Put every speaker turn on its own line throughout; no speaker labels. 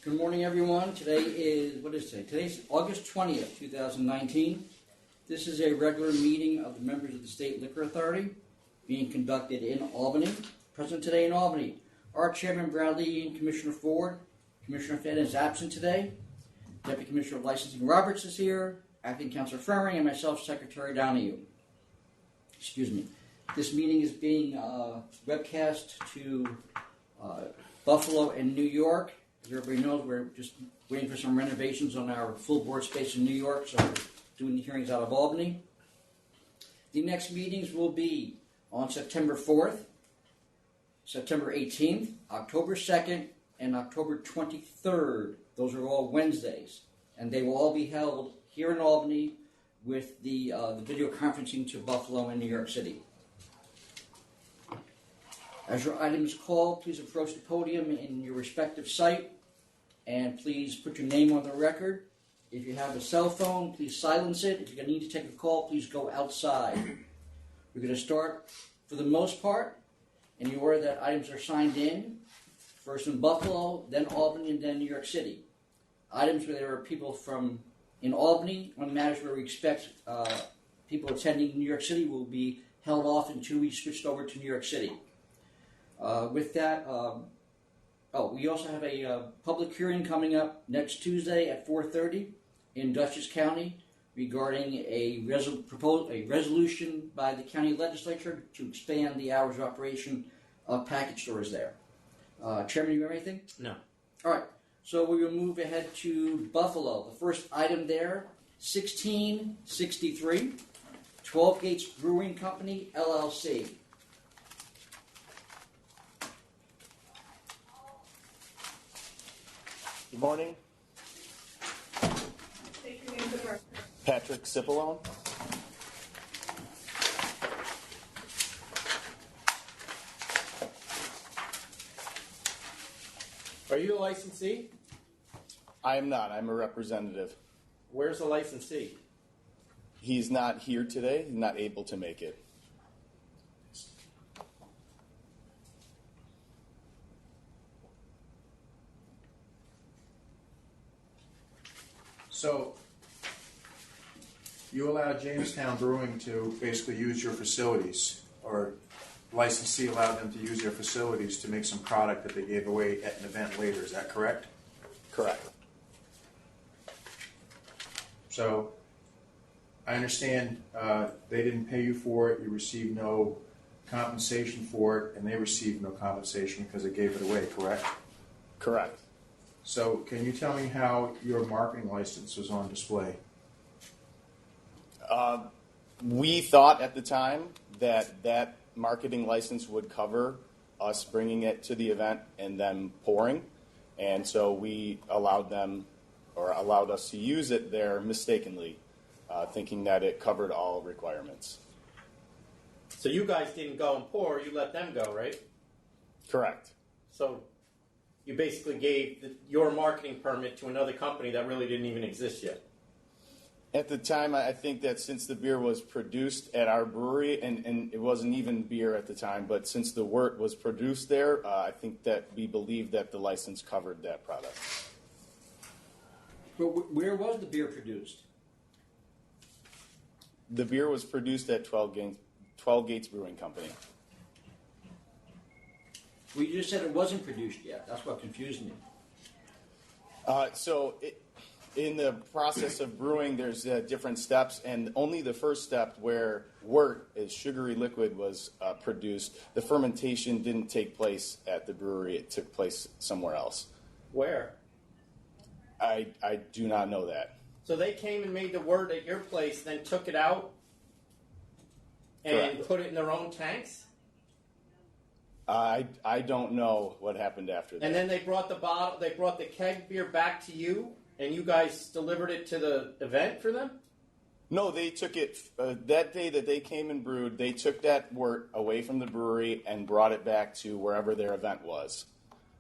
Good morning, everyone. Today is, what is today? Today's August 20th, 2019. This is a regular meeting of the members of the State Liquor Authority being conducted in Albany. Present today in Albany are Chairman Bradley and Commissioner Ford. Commissioner Fenn is absent today. Deputy Commissioner of Licensing Roberts is here. Acting Councilor Ferring and myself, Secretary Donahue. Excuse me. This meeting is being webcast to Buffalo and New York. As everybody knows, we're just waiting for some renovations on our full board space in New York, so we're doing the hearings out of Albany. The next meetings will be on September 4th, September 18th, October 2nd, and October 23rd. Those are all Wednesdays, and they will all be held here in Albany with the video conferencing to Buffalo and New York City. As your item is called, please approach the podium in your respective site, and please put your name on the record. If you have a cell phone, please silence it. If you need to take a call, please go outside. We're going to start, for the most part, in the order that items are signed in. First in Buffalo, then Albany, and then New York City. Items where there are people from in Albany, on matters where we expect people attending New York City will be held off until we switched over to New York City. With that, we also have a public hearing coming up next Tuesday at 4:30 in Dutchess County regarding a resolution by the county legislature to expand the hours of operation of package stores there. Chairman, you have anything?
No.
All right. So we will move ahead to Buffalo. The first item there, 1663, 12 Gates Brewing Company, LLC.
Good morning.
State your name for the record.
Patrick Cipollone.
Are you a licensee?
I am not. I'm a representative.
Where's the licensee?
He's not here today. He's not able to make it.
So, you allow Jamestown Brewing to basically use your facilities, or licensee allowed them to use their facilities to make some product that they gave away at an event later, is that correct?
Correct.
So, I understand they didn't pay you for it, you received no compensation for it, and they received no compensation because they gave it away, correct?
Correct.
So, can you tell me how your marketing license was on display?
We thought at the time that marketing license would cover us bringing it to the event and them pouring. And so we allowed us to use it there mistakenly, thinking that it covered all requirements.
So you guys didn't go and pour, you let them go, right?
Correct.
So you basically gave your marketing permit to another company that really didn't even exist yet.
At the time, I think that since the beer was produced at our brewery, and it wasn't even beer at the time, but since the wort was produced there, I think that we believed that the license covered that product.
But where was the beer produced?
The beer was produced at 12 Gates Brewing Company.
Well, you just said it wasn't produced yet. That's what confused me.
In the process of brewing, there's different steps, and only the first step where wort, as sugary liquid, was produced, the fermentation didn't take place at the brewery. It took place somewhere else.
Where?
I do not know that.
So they came and made the wort at your place, then took it out and
Correct.
put it in their own tanks?
I don't know what happened after that.
And then they brought the keg beer back to you, and you guys delivered it to the event for them?
No, they took it that day that they came and brewed. They took that wort away from the brewery and brought it back to wherever their event was.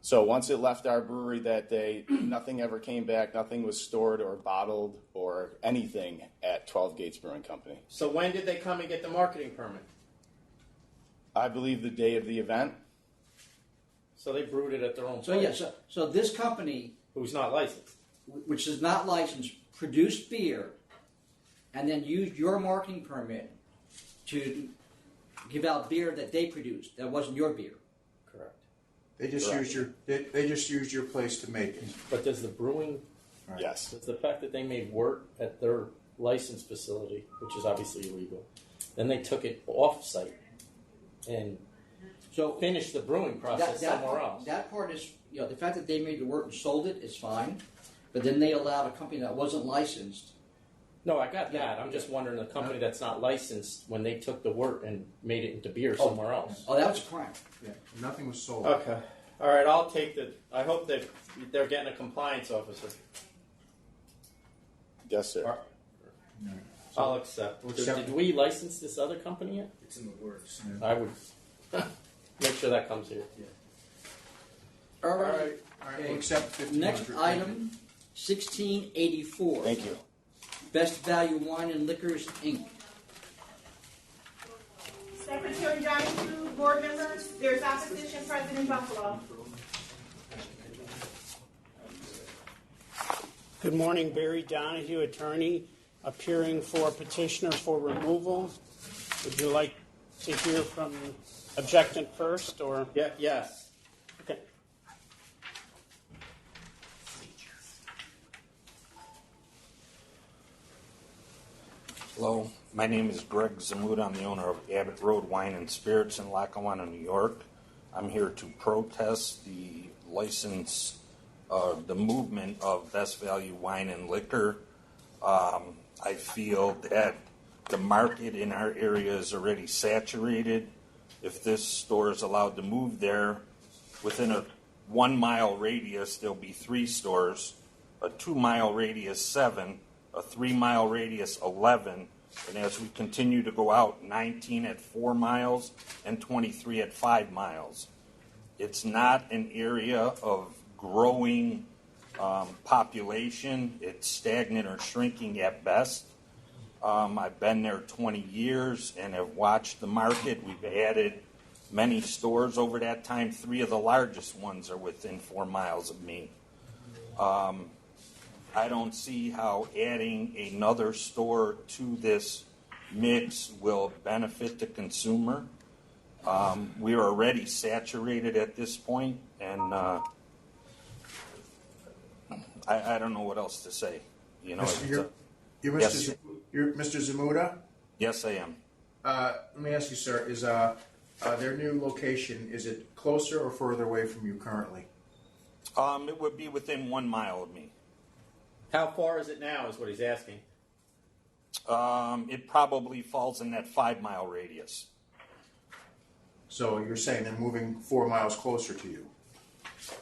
So once it left our brewery that day, nothing ever came back. Nothing was stored or bottled or anything at 12 Gates Brewing Company.
So when did they come and get the marketing permit?
I believe the day of the event.
So they brewed it at their own
So
place.
yes, so this company
who's not licensed.
which is not licensed, produced beer, and then used your marketing permit to give out beer that they produced that wasn't your beer.
Correct.
They just
Correct.
used your they just used your place to make it.
But does the brewing,
Right.
Yes.
does the fact that they made wort at their licensed facility, which is obviously illegal, then they took it off site and
So
finished the brewing process somewhere else?
That part is, the fact that they made the wort and sold it is fine, but then they allowed a company that wasn't licensed.
No, I got that. I'm just wondering the company that's not licensed when they took the wort and made it into beer somewhere else.
Oh, that was a crime.
Yeah, nothing was sold.
Okay. All right, I'll take the. I hope that they're getting a compliance officer.
Yes, sir.
No.
I'll accept.
We'll accept
Did we license this other company yet?
It's in the works.
I would make sure that comes here.
All
All
right.
right, we'll accept 1,500.
Next item, 1684.
Thank you.
Best Value Wine and Liquors, Inc.
Secretary Donahue, board members, there's opposition, President Buffalo.
Good morning, Barry Donahue, attorney, appearing for petitioner for removal. Would you like to hear from objectant first, or?
Yeah. Yes.
Okay.
Hello, my name is Greg Zamuda. I'm the owner of Abbott Road Wine and Spirits in Lackawanna, New York. I'm here to protest the license, the movement of Best Value Wine and Liquor. I feel that the market in our area is already saturated. If this store is allowed to move there, within a 1 mile radius, there'll be 3 stores, a 2 mile radius, 7, a 3 mile radius, 11, and as we continue to go out, 19 at 4 miles and 23 at 5 miles. It's not an area of growing population. It's stagnant or shrinking at best. I've been there 20 years and have watched the market. We've added many stores over that time. 3 of the largest ones are within 4 miles of me. I don't see how adding another store to this mix will benefit the consumer. We are already saturated at this point, and I don't know what else to say.
You're
Yes.
You're Mr. Zamuda.
Yes, I am.
Let me ask you, sir, is their new location, is it closer or further away from you currently?
It would be within 1 mile of me.
How far is it now? Is what he's asking.
It probably falls in that 5 mile radius.
So you're saying they're moving 4 miles closer to you?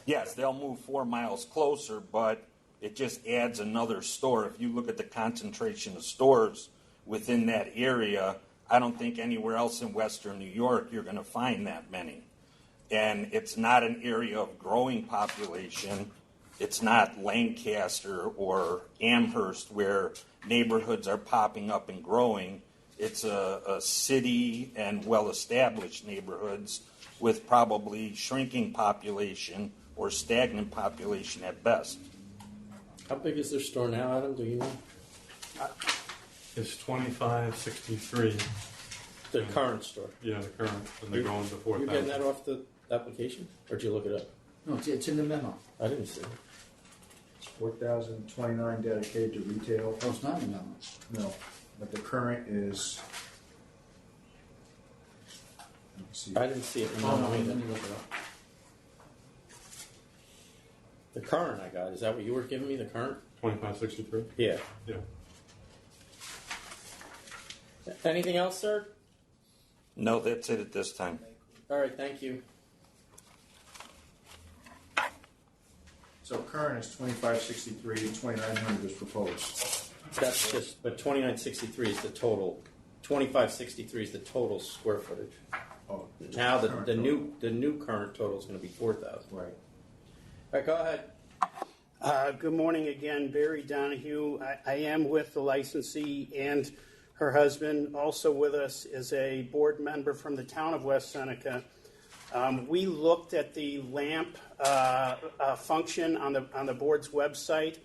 Yes, they'll move 4 miles closer, but it just adds another store. If you look at the concentration of stores within that area, I don't think anywhere else in Western New York you're going to find that many. And it's not an area of growing population. It's not Lancaster or Amherst where neighborhoods are popping up and growing. It's a city and well-established neighborhoods with probably shrinking population or stagnant population at best.
How big is their store now, Adam? Do you know?
It's 2563.
The current store.
Yeah, the current, and they're going to
You're getting
4,000.
that off the application, or did you look it up?
No, it's in the memo.
I didn't see it.
4,029 dedicated to retail.
Oh, it's not in the memo.
No, but the current is. Let me see.
I didn't see it in the
Oh, no,
memo
let
either.
me look it up.
The current I got. Is that what you were giving me? The current?
2563?
Yeah.
Yeah.
Anything else, sir?
No, that's it at this time.
All right. Thank you.
So current is 2563 and 2,900 is proposed.
That's just. But 2963 is the total. 2563 is the total square footage.
Oh,
Now
current
the
total.
new current total is going to be 4,000.
Right.
All right. Go ahead.
Good morning again, Barry Donahue. I am with the licensee and her husband. Also with us is a board member from the town of West Seneca, We looked at the lamp function on the board's website,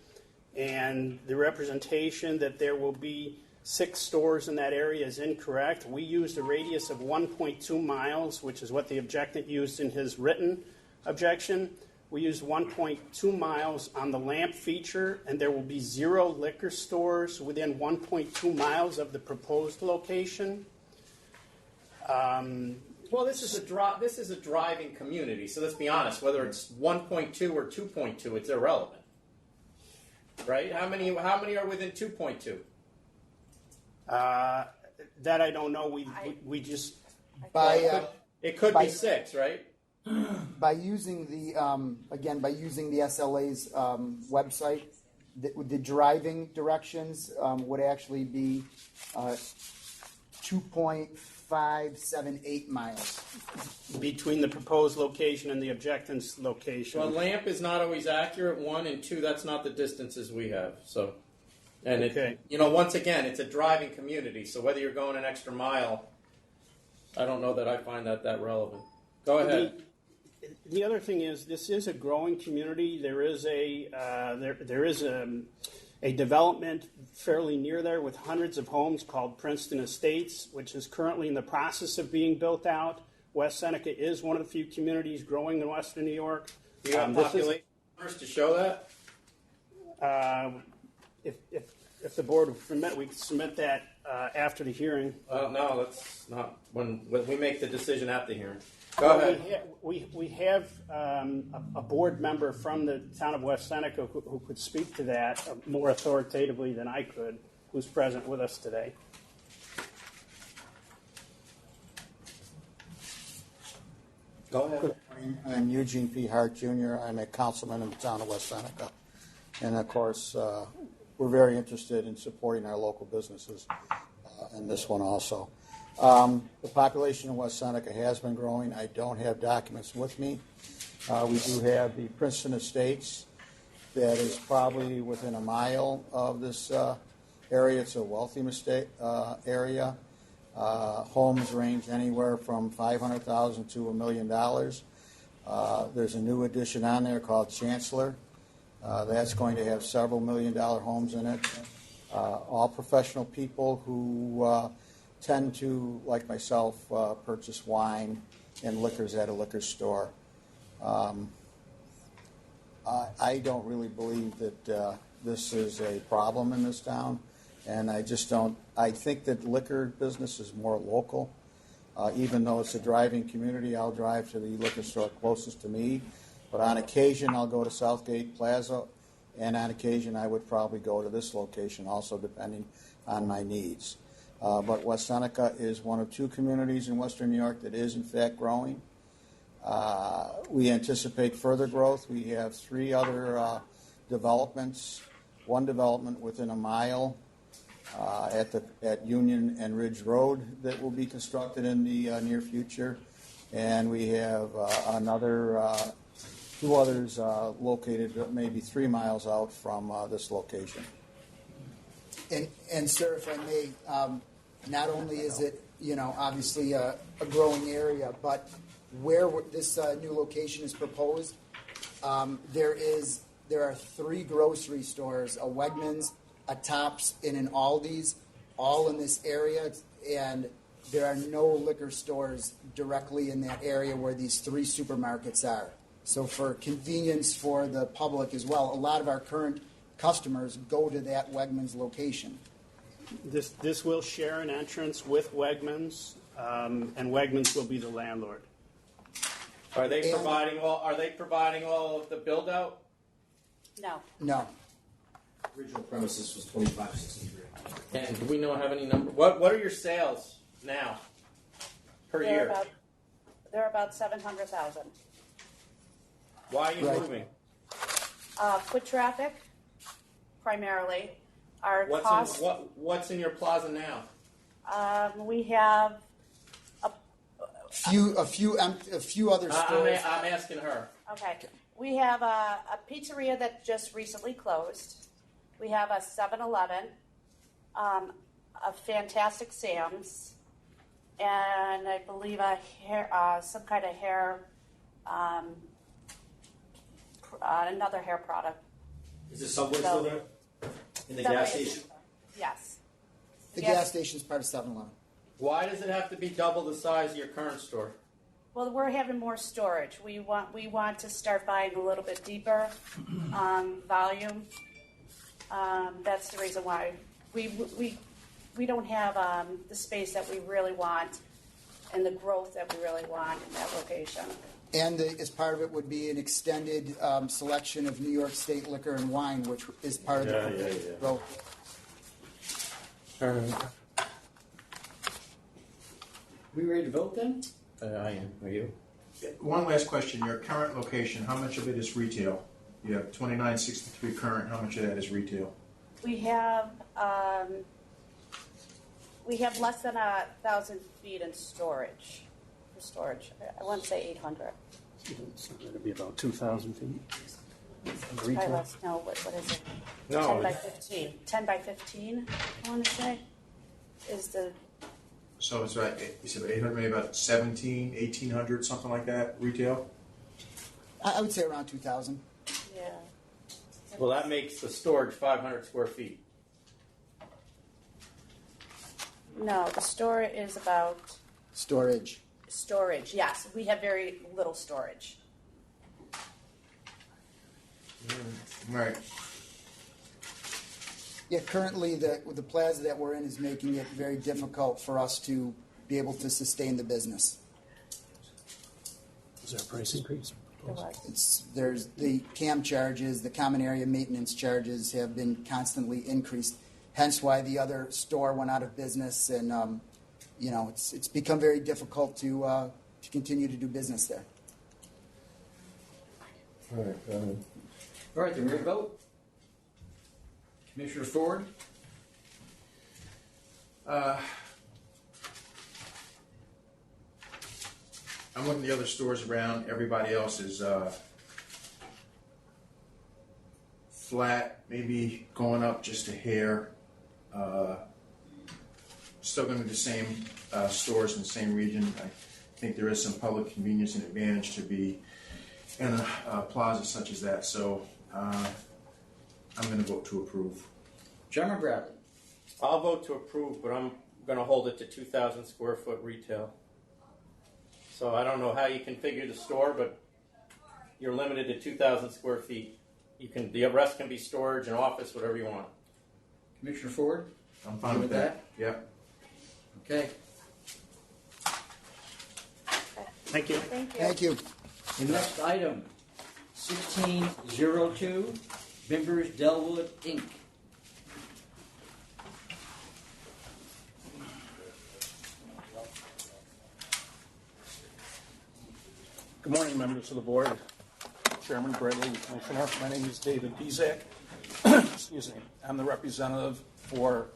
and the representation that there will be 6 stores in that area is incorrect. We used a radius of 1.2 miles, which is what the objectant used in his written objection. We used 1.2 miles on the lamp feature, and there will be 0 liquor stores within 1.2 miles of the proposed location.
Well, this is a driving community, so let's be honest. Whether it's 1.2 or 2.2, it's irrelevant, right? How many are within 2.2?
That I don't know. We just
It could be 6, right?
by using the SLA's website, the driving directions would actually be 2.578 miles.
between the proposed location and the objectant's location.
Well, lamp is not always accurate. 1 and 2, that's not the distances we have. So, and
Okay.
once again, it's a driving community. So whether you're going an extra mile, I don't know that I find that relevant. Go ahead.
The other thing is, this is a growing community. There is a development fairly near there with hundreds of homes called Princeton Estates, which is currently in the process of being built out. West Seneca is one of the few communities growing in Western New York.
Do you have population numbers to show that?
If the board would permit, we could submit that after the hearing.
No, that's not when we make the decision at the hearing. Go ahead.
We have a board member from the town of West Seneca who could speak to that more authoritatively than I could, who's present with us today.
Go ahead.
I'm Eugene P. Hart Jr. I'm a councilman in the town of West Seneca. And of course, we're very interested in supporting our local businesses, and this one also. The population in West Seneca has been growing. I don't have documents with me. We do have the Princeton Estates that is probably within a mile of this area. It's a wealthy area. Homes range anywhere from $500,000 to $1 million. There's a new addition on there called Chancellor. That's going to have several $1-million homes in it. All professional people who tend to, like myself, purchase wine and liquors at a liquor store. I don't really believe that this is a problem in this town, and I just don't. I think that liquor business is more local. Even though it's a driving community, I'll drive to the liquor store closest to me. But on occasion, I'll go to Southgate Plaza, and on occasion, I would probably go to this location also, depending on my needs. But West Seneca is one of 2 communities in Western New York that is, in fact, growing. We anticipate further growth. We have 3 other developments, 1 development within a mile at Union and Ridge Road that will be constructed in the near future. And we have another 2 others located maybe 3 miles out from this location.
And sir, if I may, not only is it, obviously a growing area, but where this new location is proposed, there are 3 grocery stores, a Wegmans, a Tops, and an Aldi's, all in this area, and there are no liquor stores directly in that area where these 3 supermarkets are. So for convenience for the public as well, a lot of our current customers go to that Wegmans location.
This will share an entrance with Wegmans, and Wegmans will be the landlord.
Are they providing all of the build out?
No.
No.
Original premises was 2563.
And do we have any number? What are your sales now per year?
They're about 700,000.
Why are you moving?
Foot traffic, primarily. Our
What's in your plaza now?
We have
a few other stores.
I'm asking her.
Okay. We have a pizzeria that just recently closed. We have a 7-Eleven, a fantastic Sam's, and I believe a hair, some kind of hair, another hair product.
Is the Subway
So-
still there? In the
Subway
gas
is-
station?
Yes.
The
Yes.
gas station is part of 7-Eleven.
Why does it have to be double the size of your current store?
Well, we're having more storage. We want to start buying a little bit deeper volume. That's the reason why we don't have the space that we really want and the growth that we really want in that location.
And as part of it would be an extended selection of New York State liquor and wine, which is part of the growth.
We ready to vote then?
I am. Are you?
One last question. Your current location, how much of it is retail? You have 2963 current. How much of that is retail?
We have less than 1,000 feet in storage. For storage, I want to say 800.
It's going to be about 2,000 feet.
Probably less. No, what is it?
No,
10 by
it's-
15. 10 by 15. I want to say is the.
So it's about, you said 800, maybe about 17, 1800, something like that, retail?
I would say around 2,000.
Yeah.
Well, that makes the storage 500 square feet.
No, the store is about
Storage.
storage. Yes, we have very little storage.
Right.
Yeah, currently the plaza that we're in is making it very difficult for us to be able to sustain the business.
Is there a price increase?
There was.
There's the CAM charges, the common area maintenance charges have been constantly increased. Hence why the other store went out of business, and it's become very difficult to continue to do business there.
All right, then we ready to vote? Commissioner Ford?
I'm looking at the other stores around. Everybody else is flat, maybe going up just a hair. Still going to be the same stores in the same region. I think there is some public convenience and advantage to be in a plaza such as that. So I'm going to vote to approve.
Chairman Bradley?
I'll vote to approve, but I'm going to hold it to 2,000 square foot retail. So I don't know how you configure the store, but you're limited to 2,000 square feet. The rest can be storage and office, whatever you want.
Commissioner Ford?
I'm fine with that. Yep.
Okay.
Thank you.
Thank you.
Thank you.
The next item, 1602, Bimbers Delwood, Inc.
Good morning, members of the board. Chairman Bradley, Commissioner. My name is David Bizak. Excuse me. I'm the representative for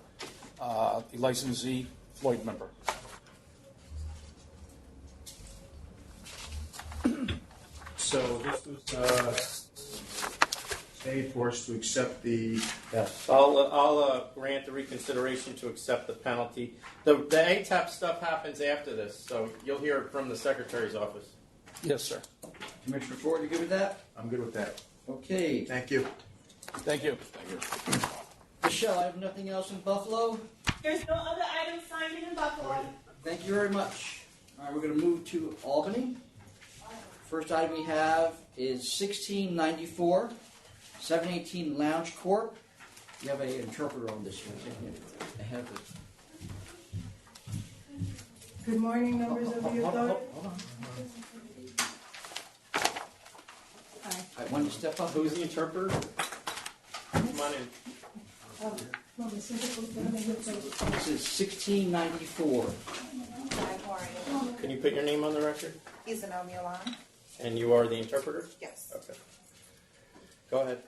the licensee, Floyd Member.
So this was made for us to accept the.
Yes. I'll grant the reconsideration to accept the penalty. The ATAP stuff happens after this, so you'll hear it from the Secretary's office.
Yes, sir.
Commissioner Ford, you good with that?
I'm good with that.
Okay.
Thank you.
Thank you.
Michelle, I have nothing else in Buffalo.
There's no other items signed in Buffalo.
Thank you very much. All right, we're going to move to Albany. First item we have is 1694, 718 Lounge Corp. You have an interpreter on this one. I have it.
Good morning, members of the authority.
Hold on. I want you to step up.
Who's the interpreter? Come on in.
This is 1694.
Can you put your name on the record?
Isabel Milan.
And you are the interpreter?
Yes.
Okay. Go ahead.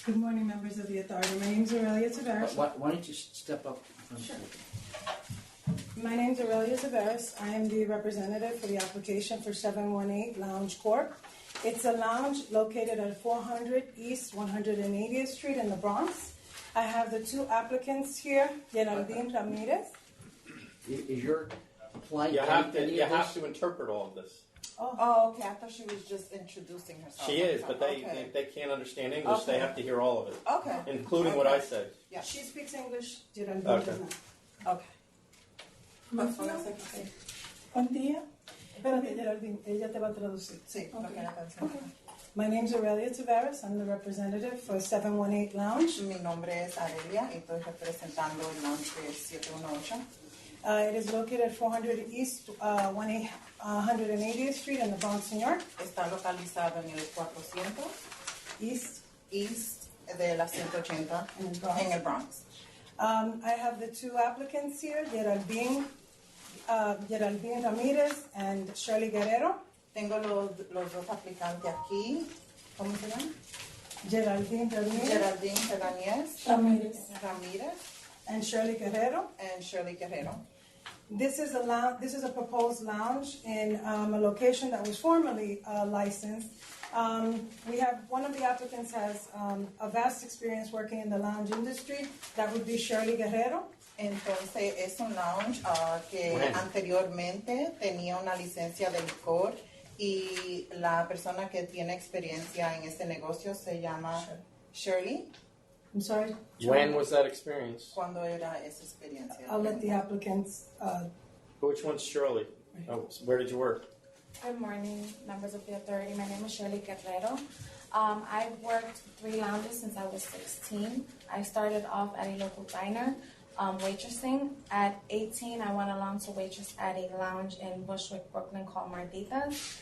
Good morning, members of the authority. My name is Aurelia Tavares.
Why don't you step up?
Sure. My name is Aurelia Tavares. I am the representative for the application for 718 Lounge Corp. It's a lounge located at 400 East 180th Street in the Bronx. I have the two applicants here, Geraldine Ramirez.
Is your client
You have to,
any
you
of
have
this?
to interpret all of this.
Oh, okay, I thought she was just introducing herself.
She is, but
Okay.
they can't understand English. They
Okay.
have to hear all of it,
Okay.
including what I said.
Yeah.
She speaks English, Geraldine
Okay.
does not.
Okay. Sí,
Buen día. Espérate, Geraldine, ella te va a traducir.
lo que ella está diciendo.
My name is Aurelia Tavares. I'm the representative for 718 Lounge.
Mi nombre es Aurelia y estoy representando el lounge de 718.
It is located at 400 East 180th Street in the Bronx, New York.
Está localizado en el 400
East
de la 180 en el Bronx.
I have the two applicants here, Geraldine Ramirez and Shirley Guerrero.
Tengo los dos aplicantes aquí. ¿Cómo se llama?
Geraldine Ramirez.
Geraldine Ramirez.
And Shirley Guerrero.
And Shirley Guerrero.
This is a proposed lounge in a location that was formerly licensed. We have one of the applicants has a vast experience working in the lounge industry. That would be Shirley Guerrero.
Entonces es un lounge que
Bueno.
anteriormente tenía una licencia de licor y la persona que tiene experiencia en este negocio se llama Shirley.
I'm sorry.
When was that experience?
¿Cuándo era esa experiencia?
I'll let the applicants.
Which one's Shirley? Oh, where did you work?
Good morning, members of the authority. My name is Shirley Guerrero. I've worked 3 lounges since I was 16. I started off at a local diner, waitressing. At 18, I went along to waitress at a lounge in Bushwick, Brooklyn called Marditas.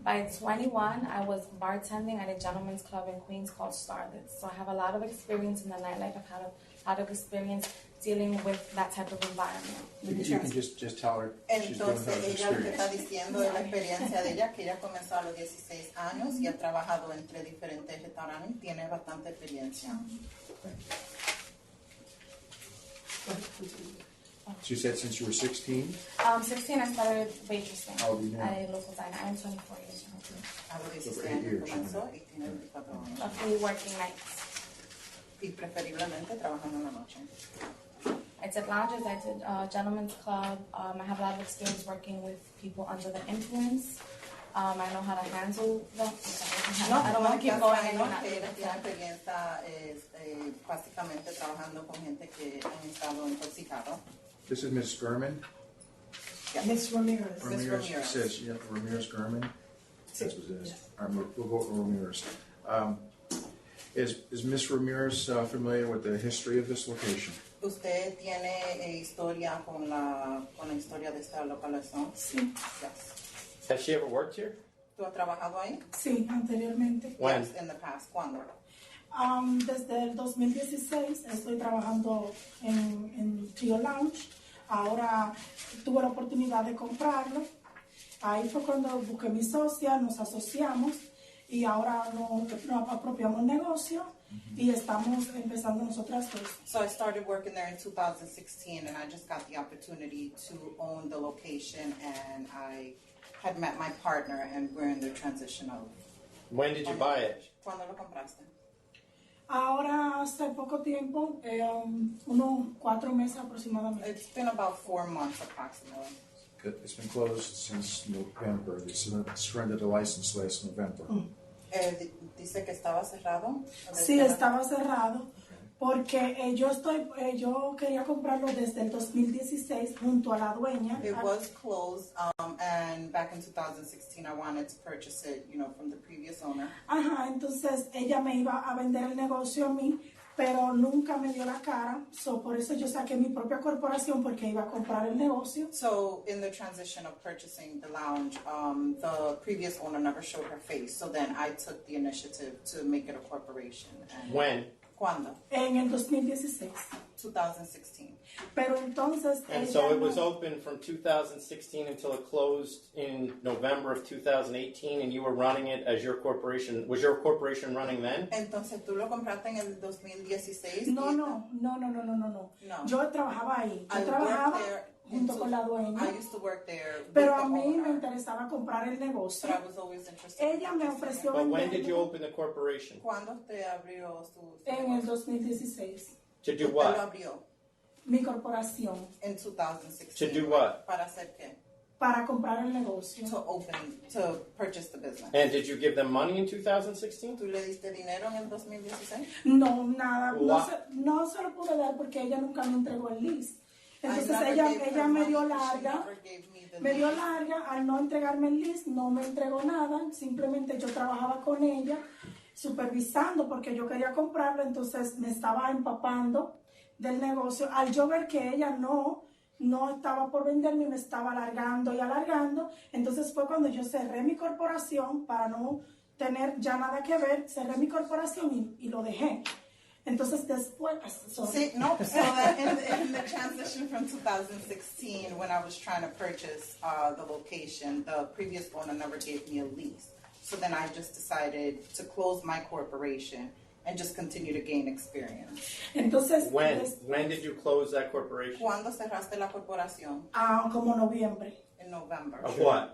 By 21, I was bartending at a gentleman's club in Queens called Starlets. So I have a lot of experience in the nightlife. I've had a lot of experience dealing with that type of environment.
You can just tell her she's giving
Entonces
her
ella lo que está
experience.
diciendo de la experiencia de ella, que ella comenzó a los 16 años y ha trabajado entre diferentes restaurantes, tiene bastante experiencia.
She said since you were 16?
16, I started waitressing
How old are you now?
at a local diner. I'm 24 years old.
A los
So for
16
8
años
years,
comenzó y tiene 24 años.
Roughly working nights.
Y preferiblemente trabajando en la noche.
I did lounges, I did gentleman's club. I have a lot of experience working with people under the influence. I know how to handle them. I don't want to keep going and not
que
be
ella
able
tiene
to.
experiencia básicamente trabajando con gente que han estado intoxicados.
This is Miss Gurman.
Miss Ramirez.
Miss Ramirez.
Says, yeah, Ramirez Gurman. That's what it is. All right, we'll go with Ramirez. Is Miss Ramirez familiar with the history of this location?
¿Usted tiene historia con la historia de esta localización?
Sí.
Yes.
Has she ever worked here?
¿Tú has trabajado ahí?
Sí, anteriormente.
When?
Yes, in the past. ¿Cuándo?
Desde el 2016 estoy trabajando en Trio Lounge. Ahora tuve la oportunidad de comprarlo. Ahí fue cuando busqué mi socia, nos asociamos y ahora nos apropiamos el negocio y estamos empezando nosotras dos.
So I started working there in 2016 and I just got the opportunity to own the location and I had met my partner and we're in the transition of...
When did you buy it?
¿Cuándo lo compraste?
Ahora hace poco tiempo, unos 4 meses aproximadamente.
It's been about 4 months approximately.
Good. It's been closed since November. They surrendered the license last November.
Dice que estaba cerrado.
Sí, estaba cerrado porque yo quería comprarlo desde el 2016 junto a la dueña.
It was closed, and back in 2016, I wanted to purchase it, from the previous owner.
Ajá, entonces ella me iba a vender el negocio a mí, pero nunca me dio la cara, por eso yo saqué mi propia corporación porque iba a comprar el negocio.
So in the transition of purchasing the lounge, the previous owner never showed her face. So then I took the initiative to make it a corporation. And
When?
¿Cuándo?
En el 2016.
2016.
Pero entonces
And
ella
so it
no-
was open from 2016 until it closed in November of 2018, and you were running it as your corporation. Was your corporation running then?
Entonces tú lo compraste en el 2016.
No.
No.
Yo trabajaba ahí. Yo
I
trabajaba
worked there
junto con la dueña.
I used to work there with
Pero
the
a mí me
owner,
interesaba comprar el negocio.
but I was always interested in
Ella me
purchasing
ofreció
it.
But when did you
venderlo
open the corporation?
¿Cuándo usted abrió su
en el 2016.
To do
Usted lo
what?
abrió
Mi corporación,
in 2016.
To do what?
¿Para hacer qué?
para comprar el negocio.
To purchase the business.
And did you give them money in 2016?
¿Tú le diste dinero en el 2016?
No, nada.
Wow.
No se lo pude dar porque ella nunca me entregó el list. Entonces
I never
ella
gave her
me
money
dio
because she
larga.
never gave me the
Me dio
list.
larga, al no entregarme el list, no me entregó nada, simplemente yo trabajaba con ella, supervisando porque yo quería comprarlo, entonces me estaba empapando del negocio. Al yo ver que ella no estaba por venderme, me estaba alargando y alargando, entonces fue cuando yo cerré mi corporación para no tener ya nada que ver, cerré mi corporación y lo dejé. Entonces después,
See, no, so that in the transition from 2016, when I was trying to purchase the location, the previous owner never gave me a lease. So then I just decided to close my corporation and just continue to gain experience.
Entonces,
When did you close that corporation?
¿Cuándo cerraste la corporación?
como noviembre
In November.
Of what?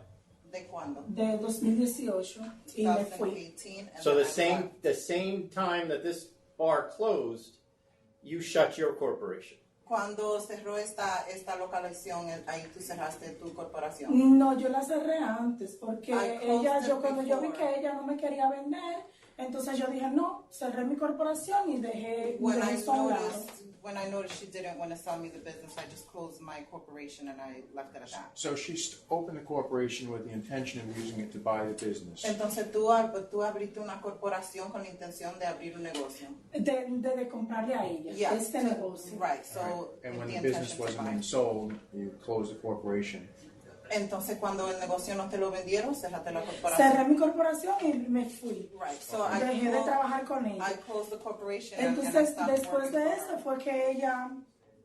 ¿De cuándo?
de 2018 y me fui.
2018. And
So
then
the same time that this bar closed, you shut your corporation.
Cuando cerró esta localización, ahí tú cerraste tu corporación.
No, yo la cerré antes porque
I closed it
cuando yo vi
before.
que ella no me quería vender, entonces yo dije no, cerré mi corporación y dejé
When I
eso a un lado.
noticed she didn't want to sell me the business, I just closed my corporation and I left it at that.
So she opened the corporation with the intention of using it to buy the business.
Entonces tú abriste una corporación con la intención de abrir un negocio.
De comprarle a ella
Yeah,
este negocio.
Right, so
And when
the
the business
intention to
wasn't
buy.
being sold, you closed the corporation.
Entonces cuando el negocio no te lo vendieron, cerraste la
Cerré
corporación.
mi corporación y me fui.
Right, so I
Dejé de
closed-
trabajar con ella.
I closed the corporation and I
Entonces
stopped
después
working
de
for
eso
her.
fue que ella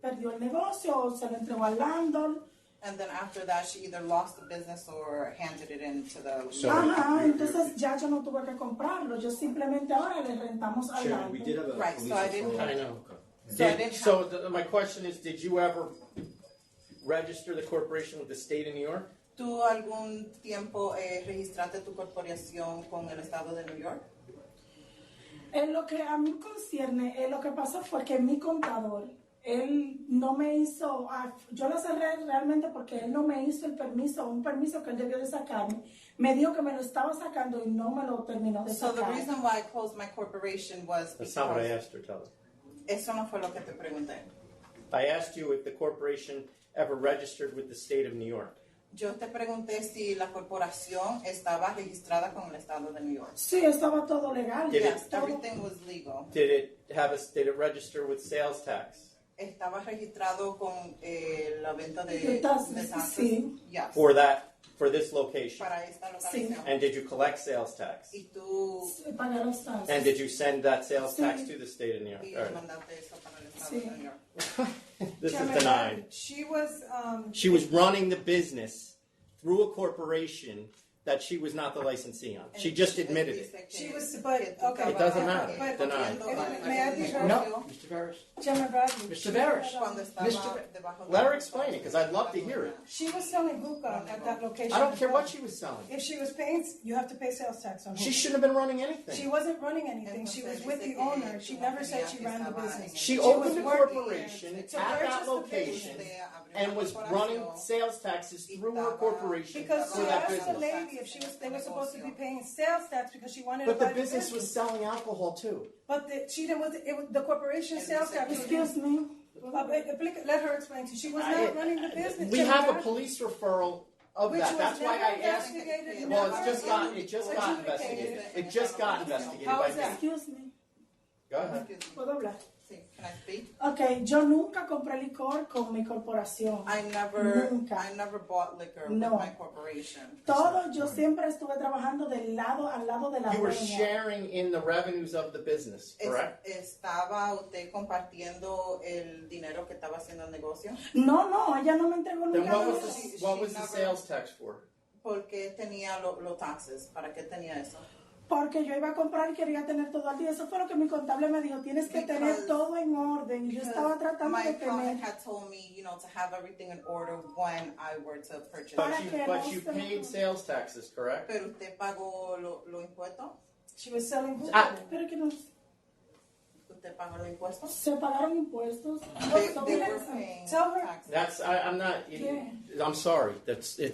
perdió el negocio o se lo entregó al landlord.
And then after that, she either lost the business or handed it into the.
Ajá, entonces ya yo no tuve que comprarlo, yo simplemente ahora le rentamos al
Chairman, we did
landlord.
have a
Right, so I didn't.
I know.
So I didn't have.
My question is, did you ever register the corporation with the state of New York?
¿Tú algún tiempo registraste tu corporación con el estado de New York?
En lo que a mí concierne, lo que pasó fue que mi contador, él no me hizo, yo la cerré realmente porque él no me hizo el permiso, un permiso que él debió de sacarme. Me dijo que me lo estaba sacando y no me lo terminó de
So the
sacar.
reason why I closed my corporation was
That's not what I
because
asked her, Tyler.
eso no fue lo que te pregunté.
I asked you if the corporation ever registered with the state of New York.
Yo te pregunté si la corporación estaba registrada con el estado de New York.
Sí, estaba todo legal.
Did
Yes,
it-
everything was legal.
Did it register with sales tax
Estaba registrado con la venta
De
de
tasas,
tasas.
sí.
Yes.
for this location?
Para esta localización.
And did you collect sales tax?
Y tú
Pagar los taxes.
And did you send that sales
Sí.
tax to the state of New York?
y
All right.
mandaste eso para el estado
Sí.
de New York.
This is
Chairman,
denied.
She was,
She was running the business through a corporation that she was not the licensee on. She just admitted it.
she was, but, okay.
It doesn't matter.
But-
Denied.
May I be heard?
No, Mr. Varus.
Chairman Bradley.
Mr. Varus.
Cuando estaba
Mr.
debajo de
Let her
la
explain it, because I'd love to hear it.
She was selling hookah at that location.
I don't care
as
what
well.
she was selling.
If she was paying, you have to pay sales tax on
She
hookah.
shouldn't have been running anything.
She wasn't running anything. She was with the owner. She never said she ran the business.
She
was
opened a
working
corporation
to
at that
purchase the
location
business.
and was running sales taxes through her corporation
Because
for
she
that
asked the
business.
lady if they were supposed to be paying sales tax because she wanted
But
to
the
buy the
business was selling alcohol too.
But she didn't. The corporation sales tax.
Excuse me.
Let her explain to you. She was not running the business.
We have a police referral of
Which
that.
was
That's why
never
I asked.
investigated,
Well,
never
it just got investigated. It just got investigated
How
by
is that?
me.
Excuse me.
Go ahead.
¿Puedo hablar?
Sí, can I speak?
Ok, yo nunca compré licor con mi corporación.
I never bought liquor
No.
with my corporation.
Todo, yo siempre estuve trabajando al lado de la
You were
dueña.
sharing in the revenues of the business, correct?
¿Estaba usted compartiendo el dinero que estaba haciendo el negocio?
No, ella no me entregó
Then
nunca.
what was the sales tax for?
¿Por qué tenía los taxes? ¿Para qué tenía eso?
Porque yo iba a comprar y quería tener todo al día. Eso fue lo que mi contable me dijo. Tienes que tener todo en orden. Y yo estaba tratando
my
de tener.
accountant had told me, you know, to have everything in order when I were to purchase.
But you paid sales taxes, correct?
Pero usted pagó los impuestos.
She was selling hookah.
Ah.
Pero que no.
¿Usted pagó los impuestos?
Se pagaron impuestos.
They were paying
Tell her.
taxes.
I'm not. I'm sorry.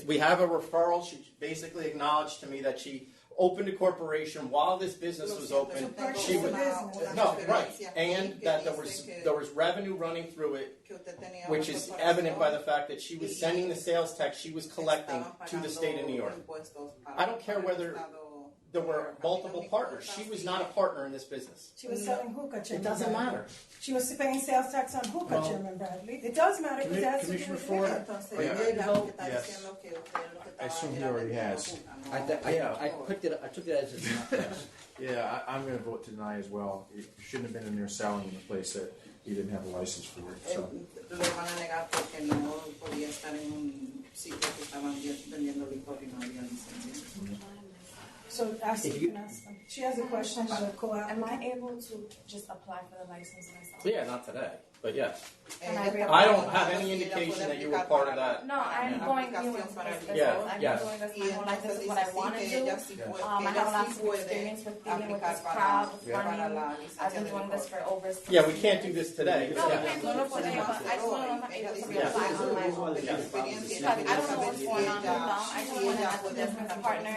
We have a referral. She basically acknowledged to me that she opened a corporation while this business was open. She was right, and that there was revenue running through it, which is evident by the fact that she was sending the sales tax she was collecting to the state of New York. I don't care whether there were multiple partners. She was not a partner in this business.
She was selling hookah, Chairman
It doesn't
Bradley.
matter.
She was paying sales tax on hookah, Chairman Bradley. It does matter because it has to do
Commissioner
with
Ford?
liquor.
Yes. I assume he already has.
I took it as a yes.
Yeah, I'm going to vote to deny as well. You shouldn't have been in there selling in a place that you didn't have a license for it. So.
Lo van a negar porque no podía estar en un sitio que estaban vendiendo licor y no había licencia.
So ask you can ask them. She has a question about the co-op.
Am I able to just apply for the license myself?
Yeah, not today, but yes.
Can I
I don't have any indication that you were part of that.
No, I'm going new into this business.
Yeah,
I've
yes.
been doing this my whole life. This is what I want to do. I have lots of experience with dealing with this crowd, with running. I've been doing this for over 6
Yeah, we can't do this today.
No, we can't do it today, but I just want to know if I'm able to reapply on my own. Because I don't know what's going on with them. I just want to have a business partner.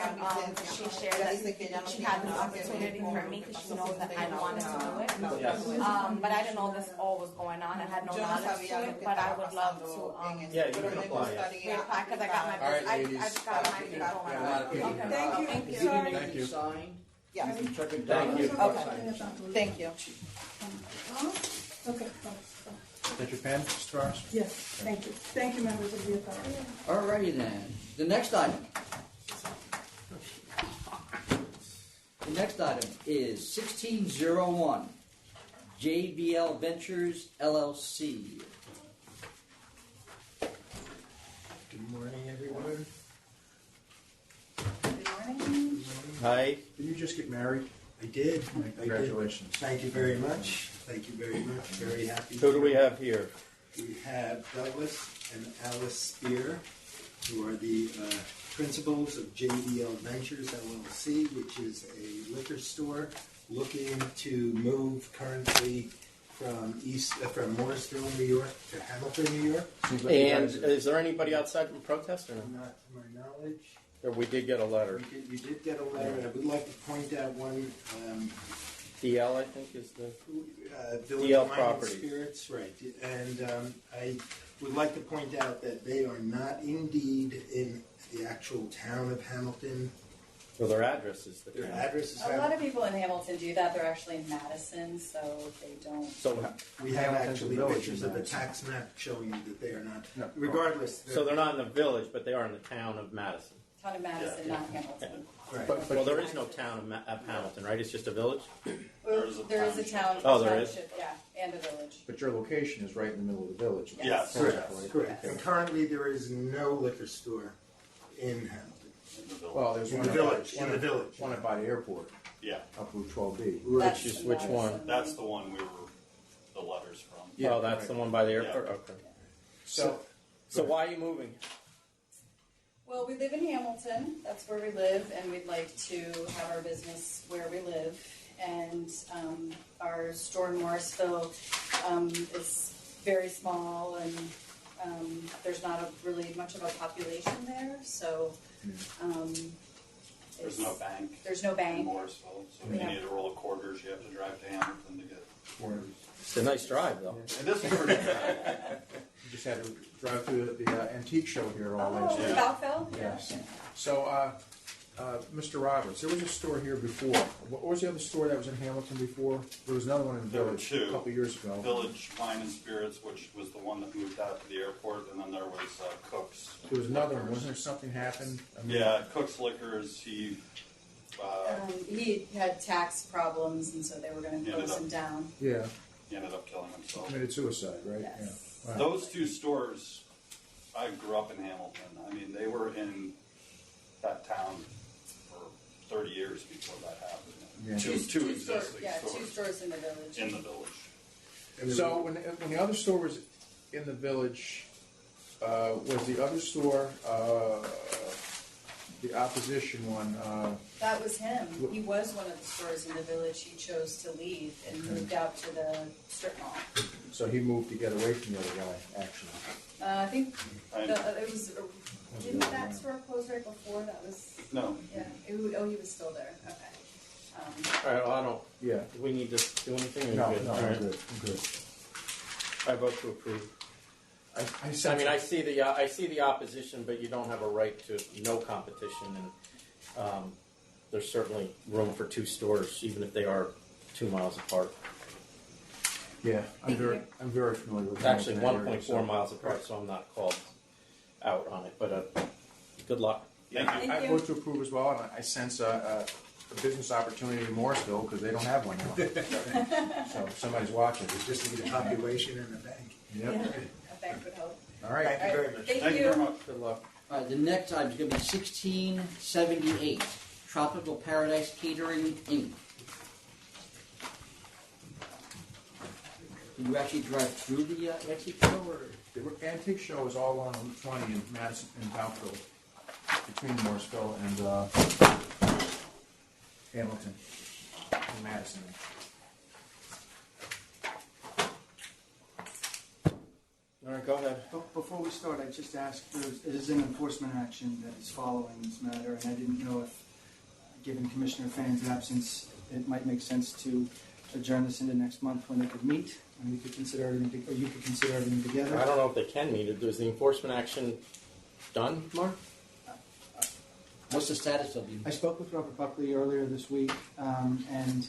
She shared that she had this opportunity for me because she knows that I wanted to do it. But I didn't know this all was going on. I had no knowledge to it, but I would love to.
Yeah, you can apply.
Reapply because I got my.
All right,
I
ladies.
just got my feet going. Okay.
Thank you.
Thank you.
If you need
Sorry.
anything signed,
Yeah.
you can check it
Thank
down.
you.
Okay. Thank you.
Okay.
Is that your pen, Mr. Ross?
Yes. Thank you. Thank you, members of the authority.
Alrighty then. The next item. The next item is 1601 JBL Ventures LLC.
Good morning, everyone.
Hi.
Did you just get married?
I did.
Congratulations.
Thank you very much. Thank you very much. Very happy.
Who do we have here?
We have Douglas and Alice Spear, who are the principals of JBL Ventures LLC, which is a liquor store looking to move currently from Morrisville, New York to Hamilton, New York.
And is there anybody outside from protest or no?
Not to my knowledge.
Or we did get a letter.
You did get a letter. I would like to point out one.
DL, I think, is the
Village
DL
Wine and
Properties.
Spirits, right. And I would like to point out that they are not indeed in the actual town of Hamilton.
Well, their address is the
Their
town.
address is
A lot of people in Hamilton do that. They're actually in Madison, so they don't.
So,
we have
Hamilton's
actually
a village
pictures
in
of the
Madison.
tax map showing that they are not.
No.
Regardless.
so they're not in the village, but they are in the town of Madison.
Town of Madison, not Hamilton.
Right.
Well, there is no town of Hamilton, right? It's just a village?
There is a town.
Oh, there is?
township, yeah, and a village.
But your location is right in the middle of the village.
Yes.
Correct. Correct. And currently there is no liquor store in Hamilton.
Well, there's
In
one
the village. In the village.
One by the airport.
Yeah.
Up Route 12B.
Which is which one?
That's the one we were, the letters from.
Yeah,
Oh, that's
right.
the one by the airport?
Yeah.
Okay.
So,
why are you moving?
Well, we live in Hamilton. That's where we live, and we'd like to have our business where we live. And our store in Morrisville is very small, and there's not really much of a population there. So
There's no bank.
There's no bank.
In Morrisville, so if you need a roll of quarters, you have to drive to Hamilton to get quarters.
It's a nice drive, though.
It is a pretty drive.
You just had to drive through the antique show here all last
Oh,
year.
Belleville?
Yes. So, Mr. Roberts, there was a store here before. What was the other store that was in Hamilton before? There was another one in the
There were
village
two.
a couple years ago.
Village Wine and Spirits, which was the one that moved out to the airport, and then there was Cook's.
There was another one. Wasn't there something happened? I mean,
Yeah, Cook's Liquors. He
He had tax problems, and so they were going to
Ended
close
up-
him down.
Yeah.
he ended up killing himself.
Committed suicide, right?
Yes.
Yeah. Wow.
Those two stores, I grew up in Hamilton. I mean, they were in that town for 30 years before that happened.
Yeah.
Two existing
Yeah,
stores
two stores in the village.
in the village.
So when the other store was in the village, was the other store the opposition one?
That was him. He was one of the stores in the village. He chose to leave and moved out to the strip mall.
So he moved to get away from the other guy, actually.
I think it was. Didn't that store close right before? That was.
No.
Yeah. He was still there. Okay.
All right, well, I don't.
Yeah.
Do we need to do anything? Or
No,
you good?
no,
All
I'm
right.
good. I'm good.
I vote to approve.
I
mean, I see the opposition, but you don't have a right to no competition, and there's certainly room for two stores, even if they are 2 miles apart.
Yeah, I'm very familiar with
It's actually
Hamilton area,
1.4
so-
miles apart, so I'm not called out on it. But good luck.
Yeah, I vote to approve as well, and I sense a business opportunity in Morrisville because they don't have one now. So if somebody's watching.
We just need a population and a bank.
Yep.
A bank would help.
All right.
Thank you very much.
Thank you.
very much. Good luck.
All right, the next item is going to be 1678, Tropical Paradise Catering, Inc. Did you actually drive through the antique show, or?
The antique show is all on Route 20 in Madison and Bouncville, between Morrisville and Hamilton and Madison.
All right, go ahead.
Before we start, I just asked, it is an enforcement action that is following this matter, and I didn't know if, given Commissioner Fan's absence, it might make sense to adjourn this into next month when they could meet, and we could consider everything, or you could consider everything together.
I don't know if they can meet it. Is the enforcement action done, Mark?
What's the status of you?
I spoke with Robert Buckley earlier this week, and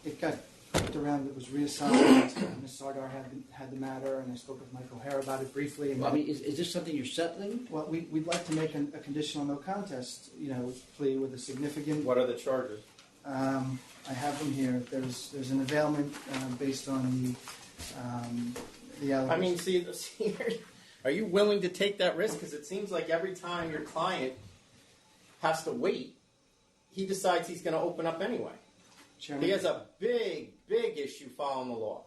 it got put around. It was reassigned. Ms. Sardar had the matter, and I spoke with Mike O'Hara about it briefly. And
Well, I mean, is this something you're settling?
well, we'd like to make a conditional no contest, plea with a significant.
What are the charges?
I have them here. There's an availment based on the allegations.
I mean, see, are you willing to take that risk? Because it seems like every time your client has to wait, he decides he's going to open up anyway.
Chairman,
He has a big issue following the law.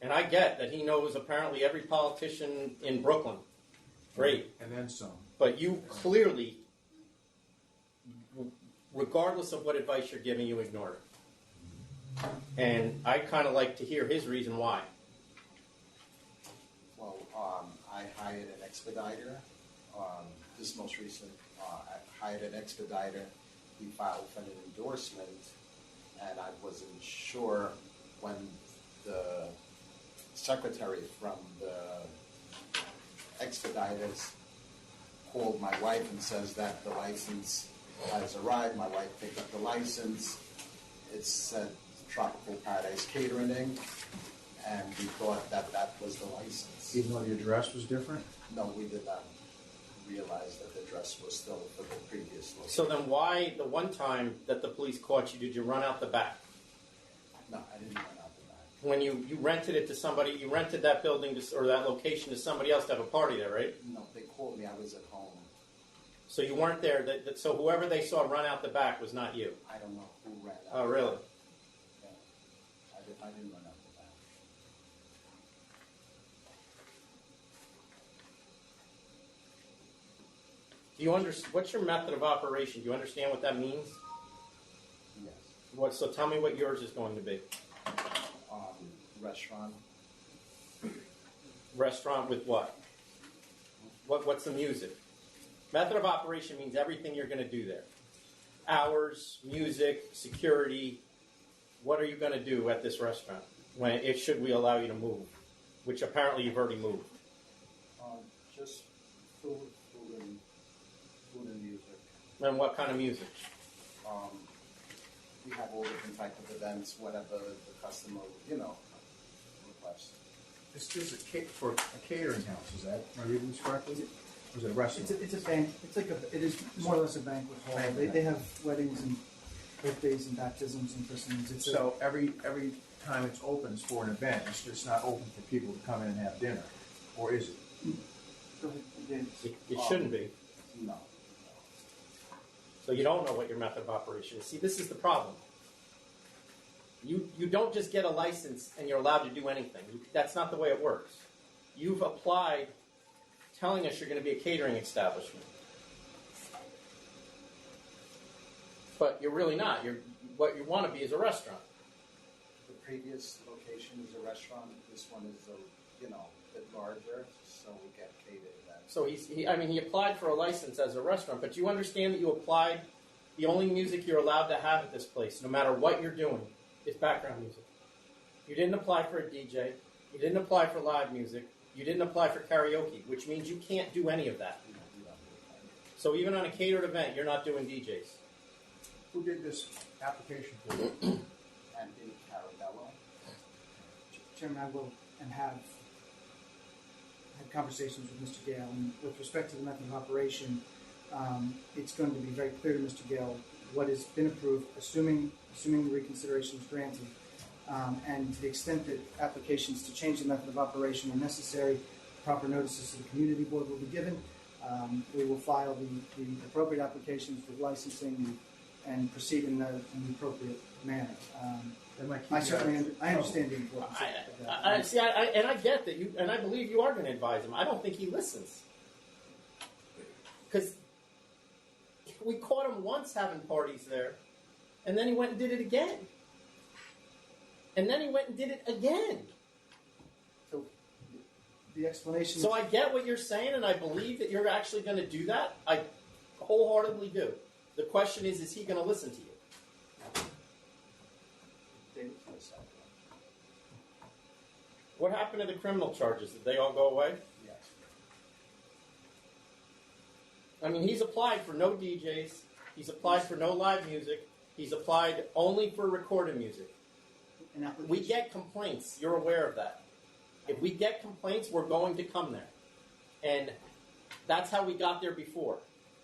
And I get that he knows apparently every politician in Brooklyn. Great.
And then some.
But you clearly, regardless of what advice you're giving, you ignore it. And I kind of like to hear his reason why.
Well, I hired an expediter. This most recent, I hired an expediter. He filed for an endorsement, and I wasn't sure when the secretary from the expediters called my wife and says that the license has arrived. My wife picked up the license. It said Tropical Paradise Catering Inc., and we thought that was the license.
Even though the address was different?
No, we did not realize that the address was still for the previous location.
So then why, the one time that the police caught you, did you run out the back?
No, I didn't run out the back.
When you rented it to somebody, you rented that building or that location to somebody else to have a party there, right?
No, they called me. I was at home.
So you weren't there. So whoever they saw run out the back was not you.
I don't know who ran out.
Oh, really?
Yeah. I didn't run out the back.
Do you what's your method of operation? Do you understand what that means?
Yes.
So tell me what yours is going to be.
Restaurant.
Restaurant with what? What's the music? Method of operation means everything you're going to do there. Hours, music, security. What are you going to do at this restaurant should we allow you to move? Which apparently you've already moved.
Just food and music.
And what kind of music?
We have all different type of events, whatever the customer, requests.
This is for a catering house, is that, am I reading this correctly? Or is it a restaurant?
It's a bank. It is more or less a banquet hall. They have weddings and birthdays and baptisms and christenings.
So every time it's open, it's for an event. It's just not open for people to come in and have dinner, or is it?
It shouldn't be.
No.
So you don't know what your method of operation is. See, this is the problem. You don't just get a license and you're allowed to do anything. That's not the way it works. You've applied telling us you're going to be a catering establishment. But you're really not. What you want to be is a restaurant.
The previous location is a restaurant. This one is a bit larger, so we get catered that.
So he applied for a license as a restaurant, but you understand that you applied, the only music you're allowed to have at this place, no matter what you're doing, is background music. You didn't apply for a DJ. You didn't apply for live music. You didn't apply for karaoke, which means you can't do any of that. So even on a catered event, you're not doing DJs.
Who did this application for you? Anthony Carabello.
Chairman, I will and have had conversations with Mr. Gale. And with respect to the method of operation, it's going to be very clear to Mr. Gale what has been approved, assuming the reconsideration is granted. And to the extent that applications to change the method of operation are necessary, proper notices to the community board will be given. We will file the appropriate applications for licensing and proceed in the appropriate manner. I understand the importance of that.
I get that and I believe you are going to advise him. I don't think he listens. Because we caught him once having parties there, and then he went and did it again. And then he went and did it again.
So the explanation...
So I get what you're saying, and I believe that you're actually going to do that. I wholeheartedly do. The question is he going to listen to you? What happened to the criminal charges? Did they all go away?
Yes.
I mean, he's applied for no DJs. He's applied for no live music. He's applied only for recorded music. We get complaints. You're aware of that. If we get complaints, we're going to come there. And that's how we got there before.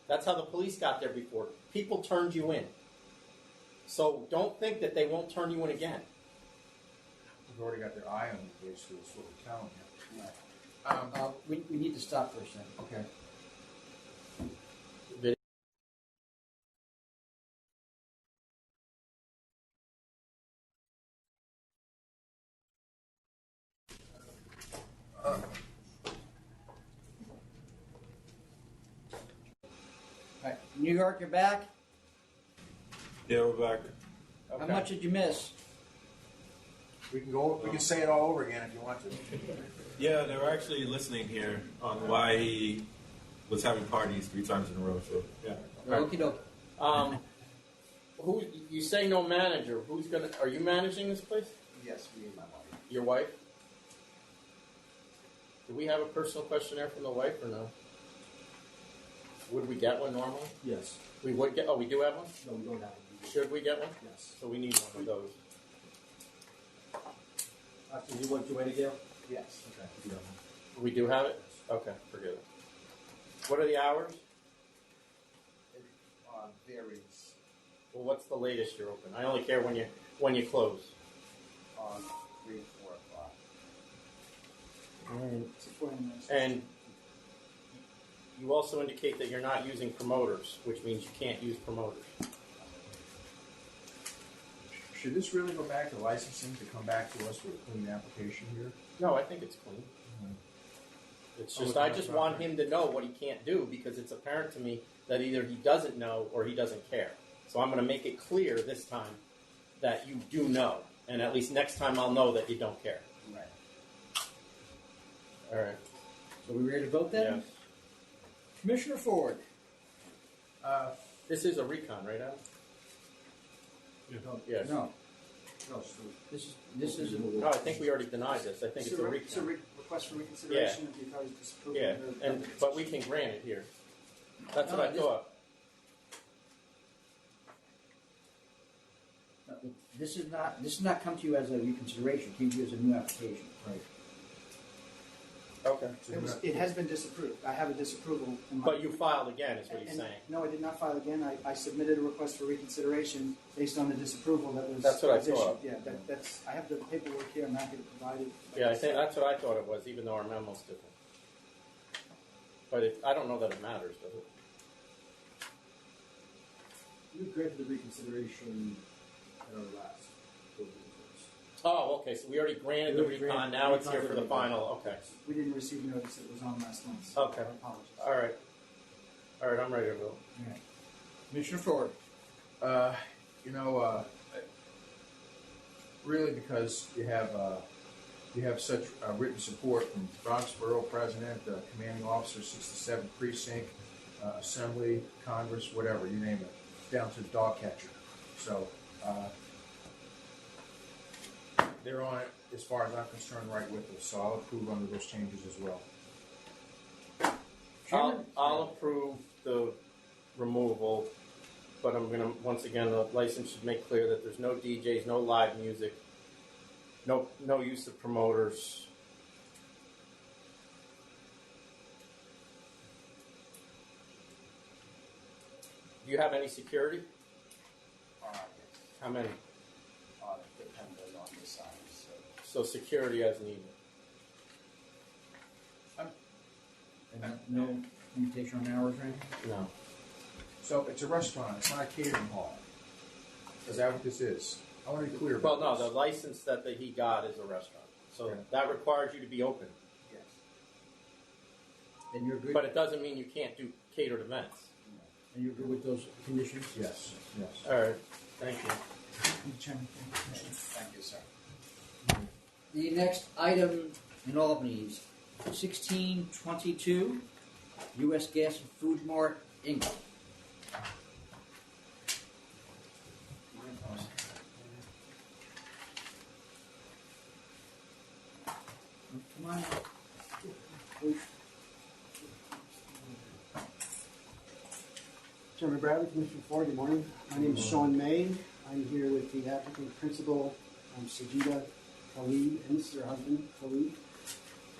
That's how the police got there before. People turned you in. So don't think that they won't turn you in again.
They've already got their eye on the case, so that's what we're telling you.
We need to stop for a second.
Okay.
All right, New York, you're back.
Yeah, we're back.
How much did you miss?
We can say it all over again if you want to.
Yeah, they were actually listening here on why he was having parties 3 times in a row. So yeah.
Okie dokie.
Who you say no manager? Who's gonna? Are you managing this place?
Yes, me and my wife.
Your wife? Do we have a personal questionnaire from the wife or no? Would we get one normally?
Yes.
We would get. Oh, we do have one.
No, we don't have it.
Should we get one?
Yes.
So we need one of those.
Did you want to wait again?
Yes.
Okay.
We do have it? Okay, forget it. What are the hours?
It varies.
Well, what's the latest you're open? I only care when you close.
3, 4 o'clock.
And you also indicate that you're not using promoters, which means you can't use promoters.
Should this really go back to licensing to come back to us with a clean application here?
No, I think it's clean. It's just I just want him to know what he can't do because it's apparent to me that either he doesn't know or he doesn't care. So I'm going to make it clear this time that you do know, and at least next time I'll know that you don't care.
Right.
All right.
So we ready to vote then?
Yes.
Commissioner Ford.
This is a recon, right, Adam? Yes.
No.
No,
This is.
No, I think we already denied this. I think it's a recon.
It's a request for reconsideration of the authority's disapproval.
Yeah, but we can grant it here. That's what I thought.
This is not come to you as a reconsideration. It came to you as a new application.
Right.
Okay.
It has been disapproved. I have a disapproval.
But you filed again, is what he's
And-
saying.
No, I did not file again. I submitted a request for reconsideration based on the disapproval that was.
That's what I
was issued.
thought.
Yeah, that's. I have the paperwork here. I'm happy to provide it.
Yeah, I think that's what I thought it was, even though our memo's different. But I don't know that it matters, does it?
We granted the reconsideration at our last board meeting.
Oh, okay, so we already granted the recon, now it's here for the final, okay.
We didn't receive notice it was on last month.
Okay.
I apologize.
All right. All right, I'm ready to vote.
Commissioner Ford.
Really because you have such written support from Bronx Borough President, Commanding Officer, 67th Precinct, Assembly, Congress, whatever, you name it, down to the dog catcher. So they're on it, as far as I'm concerned, right with us. So I'll approve under those changes as well.
I'll approve the removal, but I'm gonna, once again, the license should make clear that there's no DJs, no live music, no use of promoters. Do you have any security? How many?
Depending on the size.
So security as needed.
And no limitation on hours or anything?
No.
So it's a restaurant, it's not a catering hall. Is that what this is? I want to be clear
Well,
about
no, the license that he got is a restaurant. So that requires you to be open.
Yes.
And you're good?
But it doesn't mean you can't do catered events.
And you're good with those conditions?
Yes, yes.
All right, thank you.
Thank you, sir.
The next item in Albany is 1622 U.S. Gas and Food Mart, Inc. Come on.
Chairman Bradley, Commissioner Ford, good morning. My name is Sean May. I'm here with the applicant principal, Sajida Khalid, and this is her husband, Khalid.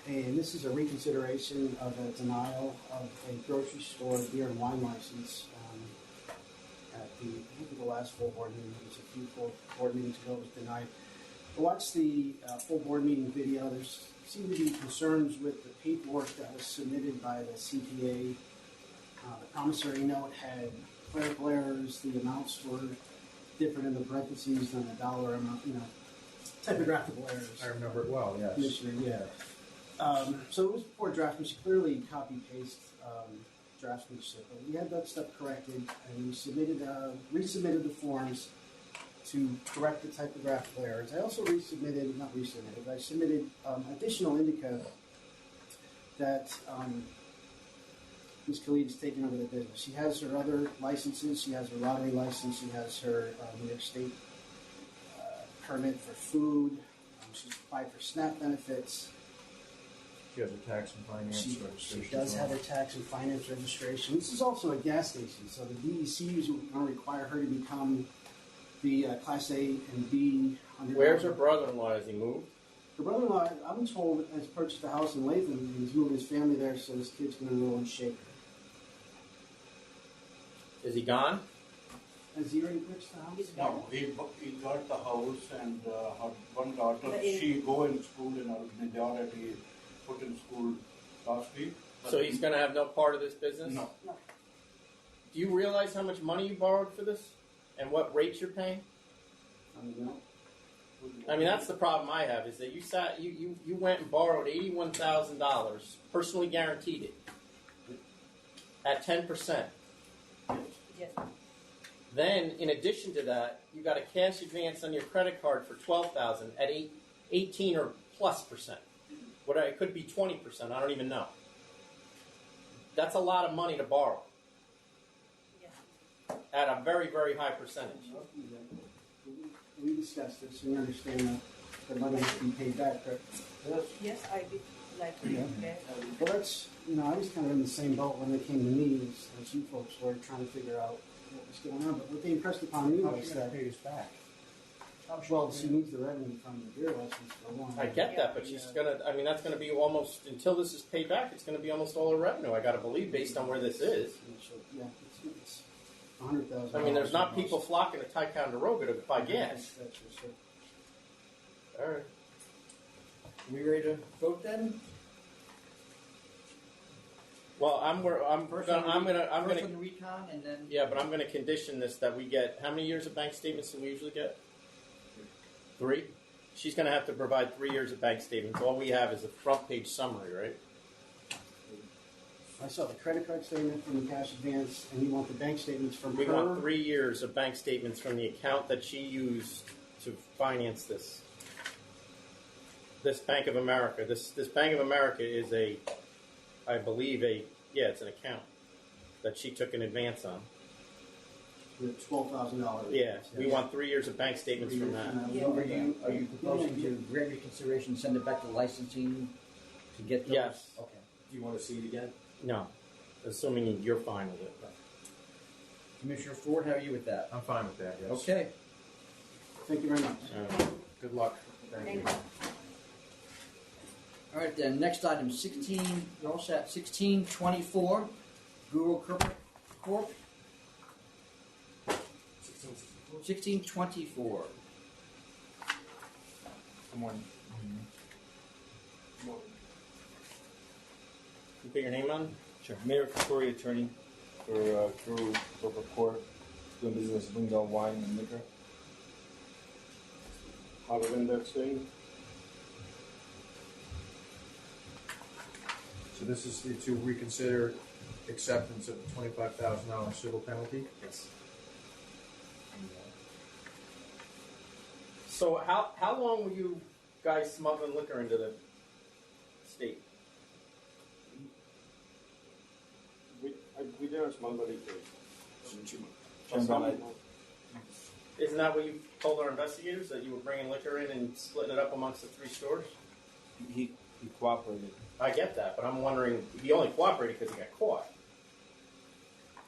And this is a reconsideration of a denial of a grocery store beer and wine license at the, I think the last full board meeting. It was a few full board meetings ago, it was denied. I watched the full board meeting video. There seemed to be concerns with the paperwork that was submitted by the CPA. The promissory note had clerical errors. The amounts were different in the parentheses than the dollar amount, typographical errors.
I remember it well, yes.
Commissioner, yeah. So it was poor draftsmanship, clearly copy-paste draftsmanship. But we had that stuff corrected, and we resubmitted the forms to correct the typographical errors. I also I submitted additional indica that Ms. Khalid has taken over the business. She has her other licenses. She has her lottery license. She has her New York State permit for food. She's applied for SNAP benefits.
She has a tax and finance registration.
She does have a tax and finance registration. This is also a gas station, so the DEC is going to require her to become the Class A and B.
Where's her brother-in-law? Has he moved?
Her brother-in-law, I'm told, has purchased a house in Latham, and he's moving his family there, so his kid's going to enroll in Shaker.
Is he gone?
Has he already purchased the house?
No, he got the house, and her one daughter, she go in school in Albany. They already put in school last week.
So he's going to have no part of this business?
No.
Do you realize how much money you borrowed for this? And what rates you're paying? I mean, that's the problem I have, is that you went and borrowed $81,000, personally guaranteed it, at 10%.
Yes.
Then, in addition to that, you got a cash advance on your credit card for $12,000 at 18 or plus %. It could be 20%. I don't even know. That's a lot of money to borrow at a very, very high percentage.
We discussed this, and we understand that the money has to be paid back, correct?
Yes, I did like to be okay.
Well, that's, I was kind of in the same boat when they came to me as you folks were trying to figure out what was going on. But what they impressed upon me was that
pay us back.
Well, she needs the revenue from the beer license for one.
I get that, but she's that's gonna be almost, until this is paid back, it's gonna be almost all her revenue, I gotta believe, based on where this is.
Yeah, it's $100,000.
I mean, there's not people flocking to Ticonderoga to buy gas.
That's for sure.
All right.
We ready to vote then?
Well, I'm
First
gonna
on the recon, and then
yeah, but I'm gonna condition this that we get how many years of bank statements do we usually get? 3. She's gonna have to provide 3 years of bank statements. All we have is a front page summary, right?
I saw the credit card statement from the cash advance, and you want the bank statements from
We
her.
want 3 years of bank statements from the account that she used to finance this. This Bank of America. This Bank of America is I believe it's an account that she took an advance on.
With $12,000.
Yeah, we want 3 years of bank statements from that.
are you proposing to grant reconsideration, send it back to licensing to get those?
Yes.
Okay.
Do you want to see it again?
No, assuming you're fine with it.
Commissioner Ford, how are you with that?
I'm fine with that, yes.
Okay.
Thank you very much.
Good luck.
Thank you. All right, then, next item, 16, you're all set, 1624, Guru Corp. 1624.
Good morning.
You put your name on?
Sure. Mayor Corey, attorney for Guru Corporate Corp, doing business with Wingdale Wine and Liquor.
Harvinder Singh.
So this is to reconsider acceptance of the $25,000 civil penalty?
Yes. So how long were you guys smuggling liquor into the state?
We didn't smuggle it.
Isn't that what you told our investigators, that you were bringing liquor in and splitting it up amongst the 3 stores?
He cooperated.
I get that, but I'm wondering, he only cooperated because he got caught.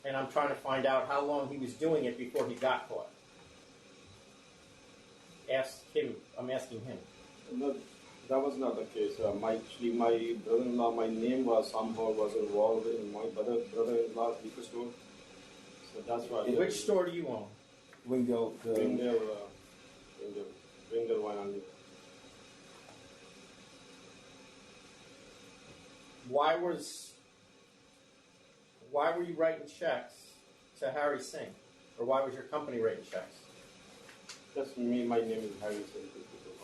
And I'm trying to find out how long he was doing it before he got caught. I'm asking him.
No, that was not the case. My brother-in-law, my name was involved in my brother-in-law's liquor store. So that's why.
Which store do you own?
Wingdale.
Wingdale Wine and Liquor.
Why were you writing checks to Harry Singh? Or why was your company writing checks?
That's me. My name is Harry Singh.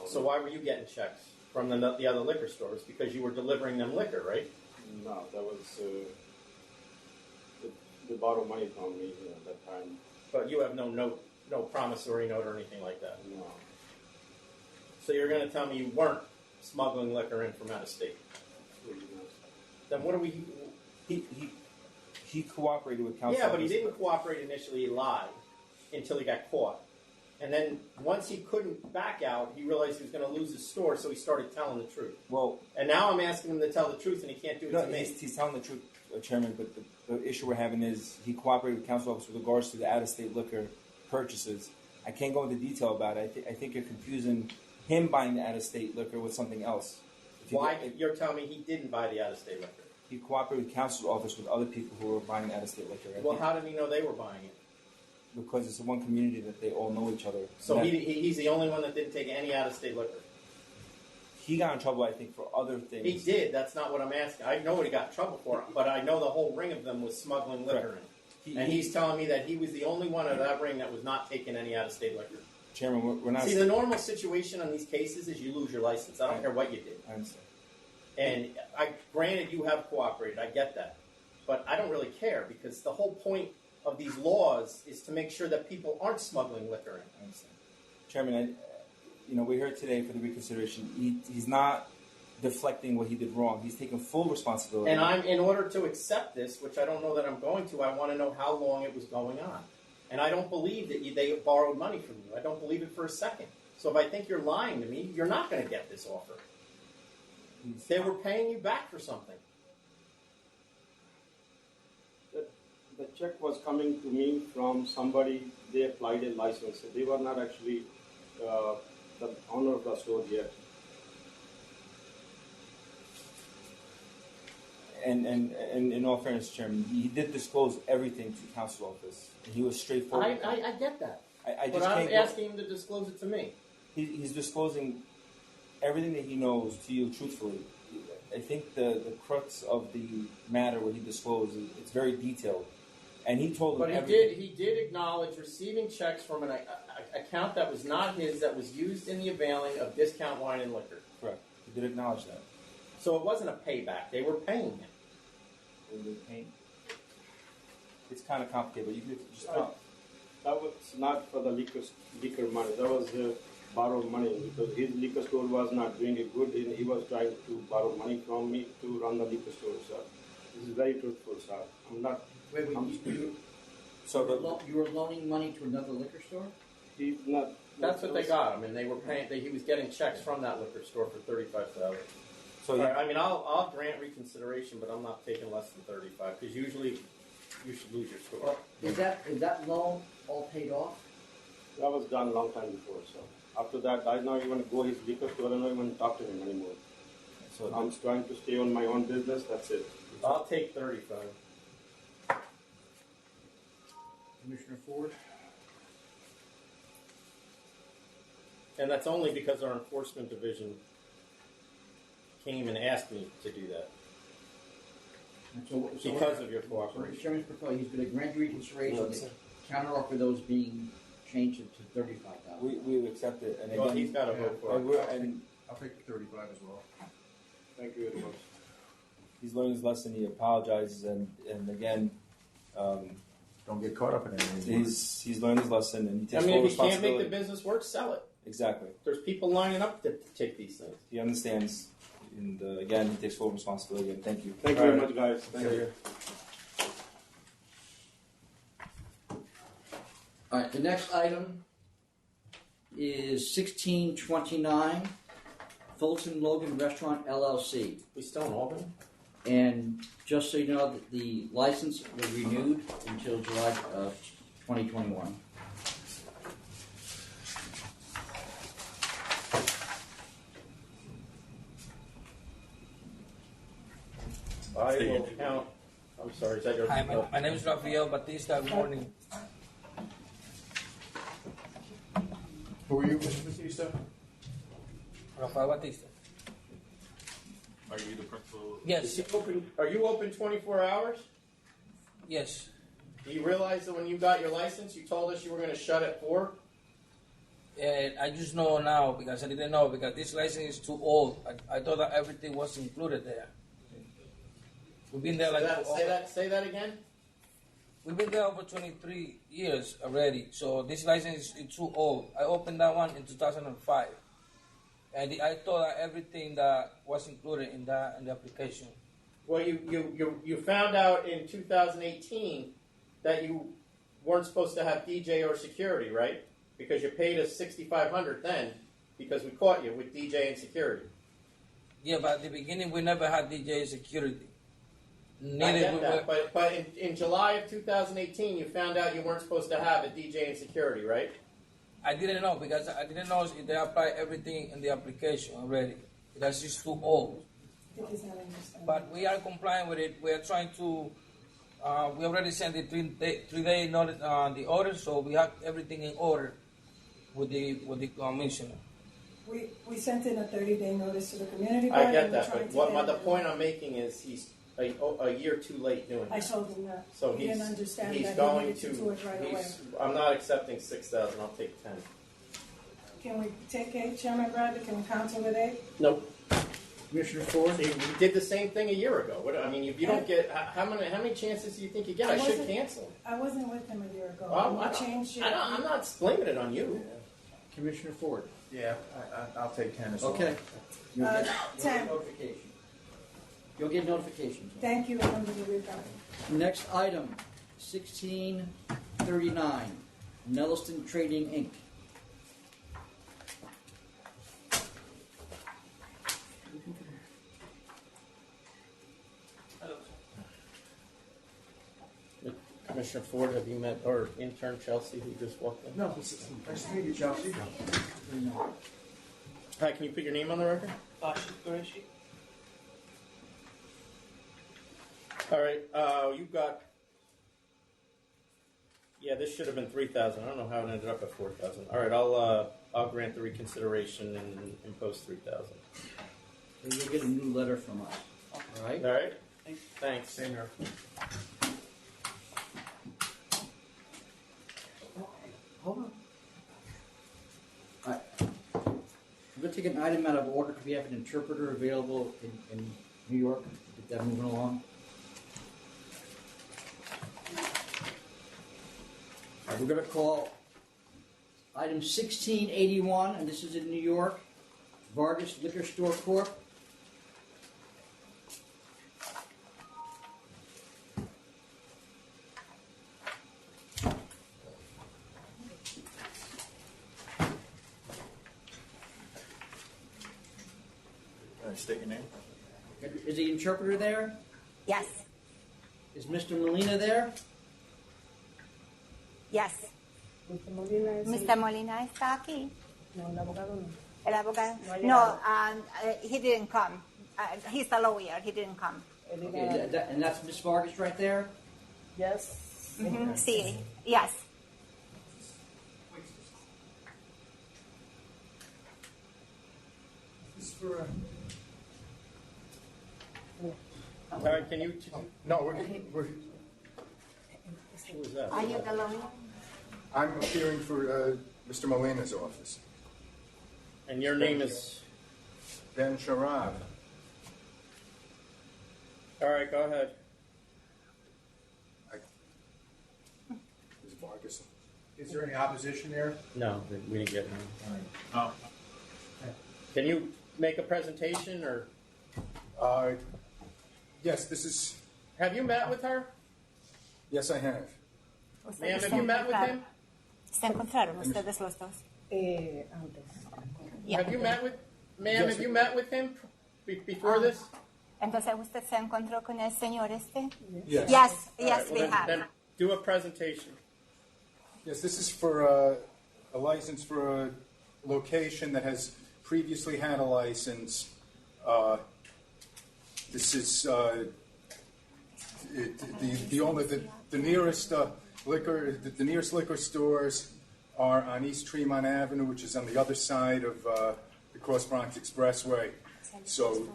So why were you getting checks from the other liquor stores? Because you were delivering them liquor, right?
No, that was they borrowed money from me at that time.
But you have no note, no promissory note or anything like that.
No.
So you're going to tell me you weren't smuggling liquor in from out of state? Then what are we?
He cooperated with counsel.
Yeah, but he didn't cooperate initially. He lied until he got caught. And then once he couldn't back out, he realized he was going to lose his store, so he started telling the truth.
Well,
and now I'm asking him to tell the truth, and he can't do it to me.
He's telling the truth, Chairman, but the issue we're having is he cooperated with counsel office with regards to the out-of-state liquor purchases. I can't go into detail about it. I think you're confusing him buying the out-of-state liquor with something else.
You're telling me he didn't buy the out-of-state liquor?
He cooperated with counsel's office with other people who were buying out-of-state liquor.
Well, how did he know they were buying it?
Because it's one community that they all know each other.
So he's the only one that didn't take any out-of-state liquor?
He got in trouble, I think, for other things.
He did. That's not what I'm asking. I know what he got in trouble for, but I know the whole ring of them was smuggling liquor in. And he's telling me that he was the only one of that ring that was not taking any out-of-state liquor.
Chairman, we're not...
See, the normal situation on these cases is you lose your license. I don't care what you did.
I understand.
And granted, you have cooperated. I get that. But I don't really care, because the whole point of these laws is to make sure that people aren't smuggling liquor in.
I understand. Chairman, we're here today for the reconsideration. He's not deflecting what he did wrong. He's taking full responsibility.
And in order to accept this, which I don't know that I'm going to, I want to know how long it was going on. And I don't believe that they borrowed money from you. I don't believe it for a second. So if I think you're lying to me, you're not going to get this offer. They were paying you back for something.
The check was coming to me from somebody. They applied a license. They were not actually the owner of the store yet.
And in all fairness, Chairman, he did disclose everything to the counsel office. And he was straightforward.
I get that.
But
I'm asking him to disclose it to me.
He's disclosing everything that he knows to you truthfully. I think the crux of the matter, what he disclosed, it's very detailed, and he told
But
them
he did acknowledge receiving checks from an account that was not his, that was used in the availing of discount wine and liquor.
Correct. He did acknowledge that.
So it wasn't a payback. They were paying him.
It's kind of complicated, but you could just
That was not for the liquor money. That was borrowed money because his liquor store was not doing it good, and he was trying to borrow money from me to run the liquor store, sir. This is very truthful, sir. I'm not.
You were loaning money to another liquor store?
He's not.
That's what they got him, and they were paying. He was getting checks from that liquor store for $35,000.
So
I mean, I'll grant reconsideration, but I'm not taking less than 35 because usually you should lose your store.
Is that loan all paid off?
That was done a long time before, so after that, I don't even go his liquor store. I don't even talk to him anymore. So I'm trying to stay on my own business. That's it.
I'll take 35.
Commissioner Ford?
And that's only because our enforcement division came and asked me to do that. Because of your cooperation.
Chairman's proposal, he's going to grant reconsideration, counter offer those being changed to $35,000.
we accept it, and
Well,
again,
he's got to vote for it.
I'll take the 35 as well.
Thank you very much.
he's learned his lesson. He apologizes, and again,
Don't get caught up in anything.
he's learned his lesson, and he takes
I
full
mean, if you can't make
responsibility.
the business work, sell it.
Exactly.
There's people lining up to take these things.
He understands, and again, he takes full responsibility. And thank you.
Thank you very much, guys. Thank you.
All right, the next item is 1629 Fulton Logan Restaurant LLC.
We still in Albany?
And just so you know, that the license was renewed until July of 2021.
I will count. I'm sorry, is that your?
Hi, my name is Rafael Batista. Good morning.
Who are you, Mr. Batista?
Rafael Batista.
Are you the principal?
Yes.
Are you open 24 hours?
Yes.
Do you realize that when you got your license, you told us you were going to shut at 4?
I just know now because I didn't know because this license is too old. I thought that everything was included there. We've been there
Say that again.
We've been there over 23 years already. So this license is too old. I opened that one in 2005, and I thought that everything that was included in the application.
Well, you found out in 2018 that you weren't supposed to have DJ or security, right? Because you paid us $6,500 then because we caught you with DJ and security.
Yeah, but at the beginning we never had DJ security.
I get that, but in July of 2018, you found out you weren't supposed to have a DJ and security, right?
I didn't know because I didn't know if they apply everything in the application already. That's just too old. But we are complying with it. We are trying to. We already sent the three-day notice on the order, so we have everything in order with the commissioner.
We sent in a 30-day notice to the community.
I get that, but the point I'm making is he's a year too late doing that.
I told him that.
So
he didn't understand
he's
that
going
he needed to do it right away.
I'm not accepting 6,000. I'll take 10.
Can we take 8, Chairman Bradley? Can we counsel with 8?
Nope.
Commissioner Ford?
See, we did the same thing a year ago. I mean, if you don't get how many chances do you think you get? I should cancel.
I wasn't with him a year ago.
Well,
I'm
not blaming it on you.
Commissioner Ford?
Yeah, I'll take 10 as well.
Okay. You'll get
10.
notification. You'll get notification.
Thank you, members of the council.
Next item, 1639 Nelliston Trading, Inc.
Commissioner Ford, have you met our intern Chelsea who just walked in?
No, nice to meet you, Chelsea.
Hi, can you put your name on the record?
Qureshi.
All right, you've got. Yeah, this should have been 3,000. I don't know how it ended up at 4,000. All right, I'll grant the reconsideration and impose 3,000.
So you'll get a new letter from us. All right?
All right. Thanks.
Same here.
Hold on. All right. I'm going to take an item out of order. We have an interpreter available in New York. Get that moving along. All right, we're going to call item 1681, and this is in New York. Vargas Liquor Store Corp.
State your name.
Is the interpreter there?
Yes.
Is Mr. Molina there?
Yes. Mr. Molina está aquí.
No, el abogado no.
El abogado.
No ha
No,
llegado.
he didn't come. He's a lawyer. He didn't come.
Okay, and that's Miss Vargas right there?
Yes.
Mm-hmm. Sí. Yes.
This is for.
All right, can you?
No, we're
Who is that?
Are you the lawyer?
I'm appearing for Mr. Molina's office.
And your name is?
Ben Sharab.
All right, go ahead.
Ms. Vargas. Is there any opposition there?
No, we didn't get one.
Oh.
Can you make a presentation or?
Yes, this is.
Have you met with her?
Yes, I have.
Ma'am, have you met with him?
¿Se encontraron ustedes los dos?
Have you met with, ma'am?
Yes.
Have you met with him before this?
Entonces, ¿usted se encontró con el señor este?
Yes.
Yes,
All
yes,
right,
we
well,
have.
then do a presentation.
Yes, this is for a license for a location that has previously had a license. This is the nearest the nearest liquor stores are on East Tremont Avenue, which is on the other side of the Cross Bronx Expressway. So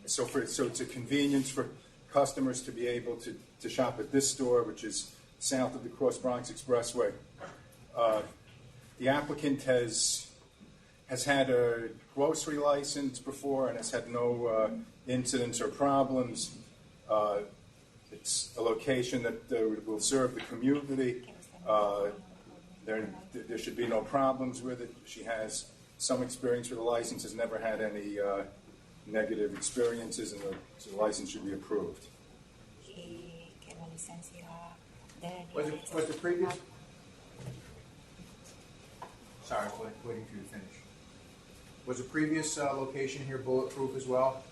it's a convenience for customers to be able to shop at this store, which is south of the Cross Bronx Expressway. The applicant has had a grocery license before and has had no incidents or problems. It's a location that will serve the community. There should be no problems with it. She has some experience with the license, has never had any negative experiences, and the license should be approved.
Was the previous? Sorry, waiting for you to finish. Was the previous location here bulletproof as well?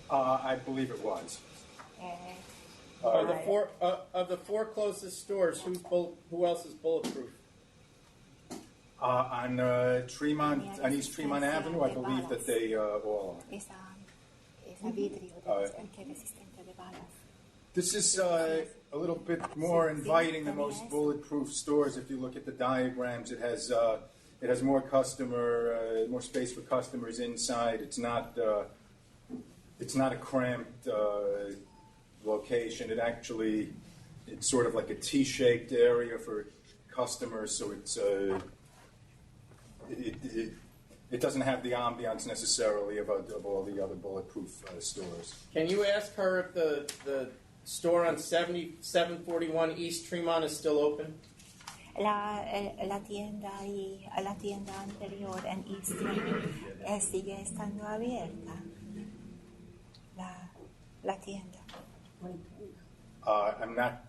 I believe it was.
Of the four closest stores, who else is bulletproof?
On East Tremont Avenue, I believe that they all are. This is a little bit more inviting than most bulletproof stores. If you look at the diagrams, it has more more space for customers inside. It's not a cramped location. It's sort of like a T-shaped area for customers. So it doesn't have the ambiance necessarily of all the other bulletproof stores.
Can you ask her if the store on 7741 East Tremont is still open?
La tienda anterior en East sigue estando abierta. La tienda.
I'm not.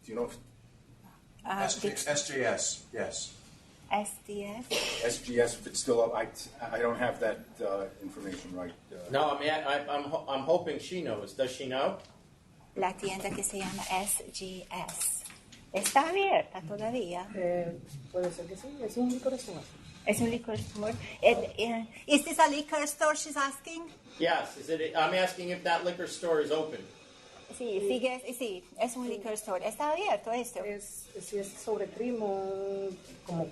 Do you know? SJS, yes.
SDS.
SGS, if it's still up, I don't have that information right.
No, I mean I'm hoping she knows. Does she know?
La tienda que se llama SGS. ¿Está abierta todavía?
Puede ser que sí, es un liquor store.
Es un liquor store. Is this a liquor store she's asking?
Yes. I'm asking if that liquor store is open.
Sí, sí, es un liquor store. ¿Está abierto esto?
Si es sobre Tremont, como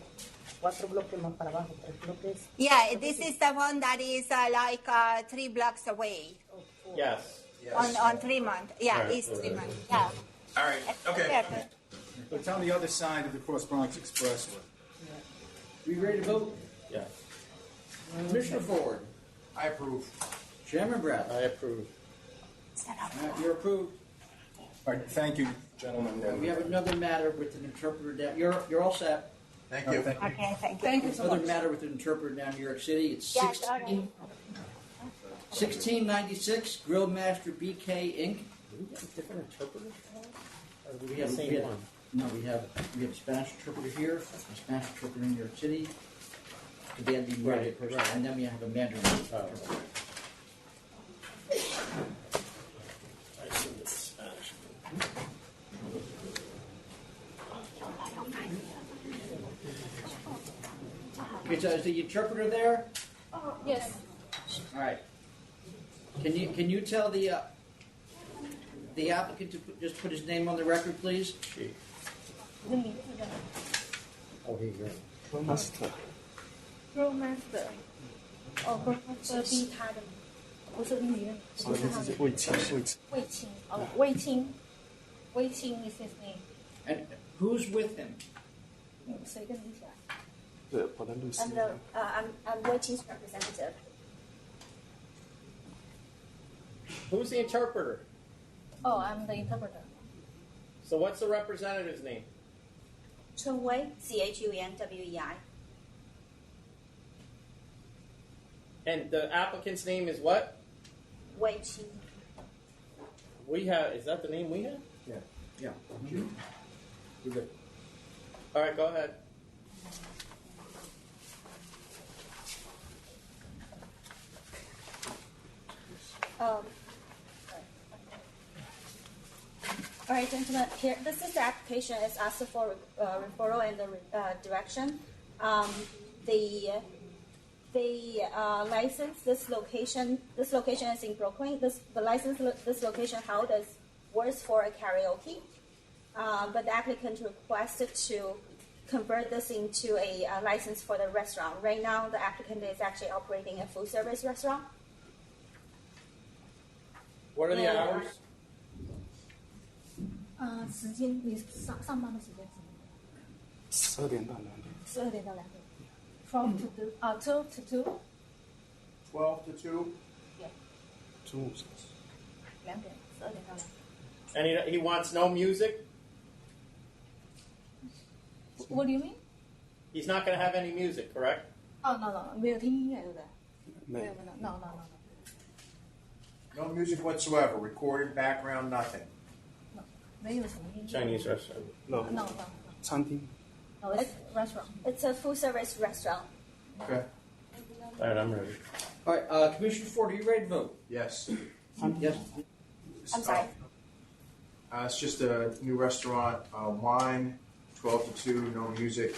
4 bloques más para abajo, 3 bloques.
Yeah, this is the one that is 3 blocks away
Yes.
on Tremont. Yeah,
All right.
East Tremont. Yeah.
All right, okay.
Yeah.
It's on the other side of the Cross Bronx Expressway.
We ready to vote?
Yes.
Commissioner Ford.
I approve.
Chairman Brown.
I approve.
You're approved.
All right, thank you, gentlemen.
We have another matter with an interpreter down. You're all set.
Thank you.
Okay, thank you.
Thank you so
Another
much.
matter with an interpreter down in New York City. It's
Yes, okay.
1696 Grill Master BK Inc.
Do we get a different interpreter? Or do we
We
have
have,
the
we
same
have,
one?
no, we have a Spanish interpreter here, a Spanish interpreter in New York City, the New York person, and then we have a Mandarin interpreter.
I assume it's Spanish.
Okay, so is the interpreter there?
Yes.
All right. Can you tell the applicant to just put his name on the record, please?
Oh, here you go.
Master.
Growmaster. 哦，Growmaster 逼他的，不是你的，不是他的。卫青，哦，卫青，卫青 is his name。
And who's with him?
谁跟你讲？
I'm Weiqing's representative.
Who's the interpreter?
Oh, I'm the interpreter.
So what's the representative's name?
Chun Wei, CHUNWEI.
And the applicant's name is what?
Weiqing.
We have. Is that the name we have?
Yeah. Yeah.
We're good. All right, go ahead.
All right, gentlemen, here, this is the application. It's asked for referral and the direction. The license, this location is in Brooklyn. The license, this location held as was for a karaoke, but the applicant requested to convert this into a license for the restaurant. Right now, the applicant is actually operating a full-service restaurant.
What are the hours?
时间你上班的时间是
12点到2点。
12点到2点。12 to 2 to 2。
12 to 2.
Yeah.
中午
2点，12点到2点。
And he wants no music?
What do you mean?
He's not going to have any music, correct?
Oh no， 没有听音乐对不对？没有，no。
No music whatsoever. Recorded background, nothing.
没有什么音乐。
Chinese restaurant.
No.
No.
餐厅。
No, it's restaurant.
It's a full-service restaurant.
Okay.
All right, I'm ready.
All right, Commissioner Ford, are you ready to vote?
Yes.
Yes.
I'm sorry.
It's just a new restaurant, wine, 12 to 2, no music.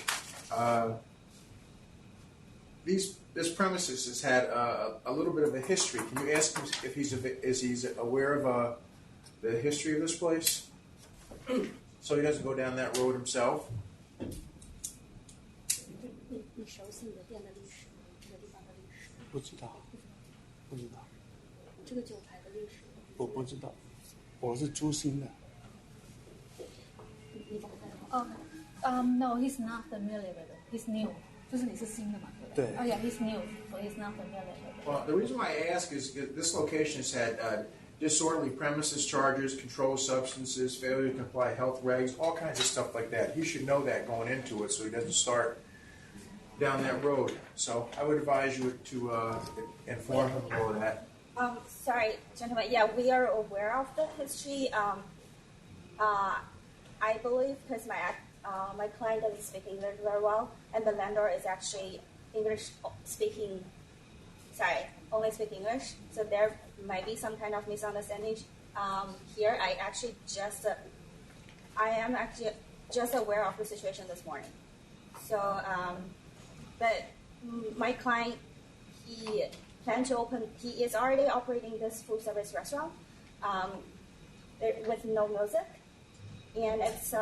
This premises has had a little bit of a history. Can you ask him if he's aware of the history of this place? So he doesn't go down that road himself?
你熟悉你的店的历史，这个地方的历史？
不知道。
这个酒牌的历史？
我不知道，我是租新的。
你怎么知道？哦，no, he's not familiar with it. He's new. 就是你是新的嘛？
对。
Oh yeah, he's new, so he's not familiar with it.
Well, the reason why I ask is this location has had disorderly premises charges, controlled substances, failure to comply health regs, all kinds of stuff like that. He should know that going into it so he doesn't start down that road. So I would advise you to inform him of that.
Sorry, gentlemen. Yeah, we are aware of the history. I believe because my client doesn't speak English very well, and the landlord is actually English speaking. Sorry, only speak English. So there might be some kind of misunderstanding here. I am actually just aware of the situation this morning. So, but my client, he plans to open. He is already operating this full service restaurant with no music, and it's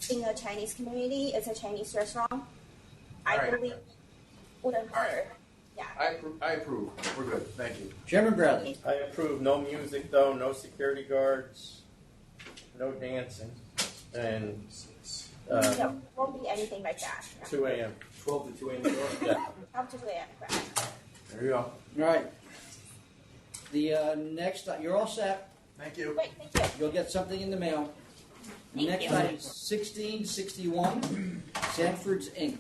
in a Chinese community. It's a Chinese restaurant. I
right.
believe wouldn't hurt. Yeah.
I approve. We're good. Thank you.
Chairman Bradley.
I approve. No music though. No security guards. No dancing. And
No, won't be anything like that.
2 a.m.
12 to 2 a.m.
Yeah.
Up to 2 a.m. correct.
There you go.
All right. The next, you're all set.
Thank you.
Great, thank you.
You'll get something in the mail.
Thank
Next
you.
item, 1661, Sanford's Inc.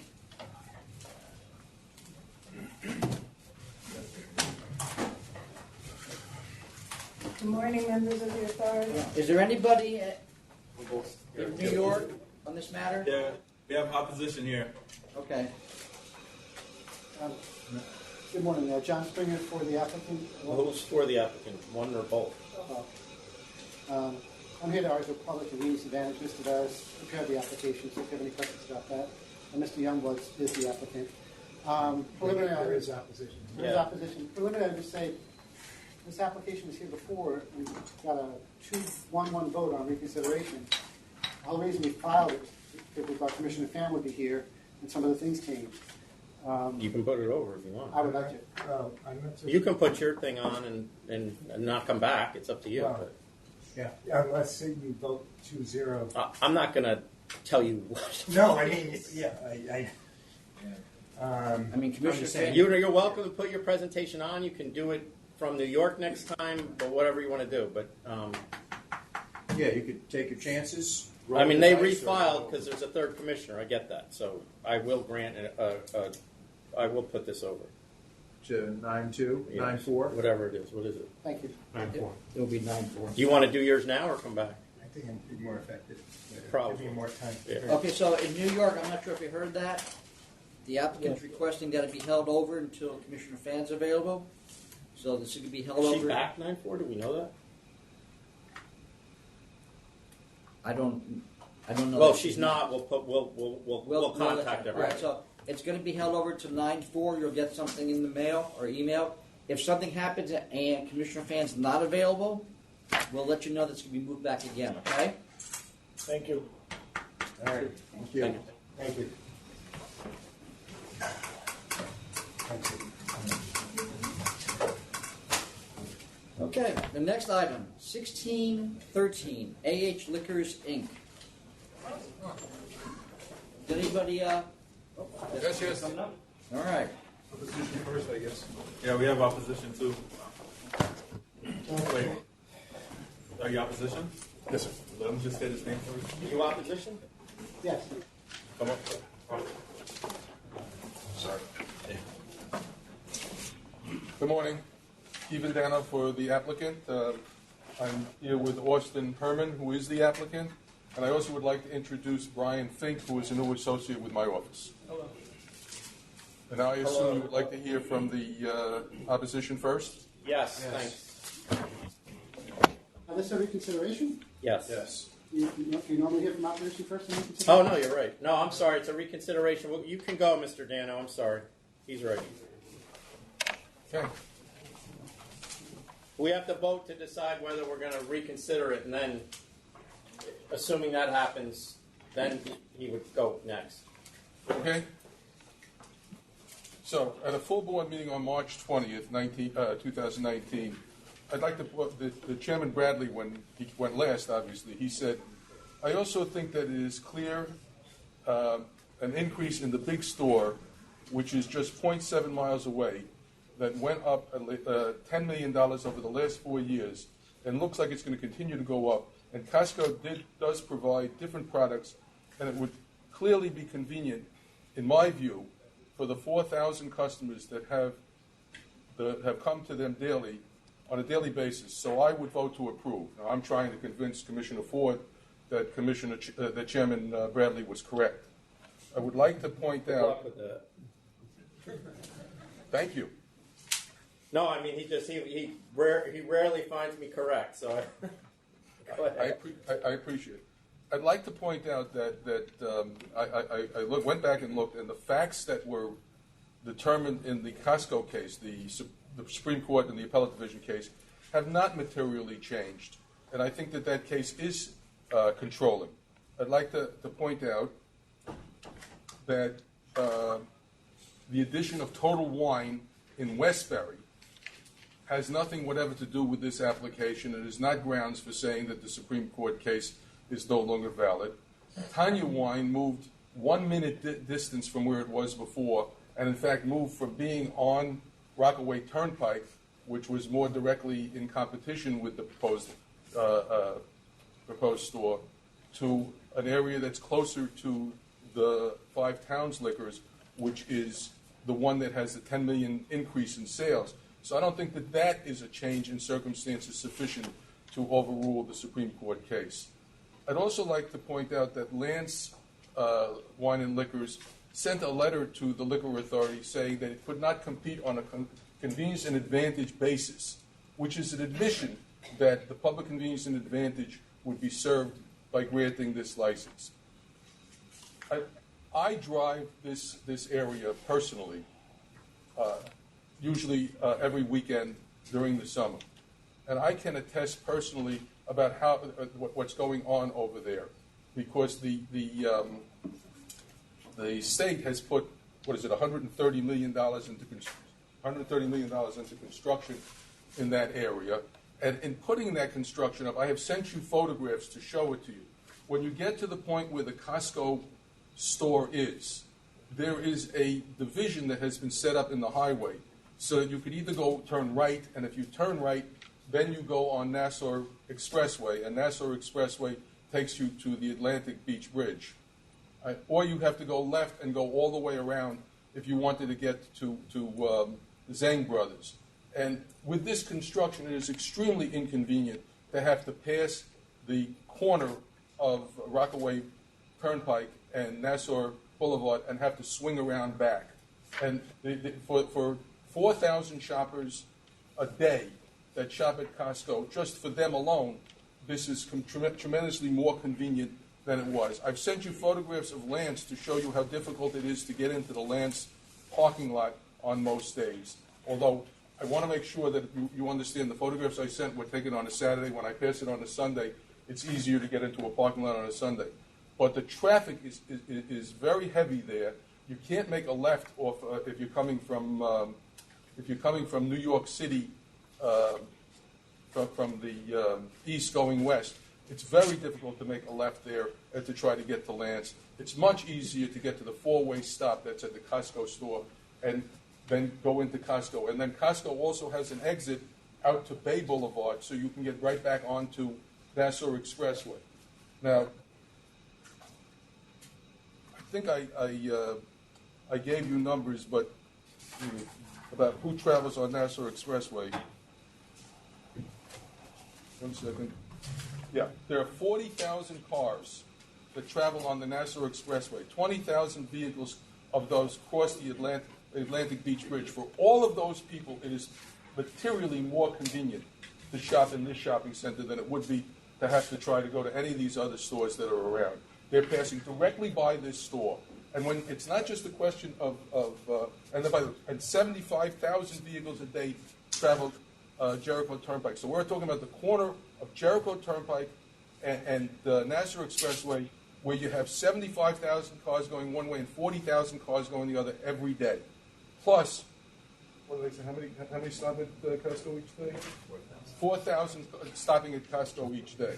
Good morning, members of the authority.
Is there anybody in New York on this matter?
Yeah, we have opposition here.
Okay.
Good morning, John Springer for the applicant.
Who's for the applicant? One or both?
I'm here to argue public convenience advantage. Mr. Varas prepared the application, so if you have any questions about that. And Mr. Youngblood is the applicant. Preliminary,
There is opposition.
There is opposition. Preliminary, I would say, this application was here before, and got a 2-1-1 vote on reconsideration. The whole reason we filed it, because we thought Commissioner Pham would be here, and some of the things changed.
You can put it over if you want.
I would like to.
I'm not so
You can put your thing on and not come back. It's up to you.
Well,
But
Yeah, unless you vote 2-0.
I'm not going to tell you what.
No, I mean, yeah,
I mean, Commissioner Pham,
You're welcome to put your presentation on. You can do it from New York next time, or whatever you want to do. But
Yeah, you could take your chances. roll
I mean,
the
they
dice, or-
refiled because there's a third commissioner. I get that. So I will grant I will put this over.
To 9-2,
Yeah.
9-4.
Whatever it is. What is it?
Thank you.
9-4.
it'll be 9-4.
Do you want to do yours now or come back?
I think I'm be more effective.
Probably.
Give me more time.
Yeah.
Okay, so in New York, I'm not sure if you heard that. The applicant's requesting that it be held over until Commissioner Pham's available. So this is going to be held
Is she
over.
back 9-4? Do we know that?
I don't know.
Well,
that
if she's not, we'll
let
contact
you-
her.
All right, so it's going to be held over to 9-4. You'll get something in the mail or email. If something happens and Commissioner Pham's not available, we'll let you know that's going to be moved back again. Okay?
Thank you.
All right. Thank you.
Thank you. Thank you.
Okay. The next item, 1613, AH Liquors Inc. Did anybody?
Yes, yes.
Coming up? All right.
Opposition first, I guess. Yeah, we have opposition too. Wait. Are you opposition?
Yes, sir.
Let him just say his name first.
You opposition?
Yes.
Come on. Sorry.
Good morning. Stephen Dano for the applicant. I'm here with Austin Herman, who is the applicant. And I also would like to introduce Brian Fink, who is a new associate with my office.
Hello.
And now I assume you would like to hear from the opposition first?
Yes, thanks.
This is a reconsideration?
Yes.
Yes.
You normally hear from opposition first and reconsideration?
Oh, no, you're right. No, I'm sorry. It's a reconsideration. Well, you can go, Mr. Dano. I'm sorry. He's right.
Okay.
We have to vote to decide whether we're going to reconsider it, and then, assuming that happens, then he would go next.
Okay. So, at a full board meeting on March 20th, 2019, I'd like to, the Chairman Bradley, when he went last, obviously, he said, I also think that it is clear an increase in the big store, which is just 0.7 miles away, that went up $10 million over the last 4 years, and looks like it's going to continue to go up. And Costco does provide different products, and it would clearly be convenient, in my view, for the 4,000 customers that have come to them daily, on a daily basis. So I would vote to approve. Now, I'm trying to convince Commissioner Ford that that Chairman Bradley was correct. I would like to point
Good
out.
luck with that.
Thank you.
No, I mean, he rarely finds me correct, so go ahead.
I appreciate it. I'd like to point out that I went back and looked, and the facts that were determined in the Costco case, the Supreme Court and the Appellate Division case, have not materially changed. And I think that case is controlling. I'd like to point out that the addition of Total Wine in Westbury has nothing whatever to do with this application and is not grounds for saying that the Supreme Court case is no longer valid. Tanya Wine moved 1 minute distance from where it was before, and in fact moved from being on Rockaway Turnpike, which was more directly in competition with the proposed store, to an area that's closer to the Five Towns Liquors, which is the one that has the 10 million increase in sales. So I don't think that that is a change in circumstances sufficient to overrule the Supreme Court case. I'd also like to point out that Lance Wine and Liquors sent a letter to the Liquor Authority saying that it could not compete on a convenience and advantage basis, which is an admission that the public convenience and advantage would be served by granting this license. I drive this area personally, usually every weekend during the summer, and I can attest personally about how what's going on over there, because the state has put $130 million into construction in that area, and in putting that construction up, I have sent you photographs to show it to you. When you get to the point where the Costco store is, there is a division that has been set up in the highway so that you could either turn right, and if you turn right, then you go on Nassau Expressway, and Nassau Expressway takes you to the Atlantic Beach Bridge. Or you have to go left and go all the way around if you wanted to get to Zhang Brothers. And with this construction, it is extremely inconvenient to have to pass the corner of Rockaway Turnpike and Nassau Boulevard and have to swing around back. And for 4,000 shoppers a day that shop at Costco, just for them alone, this is tremendously more convenient than it was. I've sent you photographs of Lance to show you how difficult it is to get into the Lance parking lot on most days. Although I want to make sure that you understand the photographs I sent were taken on a Saturday. When I pass it on a Sunday, it's easier to get into a parking lot on a Sunday. But the traffic is very heavy there. You can't make a left off if you're coming from New York City from the east going west. It's very difficult to make a left there and to try to get to Lance. It's much easier to get to the four-way stop that's at the Costco store and then go into Costco. And then Costco also has an exit out to Bay Boulevard, so you can get right back onto Nassau Expressway. Now, I think I gave you numbers, but about who travels on Nassau Expressway. 1 second. Yeah, there are 40,000 cars that travel on the Nassau Expressway. 20,000 vehicles of those cross the Atlantic Beach Bridge. For all of those people, it is materially more convenient to shop in this shopping center than it would be to have to try to go to any of these other stores that are around. They're passing directly by this store. And when it's not just a question and 75,000 vehicles a day travel Jericho Turnpike. So we're talking about the corner of Jericho Turnpike and the Nassau Expressway, where you have 75,000 cars going one way and 40,000 cars going the other every day. Plus, what do they say? How many stop at Costco each day? 4,000 stopping at Costco each day.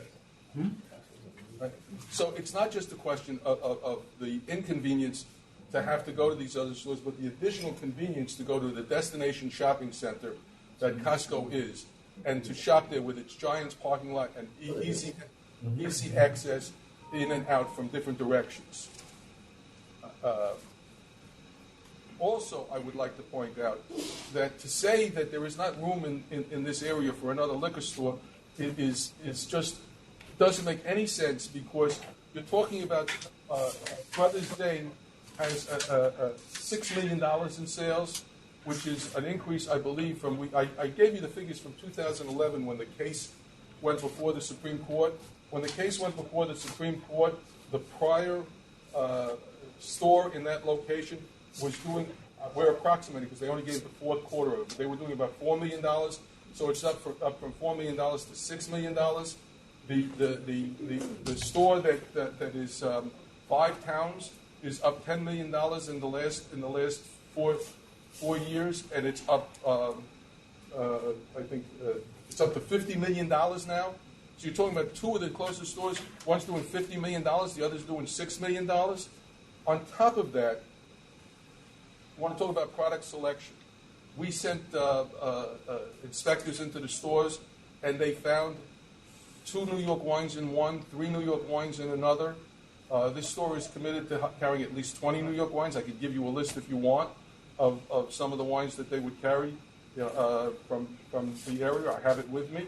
Right? So it's not just a question of the inconvenience to have to go to these other stores, but the additional convenience to go to the destination shopping center that Costco is, and to shop there with its Giants parking lot and easy access in and out from different directions. Also, I would like to point out that to say that there is not room in this area for another liquor store is just doesn't make any sense, because you're talking about Brothers Dane has $6 million in sales, which is an increase, I believe, from I gave you the figures from 2011 when the case went before the Supreme Court. When the case went before the Supreme Court, the prior store in that location was doing, we're approximating because they only gave the fourth quarter of it, they were doing about $4 million. So it's up from $4 million to $6 million. The store that is Five Towns is up $10 million in the last 4 years, and it's up. I think it's up to $50 million now. So you're talking about two of the closest stores. One's doing $50 million, the other's doing $6 million. On top of that, I want to talk about product selection. We sent inspectors into the stores, and they found 2 New York wines in one, 3 New York wines in another. This store is committed to carrying at least 20 New York wines. I could give you a list if you want of some of the wines that they would carry from the area. I have it with me.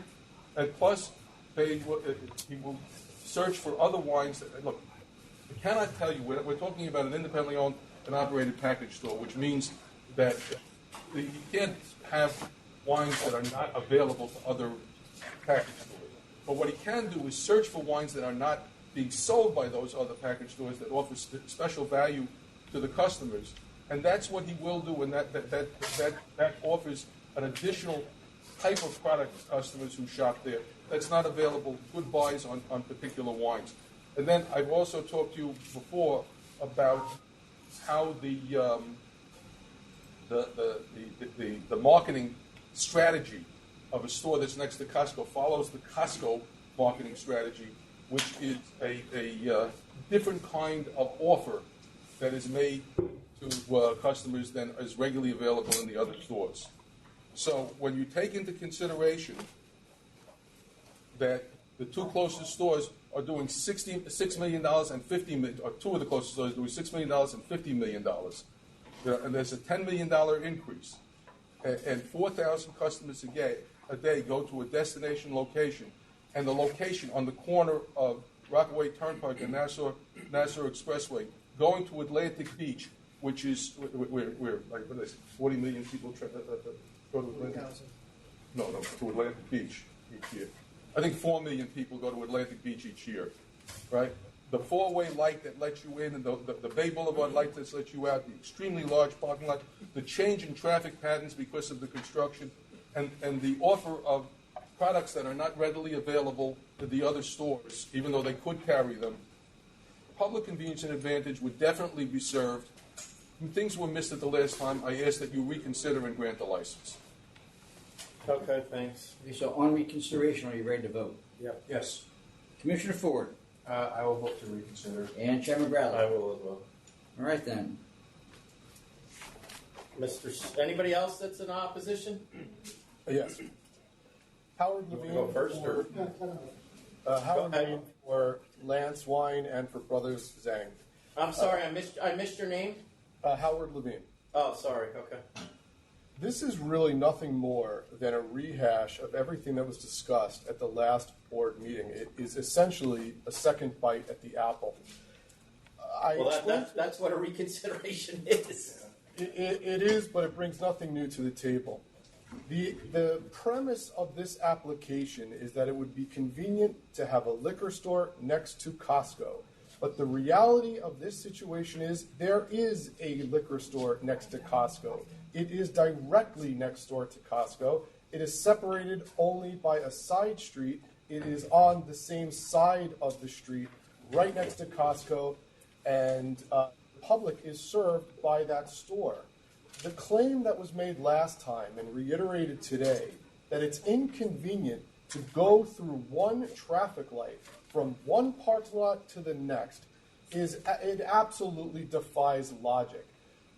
And plus, he will search for other wines. Look, I cannot tell you, we're talking about an independently owned and operated package store, which means that you can't have wines that are not available to other package stores. But what he can do is search for wines that are not being sold by those other package stores that offer special value to the customers. And that's what he will do, and that offers an additional type of product to customers who shop there that's not available, good buys on particular wines. And then I've also talked to you before about how the marketing strategy of a store that's next to Costco follows the Costco marketing strategy, which is a different kind of offer that is made to customers than is regularly available in the other stores. So when you take into consideration that the two closest stores are doing $6 million and $50 million, or two of the closest stores are doing $6 million and $50 million, and there's a $10 million increase, and 4,000 customers a day go to a destination location, and the location on the corner of Rockaway Turnpike and Nassau Expressway, going to Atlantic Beach, which is where like what is it, 40 million people go to Atlantic? No, to Atlantic Beach each year. I think 4 million people go to Atlantic Beach each year, right? The four-way light that lets you in, and the Bay Boulevard light that lets you out, the extremely large parking lot, the change in traffic patterns because of the construction, and the offer of products that are not readily available to the other stores, even though they could carry them. Public convenience and advantage would definitely be served. When things were missed at the last time, I ask that you reconsider and grant the license.
Okay, thanks.
Okay, so on reconsideration, are you ready to vote?
Yep.
Yes.
Commissioner Ford.
I will vote to reconsider.
And Chairman Bradley.
I will as well.
All right then.
Anybody else that's in opposition?
Yes. Howard Levine.
Go first, or
Howard Levine for Lance Wine and for Brothers Zhang.
I'm sorry, I missed your name.
Howard Levine.
Oh, sorry. Okay.
This is really nothing more than a rehash of everything that was discussed at the last board meeting. It is essentially a second bite at the apple.
That's what a reconsideration is.
It is, but it brings nothing new to the table. The premise of this application is that it would be convenient to have a liquor store next to Costco. But the reality of this situation is there is a liquor store next to Costco. It is directly next door to Costco. It is separated only by a side street. It is on the same side of the street, right next to Costco, and the public is served by that store. The claim that was made last time and reiterated today, that it's inconvenient to go through one traffic light from one parking lot to the next, it absolutely defies logic.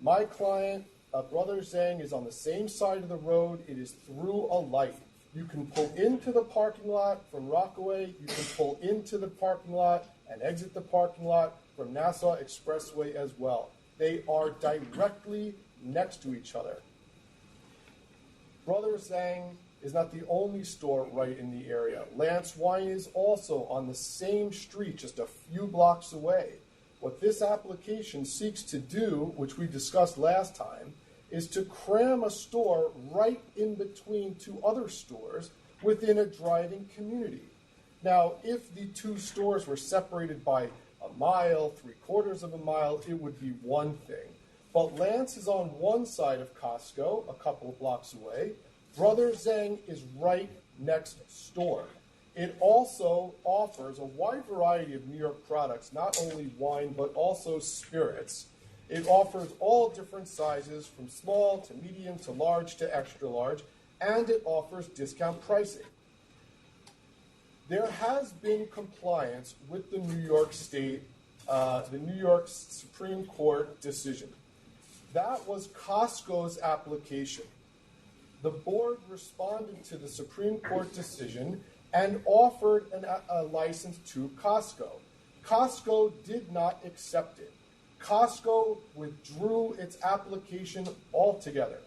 My client, Brother Zhang, is on the same side of the road. It is through a light. You can pull into the parking lot from Rockaway. You can pull into the parking lot and exit the parking lot from Nassau Expressway as well. They are directly next to each other. Brother Zhang is not the only store right in the area. Lance Wine is also on the same street, just a few blocks away. What this application seeks to do, which we discussed last time, is to cram a store right in between two other stores within a driving community. Now, if the two stores were separated by a mile, 3/4 of a mile, it would be one thing. But Lance is on one side of Costco, a couple of blocks away. Brother Zhang is right next door. It also offers a wide variety of New York products, not only wine, but also spirits. It offers all different sizes, from small to medium to large to extra large, and it offers discount pricing. There has been compliance with the New York Supreme Court decision. That was Costco's application. The board responded to the Supreme Court decision and offered a license to Costco. Costco did not accept it. Costco withdrew its application altogether.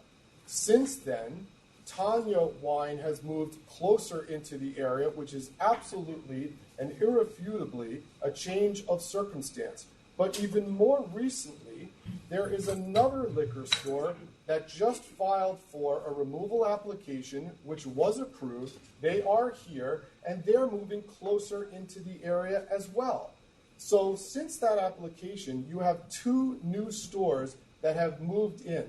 Since then, Tanya Wine has moved closer into the area, which is absolutely and irrefutably a change of circumstance. But even more recently, there is another liquor store that just filed for a removal application, which was approved. They are here, and they're moving closer into the area as well. So since that application, you have 2 new stores that have moved in.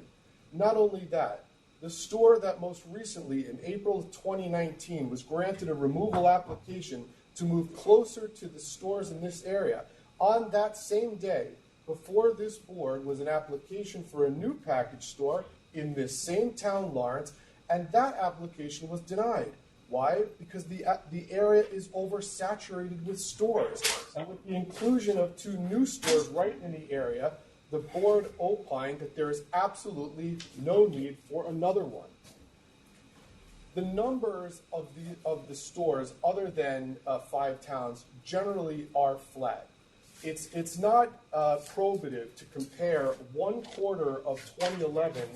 Not only that, the store that most recently, in April of 2019, was granted a removal application to move closer to the stores in this area. On that same day, before this board, was an application for a new package store in this same town, Lawrence, and that application was denied. Why? Because the area is oversaturated with stores. And with the inclusion of 2 new stores right in the area, the board opined that there is absolutely no need for another one. The numbers of the stores, other than 5 towns, generally are flat. It's not probative to compare 1/4 of 2011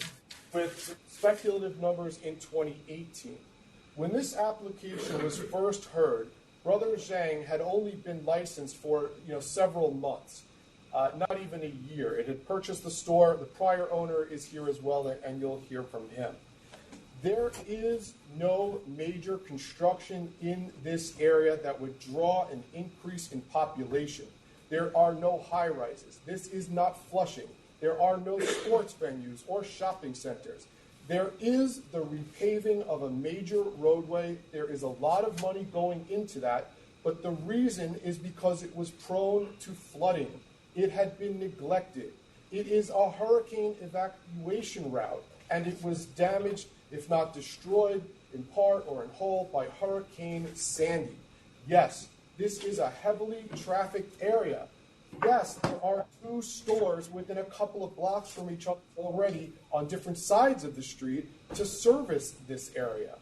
with speculative numbers in 2018. When this application was first heard, Brother Zhang had only been licensed for several months, not even a year. It had purchased the store. The prior owner is here as well, and you'll hear from him. There is no major construction in this area that would draw an increase in population. There are no high-rises. This is not Flushing. There are no sports venues or shopping centers. There is the repaving of a major roadway. There is a lot of money going into that, but the reason is because it was prone to flooding. It had been neglected. It is a hurricane evacuation route, and it was damaged, if not destroyed, in part or in whole, by Hurricane Sandy. Yes, this is a heavily trafficked area. Yes, there are 2 stores within a couple of blocks from each other already on different sides of the street to service this area.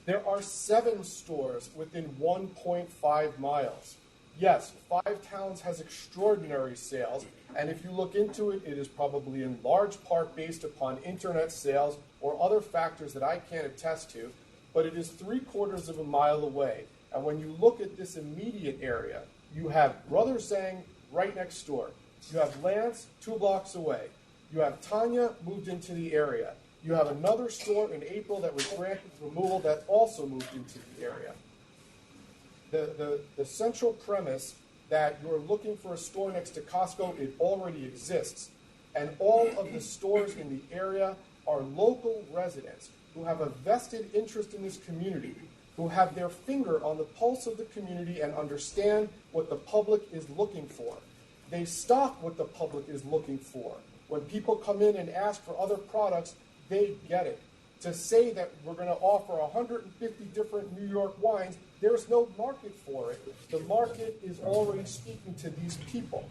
There are 7 stores within 1.5 miles. Yes, 5 Towns has extraordinary sales, and if you look into it, it is probably in large part based upon internet sales or other factors that I can't attest to, but it is 3/4 of a mile away. And when you look at this immediate area, you have Brother Zhang right next door. You have Lance 2 blocks away. You have Tanya moved into the area. You have another store in April that was granted removal that also moved into the area. The central premise that you're looking for a store next to Costco, it already exists. And all of the stores in the area are local residents who have a vested interest in this community, who have their finger on the pulse of the community and understand what the public is looking for. They stock what the public is looking for. When people come in and ask for other products, they get it. To say that we're going to offer 150 different New York wines, there's no market for it. The market is already speaking to these people.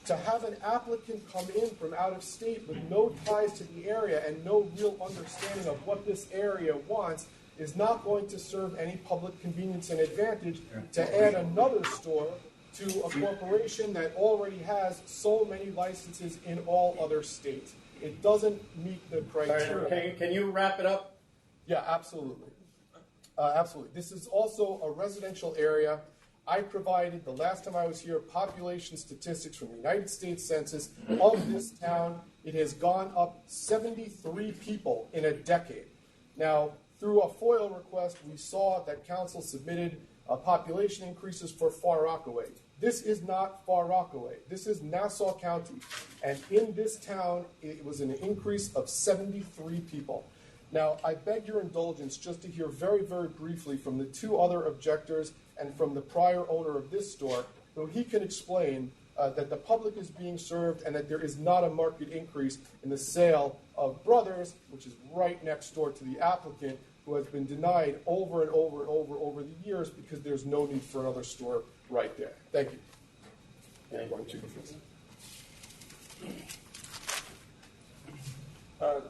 To have an applicant come in from out of state with no ties to the area and no real understanding of what this area wants is not going to serve any public convenience and advantage to add another store to a corporation that already has so many licenses in all other states. It doesn't meet the criteria.
Can you wrap it up?
Yeah, absolutely. Absolutely. This is also a residential area. I provided, the last time I was here, population statistics from the United States Census of this town. It has gone up 73 people in a decade. Now, through a FOIL request, we saw that council submitted population increases for Far Rockaway. This is not Far Rockaway. This is Nassau County. And in this town, it was an increase of 73 people. Now, I beg your indulgence just to hear very, very briefly from the 2 other objectors and from the prior owner of this store, so he can explain that the public is being served and that there is not a market increase in the sale of Brothers, which is right next door to the applicant, who has been denied over and over and over the years because there's no need for another store right there. Thank you.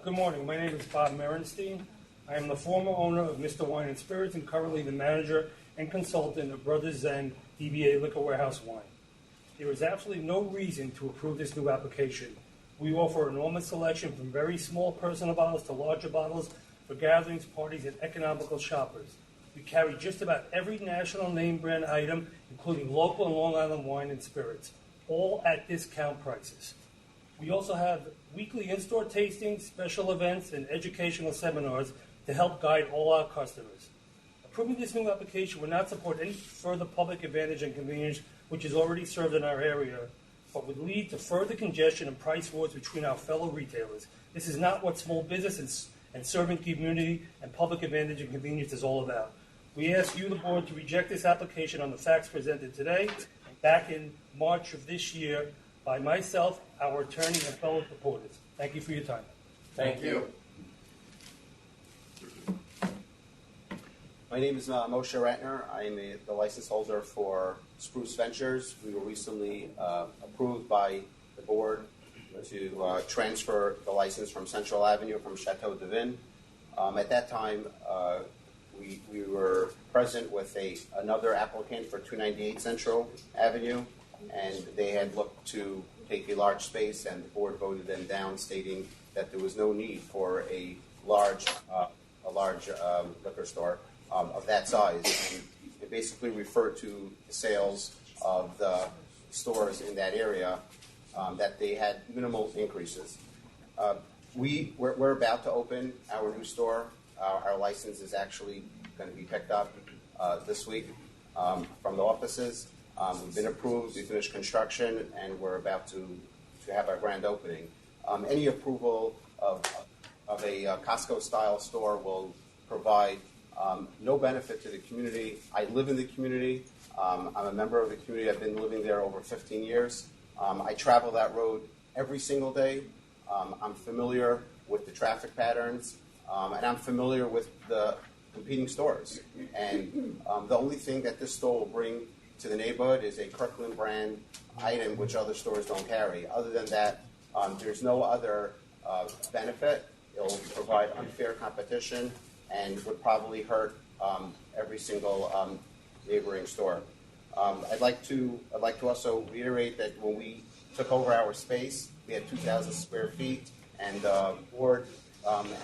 Good morning. My name is Bob Merenstein. I am the former owner of Mr. Wine and Spirits and currently the manager and consultant of Brothers Zen DBA Liquor Warehouse Wine. There is absolutely no reason to approve this new application. We offer an enormous selection from very small personal bottles to larger bottles for gatherings, parties, and economical shoppers. We carry just about every national name brand item, including local and Long Island wine and spirits, all at discount prices. We also have weekly in-store tastings, special events, and educational seminars to help guide all our customers. Approving this new application would not support any further public advantage and convenience which is already served in our area, but would lead to further congestion and price wars between our fellow retailers. This is not what small business and serving community and public advantage and convenience is all about. We ask you, the board, to reject this application on the facts presented today and back in March of this year by myself, our attorney, and fellow reporters. Thank you for your time.
Thank you.
My name is Moshe Ratner. I am the license holder for Spruce Ventures. We were recently approved by the board to transfer the license from Central Avenue from Chateau Devin. At that time, we were present with another applicant for 298 Central Avenue, and they had looked to take a large space, and the board voted them down, stating that there was no need for a large liquor store of that size. And it basically referred to the sales of the stores in that area, that they had minimal increases. We're about to open our new store. Our license is actually going to be picked up this week from the offices. We've been approved, we finished construction, and we're about to have our grand opening. Any approval of a Costco-style store will provide no benefit to the community. I live in the community. I'm a member of the community. I've been living there over 15 years. I travel that road every single day. I'm familiar with the traffic patterns, and I'm familiar with the competing stores. And the only thing that this store will bring to the neighborhood is a Kirkland brand item which other stores don't carry. Other than that, there's no other benefit. It'll provide unfair competition and would probably hurt every single neighboring store. I'd like to also reiterate that when we took over our space, we had 2,000 square feet, and the board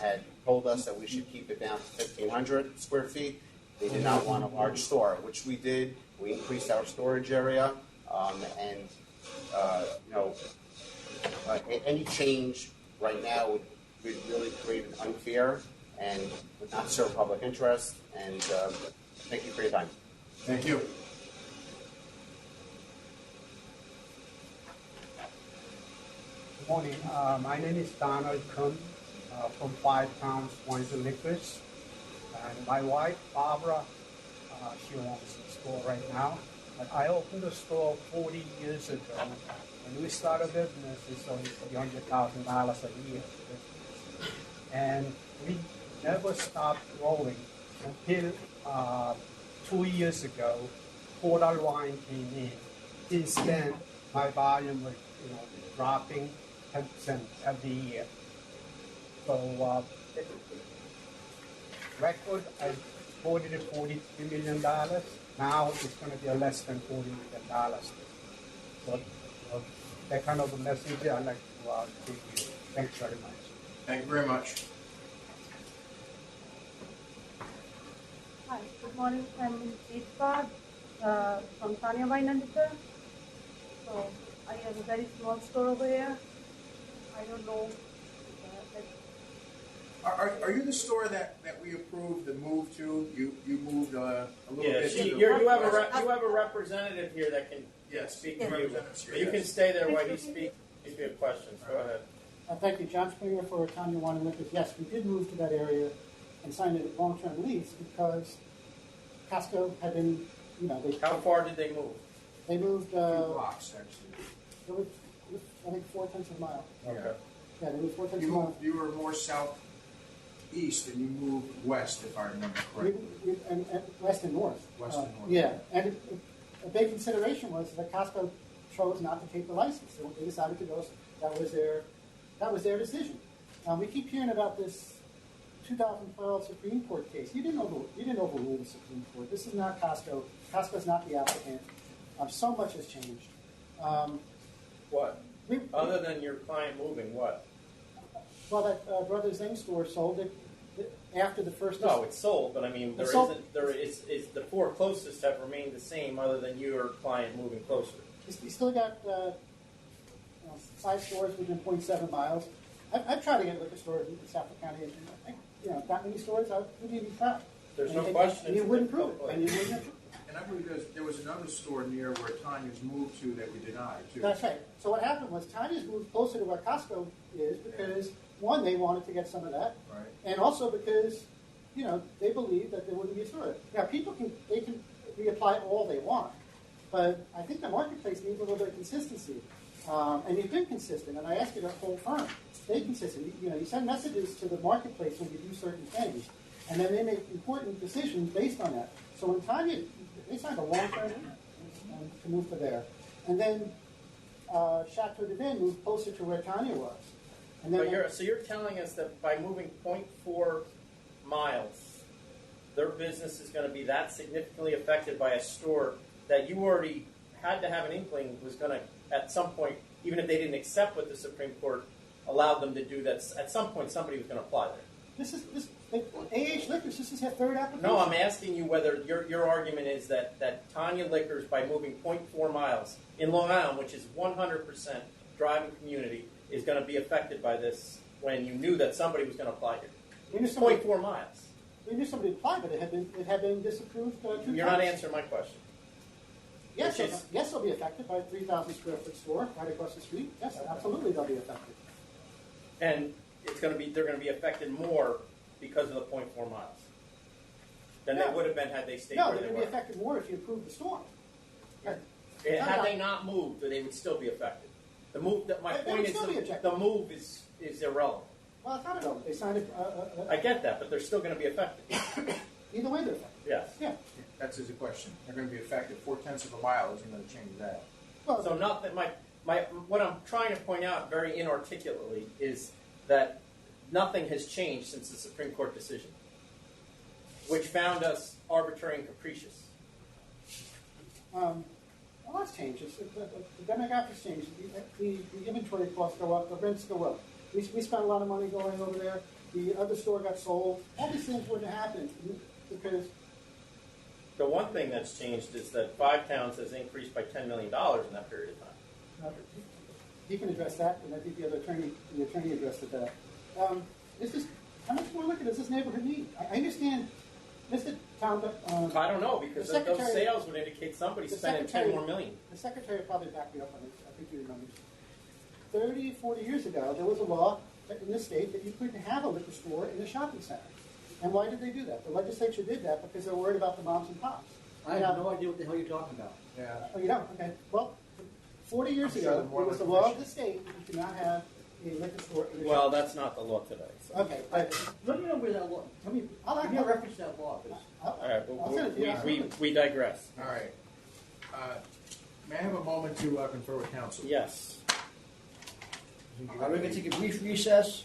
had told us that we should keep it down to 1,500 square feet. They did not want a large store, which we did. We increased our storage area, and any change right now would really create an unfair and would not serve public interest. And thank you for your time.
Thank you.
Good morning. My name is Donald Kuhn from 5 Towns Wines and Liquors. And my wife, Barbara, she owns the store right now. But I opened the store 40 years ago. When we started business, it's only $300,000 a year. And we never stopped growing until 2 years ago, Portal Wine came in. Since then, my volume was dropping 10% every year. So record, I bought it at $43 million. Now it's going to be less than $40 million. So that kind of a message I'd like to give you. Thanks very much.
Thank you very much.
Hi, good morning. I'm Deepa from Tanya Wine and Liquor. So I have a very small store over here. I don't know.
Are you the store that we approved the move to? You moved a little bit.
You have a representative here that can speak to you.
Yes.
You can stay there while he speaks. If you have questions, go ahead.
Thank you, John Springer for Tanya Wine and Liquors. Yes, we did move to that area and signed a long-term lease because Costco had been,
How far did they move?
They moved,
blocks, actually.
it was, I think, 4/10 of a mile.
Okay.
Yeah, they moved 4/10 of
You
a mile.
moved, you were more southeast than you moved west, if I remember correctly.
And west and north.
West and north.
Yeah, and a big consideration was that Costco chose not to take the license. They decided to go. That was their decision. We keep hearing about this 2012 Supreme Court case. You didn't overrule the Supreme Court. This is not Costco. Costco's not the applicant. So much has changed.
What? Other than your client moving, what?
Well, that Brothers Zing store sold it after the first.
No, it's sold, but I mean,
It's sold.
there is the four closest have remained the same, other than your client moving closer.
You still got 5 stores within 0.7 miles. I've tried to get liquor stores in Suffolk County, and that many stores, I wouldn't even try.
There's
And
no
you-
question
And you
it's a
wouldn't prove
difficult
it. And you wouldn't approve it.
And I believe there was another store near where Tanya's moved to that we denied, too.
That's right. So what happened was Tanya's moved closer to where Costco is because, one, they wanted to get some of that,
Right.
and also because, they believed that there wouldn't be a store. Now, people can reapply all they want, but I think the marketplace needs a little bit of consistency. And you've been consistent, and I ask you to hold firm. Stay consistent. You send messages to the marketplace when you do certain things, and then they make important decisions based on that. So when Tanya, they signed a long-term lease to move to there. And then Chateau de Vin moved closer to where Tanya was. And then
So you're telling us that by moving 0.4 miles, their business is going to be that significantly affected by a store that you already had to have an inkling was going to, at some point, even if they didn't accept what the Supreme Court allowed them to do, that at some point somebody was going to apply there.
AH Liquors, this is their third application.
No, I'm asking you whether your argument is that Tanya Liquors, by moving 0.4 miles in Long Island, which is 100% driving community, is going to be affected by this when you knew that somebody was going to apply here. It's 0.4 miles.
We knew somebody applied, but it had been disapproved 2 times.
You're not answering my question.
Yes, they'll be affected by a 3,000 square foot store right across the street. Yes, absolutely, they'll be affected.
And they're going to be affected more because of the 0.4 miles than they would have been had they stayed
No,
where
they're
they
going to
were.
be affected more if you approve the store.
Had they not moved, they would still be affected. The move. My
They
point
would
is
still be
the
objective.
move is irrelevant.
Well, it's not irrelevant. They signed it.
I get that, but they're still going to be affected.
Either way, they're affected.
Yes.
Yeah.
That's his question. They're going to be affected. 0.4 of a mile isn't going to change that.
So not that what I'm trying to point out very inarticulately is that nothing has changed since the Supreme Court decision, which found us arbitrary and capricious.
A lot's changed. The demographics changed. The inventory costs go up. The rents go up. We spent a lot of money going over there. The other store got sold. All these things wouldn't happen because
The one thing that's changed is that Five Towns has increased by $10 million in that period of time.
he can address that, and I think the attorney addressed that. How much more liquor does this neighborhood need? I understand, Mr. Tom.
I don't know, because those sales would indicate somebody's spending $10 more million.
The secretary probably backed me up on this. I think you remember. 30, 40 years ago, there was a law in this state that you couldn't have a liquor store in a shopping center. And why did they do that? The legislature did that because they were worried about the moms and pops.
I have no idea what the hell you're talking about.
Yeah.
Oh, you don't? Okay. Well, 40 years
I'm sure
ago,
the more
it was the
liquor
law of the state that you could not have a liquor store in a
Well,
shopping
that's not the law today. So.
center. Okay.
Let me know where that law. Tell me. Give me a reference to that law, please.
All right,
I'll send it to you.
we digress.
All right. May I have a moment to confer with counsel?
Yes.
We're going to take a brief recess.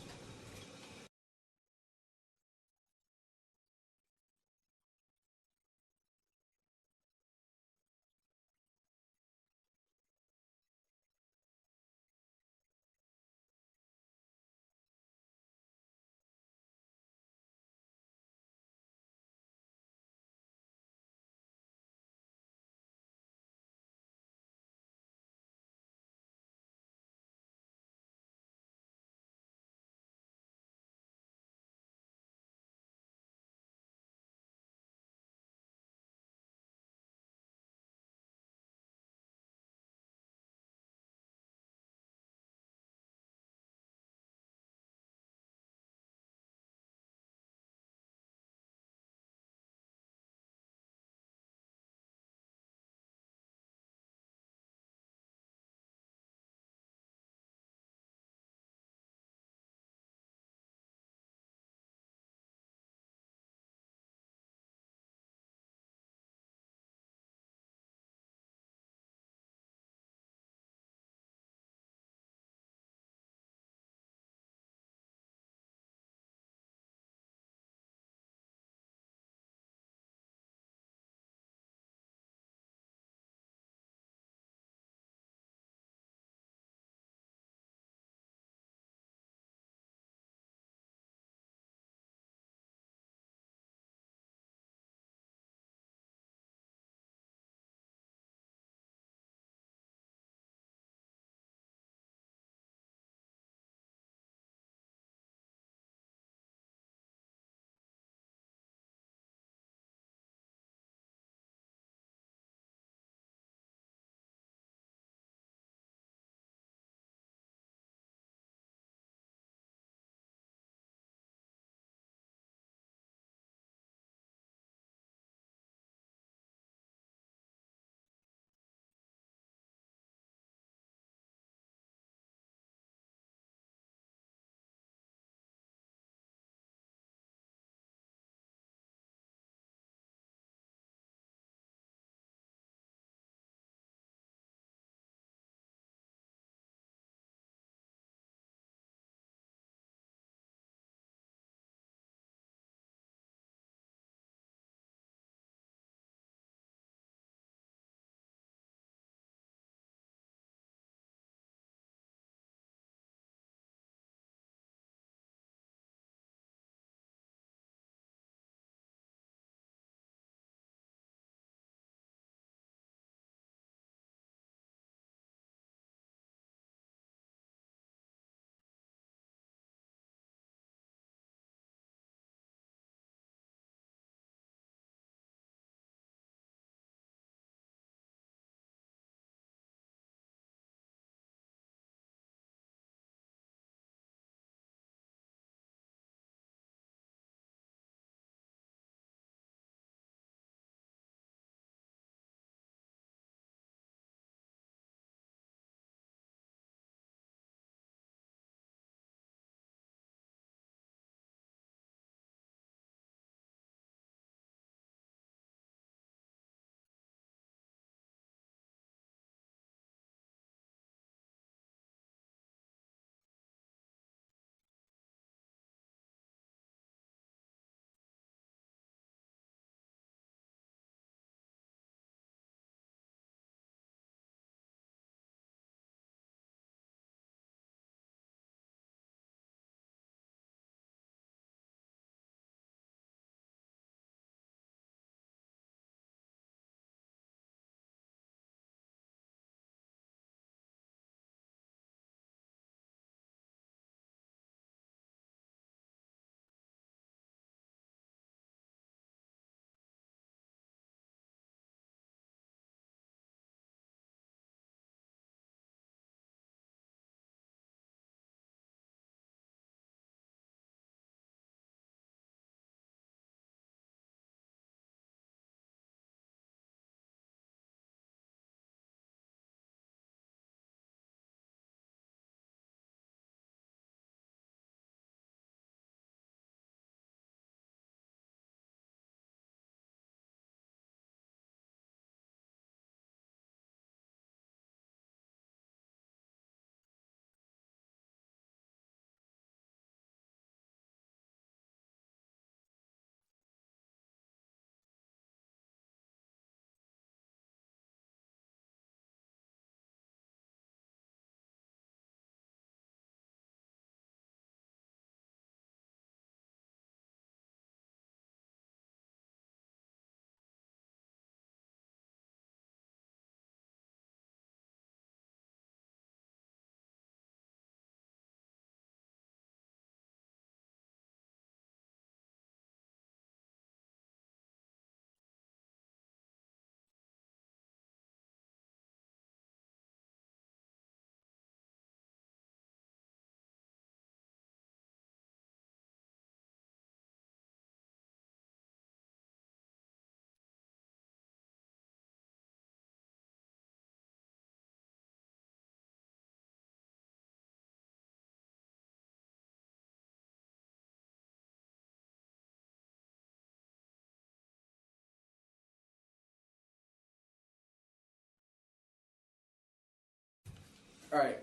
All right.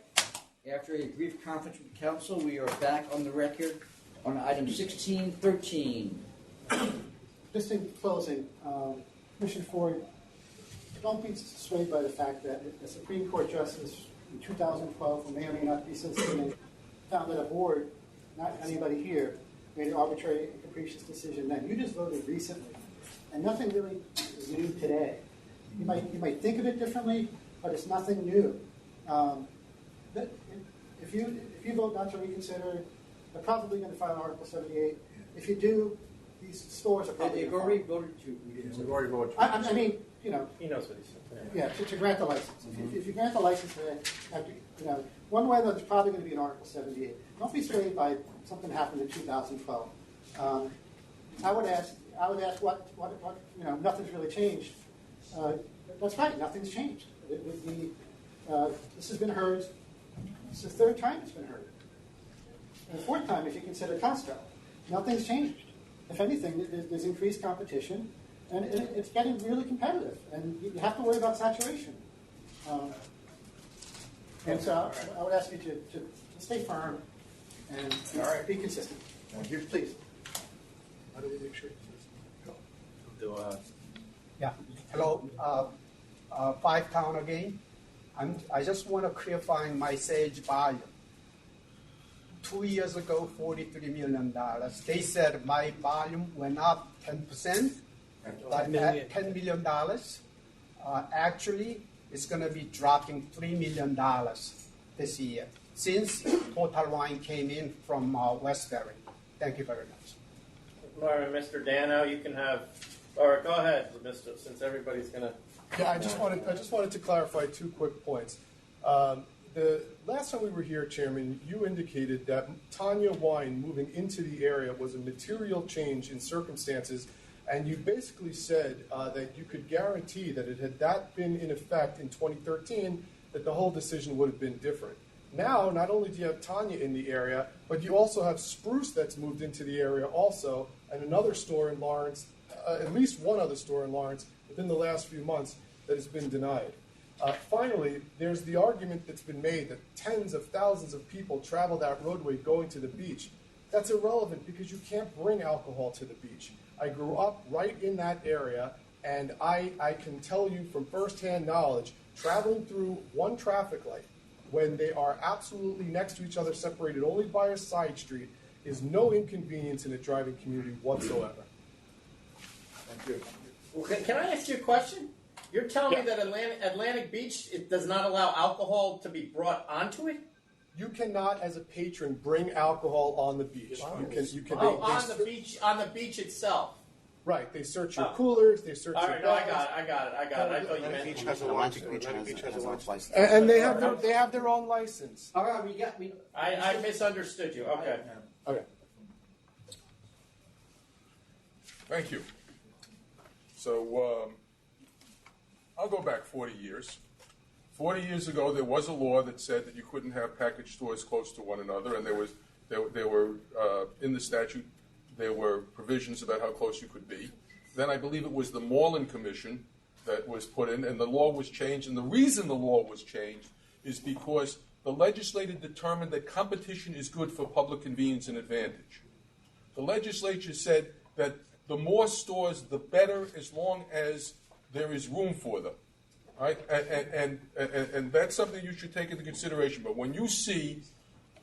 After a brief conference with council, we are back on the record on item 1613.
Just in closing, Commissioner Ford, don't be swayed by the fact that the Supreme Court Justice in 2012, who may or may not be still sitting, found that a board, not anybody here, made an arbitrary and capricious decision then. You just voted recently, and nothing really is new today. You might think of it differently, but it's nothing new. If you vote not to reconsider, they're probably going to file Article 78. If you do, these stores are probably.
They've already voted to.
We've already voted.
I mean, you know.
He knows what he's saying.
Yeah, to grant the license. If you grant the license, one way or another, there's probably going to be an Article 78. Don't be swayed by something that happened in 2012. I would ask what nothing's really changed. That's right, nothing's changed. This has been heard. It's the third time it's been heard. And the fourth time, if you consider Costco. Nothing's changed. If anything, there's increased competition, and it's getting really competitive, and you have to worry about saturation. And so I would ask you to stay firm and be consistent.
Thank you.
Please.
How do we make sure?
Yeah. Hello. 5 Town again. I just want to clarify my sales volume. 2 years ago, $43 million. They said my volume went up 10%, but at $10 million. Actually, it's going to be dropping $3 million this year since Total Wine came in from Westbury. Thank you very much.
All right, Mr. Dano, you can have. Or go ahead, Mr. Since everybody's going to.
Yeah, I just wanted to clarify 2 quick points. The last time we were here, Chairman, you indicated that Tanya Wine moving into the area was a material change in circumstances, and you basically said that you could guarantee that had that been in effect in 2013, that the whole decision would have been different. Now, not only do you have Tanya in the area, but you also have Spruce that's moved into the area also, and another store in Lawrence, at least one other store in Lawrence within the last few months that has been denied. Finally, there's the argument that's been made that tens of thousands of people travel that roadway going to the beach. That's irrelevant because you can't bring alcohol to the beach. I grew up right in that area, and I can tell you from firsthand knowledge, traveling through one traffic light when they are absolutely next to each other, separated only by a side street, is no inconvenience in a driving community whatsoever.
Thank you.
Well, can I ask you a question? You're telling me that Atlantic Beach does not allow alcohol to be brought onto it?
You cannot, as a patron, bring alcohol on the beach.
On the beach itself.
Right. They search your coolers. They search
All
your
right,
bags.
I got it. I thought you meant
Beach has a license.
And they have their own license.
All right,
I misunderstood you. Okay.
Okay.
Thank you. So I'll go back 40 years. 40 years ago, there was a law that said that you couldn't have package stores close to one another, and there were in the statute there were provisions about how close you could be. Then I believe it was the Moreland Commission that was put in, and the law was changed. And the reason the law was changed is because the legislature determined that competition is good for public convenience and advantage. The legislature said that the more stores, the better, as long as there is room for them. Right? And that's something you should take into consideration. But when you see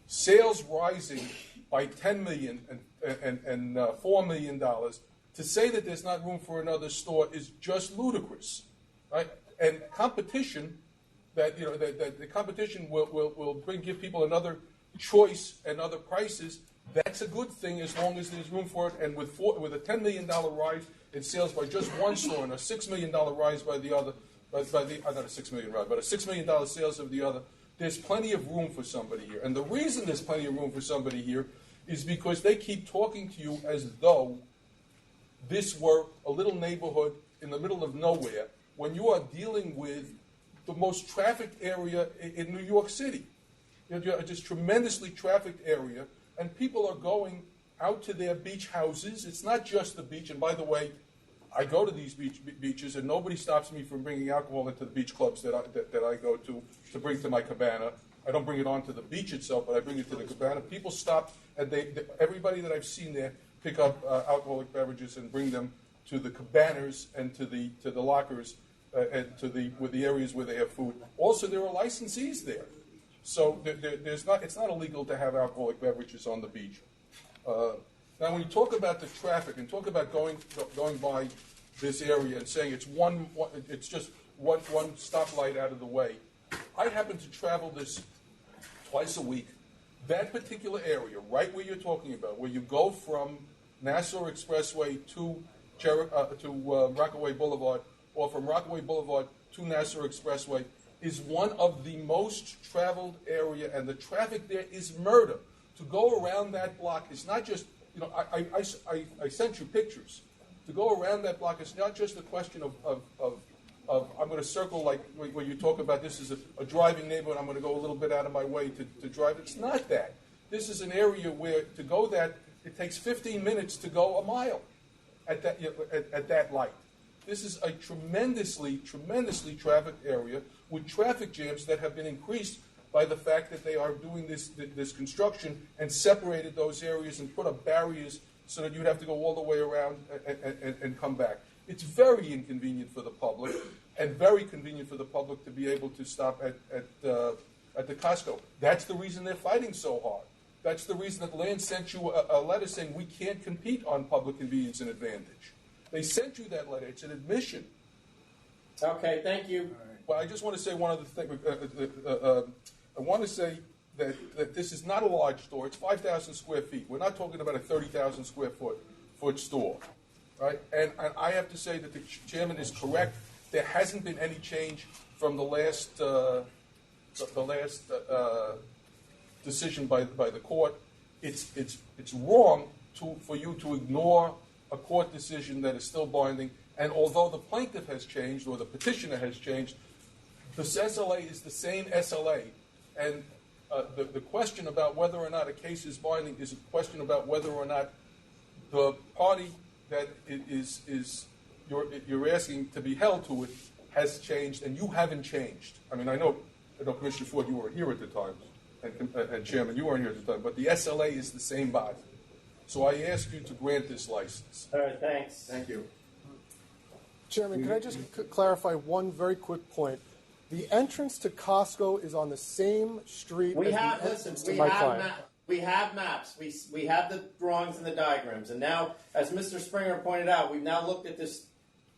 sales rising by $10 million and $4 million, to say that there's not room for another store is just ludicrous, right? And competition, that the competition will give people another choice and other prices. That's a good thing as long as there's room for it. And with a $10 million rise in sales by just one store and a $6 million rise by the other, not a $6 million rise, but a $6 million sales of the other, there's plenty of room for somebody here. And the reason there's plenty of room for somebody here is because they keep talking to you as though this were a little neighborhood in the middle of nowhere when you are dealing with the most trafficked area in New York City. Just tremendously trafficked area, and people are going out to their beach houses. It's not just the beach, and by the way, I go to these beaches, and nobody stops me from bringing alcohol into the beach clubs that I go to bring to my cabana. I don't bring it onto the beach itself, but I bring it to the cabana. People stop, and everybody that I've seen there pick up alcoholic beverages and bring them to the cabanas and to the lockers and to the areas where they have food. Also, there are licensees there, so it's not illegal to have alcoholic beverages on the beach. Now, when you talk about the traffic and talk about going by this area and saying it's just one stoplight out of the way, I happen to travel this twice a week. That particular area, right where you're talking about, where you go from Nassau Expressway to Rockaway Boulevard, or from Rockaway Boulevard to Nassau Expressway, is one of the most traveled area, and the traffic there is murder. To go around that block is not just, I sent you pictures. To go around that block is not just a question of I'm going to circle, like where you talk about this is a driving neighborhood, I'm going to go a little bit out of my way to drive. It's not that. This is an area where to go that, it takes 15 minutes to go a mile at that light. This is a tremendously trafficked area with traffic jams that have been increased by the fact that they are doing this construction and separated those areas and put up barriers so that you'd have to go all the way around and come back. It's very inconvenient for the public, and very convenient for the public to be able to stop at the Costco. That's the reason they're fighting so hard. That's the reason that Land sent you a letter saying we can't compete on public convenience and advantage. They sent you that letter. It's an admission.
Okay, thank you.
Well, I just want to say one other thing. I want to say that this is not a large store. It's 5,000 square feet. We're not talking about a 30,000 square foot store, right? And I have to say that the chairman is correct. There hasn't been any change from the last decision by the court. It's wrong for you to ignore a court decision that is still binding. And although the plaintiff has changed or the petitioner has changed, the SLA is the same SLA. And the question about whether or not a case is binding is a question about whether or not the party that you're asking to be held to it has changed, and you haven't changed. I mean, I know Commissioner Ford, you weren't here at the time, and Chairman, you weren't here at the time, but the SLA is the same body. So I ask you to grant this license.
All right, thanks.
Thank you.
Chairman, can I just clarify one very quick point? The entrance to Costco is on the same street as the entrance to my client.
We have maps. We have the drawings and the diagrams. And now, as Mr. Springer pointed out, we've now looked at this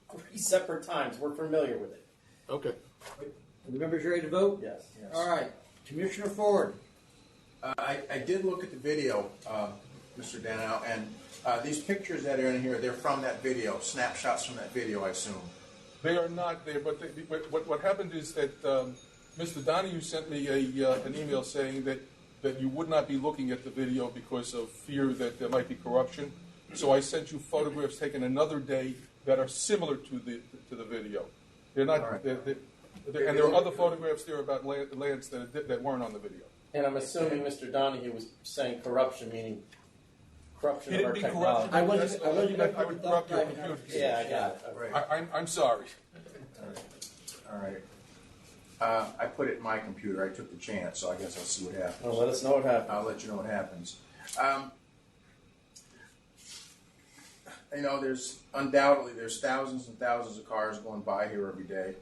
3 separate times. We're familiar with it.
Okay.
Are the members ready to vote?
Yes.
All right. Commissioner Ford.
I did look at the video, Mr. Danow, and these pictures that are in here, they're from that video, snapshots from that video, I assume.
They are not there, but what happened is that Mr. Donahue sent me an email saying that you would not be looking at the video because of fear that there might be corruption. So I sent you photographs taken another day that are similar to the video. They're not, right. And there are other photographs there about Lance that weren't on the video.
And I'm assuming Mr. Donahue was saying corruption, meaning corruption of our
He
technology.
didn't mean corruption. I would corrupt your computer.
Yeah, I got it.
Right.
I'm sorry.
All right. I put it in my computer. I took the chance, so I guess I'll see what happens.
Well, let us know what happens.
I'll let you know what happens. There's undoubtedly thousands and thousands of cars going by here every day.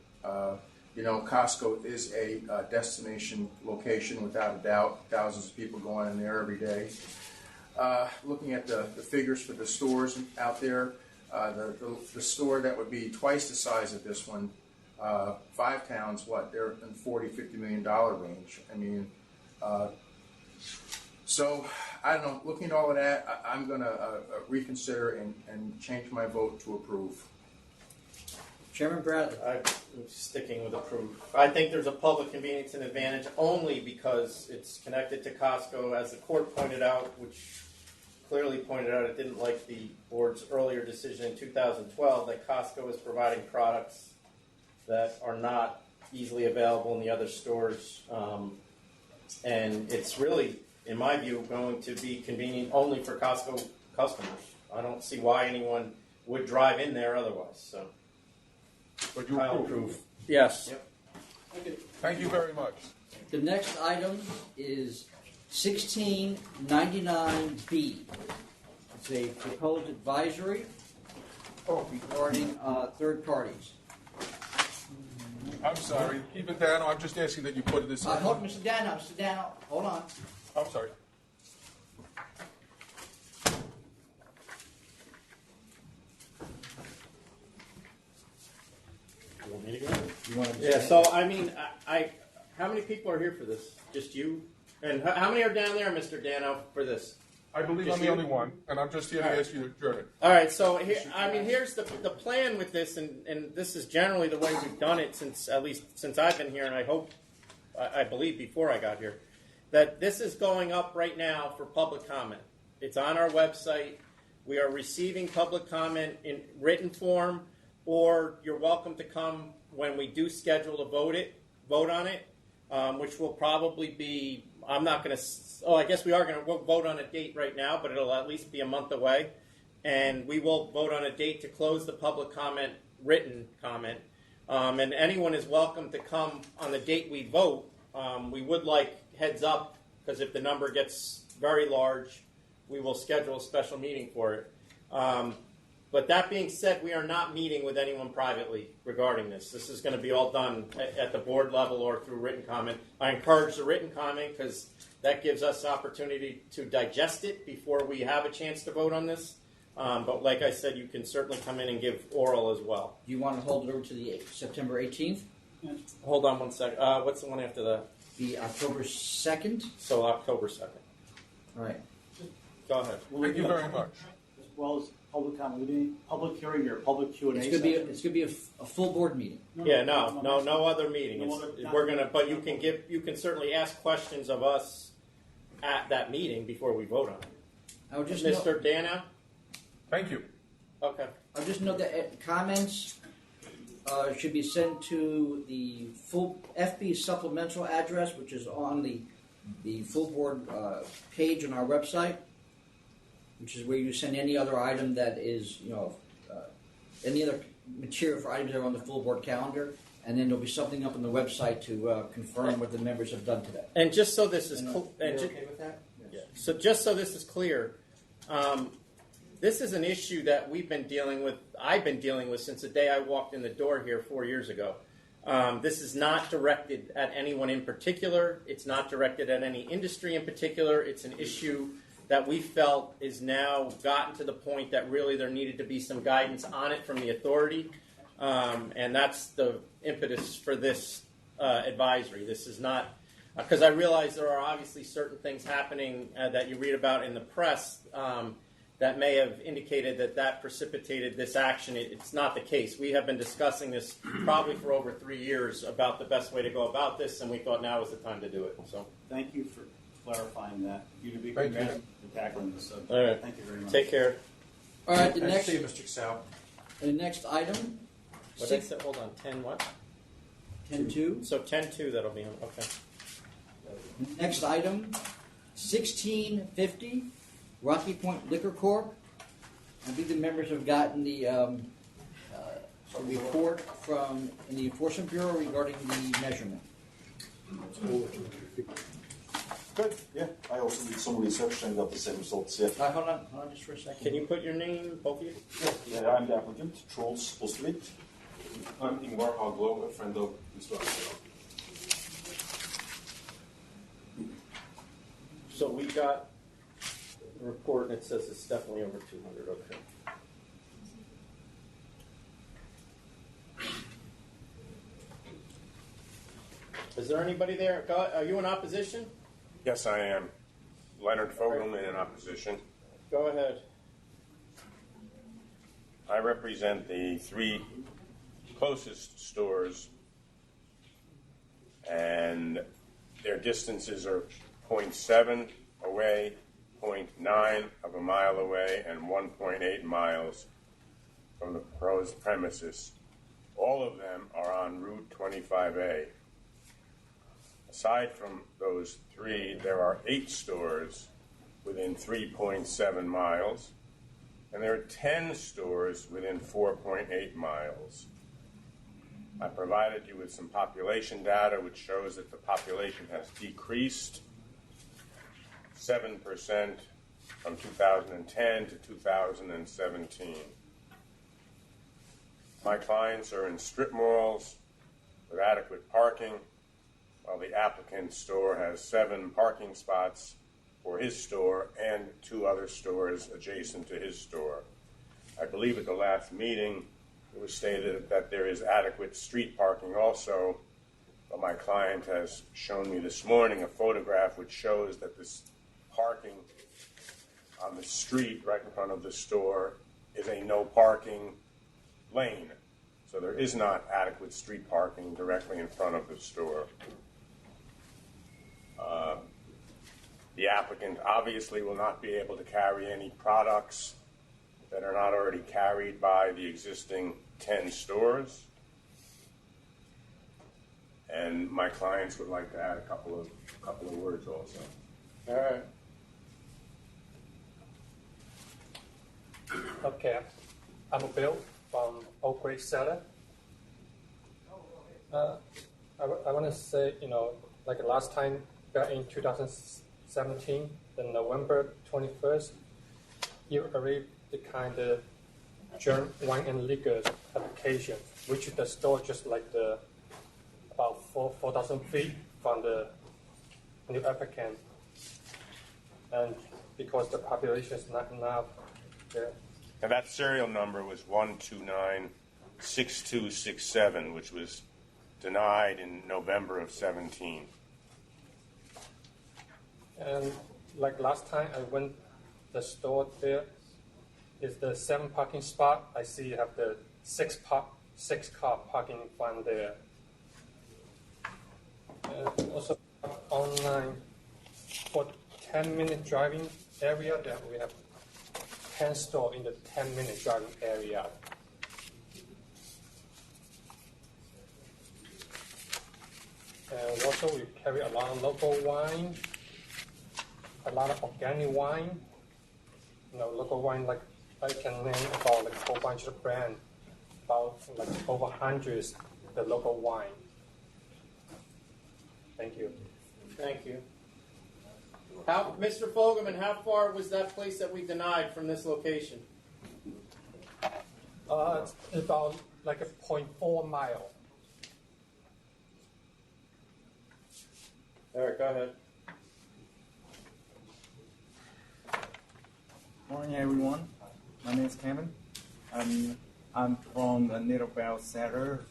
Costco is a destination location without a doubt. Thousands of people going in there every day. Looking at the figures for the stores out there, the store that would be twice the size of this one, 5 towns, they're in $40-50 million range. I mean, so I don't know. Looking at all of that, I'm going to reconsider and change my vote to approve.
Chairman Bradley.
I'm sticking with approve. I think there's a public convenience and advantage only because it's connected to Costco, as the court pointed out, which clearly pointed out it didn't like the board's earlier decision in 2012 that Costco is providing products that are not easily available in the other stores. And it's really, in my view, going to be convenient only for Costco customers. I don't see why anyone would drive in there otherwise. So,
but you
I'll
approve?
approve.
Yes.
Yep.
Thank you very much.
The next item is 1699B. It's a proposed advisory regarding third parties.
I'm sorry. Even Dano, I'm just asking that you put this on.
Hold, Mr. Dano, hold on.
I'm sorry.
You want me to go? Yeah, so I mean, how many people are here for this? Just you? And how many are down there, Mr. Dano, for this?
I believe
Just
I'm the
you?
only one, and I'm just here to ask you to adjourn it.
All right, so here, here's the plan with this, and this is generally the way we've done it since I've been here, and I believe before I got here, that this is going up right now for public comment. It's on our website. We are receiving public comment in written form, or you're welcome to come when we do schedule to vote on it, which will probably be. I'm not going to. Oh, I guess we are going to vote on a date right now, but it'll at least be a month away, and we will vote on a date to close the public comment, written comment, and anyone is welcome to come on the date we vote. We would like heads up because if the number gets very large, we will schedule a special meeting for it. But that being said, we are not meeting with anyone privately regarding this. This is going to be all done at the board level or through written comment. I encourage the written comment because that gives us opportunity to digest it before we have a chance to vote on this. But like I said, you can certainly come in and give oral as well.
Do you want to hold it over to the September 18th?
Hold on one second. What's the one after that?
The October 2nd?
So October 2nd.
All right.
Go ahead.
Thank you very much.
As well as public comment, will be public hearing or public Q&A
It's going to be a full board meeting.
No other meeting.
No other-
We're gonna, but you can certainly ask questions of us at that meeting before we vote on it.
I would just
Mr. Dano?
Thank you.
Okay.
I'll just note that comments should be sent to the full FB supplemental address, which is on the full board page on our website, which is where you send any other item that is, any other material for items that are on the full board calendar, and then there'll be something up on the website to confirm what the members have done today.
And just so this is
You're okay with that?
Yeah. So just so this is clear, this is an issue that I've been dealing with since the day I walked in the door here 4 years ago. This is not directed at anyone in particular. It's not directed at any industry in particular. It's an issue that we felt is now gotten to the point that really there needed to be some guidance on it from the authority. And that's the impetus for this advisory. This is not, because I realize there are obviously certain things happening that you read about in the press that may have indicated that precipitated this action. It's not the case. We have been discussing this probably for over 3 years about the best way to go about this, and we thought now was the time to do it. So,
Thank you for clarifying that. You to be
Thank you.
for tackling this subject.
all right.
Thank you very much.
Take care.
All right, the
Nice
next
to see you, Mr. Casal.
the next item,
What I said, hold on, 10 what?
10-2.
So 10-2 that'll be on. Okay.
Next item, 1650, Rocky Point Liquor Corp. I think the members have gotten the report from the Enforcement Bureau regarding the measurement.
Good. Yeah, I also did some research and got the same results. Yeah.
Hold on just for a second.
Can you put your name, both of you?
Yeah, I'm the applicant, Troels Ostervik.
I'm Ingvar Haglo, a friend of Mr. Haglo.
So we got a report and it says it's definitely over 200. Okay. Is there anybody there? Are you in opposition?
Yes, I am. Leonard Fogelman in opposition.
Go ahead.
I represent the 3 closest stores, and their distances are 0.7 away, 0.9 of a mile away, and 1.8 miles from the proposed premises. All of them are on Route 25A. Aside from those 3, there are 8 stores within 3.7 miles, and there are 10 stores within 4.8 miles. I provided you with some population data which shows that the population has decreased 7% from 2010 to 2017. My clients are in strip malls with adequate parking, while the applicant's store has 7 parking spots for his store and 2 other stores adjacent to his store. I believe at the last meeting it was stated that there is adequate street parking also, but my client has shown me this morning a photograph which shows that this parking on the street right in front of the store is a no parking lane. So there is not adequate street parking directly in front of the store. The applicant obviously will not be able to carry any products that are not already carried by the existing 10 stores. And my clients would like to add a couple of words also.
All right.
Okay, I'm Bill from Oak Ridge Cellar. I want to say, like last time, back in 2017, the November 21st, you already declined the German wine and liquor application, which the store just like about 4,000 feet from the new applicant. And because the population is not enough there.
And that serial number was 1296267, which was denied in November of 17.
And like last time I went the store there, is the 7 parking spot. I see you have the 6 car parking in front there. And also online for 10-minute driving area, that we have 10 stores in the 10-minute driving area. And also we carry a lot of local wine, a lot of organic wine. Local wine, like I can name about like a whole bunch of brands, about like over hundreds the local wine. Thank you.
Thank you. Mr. Fogelman, how far was that place that we denied from this location?
It's about like a 0.4 mile.
All right, go ahead.
Morning, everyone. My name is Kevin. I'm from the Little Bell Cellar,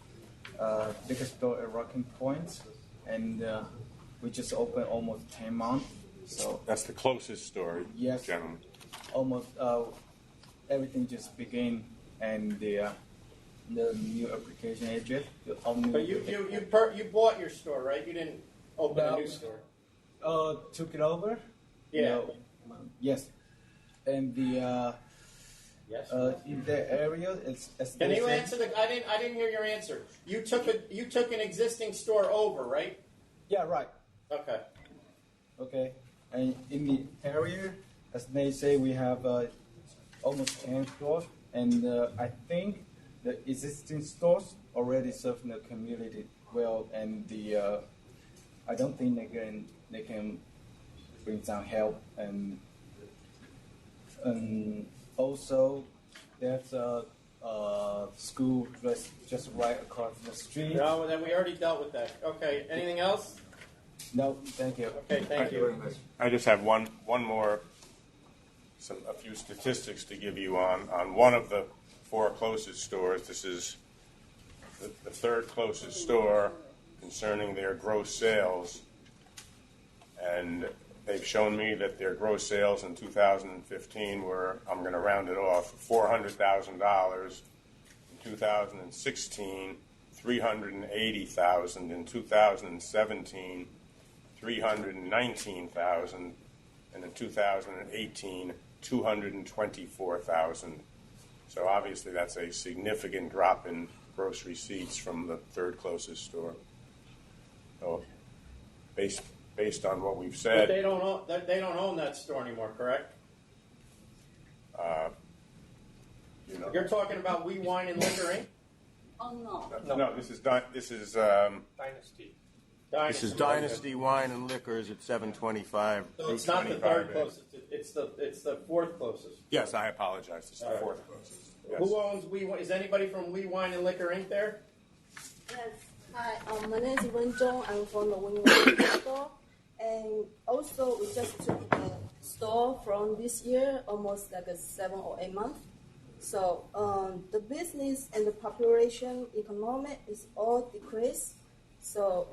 liquor store at Rocking Point, and we just opened almost 10 months. So
that's the closest store,
yes,
gentlemen.
Almost everything just began, and the new application address.
But you bought your store, right? You didn't open a new store.
Took it over.
Yeah.
Yes. And the
yes.
In the area, it's.
Can you answer I didn't hear your answer. You took an existing store over, right?
Yeah. Right.
Okay.
Okay. And in the area, as they say, we have almost 10 stores, and I think the existing stores already serve the community well, and I don't think they can bring some help, and also there's a school just right across the street.
No, then we already dealt with that. Okay. Anything else?
No, thank you.
Okay, thank you.
I just have one more, a few statistics to give you on one of the 4 closest stores. This is the 3rd closest store concerning their gross sales, and they've shown me that their gross sales in 2015 were, I'm going to round it off, $400,000. In 2016, $380,000. In 2017, $319,000, and in 2018, $224,000. So obviously that's a significant drop in gross receipts from the 3rd closest store. So based on what we've said,
But they don't own that store anymore, correct? You're talking about We Wine and Liquor Inc.
Oh, no.
No, this is
Dynasty.
This is Dynasty Wine and Liquors at 725.
So it's not the third closest. It's the fourth closest.
Yes, I apologize. It's the fourth closest. Yes.
Who owns We? Is anybody from We Wine and Liquor Inc. there?
Yes. Hi, my name is Wen Zhong. I'm from the Wing Wine store. And also, we just took the store from this year, almost like 7 or 8 months. So the business and the population economic is all decreased. So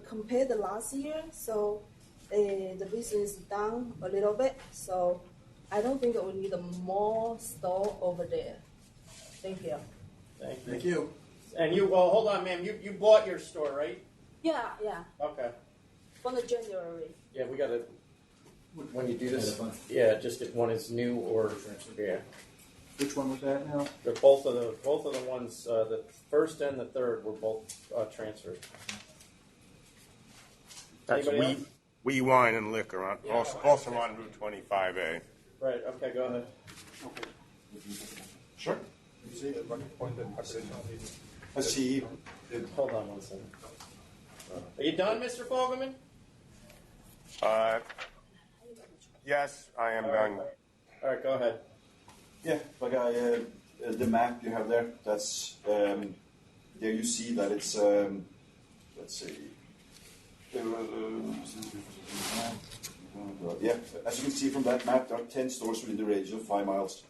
compared to last year, so the business is down a little bit. So I don't think we need a more store over there. Thank you.
Thank you. And you, well, hold on, ma'am. You bought your store, right?
Yeah.
Okay.
From the January.
Yeah, we got to, when you do this, yeah, just if one is new or, yeah.
Which one was that now?
They're both of the ones, the first and the third were both transferred.
That's
Anybody else?
We Wine and Liquor, on,
Yeah,
also on Route 25A.
Right, okay, go ahead.
Sure.
You see a running point that population is.
I see.
Hold on one second. Are you done, Mr. Fogelman?
Yes, I am done.
All right, go ahead.
Yeah, like the map you have there, that's there you see that it's let's see. Yeah, as you can see from that map, there are 10 stores within the radius of 5 miles.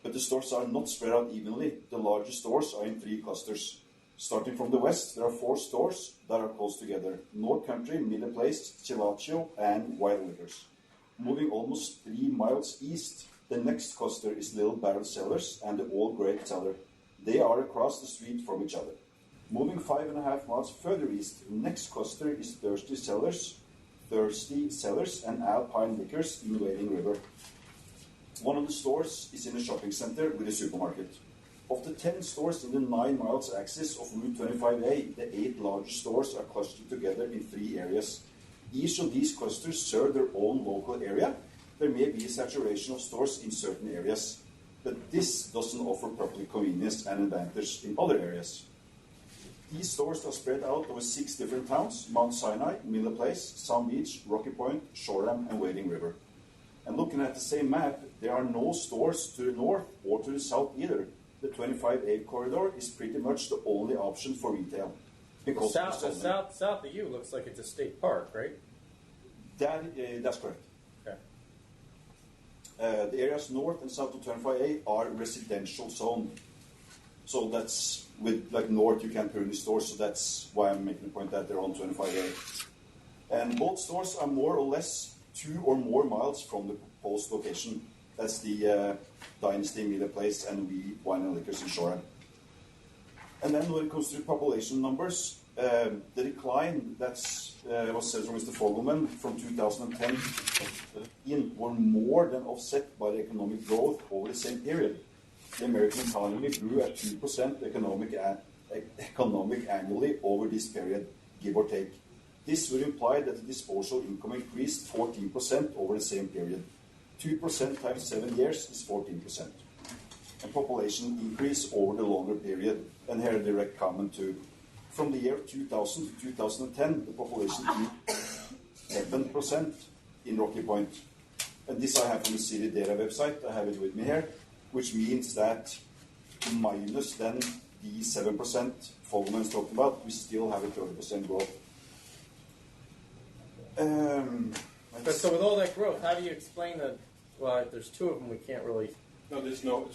But the stores are not spread out evenly. The largest stores are in 3 clusters. Starting from the west, there are 4 stores that are close together. North Country, Miller Place, Cilacio, and Wild Liquors. Moving almost 3 miles east, the next cluster is Little Barrel Cellars and the All Grape Cellar. They are across the street from each other. Moving 5.5 miles further east, the next cluster is Thirsty Cellars and Alpine Liquors in Wading River. One of the stores is in a shopping center with a supermarket. Of the 10 stores in the 9 miles axis of Route 25A, the 8 largest stores are clustered together in 3 areas. Each of these clusters serve their own local area. There may be a saturation of stores in certain areas, but this doesn't offer public convenience and advantage in other areas. These stores are spread out over 6 different towns: Mount Sinai, Miller Place, Sound Beach, Rocky Point, Shoreham, and Wading River. And looking at the same map, there are no stores to the north or to the south either. The 25A corridor is pretty much the only option for retail. Because
South of you looks like it's a state park, right?
That's correct.
Okay.
The areas north and south of 25A are residential zone. So that's, with like north you can't put any stores, so that's why I'm making the point that they're on 25A. And both stores are more or less 2 or more miles from the proposed location. That's the Dynasty, Miller Place, and We Wine and Liquors in Shoreham. And then when it comes to population numbers, the decline that's was said from Mr. Fogelman from 2010 were more than offset by the economic growth over the same period. The American economy grew at 2% economic annually over this period, give or take. This would imply that the disposable income increased 14% over the same period. 2% times 7 years is 14%. And population increase over the longer period. And here a direct comment too. From the year 2000 to 2010, the population grew 7% in Rocky Point. And this I have from the city data website. I have it with me here, which means that minus then the 7% Fogelman's talked about, we still have a 30% growth.
But so with all that growth, how do you explain that? Well, if there's 2 of them, we can't really.
No, there's no.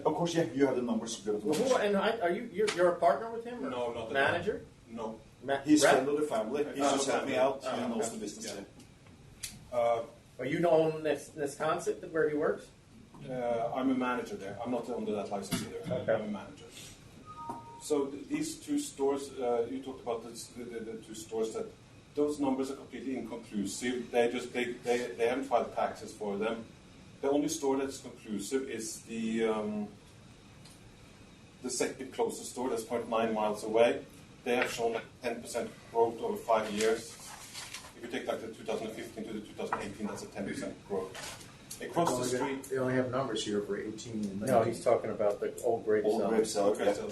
Of course, yeah, you have the numbers.
Well, and are you're a partner with him? Or
No, not
manager.
No.
He's
friend of the family. He's just helping out. He knows the business.
Are you own this concept where he works?
I'm a manager there. I'm not under that license either.
Okay.
I'm a manager. So these 2 stores, you talked about the 2 stores that those numbers are completely inconclusive. They haven't filed taxes for them. The only store that's conclusive is the second closest store that's 0.9 miles away. They have shown like 10% growth over 5 years. If you take like the 2015 to the 2018, that's a 10% growth. Across the street,
They only have numbers here for 18 and 19.
No, he's talking about the Old Grape Cellar.
Old Grape Cellar,
Okay,
yeah.
so,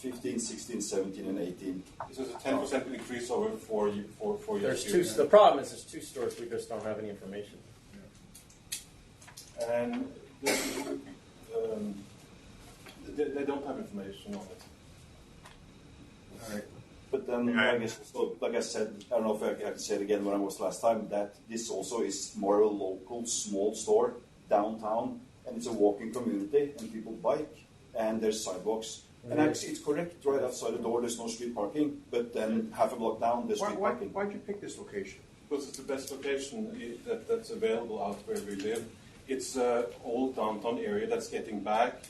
15, 16, 17, and 18.
This is a 10% increase over 4 years.
There's two. The problem is there's 2 stores. We just don't have any information.
And they don't have information on it.
All right. But then, I guess, so, like I said, I don't know if I have to say it again when I was last time, that this also is more of a local, small store downtown, and it's a walking community, and people bike, and there's sidewalks. And actually, it's correct, right outside the door, there's no street parking, but then half a block down, there's street parking.
Why'd you pick this location?
Because it's the best location that's available out where we live. It's an old downtown area that's getting back.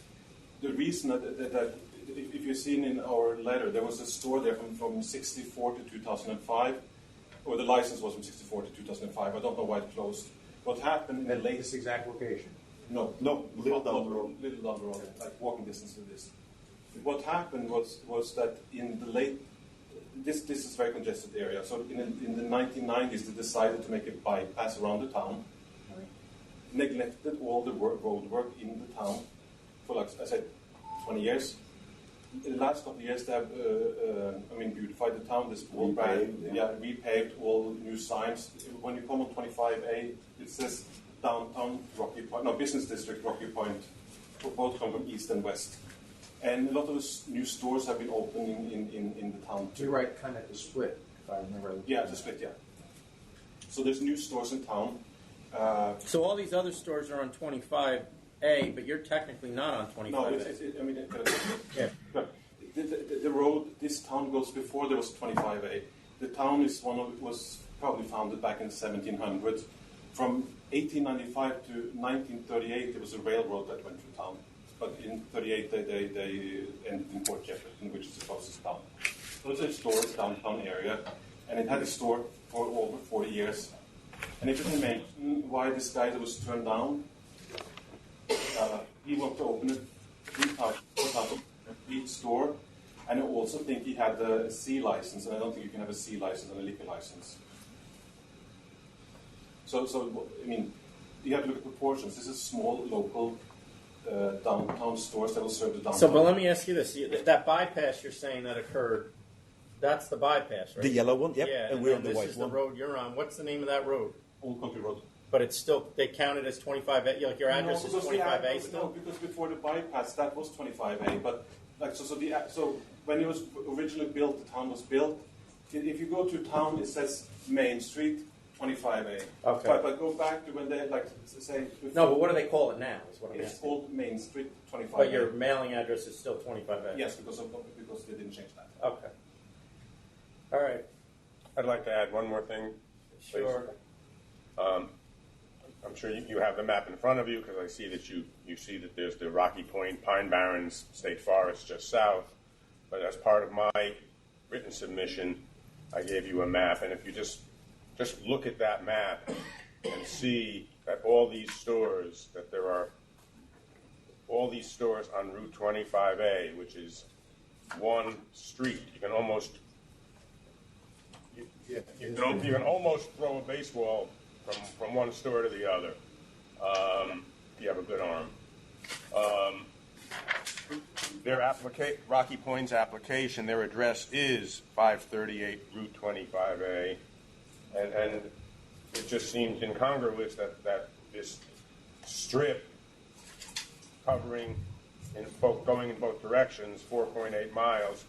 The reason that if you've seen in our letter, there was a store there from 64 to 2005, or the license was from 64 to 2005. I don't know why it closed. What happened in the late...
This exact location?
No, little down the road. Little down the road, like walking distance to this. What happened was that in the late... This is a very congested area. So in the 1990s, they decided to make a bypass around the town, neglected all the road work in the town for, like I said, 20 years. In the last couple of years, they have, beautified the town. This wall repaved, all new signs. When you come on 25A, it says downtown Rocky Point, no, business district Rocky Point, both come from east and west. And a lot of the new stores have been opening in the town too.
You're right, kind of the split, if I remember.
Yeah, the split, yeah. So there's new stores in town.
So all these other stores are on 25A, but you're technically not on 25A.
No, the road, this town goes before there was 25A. The town was probably founded back in the 1700s. From 1895 to 1938, there was a railroad that went through town. But in 38, they ended in Port Jefferson, which is the closest town. So it's a store, downtown area, and it had a store for over 40 years. And if you can mention why this guy that was turned down, he wanted to open a 3,000 feet store, and I also think he had a C license, and I don't think you can have a C license and a liquor license. So I mean, you have to look at proportions. This is small, local, downtown stores that will serve the downtown.
So, but let me ask you this: that bypass you're saying that occurred, that's the bypass, right?
The yellow one, yep.
Yeah,
and we're on the
this
white
is
one.
the road you're on. What's the name of that road?
Old Country Road.
But it's still, they count it as 25A, like your address is 25A still?
No, because before the bypass, that was 25A. But like so when it was originally built, the town was built. If you go to town, it says Main Street, 25A.
Okay.
But go back to when they say.
No, but what do they call it now? Is what I'm
It's
asking.
called Main Street, 25A.
But your mailing address is still 25A.
Yes, because they didn't change that.
Okay. All right.
I'd like to add one more thing. Please.
Sure.
I'm sure you have the map in front of you because I see that you see that there's the Rocky Point Pine Barrens State Forest just south. But as part of my written submission, I gave you a map, and if you just look at that map and see that all these stores on Route 25A, which is one street, you can almost throw a baseball from one store to the other. If you have a good arm. Rocky Point's application, their address is 538 Route 25A, and it just seems incongruous that this strip covering going in both directions, 4.8 miles,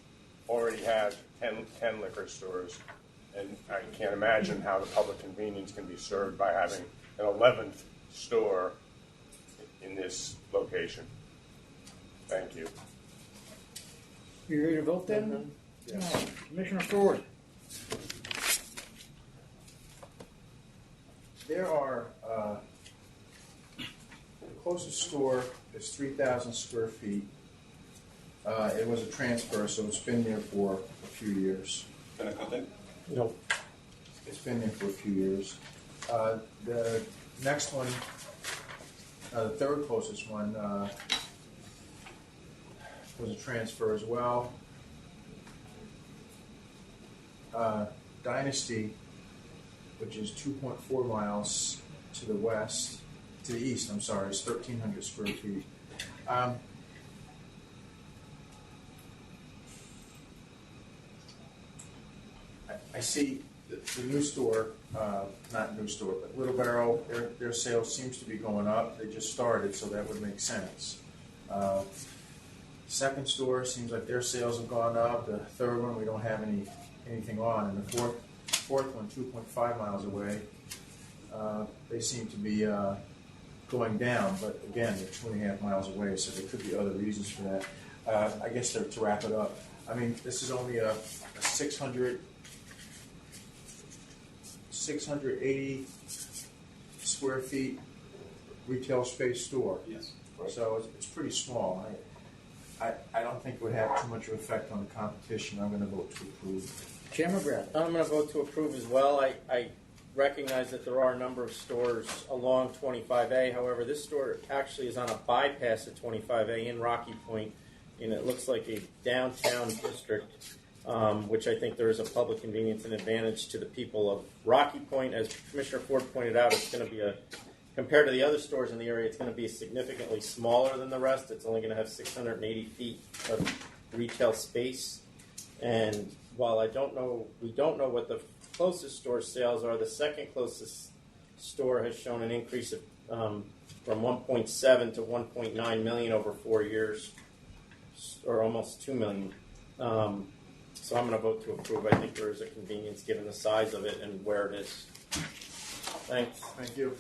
already has 10 liquor stores. And I can't imagine how the public convenience can be served by having an 11th store in this location. Thank you.
You ready to vote then?
Yes.
Commissioner Ford.
There are, the closest store is 3,000 square feet. It was a transfer, so it's been there for a few years.
Can I cut in?
No.
It's been there for a few years. The next one, the third closest one, was a transfer as well. Dynasty, which is 2.4 miles to the east, is 1,300 square feet. see the new store, not new store, but Little Barrel, their sales seems to be going up. They just started, so that would make sense. Second store seems like their sales have gone up. The third one we don't have anything on, and the fourth one, 2.5 miles away, they seem to be going down. But again, they're 2.5 miles away, so there could be other reasons for that. I guess to wrap it up, I mean, this is only a 680 square feet retail space store.
Yes.
So it's pretty small. I don't think it would have too much of an effect on the competition. I'm going to vote to approve.
Chairman Bradley.
I'm going to vote to approve as well. I recognize that there are a number of stores along 25A. However, this store actually is on a bypass of 25A in Rocky Point, and it looks like a downtown district, which I think there is a public convenience and advantage to the people of Rocky Point. As Commissioner Ford pointed out, it's going to be compared to the other stores in the area, it's going to be significantly smaller than the rest. It's only going to have 680 feet of retail space. And while we don't know what the closest store sales are, the second closest store has shown an increase of from 1.7 to 1.9 million over 4 years, or almost 2 million. So I'm going to vote to approve. I think there is a convenience given the size of it and where it is. Thanks.
Thank you.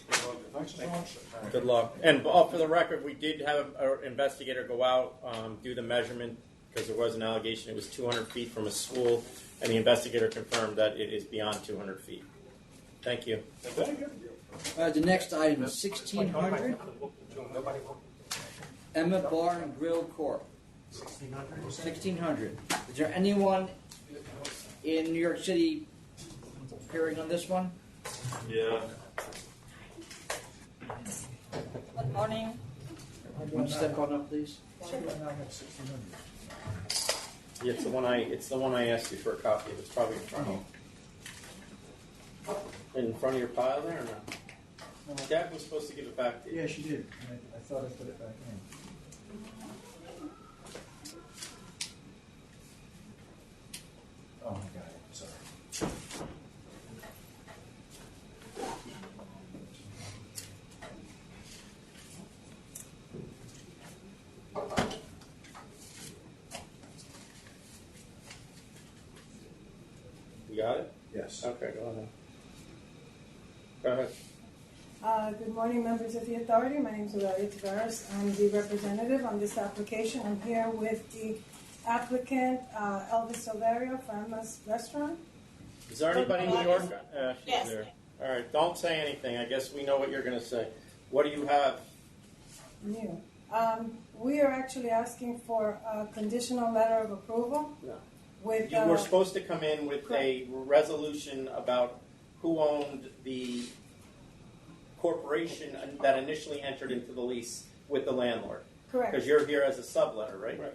Thanks so much.
Good luck. And for the record, we did have an investigator go out, do the measurement, because there was an allegation it was 200 feet from a school, and the investigator confirmed that it is beyond 200 feet. Thank you.
Thank you.
The next item is 1600 Emma Bar and Grill Corp. 1600. Is there anyone in New York City appearing on this one?
Yeah.
Good morning.
Everyone step on up, please.
Yeah, it's the one I asked you for a copy of. It's probably in front of you. In front of your pile there or not? Dad was supposed to give it back to you.
Yeah, she did. I thought I put it back in.
Oh, my God. Sorry.
You got it?
Yes.
Okay, go ahead. Go ahead.
Good morning, members of the authority. My name is Aurelia Tavares. I'm the representative on this application. I'm here with the applicant, Elvis Silverio from Emma's Restaurant.
Is there anybody in New York? She's
Yes.
there. All right, don't say anything. I guess we know what you're going to say. What do you have?
New. We are actually asking for a conditional letter of approval.
No.
With,
You were supposed to come in with a resolution about who owned the corporation that initially entered into the lease with the landlord.
Correct.
Because you're here as a subletter, right? Right.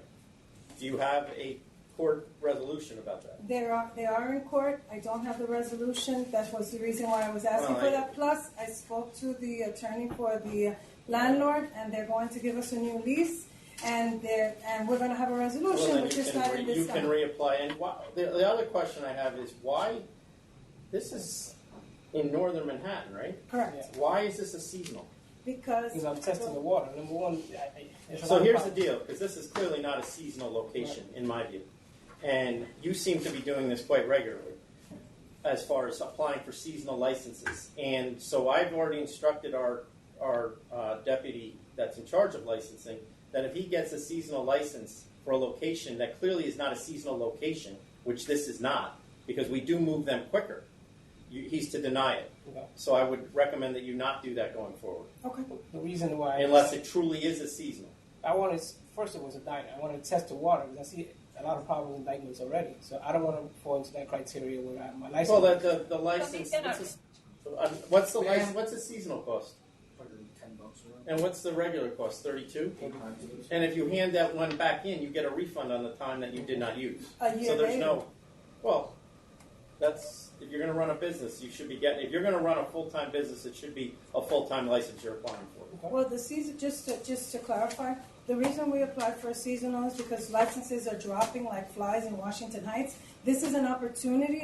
Do you have a court resolution about that?
They are in court. I don't have the resolution. That was the reason why I was asking for that. Plus, I spoke to the attorney for the landlord, and they're going to give us a new lease, and we're going to have a resolution,
Well,
which is not in this.
you can reapply. And the other question I have is why this is in northern Manhattan, right?
Correct.
Why is this a seasonal?
Because
I'm testing the water. Number one.
So here's the deal, because this is clearly not a seasonal location, in my view. And you seem to be doing this quite regularly as far as applying for seasonal licenses. And so I've already instructed our deputy that's in charge of licensing that if he gets a seasonal license for a location that clearly is not a seasonal location, which this is not, because we do move them quicker, he's to deny it.
Okay.
So I would recommend that you not do that going forward.
Okay.
The reason why.
Unless it truly is a seasonal.
I wanted, first it was a diner. I wanted to test the water because I see a lot of problems with indictments already. So I don't want to fall into that criteria where my license.
Well, the license. What's the license? What's the seasonal cost?
$110.
And what's the regular cost? 32. And if you hand that one back in, you get a refund on the time that you did not use.
A year
so there's
later.
no. Well, that's if you're going to run a business, you should be getting. If you're going to run a full-time business, it should be a full-time license you're applying for.
Well, the season, just to clarify, the reason we applied for a seasonal is because licenses are dropping like flies in Washington Heights.
This is an opportunity,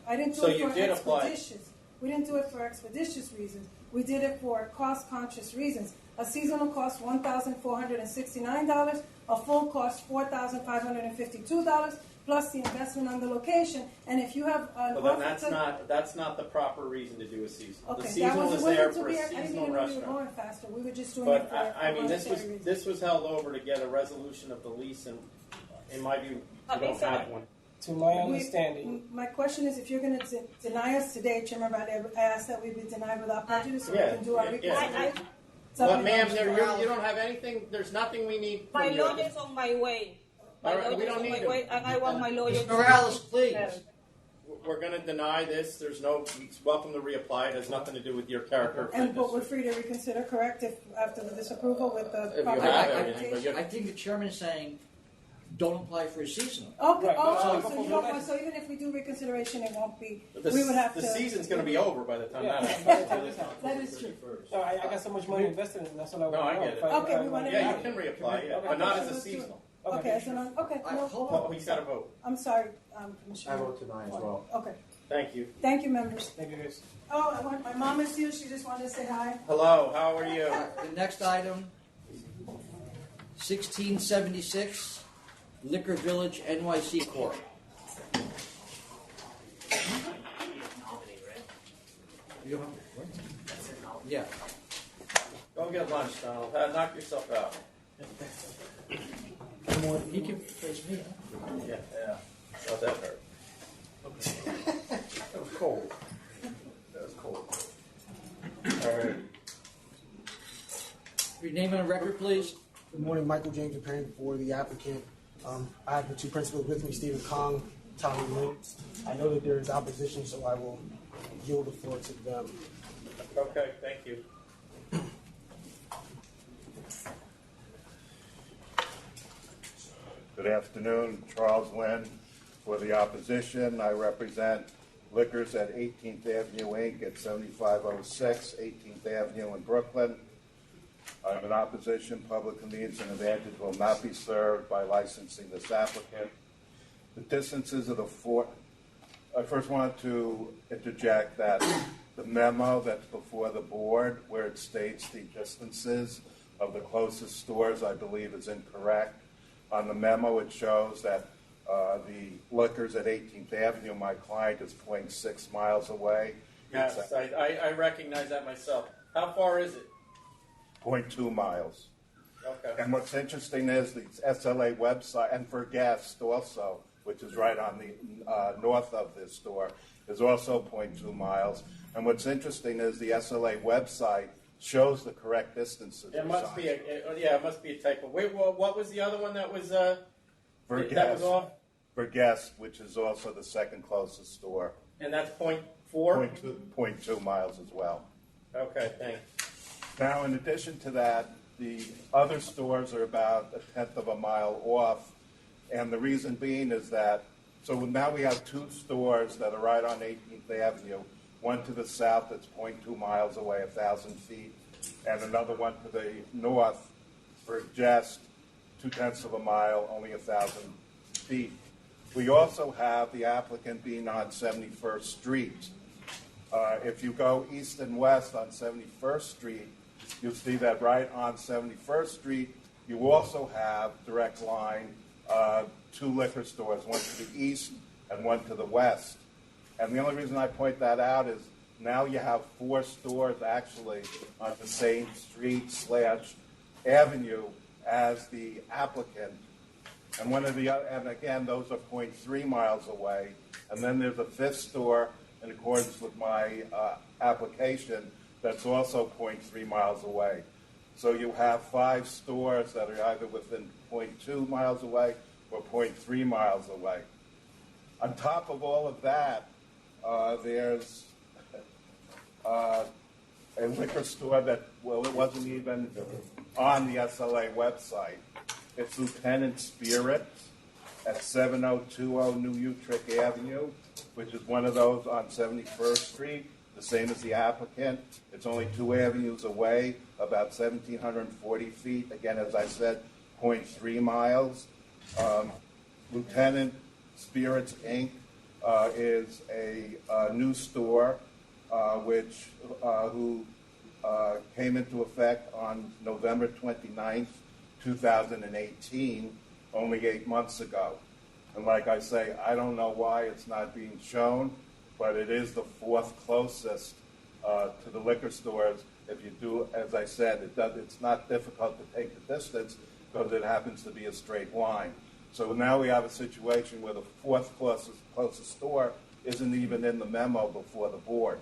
I didn't do
So
it
you
for
did apply.
expeditious. We didn't do it for expeditious reasons. We did it for cost-conscious reasons. A seasonal cost $1,469, a full cost $4,552, plus the investment on the location. And if you have an
Well, then
offer
that's not the proper reason to do a seasonal.
Okay,
The
that
seasonal
was
is
it
there
wasn't to
for
be.
a
I didn't
seasonal
even know we were
restaurant.
going faster. We were just doing it
But
for.
I mean,
monetary reasons.
this was held over to get a resolution of the lease, and in my view, we don't have one.
To my understanding.
My question is, if you're going to deny us today, Chairman Bradley, I ask that we be denied without prejudice so we can do our reconsideration.
But ma'am, you don't have anything, there's nothing we need from
My
you.
lawyer's on my way. My
All right, we
lawyer's
don't
on
need
my
him.
way, and I want my lawyer.
Ms. Morales, please.
We're going to deny this. There's no, it's welcome to reapply. It has nothing to do with your character.
And but we're free to reconsider, correct? If after the disapproval with the.
If you
proper
have
documentation?
everything, but
I think the chairman is saying, don't apply for a seasonal.
Okay.
Right.
Oh,
So-
so you don't want. So even if we do reconsideration, it won't be.
The,
We would have
the
to.
season's going to be over by the time that happens.
That is true.
No, I got so much money invested in it. That's what I want.
No, I get it.
Okay, we want to.
Yeah, you can reapply, yeah, but not as a seasonal.
Okay, so no, okay, no.
Well, he's got to vote.
I'm sorry, Commissioner.
I vote to deny as well.
Okay.
Thank you.
Thank you, members.
Thank you, guys.
Oh, my mom is here. She just wanted to say hi.
Hello, how are you?
The next item, 1676, Liquor Village NYC Corp. You don't have- what? Yeah.
Go get lunch, Donald. Knock yourself out.
He can face me, huh?
Yeah. Not that hurt.
That was cold. That was cold.
All right.
Your name and record, please.
Good morning, Michael James appearing for the applicant. I have the two principals with me, Stephen Kong, Tommy Lin. I know that there is opposition, so I will yield the floor to them.
Okay, thank you.
Good afternoon, Charles Lynn. For the opposition, I represent Liquors at 18th Avenue Inc. at 7506 18th Avenue in Brooklyn. I'm in opposition. Public convenience and advantage will not be served by licensing this applicant. The distances of the I first want to interject that the memo that's before the board, where it states the distances of the closest stores, I believe is incorrect. On the memo, it shows that the Liquors at 18th Avenue, my client, is 0.6 miles away.
Yes, I recognize that myself. How far is it?
0.2 miles.
Okay.
And what's interesting is the SLA website, and for guests also, which is right on the north of this store, is also 0.2 miles. And what's interesting is the SLA website shows the correct distances.
It must be it must be a typo. Wait, what was the other one that was
For
that
guests,
was off?
for guests, which is also the second closest store.
And that's 0.4?
0.2 miles as well.
Okay, thanks.
Now, in addition to that, the other stores are about 1/10 of a mile off, and the reason being is that, so now we have two stores that are right on 18th Avenue, one to the south that's 0.2 miles away, 1,000 feet, and another one to the north for just 2/10 of a mile, only 1,000 feet. We also have the applicant being on 71st Street. If you go east and west on 71st Street, you'll see that right on 71st Street, you also have direct line, two liquor stores, one to the east and one to the west. And the only reason I point that out is now you have four stores actually on the same street/avenue as the applicant. And one of the other, and again, those are 0.3 miles away. And then there's a fifth store in accordance with my application that's also 0.3 miles away. So you have 5 stores that are either within 0.2 miles away or 0.3 miles away. On top of all of that, there's a liquor store that, well, it wasn't even on the SLA website. It's Lieutenant Spirits at 7020 New Utrecht Avenue, which is one of those on 71st Street, the same as the applicant. It's only 2 avenues away, about 1,740 feet. Again, as I said, 0.3 miles. Lieutenant Spirits, Inc. is a new store who came into effect on November 29th, 2018, only 8 months ago. And like I say, I don't know why it's not being shown, but it is the fourth closest to the liquor stores. If you do, as I said, it's not difficult to take the distance because it happens to be a straight line. So now we have a situation where the fourth closest store isn't even in the memo before the board.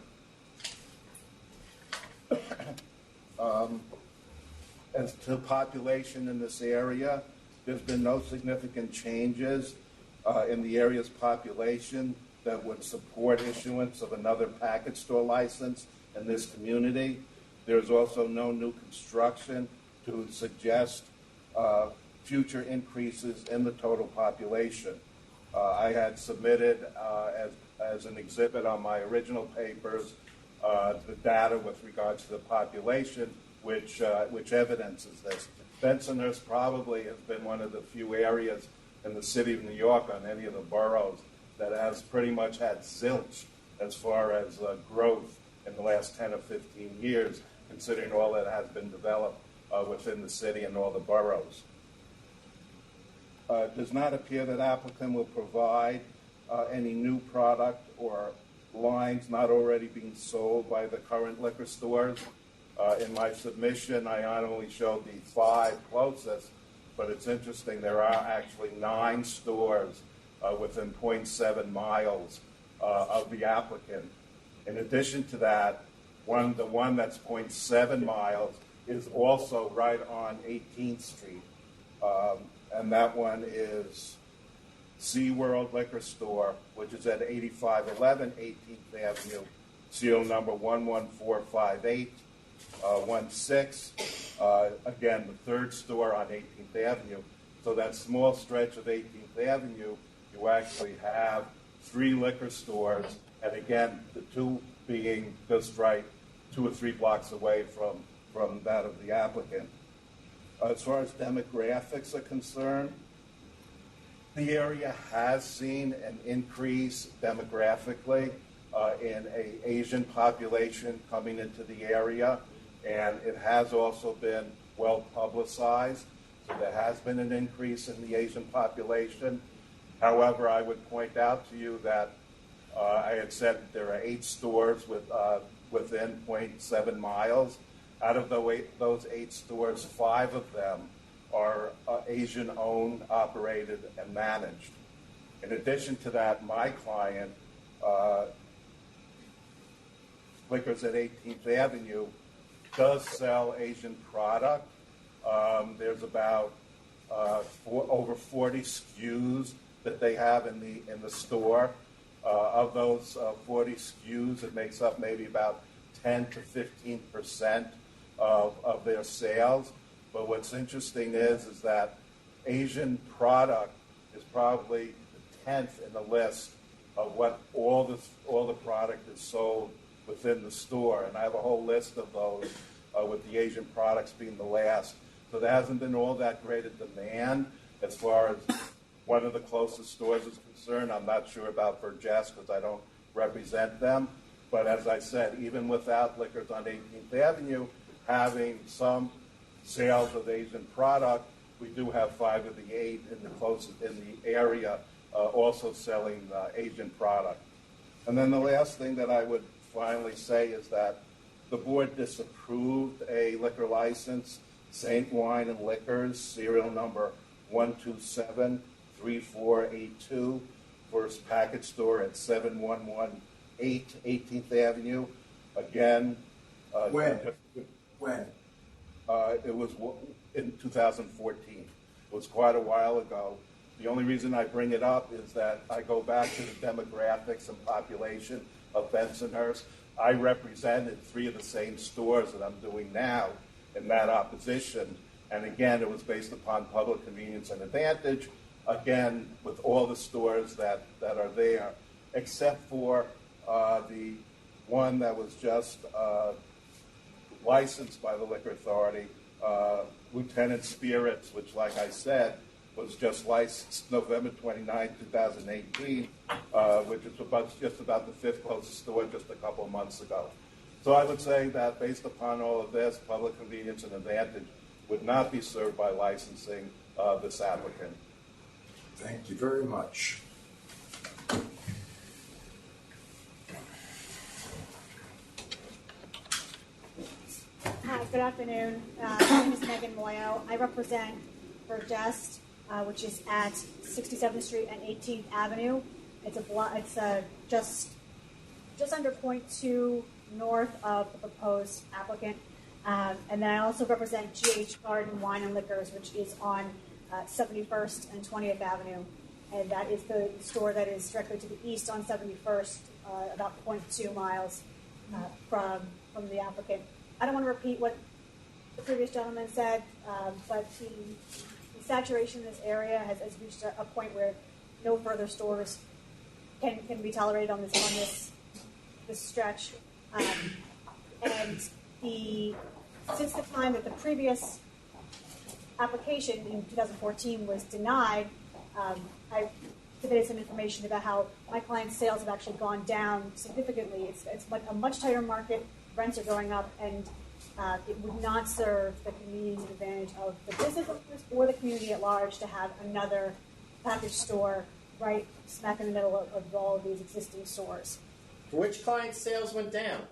As to population in this area, there's been no significant changes in the area's population that would support issuance of another package store license in this community. There's also no new construction to suggest future increases in the total population. I had submitted as an exhibit on my original papers the data with regards to the population, which evidences this. Bensonhurst probably has been one of the few areas in the city of New York on any of the boroughs that has pretty much had zilch as far as growth in the last 10 or 15 years, considering all that has been developed within the city and all the boroughs. It does not appear that applicant will provide any new product or lines not already being sold by the current liquor stores. In my submission, I not only showed the 5 closest, but it's interesting, there are actually 9 stores within 0.7 miles of the applicant. In addition to that, the one that's 0.7 miles is also right on 18th Street. And that one is SeaWorld Liquor Store, which is at 8511 18th Avenue, serial number 11458. 16, again, the third store on 18th Avenue. So that small stretch of 18th Avenue, you actually have 3 liquor stores, and again, the 2 being just right 2 or 3 blocks away from that of the applicant. As far as demographics are concerned, the area has seen an increase demographically in an Asian population coming into the area. And it has also been well publicized. So there has been an increase in the Asian population. However, I would point out to you that I had said that there are 8 stores within 0.7 miles. Out of those 8 stores, 5 of them are Asian-owned, operated, and managed. In addition to that, my client, Liquors at 18th Avenue, does sell Asian product. There's about over 40 SKUs that they have in the store. Of those 40 SKUs, it makes up maybe about 10 to 15% of their sales. But what's interesting is that Asian product is probably the 10th in the list of what all the product is sold within the store, and I have a whole list of those, with the Asian products being the last. So there hasn't been all that great a demand as far as one of the closest stores is concerned. I'm not sure about Burgess because I don't represent them. But as I said, even without Liquors on 18th Avenue having some sales of Asian product, we do have 5 of the 8 in the area also selling Asian product. And then the last thing that I would finally say is that the board disapproved a liquor license, St. Wine and Liquors, serial number 1273482, for its package store at 7118 18th Avenue. Again,
When?
It was in 2014. It was quite a while ago. The only reason I bring it up is that I go back to the demographics and population of Bensonhurst. I represented 3 of the same stores that I'm doing now in that opposition. And again, it was based upon public convenience and advantage, again, with all the stores that are there, except for the one that was just licensed by the Liquor Authority, Lieutenant Spirits, which, like I said, was just licensed November 29, 2018, which is just about the fifth closest store just a couple of months ago. So I would say that based upon all of this, public convenience and advantage would not be served by licensing this applicant.
Thank you very much.
Hi, good afternoon. My name is Megan Moyo. I represent Vergest, which is at 67th Street and 18th Avenue. It's just under 0.2 north of the proposed applicant. And then I also represent GH Garden Wine and Liquors, which is on 71st and 20th Avenue. And that is the store that is directly to the east on 71st, about 0.2 miles from the applicant. I don't want to repeat what the previous gentleman said, but the saturation in this area has reached a point where no further stores can be tolerated on this stretch. And since the time that the previous application in 2014 was denied, I submitted some information about how my client's sales have actually gone down significantly. It's a much tighter market. Rents are going up, and it would not serve the convenience and advantage of the business owners or the community at large to have another package store right smack in the middle of all of these existing stores.
Which client's sales went down?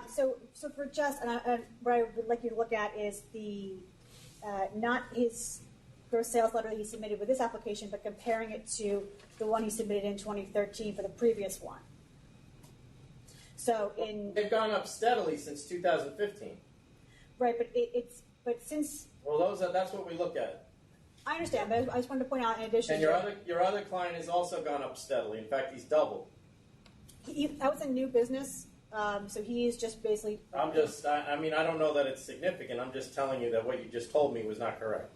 So for just, and what I would like you to look at is not his gross sales letter that he submitted with this application, but comparing it to the one he submitted in 2013 for the previous one. So they've
gone up steadily since 2015.
Right, but since
that's what we look at.
I understand, but I just wanted to point out in addition.
And your other client has also gone up steadily. In fact, he's doubled.
That was a new business, so he is just basically.
I don't know that it's significant. I'm just telling you that what you just told me was not correct.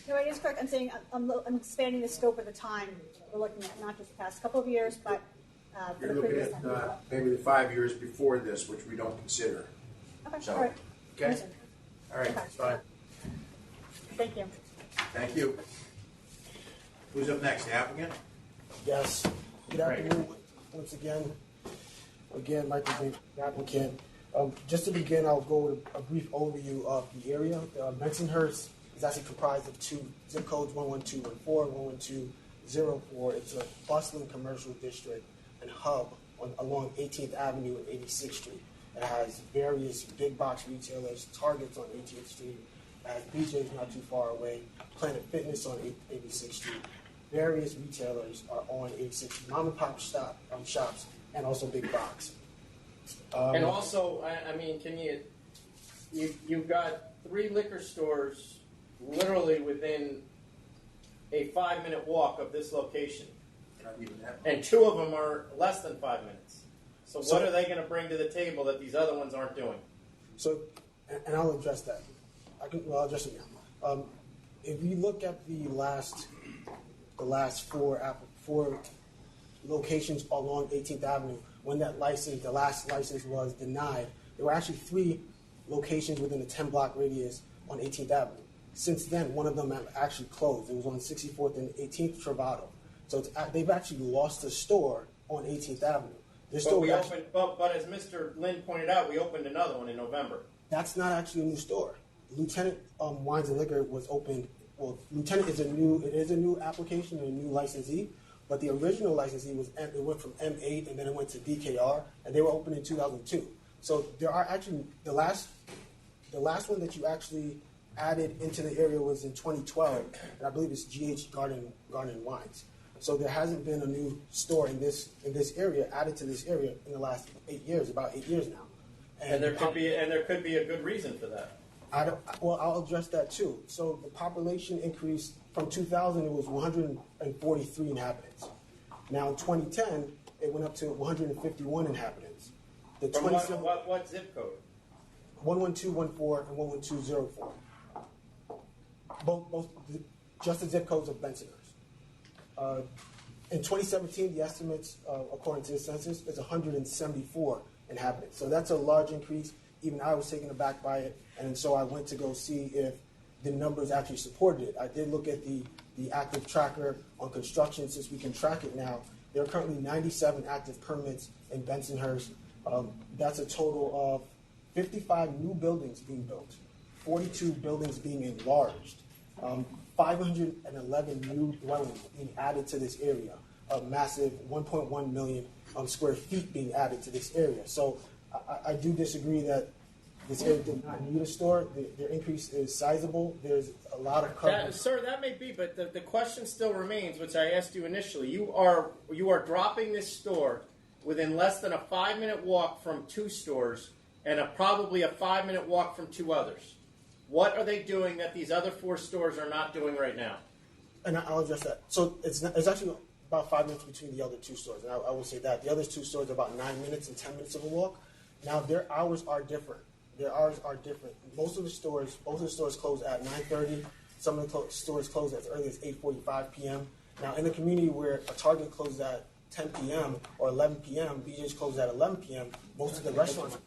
No, it is correct. I'm saying I'm expanding the scope of the time we're looking at, not just the past couple of years, but for
You're
the
looking
previous
at
time.
maybe the 5 years before this, which we don't consider.
Okay,
So,
all right.
okay?
Understood.
All right,
Okay.
fine.
Thank you.
Thank you. Who's up next, the applicant?
Yes. Good afternoon. Once again, Michael James, the applicant. Just to begin, I'll go with a brief overview of the area. Bensonhurst is actually comprised of two zip codes, 11214 and 11204. It's a bustling commercial district and hub along 18th Avenue and 86th Street. It has various big box retailers, Targets on 18th Street, it has BJ's not too far away, Planet Fitness on 86th Street. Various retailers are on 86th Street, mom and pop shops, and also big box.
And also, you've got 3 liquor stores literally within a 5-minute walk of this location. And 2 of them are less than 5 minutes. So what are they going to bring to the table that these other ones aren't doing?
So, and I'll address that. I'll address it now. If you look at the last 4 locations along 18th Avenue, when the last license was denied, there were actually 3 locations within a 10-block radius on 18th Avenue. Since then, one of them actually closed. It was on 64th and 18th Travado. So they've actually lost a store on 18th Avenue.
But as Mr. Lynn pointed out, we opened another one in November.
That's not actually a new store. Lieutenant Wines and Liquor was opened. Well, Lieutenant is a new application and a new licensee, but the original licensee it went from M8 and then it went to DKR, and they were opened in 2002. So there are actually the last one that you actually added into the area was in 2012, and I believe it's GH Garden Wines. So there hasn't been a new store in this area added to this area in the last 8 years, about 8 years now.
And there could be a good reason for that.
I'll address that too. So the population increased from 2000. It was 143 inhabitants. Now in 2010, it went up to 151 inhabitants.
From what zip code?
11214 and 11204. Both just the zip codes of Bensonhurst. In 2017, the estimates, according to the census, is 174 inhabitants. So that's a large increase. Even I was taken aback by it, and so I went to go see if the numbers actually supported it. I did look at the active tracker on construction. Since we can track it now, there are currently 97 active permits in Bensonhurst. That's a total of 55 new buildings being built, 42 buildings being enlarged, 511 new dwellings being added to this area, a massive 1.1 million square feet being added to this area. So I do disagree that this area did not need a store. Their increase is sizable. There's a lot of coverage.
Sir, that may be, but the question still remains, which I asked you initially. You are dropping this store within less than a 5-minute walk from 2 stores and probably a 5-minute walk from 2 others. What are they doing that these other 4 stores are not doing right now?
And I'll address that. So it's actually about 5 minutes between the other 2 stores. And I will say that. The other 2 stores are about 9 minutes and 10 minutes of a walk. Now, their hours are different. Their hours are different. Both of the stores close at 9:30. Some of the stores close as early as 8:45 p.m. Now, in the community where a Target closes at 10 p.m. or 11 p.m., BJ's closes at 11 p.m., most of the restaurants...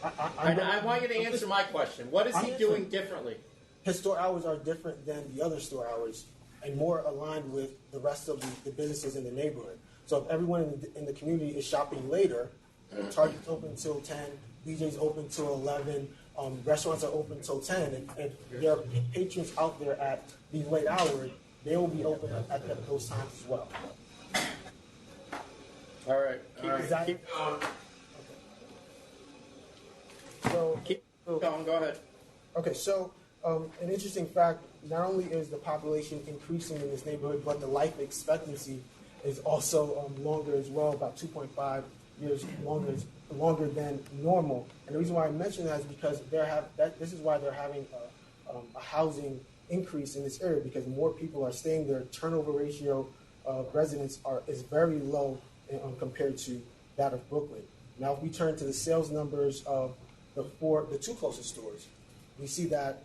I want you to answer my question. What is he doing differently?
His store hours are different than the other store hours and more aligned with the rest of the businesses in the neighborhood. So if everyone in the community is shopping later, Target's open till 10, BJ's open till 11, restaurants are open till 10. If there are patrons out there at these late hours, they will be open at those times as well.
All right. Keep
going. So,
keep going. Go ahead.
Okay, so an interesting fact, not only is the population increasing in this neighborhood, but the life expectancy is also longer as well, about 2.5 years longer than normal. And the reason why I mention that is because this is why they're having a housing increase in this area, because more people are staying there. Turnover ratio of residents is very low compared to that of Brooklyn. Now, if we turn to the sales numbers of the 2 closest stores, we see that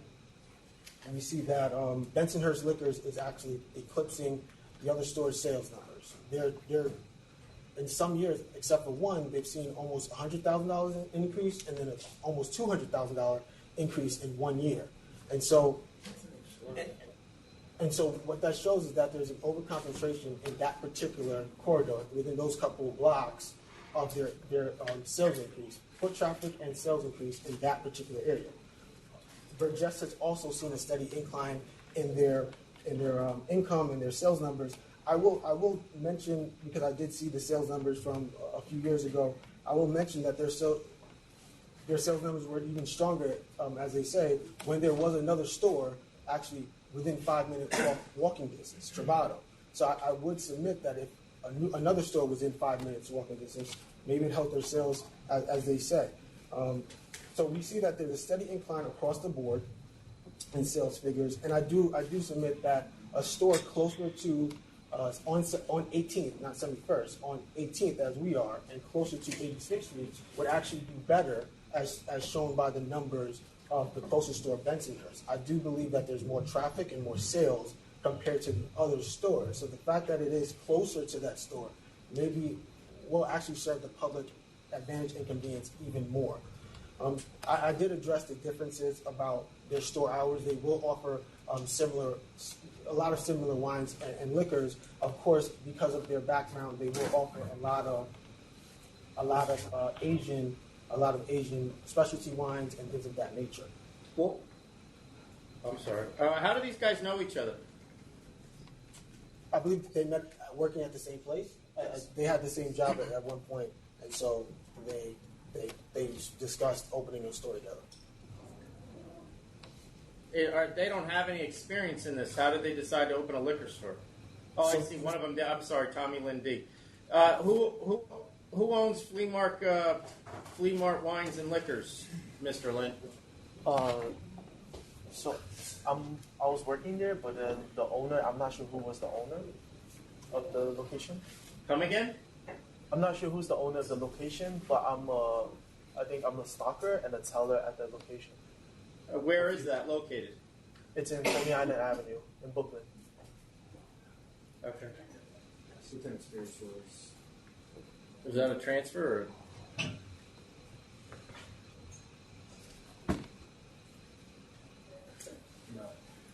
Bensonhurst Liquors is actually eclipsing the other stores' sales numbers. They're in some years, except for one, they've seen almost $100,000 increase and then an almost $200,000 increase in 1 year. And so what that shows is that there's an overconcentration in that particular corridor within those couple of blocks of their sales increase, foot traffic and sales increase in that particular area. Burgess has also seen a steady incline in their income and their sales numbers. I will mention, because I did see the sales numbers from a few years ago, I will mention that their sales numbers were even stronger, as they say, when there was another store actually within 5 minutes walking distance, Travado. So I would submit that if another store was in 5 minutes walking distance, maybe it helped their sales, as they say. So we see that there's a steady incline across the board in sales figures, and I do submit that a store closer to on 18th, not 71st, on 18th as we are, and closer to 86th Street would actually do better, as shown by the numbers of the closest store, Bensonhurst. I do believe that there's more traffic and more sales compared to the other stores. So the fact that it is closer to that store maybe will actually serve the public advantage and convenience even more. I did address the differences about their store hours. They will offer a lot of similar wines and liquors. Of course, because of their background, they will offer a lot of Asian specialty wines and things of that nature.
Well, I'm sorry. How do these guys know each other?
I believe they met working at the same place. They had the same job at one point, and so they discussed opening a store together.
They don't have any experience in this. How did they decide to open a liquor store? Oh, I see. One of them. I'm sorry, Tommy Lindy. Who owns Flea Mart Wines and Liquors, Mr. Lynn?
So I was working there, but then the owner, I'm not sure who was the owner of the location.
Come again?
I'm not sure who's the owner of the location, but I think I'm a stalker and a teller at the location.
Where is that located?
It's in Coney Island Avenue in Brooklyn.
Okay.
Is
that a transfer or?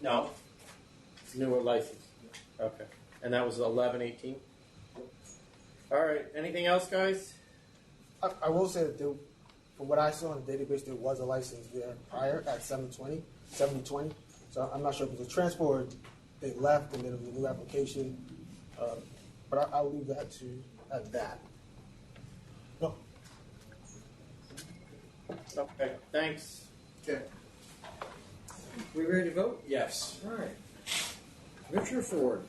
No. It's newer license. Okay. And that was 11/18? All right. Anything else, guys?
I will say that from what I saw on the database, there was a license there prior at 7020. So I'm not sure if it was a transfer or they left and then it was a new application. But I'll leave that at that. No.
Okay. Thanks.
Okay. We ready to vote? Yes. All right. Richard Ford.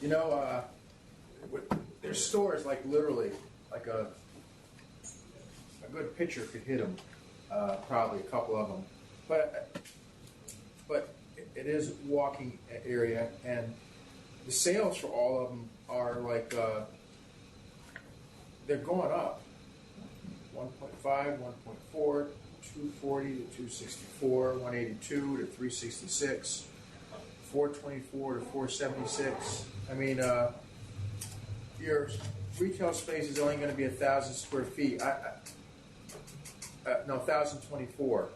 You know, there's stores like literally, like a good pitcher could hit them, probably a couple of them. But it is a walking area, and the sales for all of them are like, they're going up. 1.5, 1.4, 240 to 264, 182 to 366, 424 to 476. I mean, your retail space is only going to be 1,000 square feet. No, 1,024.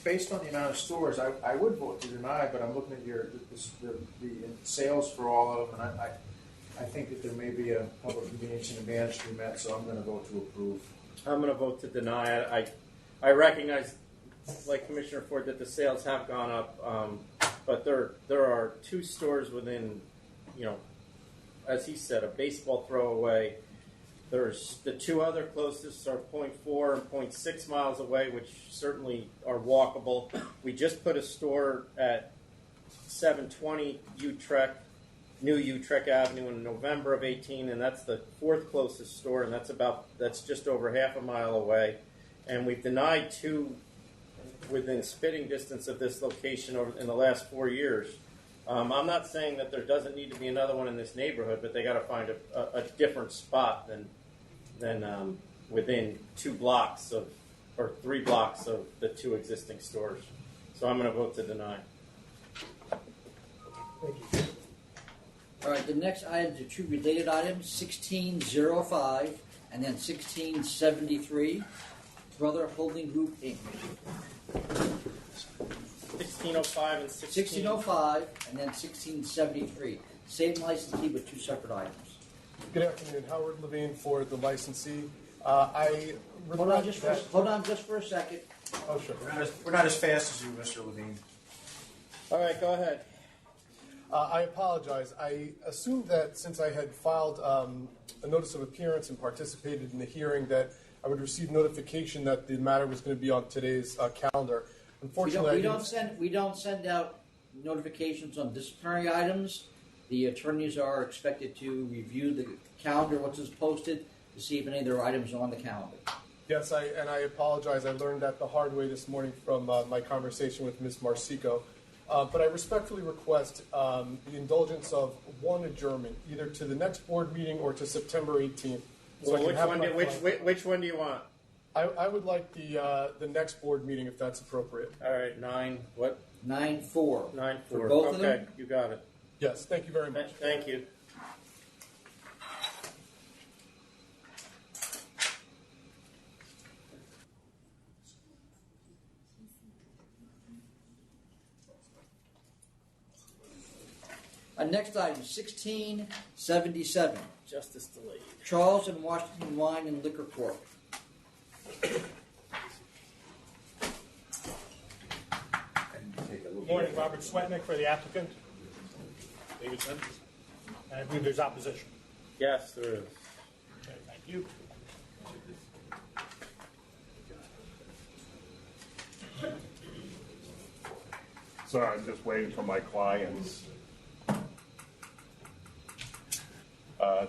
Based on the amount of stores, I would vote to deny, but I'm looking at the sales for all of them, and I think that there may be a public convenience and advantage to be met, so I'm going to vote to approve.
I'm going to vote to deny. I recognize, like Commissioner Ford, that the sales have gone up, but there are two stores within, as he said, a baseball throw away. There's the two other closest are 0.4 and 0.6 miles away, which certainly are walkable. We just put a store at 720 New Utrecht Avenue in November of 18, and that's the fourth closest store, and that's just over half a mile away. And we've denied two within spitting distance of this location in the last 4 years. I'm not saying that there doesn't need to be another one in this neighborhood, but they got to find a different spot than within 2 blocks or 3 blocks of the two existing stores. So I'm going to vote to deny.
Thank you.
All right, the next items are two related items, 1605 and then 1673, Brother Holding Group, Inc.
1605 and
1605 and then 1673. Same license key but two separate items.
Good afternoon, Howard Levine for the licensee.
Hold on just for a second.
Oh, sure.
We're not as fast as you, Mr. Levine.
All right, go ahead.
I apologize. I assumed that since I had filed a notice of appearance and participated in the hearing that I would receive notification that the matter was going to be on today's calendar. Unfortunately,
we don't send out notifications on disciplinary items. The attorneys are expected to review the calendar, what's posted, to see if any of their items are on the calendar.
Yes, and I apologize. I learned that the hard way this morning from my conversation with Ms. Marsico. But I respectfully request the indulgence of one adjournment, either to the next board meeting or to September 18th. So
which one do you want?
I would like the next board meeting if that's appropriate.
All right, 9 what?
9/4.
9/4.
For both of them?
Okay, you got it.
Yes, thank you very much.
Thank you.
Next item, 1677.
Justice delayed.
Charles and Washington Wine and Liquor Corp.
Good morning, Robert Swetnick for the applicant. Davidson. And I believe there's opposition.
Yes, there is.
Okay, thank you.
Sorry, I'm just waiting for my clients.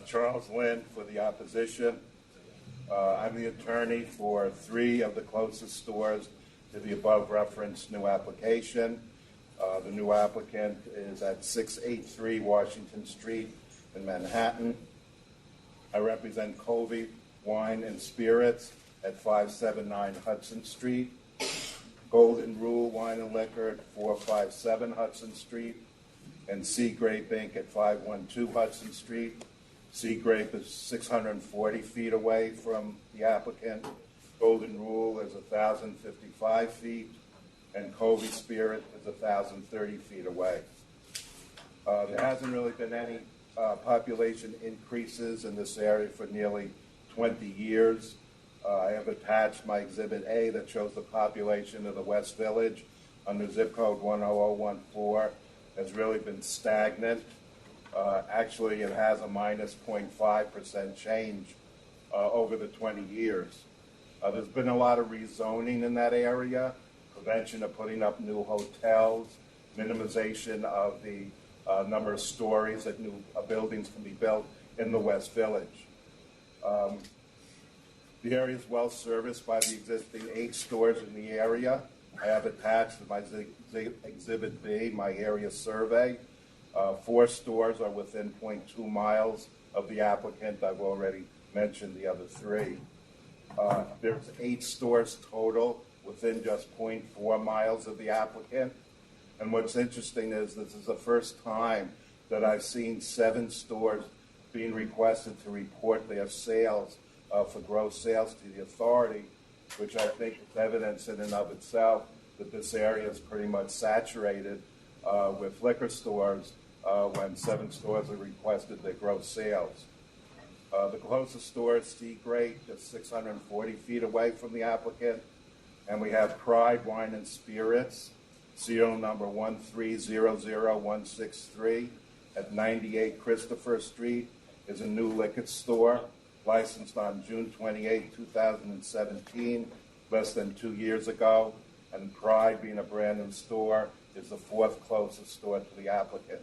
Charles Lynn for the opposition. I'm the attorney for 3 of the closest stores to the above referenced new application. The new applicant is at 683 Washington Street in Manhattan. I represent Covey Wine and Spirits at 579 Hudson Street. Golden Rule Wine and Liquor at 457 Hudson Street. And Sea Grape Inc. at 512 Hudson Street. Sea Grape is 640 feet away from the applicant. Golden Rule is 1,055 feet, and Covey Spirit is 1,030 feet away. There hasn't really been any population increases in this area for nearly 20 years. I have attached my Exhibit A that shows the population of the West Village under zip code 10014. Has really been stagnant. Actually, it has a minus 0.5% change over the 20 years. There's been a lot of rezoning in that area, prevention of putting up new hotels, minimization of the number of stories that new buildings can be built in the West Village. The area is well serviced by the existing 8 stores in the area. I have attached to my Exhibit B my area survey. 4 stores are within 0.2 miles of the applicant. I've already mentioned the other 3. There's 8 stores total within just 0.4 miles of the applicant. And what's interesting is this is the first time that I've seen 7 stores being requested to report their sales for gross sales to the authority, which I think is evidence in and of itself that this area is pretty much saturated with liquor stores when 7 stores are requested their gross sales. The closest store is Sea Grape, just 640 feet away from the applicant. And we have Pride Wine and Spirits, serial number 1300163 at 98 Christopher Street, is a new liquor store licensed on June 28, 2017, less than 2 years ago. And Pride, being a brand new store, is the 4th closest store to the applicant.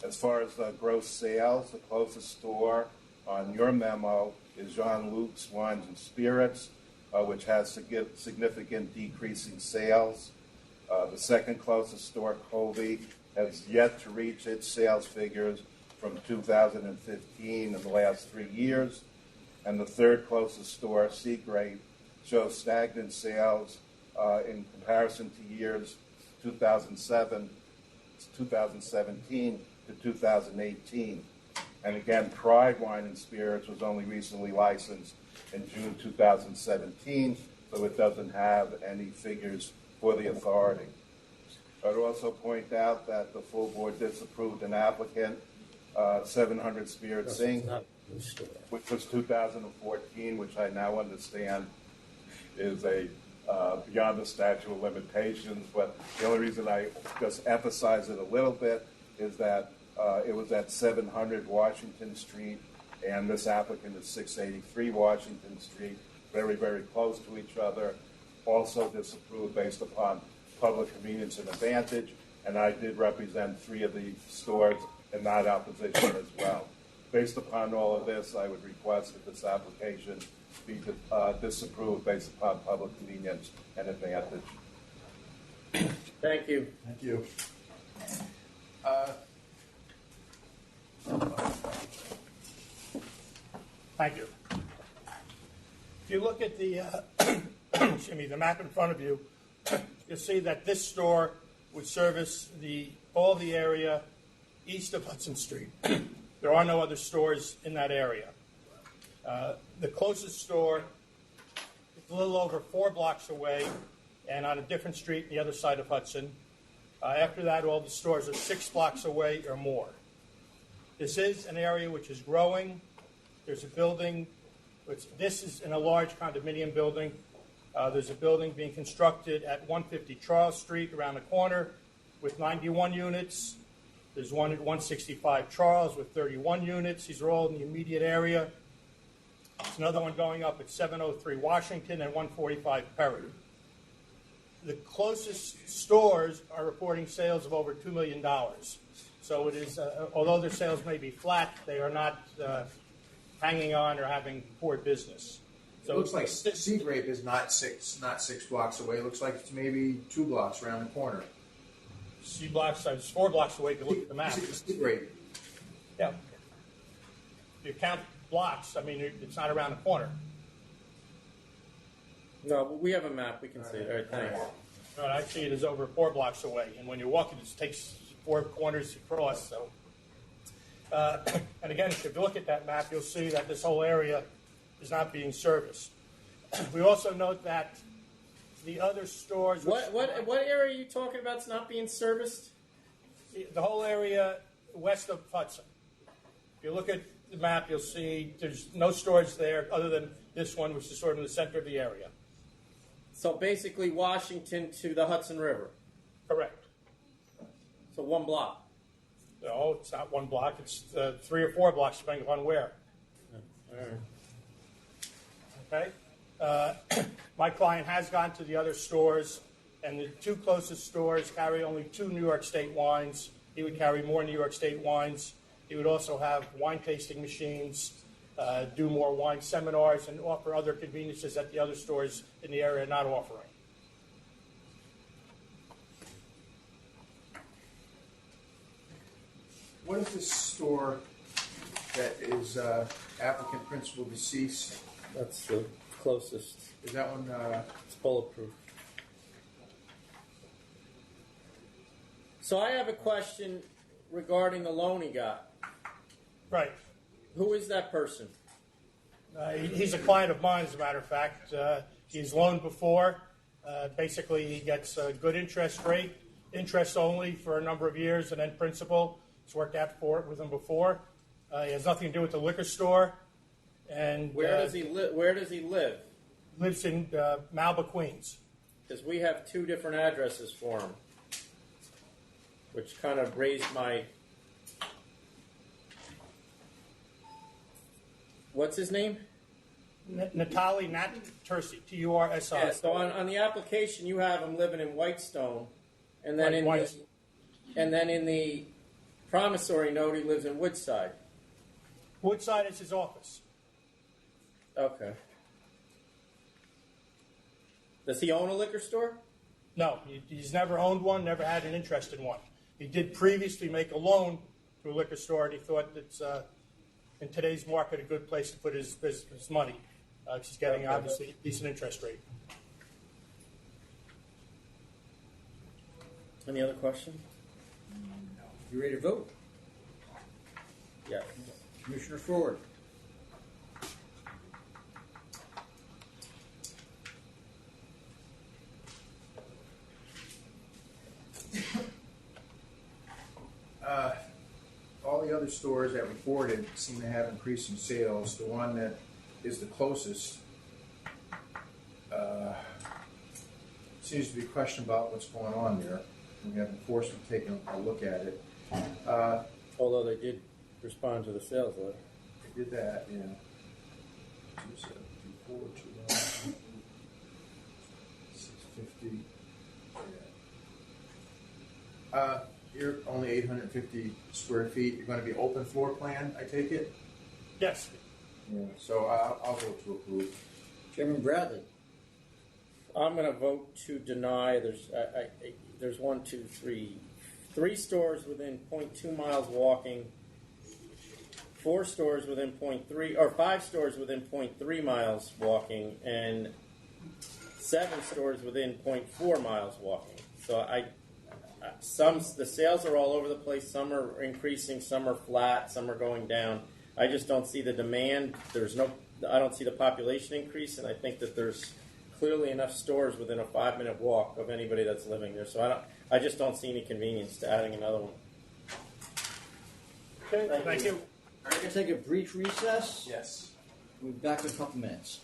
As far as gross sales, the closest store on your memo is Jean-Luc's Wines and Spirits, which has significant decrease in sales. The second closest store, Covey, has yet to reach its sales figures from 2015 in the last 3 years. And the third closest store, Sea Grape, shows stagnant sales in comparison to years 2017 to 2018. And again, Pride Wine and Spirits was only recently licensed in June 2017, so it doesn't have any figures for the authority. I'd also point out that the full board disapproved an applicant, 700 Spirits Inc., which was 2014, which I now understand is a beyond the statute of limitations. But the only reason I just emphasize it a little bit is that it was at 700 Washington Street, and this applicant is 683 Washington Street, very, very close to each other. Also disapproved based upon public convenience and advantage, and I did represent 3 of the stores in that opposition as well. Based upon all of this, I would request that this application be disapproved based upon public convenience and advantage.
Thank you.
Thank you.
Thank you. If you look at the the map in front of you, you'll see that this store would service all the area east of Hudson Street. There are no other stores in that area. The closest store is a little over 4 blocks away and on a different street on the other side of Hudson. After that, all the stores are 6 blocks away or more. This is an area which is growing. There's a building. This is in a large condominium building. There's a building being constructed at 150 Charles Street around the corner with 91 units. There's one at 165 Charles with 31 units. These are all in the immediate area. There's another one going up at 703 Washington and 145 Perry. The closest stores are reporting sales of over $2 million. So it is, although their sales may be flat, they are not hanging on or having poor business. So
it looks like Sea Grape is not six blocks away. It looks like it's maybe 2 blocks around the corner.
Sea blocks, it's 4 blocks away if you look at the map.
Sea Grape.
Yeah. If you count blocks, I mean, it's not around the corner.
No, but we have a map. We can see it. All right, thanks.
Right, I see it as over 4 blocks away, and when you're walking, it takes 4 corners across. So, And again, if you look at that map, you'll see that this whole area is not being serviced. We also note that the other stores...
What area are you talking about that's not being serviced?
The whole area west of Hudson. If you look at the map, you'll see there's no stores there other than this one, which is sort of in the center of the area.
So basically Washington to the Hudson River.
Correct.
So 1 block.
No, it's not 1 block. It's 3 or 4 blocks, depending upon where.
All right.
Okay? My client has gone to the other stores, and the 2 closest stores carry only 2 New York State wines. He would carry more New York State wines. He would also have wine tasting machines, do more wine seminars, and offer other conveniences that the other stores in the area are not offering.
What is this store that is applicant principal deceased?
That's the closest.
Is that one?
It's bulletproof. So I have a question regarding the loan he got.
Right.
Who is that person?
He's a client of mine, as a matter of fact. He's loaned before. Basically, he gets a good interest rate, interest only for a number of years, and then principal. It's worked out for it with him before. He has nothing to do with the liquor store. And
Where does he live? Where does he live?
Lives in Malba, Queens.
Because we have 2 different addresses for him, which kind of raised my. What's his name?
Natalie Nat Tursi, Tursi.
Yeah, so on the application you have him living in Whitestone, and then in the promissory note he lives in Woodside.
Woodside is his office.
Okay. Does he own a liquor store?
No, he's never owned one, never had an interest in one. He did previously make a loan to a liquor store, and he thought it's, in today's market, a good place to put his money. He's getting, obviously, a decent interest rate.
Any other questions?
You ready to vote?
Yes.
Commissioner Ford.
All the other stores that reported seem to have increasing sales. The one that is the closest seems to be a question about what's going on there. We have enforcement taking a look at it.
Although they did respond to the sales letter.
They did that, yeah. 274, 650. Yeah. You're only 850 square feet. You're going to be open floor plan, I take it?
Yes.
Yeah. So I'll vote to approve.
Chairman Bradley.
I'm going to vote to deny. There's 1, 2, 3 stores within 0.2 miles walking, 4 stores within 0.3, or 5 stores within 0.3 miles walking, and 7 stores within 0.4 miles walking. So the sales are all over the place. Some are increasing, some are flat, some are going down. I just don't see the demand. I don't see the population increase, and I think that there's clearly enough stores within a 5-minute walk of anybody that's living there. So I just don't see any convenience to adding another one.
Okay, thank you.
We're going to take a brief recess.
Yes.
We'll be back in a couple minutes.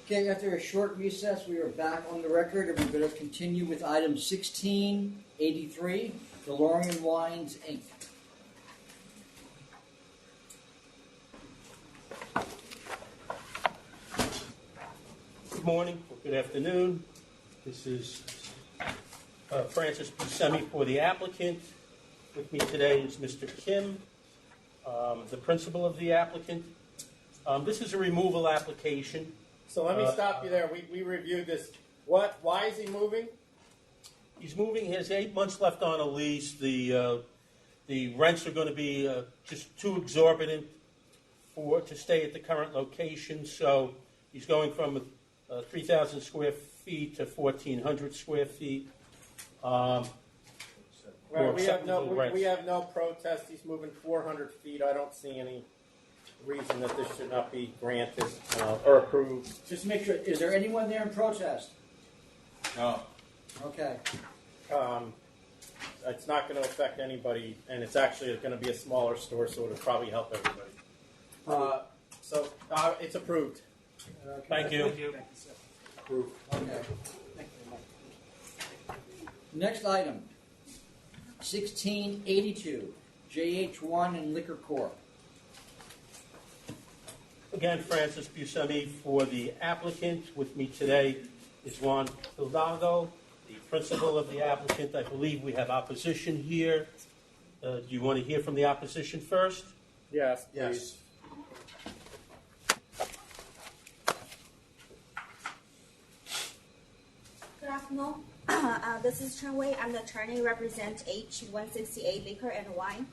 Okay, after a short recess, we are back on the record, and we're going to continue with item 1683, DeLorean Wines, Inc.
Good morning, or good afternoon. This is Francis Buscemi for the applicant. With me today is Mr. Kim, the principal of the applicant. This is a removal application.
So let me stop you there. We reviewed this. Why is he moving?
He's moving. He has 8 months left on a lease. The rents are going to be just too exorbitant to stay at the current location. So he's going from 3,000 square feet to 1,400 square feet.
Right, we have no protest. He's moving 400 feet. I don't see any reason that this should not be granted or approved.
Just make sure, is there anyone there in protest?
No.
Okay.
It's not going to affect anybody, and it's actually going to be a smaller store, so it'll probably help everybody. So it's approved.
Thank you.
Approved.
Okay. Next item, 1682, JH Wine and Liquor Corp.
Again, Francis Buscemi for the applicant. With me today is Juan Hidalgo, the principal of the applicant. I believe we have opposition here. Do you want to hear from the opposition first?
Yes, please.
Good afternoon. This is Chen Wei. I'm the attorney represent H168 Liquor and Wine.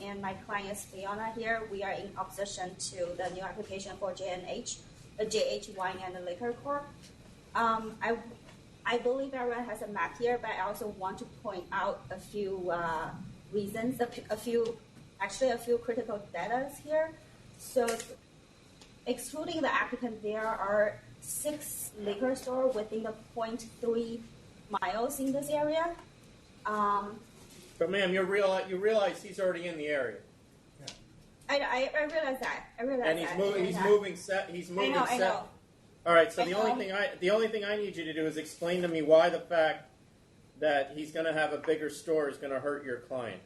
And my client is Fiona here. We are in opposition to the new application for JH Wine and Liquor Corp. I believe everyone has a map here, but I also want to point out a few reasons, a few critical data here. So, excluding the applicant, there are 6 liquor stores within the 0.3 miles in this area.
But ma'am, you realize he's already in the area.
I realize that.
And he's moving.
I know.
All right. So the only thing I need you to do is explain to me why the fact that he's going to have a bigger store is going to hurt your client.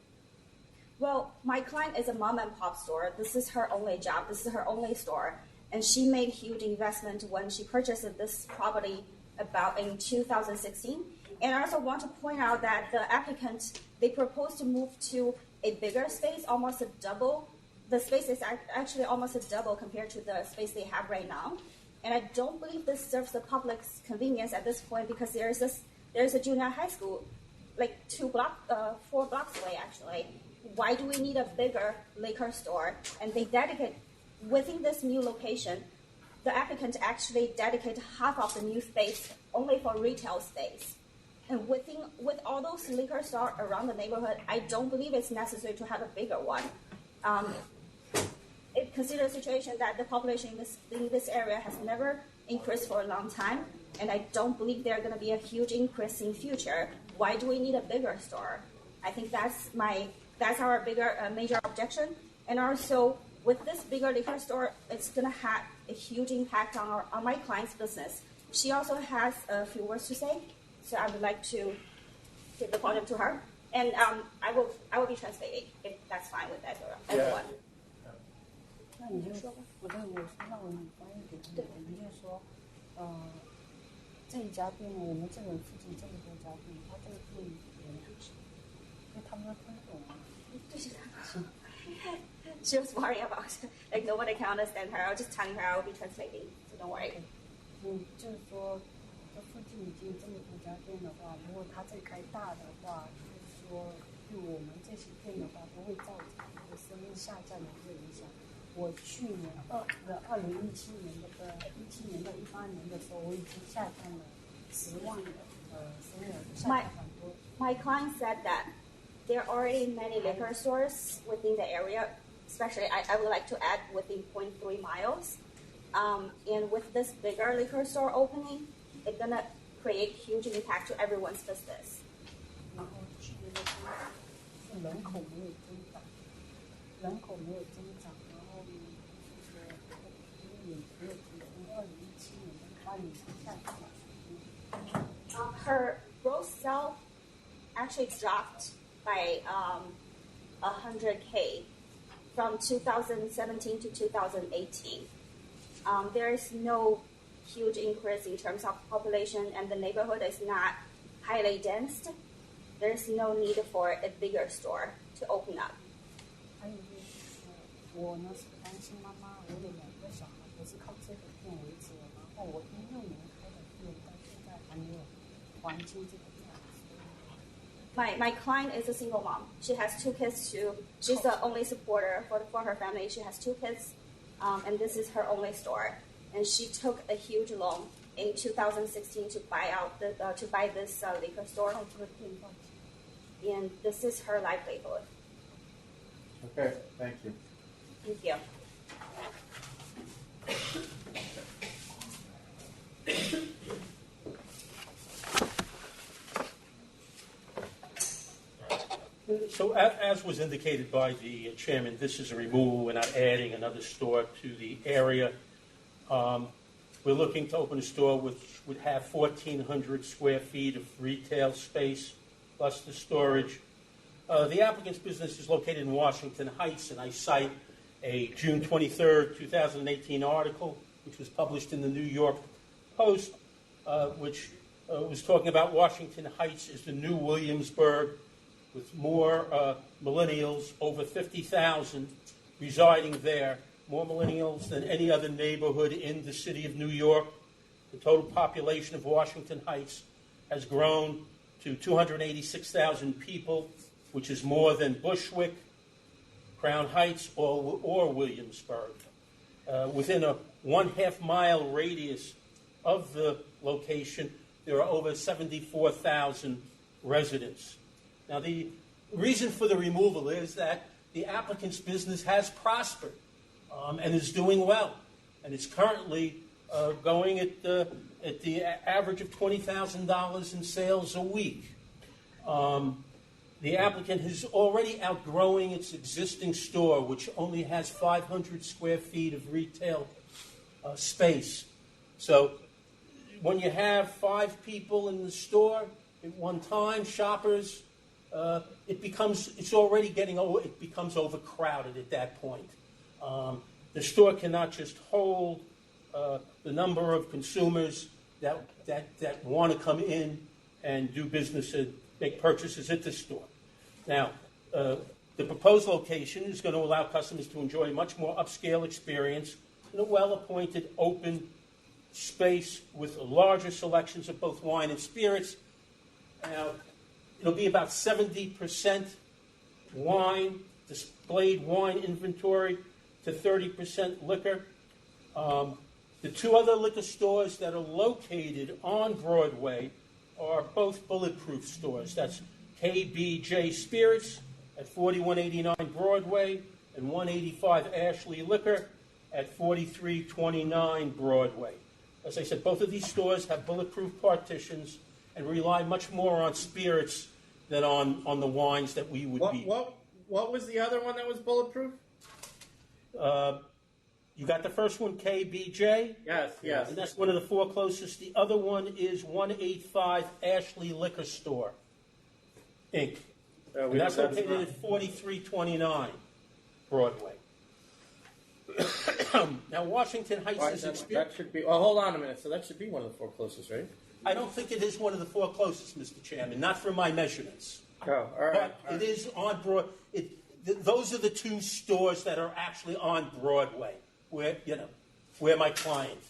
Well, my client is a mom and pop store. This is her only job. This is her only store, and she made huge investment when she purchased this property about in 2016. And I also want to point out that the applicant, they proposed to move to a bigger space, almost a double. The space is actually almost a double compared to the space they have right now. And I don't believe this serves the public's convenience at this point because there is a junior high school, like 4 blocks away actually. Why do we need a bigger liquor store? And they dedicate, within this new location, the applicant actually dedicated half of the new space only for retail space. And with all those liquor stores around the neighborhood, I don't believe it's necessary to have a bigger one. Consider the situation that the population in this area has never increased for a long time, and I don't believe there's going to be a huge increase in future. Why do we need a bigger store? I think that's our major objection. And also, with this bigger liquor store, it's going to have a huge impact on my client's business. She also has a few words to say. So I would like to give the podium to her, and I will be translating if that's fine with everyone.
那你就说吧，让我们翻译给他们，你就说，这一家店，我们这个附近这么多家店，他这个店有两家，因为他们都听不懂啊。
She was worried about like nobody can understand her. I was just telling her I will be translating, so don't worry.
就是说。这附近已经这么多家店的话，如果他再开大的话，就是说对我们这些店的话，不会造成一个生意下降的一个影响。我去年2017年到18年的时候，我已经下降了10万的生意，下降很多。
My client said that there are already many liquor stores within the area, especially I would like to add within 0.3 miles. And with this bigger liquor store opening, it's gonna create huge impact to everyone's business.
然后去年的时候是人口没有增长，然后呢，就是说也没有从2017年
Her gross sale actually dropped by 100K from 2017 to 2018. There is no huge increase in terms of population, and the neighborhood is not highly dense. There's no need for a bigger store to open up.
还有就是我呢是单亲妈妈，我有2个小孩，都是靠这个店为主。然后我16年开的店，到现在还没有还清这个债。
My client is a single mom. She has 2 kids too. She's the only supporter for her family. She has 2 kids, and this is her only store. And she took a huge loan in 2016 to buy out to buy this liquor store. And this is her livelihood.
Okay, thank you.
Thank you.
So as was indicated by the chairman, this is a removal. We're not adding another store to the area. We're looking to open a store which would have 1,400 square feet of retail space, plus the storage. The applicant's business is located in Washington Heights, and I cite a June 23rd, 2018 article, which was published in the New York Post, which was talking about Washington Heights as the new Williamsburg, with more millennials, over 50,000 residing there, more millennials than any other neighborhood in the city of New York. The total population of Washington Heights has grown to 286,000 people, which is more than Bushwick, Crown Heights, or Williamsburg. Within a 1/2 mile radius of the location, there are over 74,000 residents. Now, the reason for the removal is that the applicant's business has prospered and is doing well, and it's currently going at the average of $20,000 in sales a week. The applicant is already outgrowing its existing store, which only has 500 square feet of retail space. So when you have 5 people in the store at one time, shoppers, it becomes overcrowded at that point. The store cannot just hold the number of consumers that want to come in and do business and make purchases at the store. Now, the proposed location is going to allow customers to enjoy a much more upscale experience in a well-appointed open space with larger selections of both wine and spirits. Now, it'll be about 70% wine, displayed wine inventory, to 30% liquor. The 2 other liquor stores that are located on Broadway are both bulletproof stores. That's KBJ Spirits at 4189 Broadway and 185 Ashley Liquor at 4329 Broadway. As I said, both of these stores have bulletproof partitions and rely much more on spirits than on the wines that we would be.
What was the other one that was bulletproof?
You got the first one, KBJ?
Yes.
And that's one of the 4 closest. The other one is 185 Ashley Liquor Store, Inc. And that's located at 4329 Broadway. Now, Washington Heights is
that should be. Oh, hold on a minute. So that should be one of the 4 closest, right?
I don't think it is one of the 4 closest, Mr. Chairman. Not from my measurements.
Oh, all right.
But it is on Broadway. Those are the 2 stores that are actually on Broadway, where my client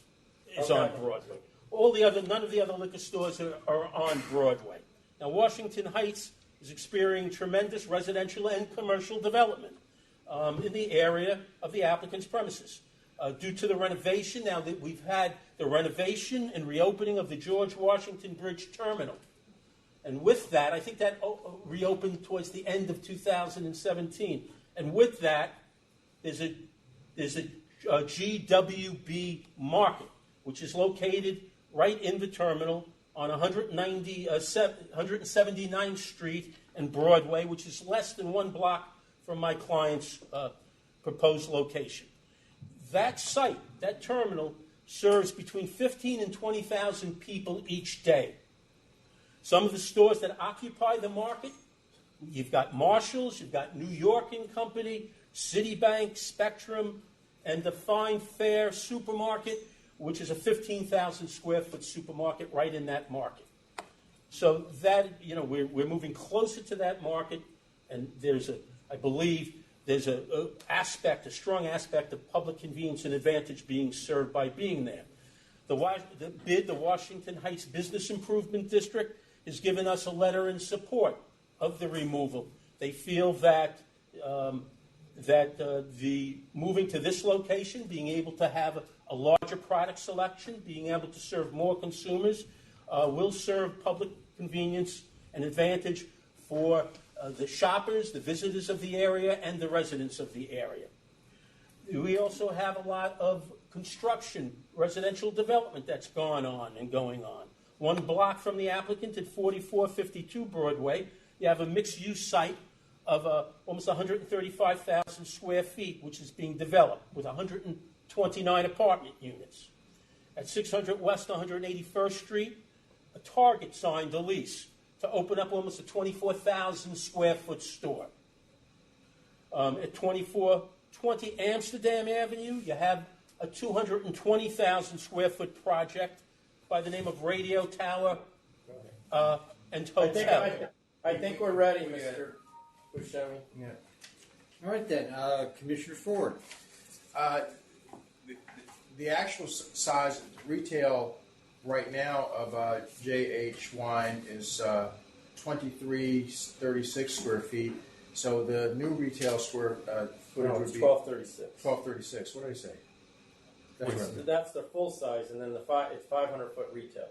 is on Broadway. None of the other liquor stores are on Broadway. Now, Washington Heights is experiencing tremendous residential and commercial development in the area of the applicant's premises. Due to the renovation, now that we've had the renovation and reopening of the George Washington Bridge Terminal. And with that, I think that reopened towards the end of 2017. And with that, there's a GWB Market, which is located right in the terminal on 179th Street and Broadway, which is less than 1 block from my client's proposed location. That site, that terminal, serves between 15 and 20,000 people each day. Some of the stores that occupy the market, you've got Marshalls, you've got New York and Company, Citibank, Spectrum, and the Fine Fair supermarket, which is a 15,000 square foot supermarket right in that market. So that, we're moving closer to that market, and I believe there's a strong aspect of public convenience and advantage being served by being there. The Washington Heights Business Improvement District has given us a letter in support of the removal. They feel that the moving to this location, being able to have a larger product selection, being able to serve more consumers, will serve public convenience and advantage for the shoppers, the visitors of the area, and the residents of the area. We also have a lot of construction, residential development that's gone on and going on. One block from the applicant at 4452 Broadway, you have a mixed-use site of almost 135,000 square feet, which is being developed with 129 apartment units. At 600 West 181st Street, a Target signed a lease to open up almost a 24,000 square foot store. At 2420 Amsterdam Avenue, you have a 220,000 square foot project by the name of Radio Tower and Hotel.
I think we're ready, Mr. Buscemi.
Yeah.
All right then, Commissioner Ford.
The actual size retail right now of JH Wine is 2336 square feet. So the new retail square footage would be
1236.
1236. What did I say?
That's the full size, and then it's 500 foot retail.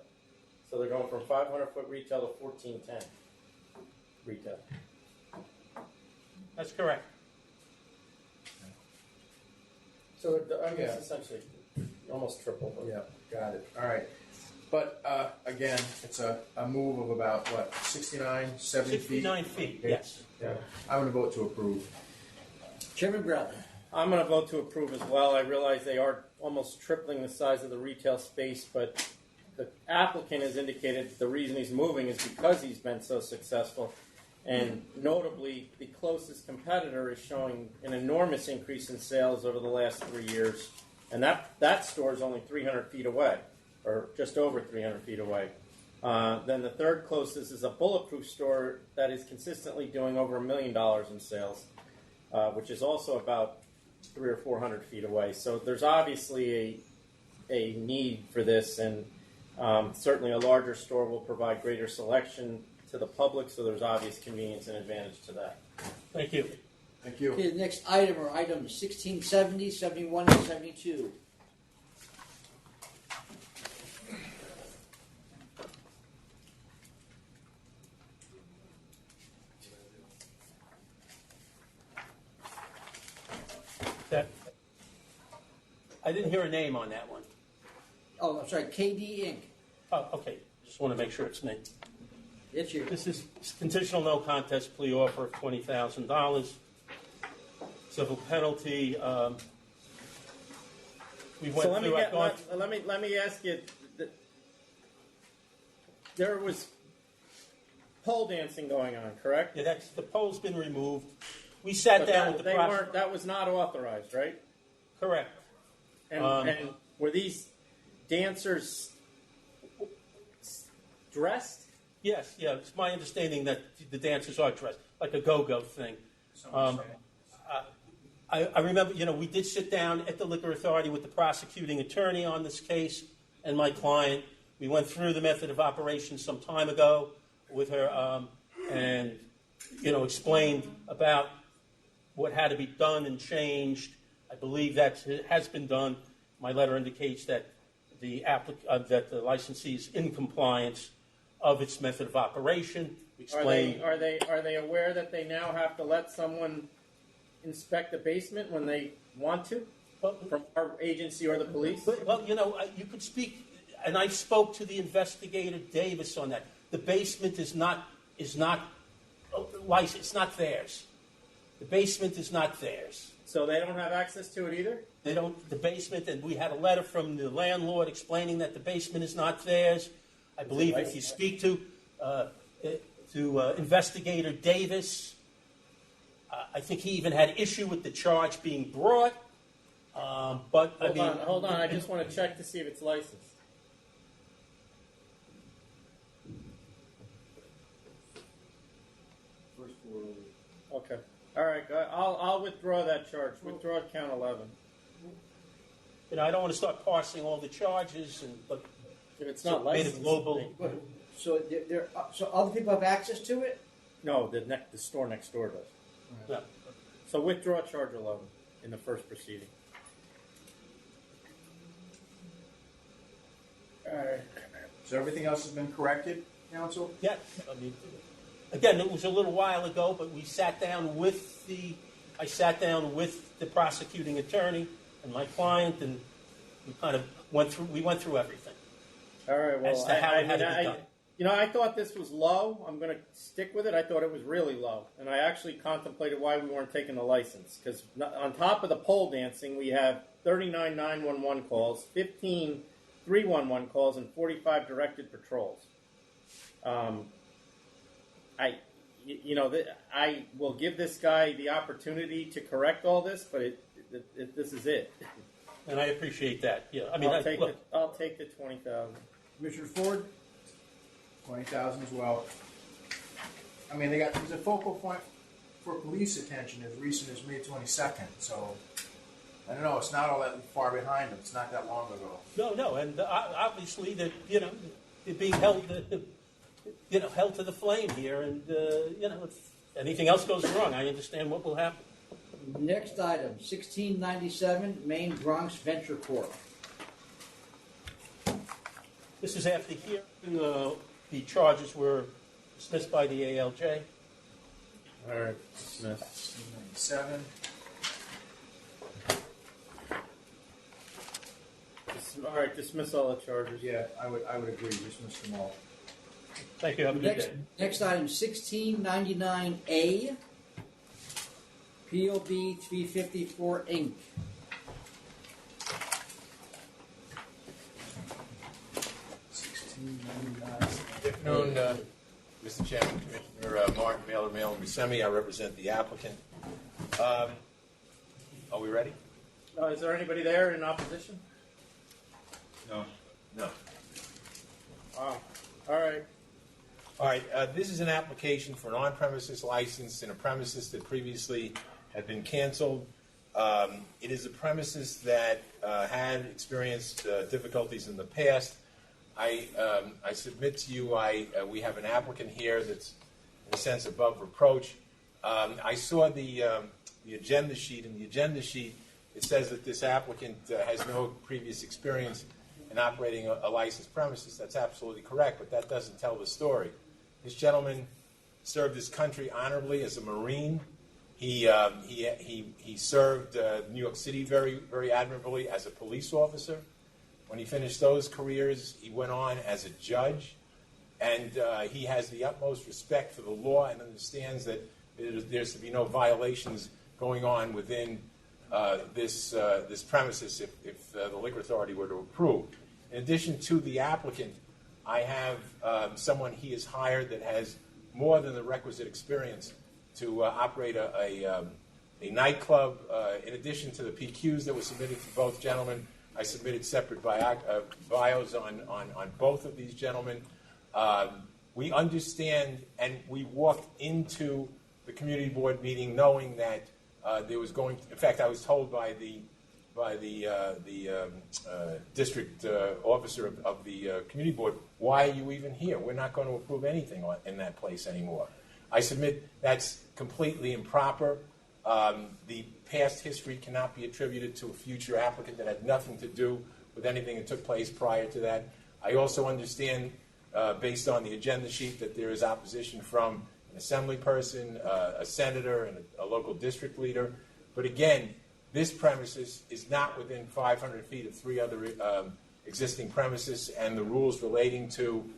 So they're going from 500 foot retail to 1410 retail.
That's correct.
So it's essentially almost triple.
Yeah, got it. All right. But again, it's a move of about, 69, 70
69 feet,
Okay.
yes.
Yeah. I'm going to vote to approve.
Chairman Bradley.
I'm going to vote to approve as well. I realize they are almost tripling the size of the retail space, but the applicant has indicated the reason he's moving is because he's been so successful. And notably, the closest competitor is showing an enormous increase in sales over the last 3 years. And that store is only 300 feet away, or just over 300 feet away. Then the third closest is a Bulletproof store that is consistently doing over $1 million in sales, which is also about 300 or 400 feet away. So there's obviously a need for this, and certainly a larger store will provide greater selection to the public, so there's obvious convenience and advantage to that.
Thank you.
Thank you.
Okay, the next item are items 1670, 71, and 72.
I didn't hear a name on that one.
Oh, I'm sorry, KD Inc.
Oh, okay. Just want to make sure it's named.
It's your.
This is conditional no contest plea offer of $20,000. Civil penalty. We went
So let
through.
me let me ask you. There was pole dancing going on, correct?
Yeah, the pole's been removed. We sat down with the prosecutor.
That was not authorized, right?
Correct.
And were these dancers dressed?
Yes, yeah. It's my understanding that the dancers are dressed like a go-go thing. I remember, we did sit down at the Liquor Authority with the prosecuting attorney on this case and my client. We went through the method of operation some time ago with her and, explained about what had to be done and changed. I believe that has been done. My letter indicates that the licensee is in compliance of its method of operation. Explain.
Are they aware that they now have to let someone inspect the basement when they want to, from our agency or the police?
Well, you could speak, and I spoke to the investigator Davis on that. The basement is not licensed. It's not theirs. The basement is not theirs.
So they don't have access to it either?
They don't, the basement, and we had a letter from the landlord explaining that the basement is not theirs. I believe if you speak to Investigator Davis, I think he even had issue with the charge being brought. But
Hold on. I just want to check to see if it's licensed. Okay. All right. I'll withdraw that charge. Withdraw count 11.
I don't want to start parsing all the charges, but
if it's not licensed,
global.
So so other people have access to it?
No, the store next door does.
Yeah.
So withdraw charge 11 in the first proceeding.
All right. So everything else has been corrected, counsel?
Yes. Again, it was a little while ago, but we sat down with I sat down with the prosecuting attorney and my client, and we kind of went through everything.
All right. Well,
as to how it had to be done.
I thought this was low. I'm going to stick with it. I thought it was really low, and I actually contemplated why we weren't taking the license, because on top of the pole dancing, we have 39 911 calls, 15 311 calls, and 45 directed patrols. I will give this guy the opportunity to correct all this, but this is it.
And I appreciate that. Yeah,
I'll take the 20,000.
Commissioner Ford, 20,000 as well. I mean, there's a focal point for police attention as recent as May 22nd. So I don't know. It's not all that far behind them. It's not that long ago.
No, and obviously that they're being held to the flame here, and if anything else goes wrong, I understand what will happen.
Next item, 1697 Main Bronx Venture Corp.
This is after hearing the charges were dismissed by the ALJ.
All right, dismissed.
1697.
All right, dismiss all the charges.
Yeah, I would agree. Dismiss them all.
Thank you. Have a good day.
Next item, 1699A, POB 354 Inc.
Good afternoon, Mr. Chairman, Commissioner Martin Mailer, Mail and Buscemi. I represent the applicant. Are we ready?
Is there anybody there in opposition?
No.
Wow. All right.
All right. This is an application for an on-premises license in a premises that previously had been canceled. It is a premises that had experienced difficulties in the past. I submit to you we have an applicant here that's, in a sense, above reproach. I saw the agenda sheet. In the agenda sheet, it says that this applicant has no previous experience in operating a licensed premises. That's absolutely correct, but that doesn't tell the story. This gentleman served his country honorably as a Marine. He served New York City very, very admirably as a police officer. When he finished those careers, he went on as a judge, and he has the utmost respect for the law and understands that there's to be no violations going on within this premises if the Liquor Authority were to approve. In addition to the applicant, I have someone he has hired that has more than the requisite experience to operate a nightclub. In addition to the PQs that were submitted to both gentlemen, I submitted separate bios on both of these gentlemen. We understand, and we walked into the community board meeting knowing that there was going to, in fact, I was told by the district officer of the community board, why are you even here? We're not going to approve anything in that place anymore. I submit that's completely improper. The past history cannot be attributed to a future applicant that had nothing to do with anything that took place prior to that. I also understand, based on the agenda sheet, that there is opposition from an assembly person, a senator, and a local district leader. But again, this premises is not within 500 feet of three other existing premises, and the rules relating to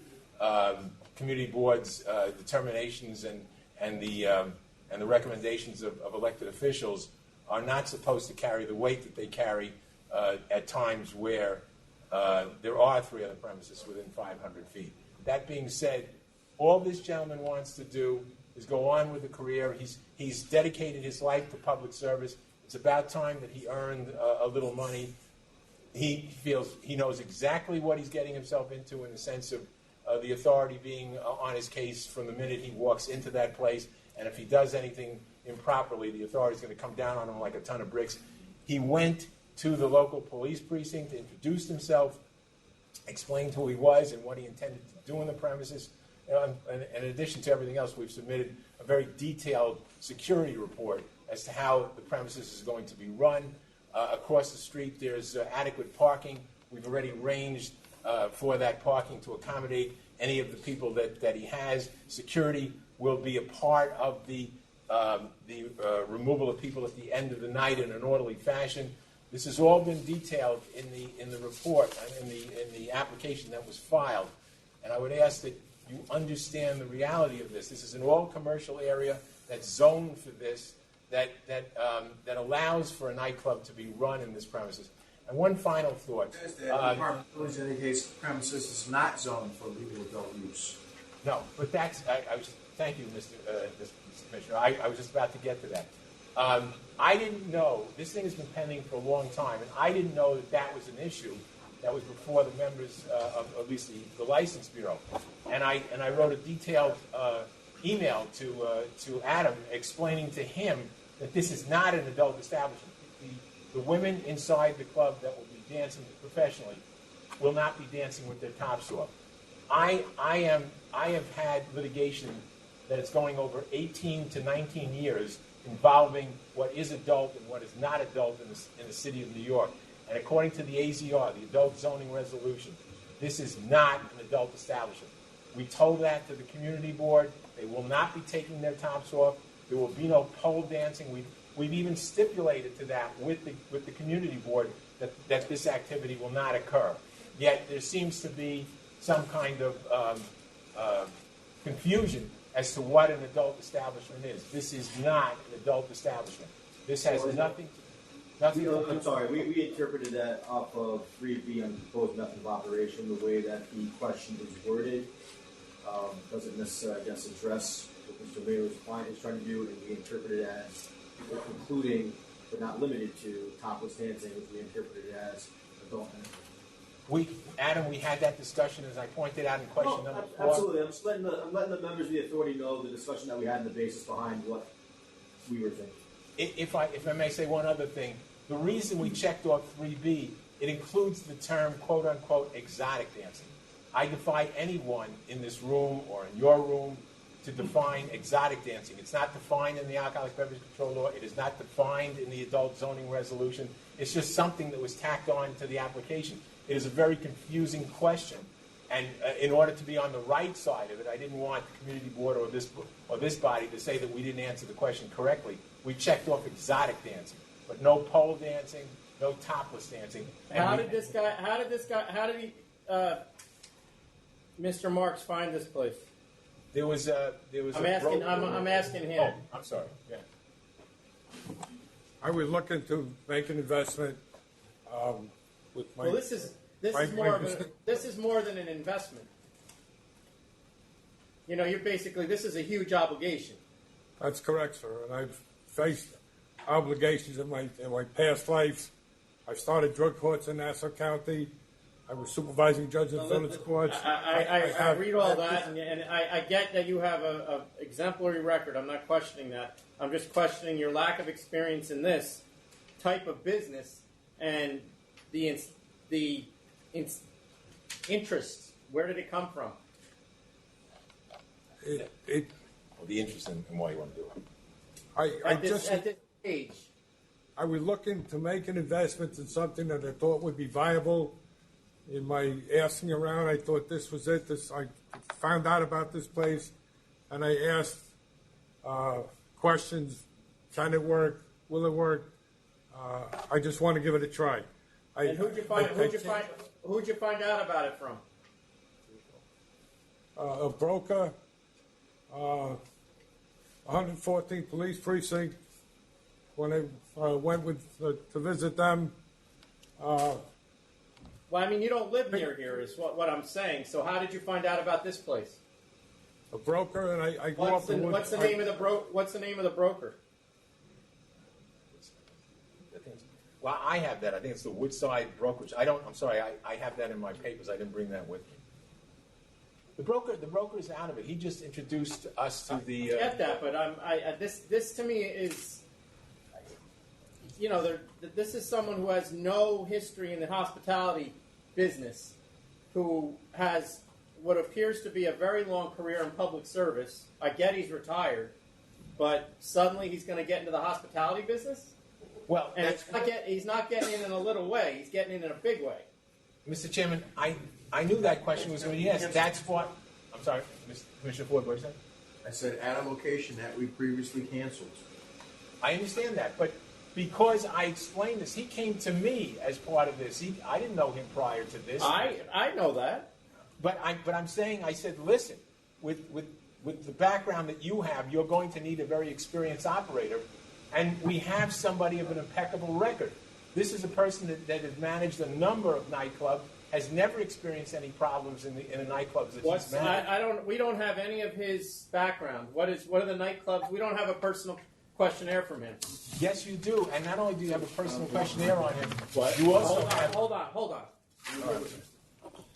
community boards' determinations and the recommendations of elected officials are not supposed to carry the weight that they carry at times where there are 3 other premises within 500 feet. That being said, all this gentleman wants to do is go on with a career. He's dedicated his life to public service. It's about time that he earned a little money. He feels he knows exactly what he's getting himself into in the sense of the authority being on his case from the minute he walks into that place. And if he does anything improperly, the authority's going to come down on him like a ton of bricks. He went to the local police precinct, introduced himself, explained who he was and what he intended to do on the premises. And in addition to everything else, we've submitted a very detailed security report as to how the premises is going to be run. Across the street, there's adequate parking. We've already arranged for that parking to accommodate any of the people that he has. Security will be a part of the removal of people at the end of the night in an orderly fashion. This has all been detailed in the report, in the application that was filed. And I would ask that you understand the reality of this. This is an all-commercial area that's zoned for this, that allows for a nightclub to be run in this premises. And one final thought.
The Department of Buildings indicates the premises is not zoned for legal adult use.
No, but that's, thank you, Mr. Commissioner. I was just about to get to that. I didn't know, this thing has been pending for a long time, and I didn't know that was an issue that was before the members of at least the License Bureau. And I wrote a detailed email to Adam explaining to him that this is not an adult establishment. The women inside the club that will be dancing professionally will not be dancing with their tops off. I have had litigation that is going over 18 to 19 years involving what is adult and what is not adult in the city of New York. And according to the AZR, the Adult Zoning Resolution, this is not an adult establishment. We told that to the community board. They will not be taking their tops off. There will be no pole dancing. We've even stipulated to that with the community board that this activity will not occur. Yet there seems to be some kind of confusion as to what an adult establishment is. This is not an adult establishment. This has nothing to do.
I'm sorry, we interpreted that off of 3B on the proposed method of operation, the way that the question was worded doesn't necessarily, I guess, address what Mr. Mayor's client is trying to do, and we interpreted it as including, but not limited to, topless dancing, which we interpreted as adult entertainment.
Adam, we had that discussion, as I pointed out in question number 4.
Absolutely. I'm letting the members of the authority know the discussion that we had and the basis behind what we were thinking.
If I may say one other thing, the reason we checked off 3B, it includes the term, quote unquote, exotic dancing. I defy anyone in this room or in your room to define exotic dancing. It's not defined in the Alcoholic Beverage Control Law. It is not defined in the Adult Zoning Resolution. It's just something that was tacked on to the application. It is a very confusing question. And in order to be on the right side of it, I didn't want the community board or this body to say that we didn't answer the question correctly. We checked off exotic dancing, but no pole dancing, no topless dancing.
How did Mr. Marks find this place?
There was
I'm asking him.
Oh, I'm sorry. Yeah.
I was looking to make an investment with my.
Well, this is more than an investment. You know, this is a huge obligation.
That's correct, sir. And I've faced obligations in my past life. I started drug courts in Nassau County. I was supervising judge in village courts.
I read all that, and I get that you have an exemplary record. I'm not questioning that. I'm just questioning your lack of experience in this type of business and the interest. Where did it come from?
The interest in why you want to do it.
At this age.
I was looking to make an investment in something that I thought would be viable. In my asking around, I thought this was it. I found out about this place, and I asked questions. Can it work? Will it work? I just want to give it a try.
And who'd you find out about it from?
A broker, 114th Police Precinct, when I went to visit them.
Well, I mean, you don't live near here, is what I'm saying. So how did you find out about this place?
A broker, and I grew
What's
up in
what's the name of the What's the name of the broker?
Well, I have that. I think it's the Woodside Brokerage. I'm sorry. I have that in my papers. I didn't bring that with me. The broker is out of it. He just introduced us to the.
I get that, but this to me is, this is someone who has no history in the hospitality business, who has what appears to be a very long career in public service. I get he's retired, but suddenly he's going to get into the hospitality business?
Well,
and he's not getting in a little way. He's getting in a big way.
Mr. Chairman, I knew that question was going to be asked. That's what. I'm sorry, Commissioner Ford, what did you say?
I said at a location that we previously canceled.
I understand that, but because I explained this, he came to me as part of this. I didn't know him prior to this.
I know that.
But I'm saying, I said, listen, with the background that you have, you're going to need a very experienced operator, and we have somebody of an impeccable record. This is a person that has managed a number of nightclubs, has never experienced any problems in the nightclubs that he's managed.
We don't have any of his background. What are the nightclubs? We don't have a personal questionnaire from him.
Yes, you do, and not only do you have a personal questionnaire on him,
what?
You also
Hold on.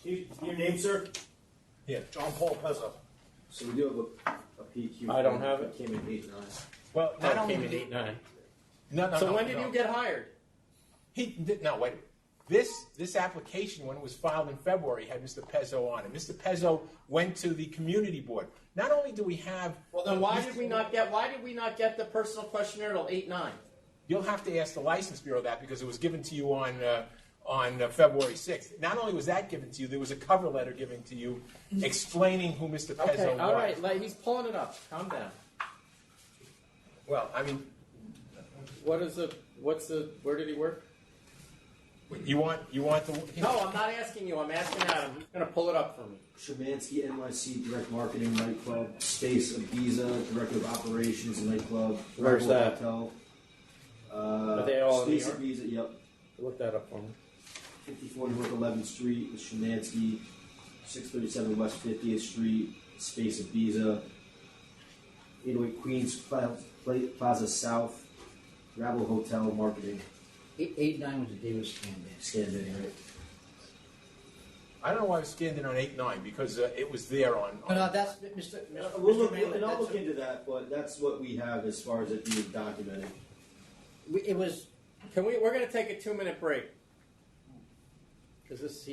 Your name, sir?
Yeah,
John Paul Pezzo. So we do have a PQ.
I don't have it.
Came in 8-9.
Well, not only
came in 8-9.
No.
So when did you get hired?
He did no wait. This application, when it was filed in February, had Mr. Pezzo on it. Mr. Pezzo went to the community board. Not only do we have
well, then why did we not get the personal questionnaire till 8-9?
You'll have to ask the License Bureau that because it was given to you on February 6th. Not only was that given to you, there was a cover letter given to you explaining who Mr. Pezzo was.
Okay, all right, he's pulling it up. Calm down.
Well, I mean,
where did he work?
You want the?
No, I'm not asking you. I'm asking Adam. He's going to pull it up for me.
Shemansky, NYC, Direct Marketing, Nightclub. Space Ibiza, Director of Operations, Nightclub.
Where's that?
Hotel.
Are they all
Space
in New York?
Ibiza, yep.
Look that up for me.
54 North 11th Street, Shemansky. 637 West 50th Street, Space Ibiza. 808 Queens Plaza South, Rabble Hotel Marketing.
8-9 was the day was scanned in.
Right?
I don't know why I was scanned in on 8-9 because it was there on.
No, that's Mr.
We'll look,
Malin,
and I'll look into that, but that's what we have as far as it being documented.
It was.
We're going to take a 2-minute break because this.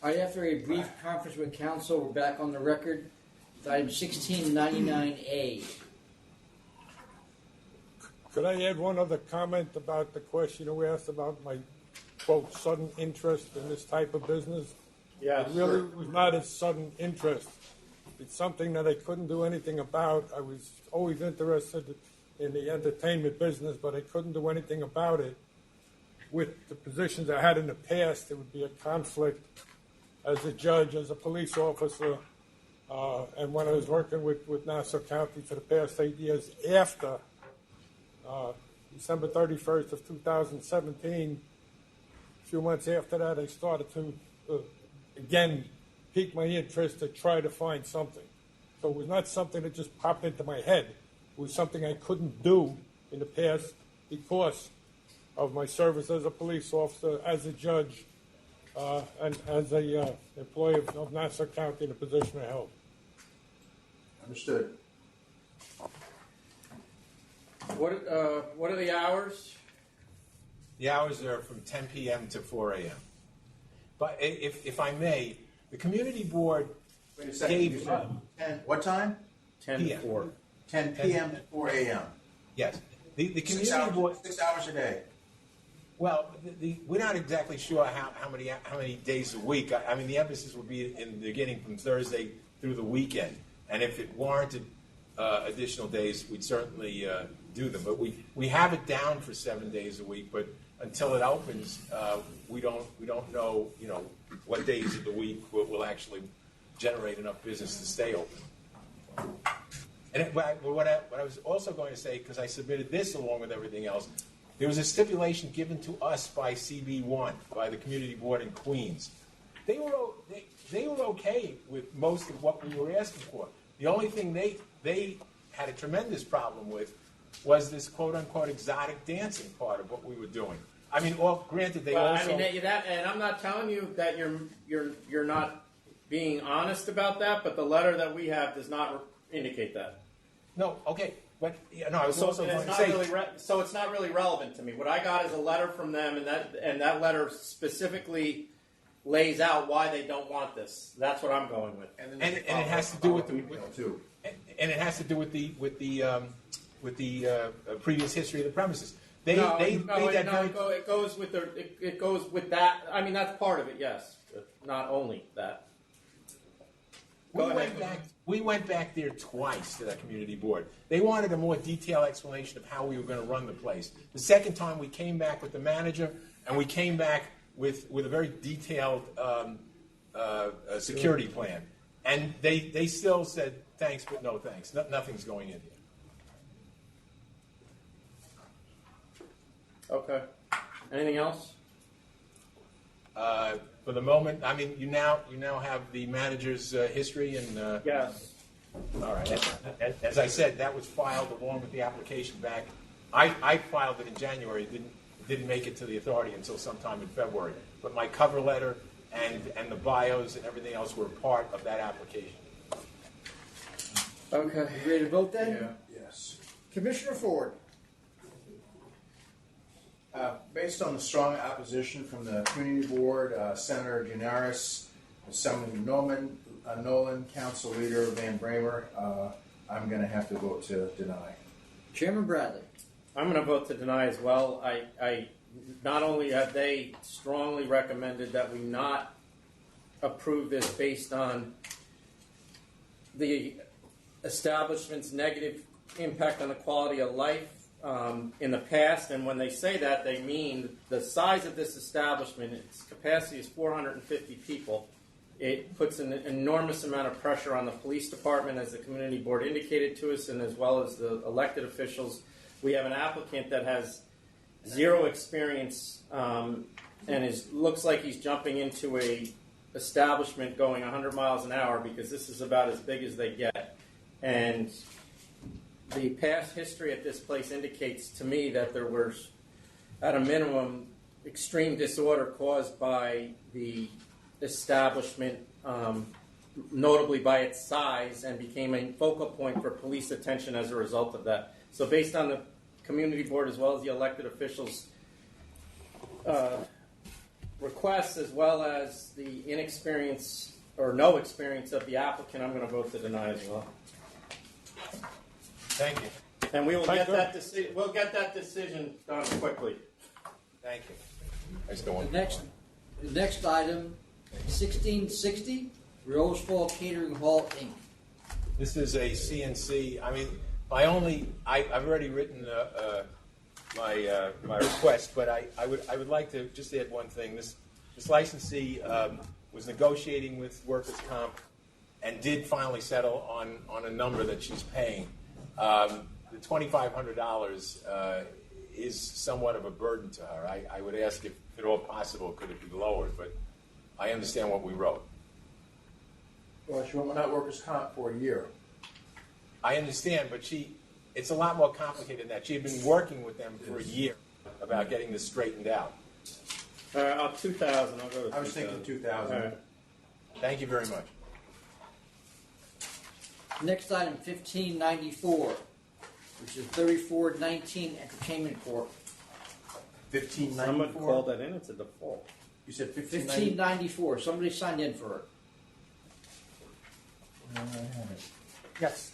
All right, after a brief conference with council, we're back on the record with item 1699A.
Could I add one other comment about the question you asked about my, quote, sudden interest in this type of business?
Yeah,
It really
sure.
was not a sudden interest. It's something that I couldn't do anything about. I was always interested in the entertainment business, but I couldn't do anything about it. With the positions I had in the past, there would be a conflict as a judge, as a police officer, and when I was working with Nassau County for the past 8 years after December 31st of 2017, a few months after that, I started to, again, pique my interest to try to find something. So it was not something that just popped into my head. It was something I couldn't do in the past because of my service as a police officer, as a judge, and as a employee of Nassau County in the position I held.
Understood.
What are the hours?
The hours are from 10 p.m. to 4 a.m. But if I may, the community board
Wait a second. You said 10, what time?
10 to 4.
10 p.m. to 4 a.m.
Yes. The community
6 hours,
board.
6 hours a day.
Well, we're not exactly sure how many days a week. I mean, the emphasis would be in the beginning from Thursday through the weekend, and if it warranted additional days, we'd certainly do them. But we have it down for 7 days a week. But until it opens, we don't know what days of the week will actually generate enough business to stay open. And what I was also going to say, because I submitted this along with everything else, there was a stipulation given to us by CB1, by the community board in Queens. They were okay with most of what we were asking for. The only thing they had a tremendous problem with was this quote-unquote exotic dancing part of what we were doing. I mean, granted, they also...
I mean, and I'm not telling you that you're not being honest about that, but the letter that we have does not indicate that.
No, okay, but I was also going to say...
So it's not really relevant to me. What I got is a letter from them, and that letter specifically lays out why they don't want this. That's what I'm going with.
And it has to do with the previous history of the premises. It
goes with that. I mean, that's part of it, yes, but not only that.
We went back there twice to that community board. They wanted a more detailed explanation of how we were going to run the place. The second time we came back with the manager, and we came back with a very detailed security plan. And they still said, thanks, but no thanks. Nothing's going in here.
Okay. Anything else?
For the moment, I mean, you now have the manager's history and.
Yes.
All right. As I said, that was filed along with the application back. I filed it in January. It didn't make it to the authority until sometime in February. But my cover letter and the bios and everything else were part of that application.
Okay. You ready to vote then?
Yeah. Yes.
Commissioner Ford.
Based on the strong opposition from the community board, Senator Gianaris, Assemblyman Nolan, Council Leader Van Bramer, I'm going to have to vote to deny.
Chairman Bradley.
I'm going to vote to deny as well. I not only have they strongly recommended that we not approve this based on the establishment's negative impact on the quality of life in the past, and when they say that, they mean the size of this establishment. Its capacity is 450 people. It puts an enormous amount of pressure on the police department, as the community board indicated to us, and as well as the elected officials. We have an applicant that has zero experience and looks like he's jumping into a establishment going 100 miles an hour, because this is about as big as they get. And the past history at this place indicates to me that there was, at a minimum, extreme disorder caused by the establishment, notably by its size, and became a focal point for police attention as a result of that. So based on the community board as well as the elected officials' requests as well as the inexperience or no experience of the applicant, I'm going to vote to deny as well.
Thank you.
And we will
Thank
get
you.
that we'll get that decision done quickly.
Thank you. I just don't want
The next item, 1660, Rose Fall Catering Hall, Inc.
This is a CNC. I mean, I've already written my request, but I would like to just add one thing. This licensee was negotiating with workers' comp and did finally settle on a number that she's paying. The $2,500 is somewhat of a burden to her. I would ask if at all possible, could it be lowered? But I understand what we wrote.
Well, she went out workers' comp for a year.
I understand, but it's a lot more complicated than that. She had been working with them for a year about getting this straightened out.
2,000. I'll go with
I was thinking 2,000.
All right.
Thank you very much.
Next item, 1594, which is 3419 Entertainment Corp.
1594.
Someone called that in. It's a default.
You said
1594. Somebody signed in for it.
Yes.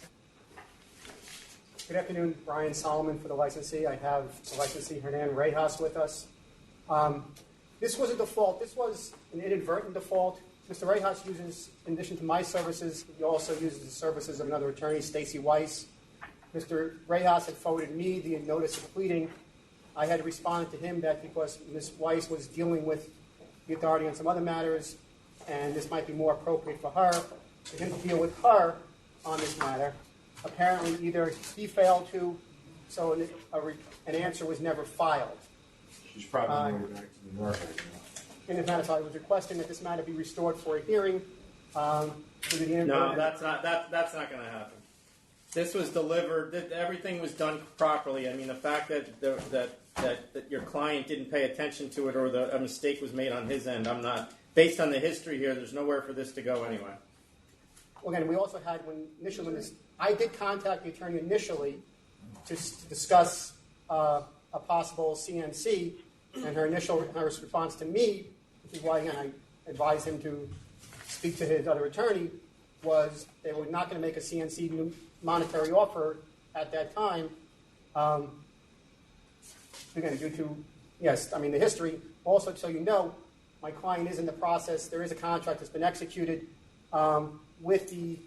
Good afternoon, Brian Solomon for the licensee. I have the licensee Hernan Rejas with us. This was a default. This was an inadvertent default. Mr. Rejas uses, in addition to my services, he also uses the services of another attorney, Stacy Weiss. Mr. Rejas had forwarded me the notice of pleading. I had responded to him that because Ms. Weiss was dealing with the authority on some other matters, and this might be more appropriate for her, for him to deal with her on this matter. Apparently, either he failed to, so an answer was never filed.
She's probably moving back to the north.
In this matter, so I was requesting that this matter be restored for a hearing.
No, that's not going to happen. This was delivered. Everything was done properly. I mean, the fact that your client didn't pay attention to it or a mistake was made on his end, I'm not. Based on the history here, there's nowhere for this to go anyway.
Well, again, we also had I did contact the attorney initially to discuss a possible CNC, and her response to me, which is why again I advised him to speak to his other attorney, was they were not going to make a CNC monetary offer at that time. Again, due to the history. Also, so you know, my client is in the process. There is a contract that's been executed with the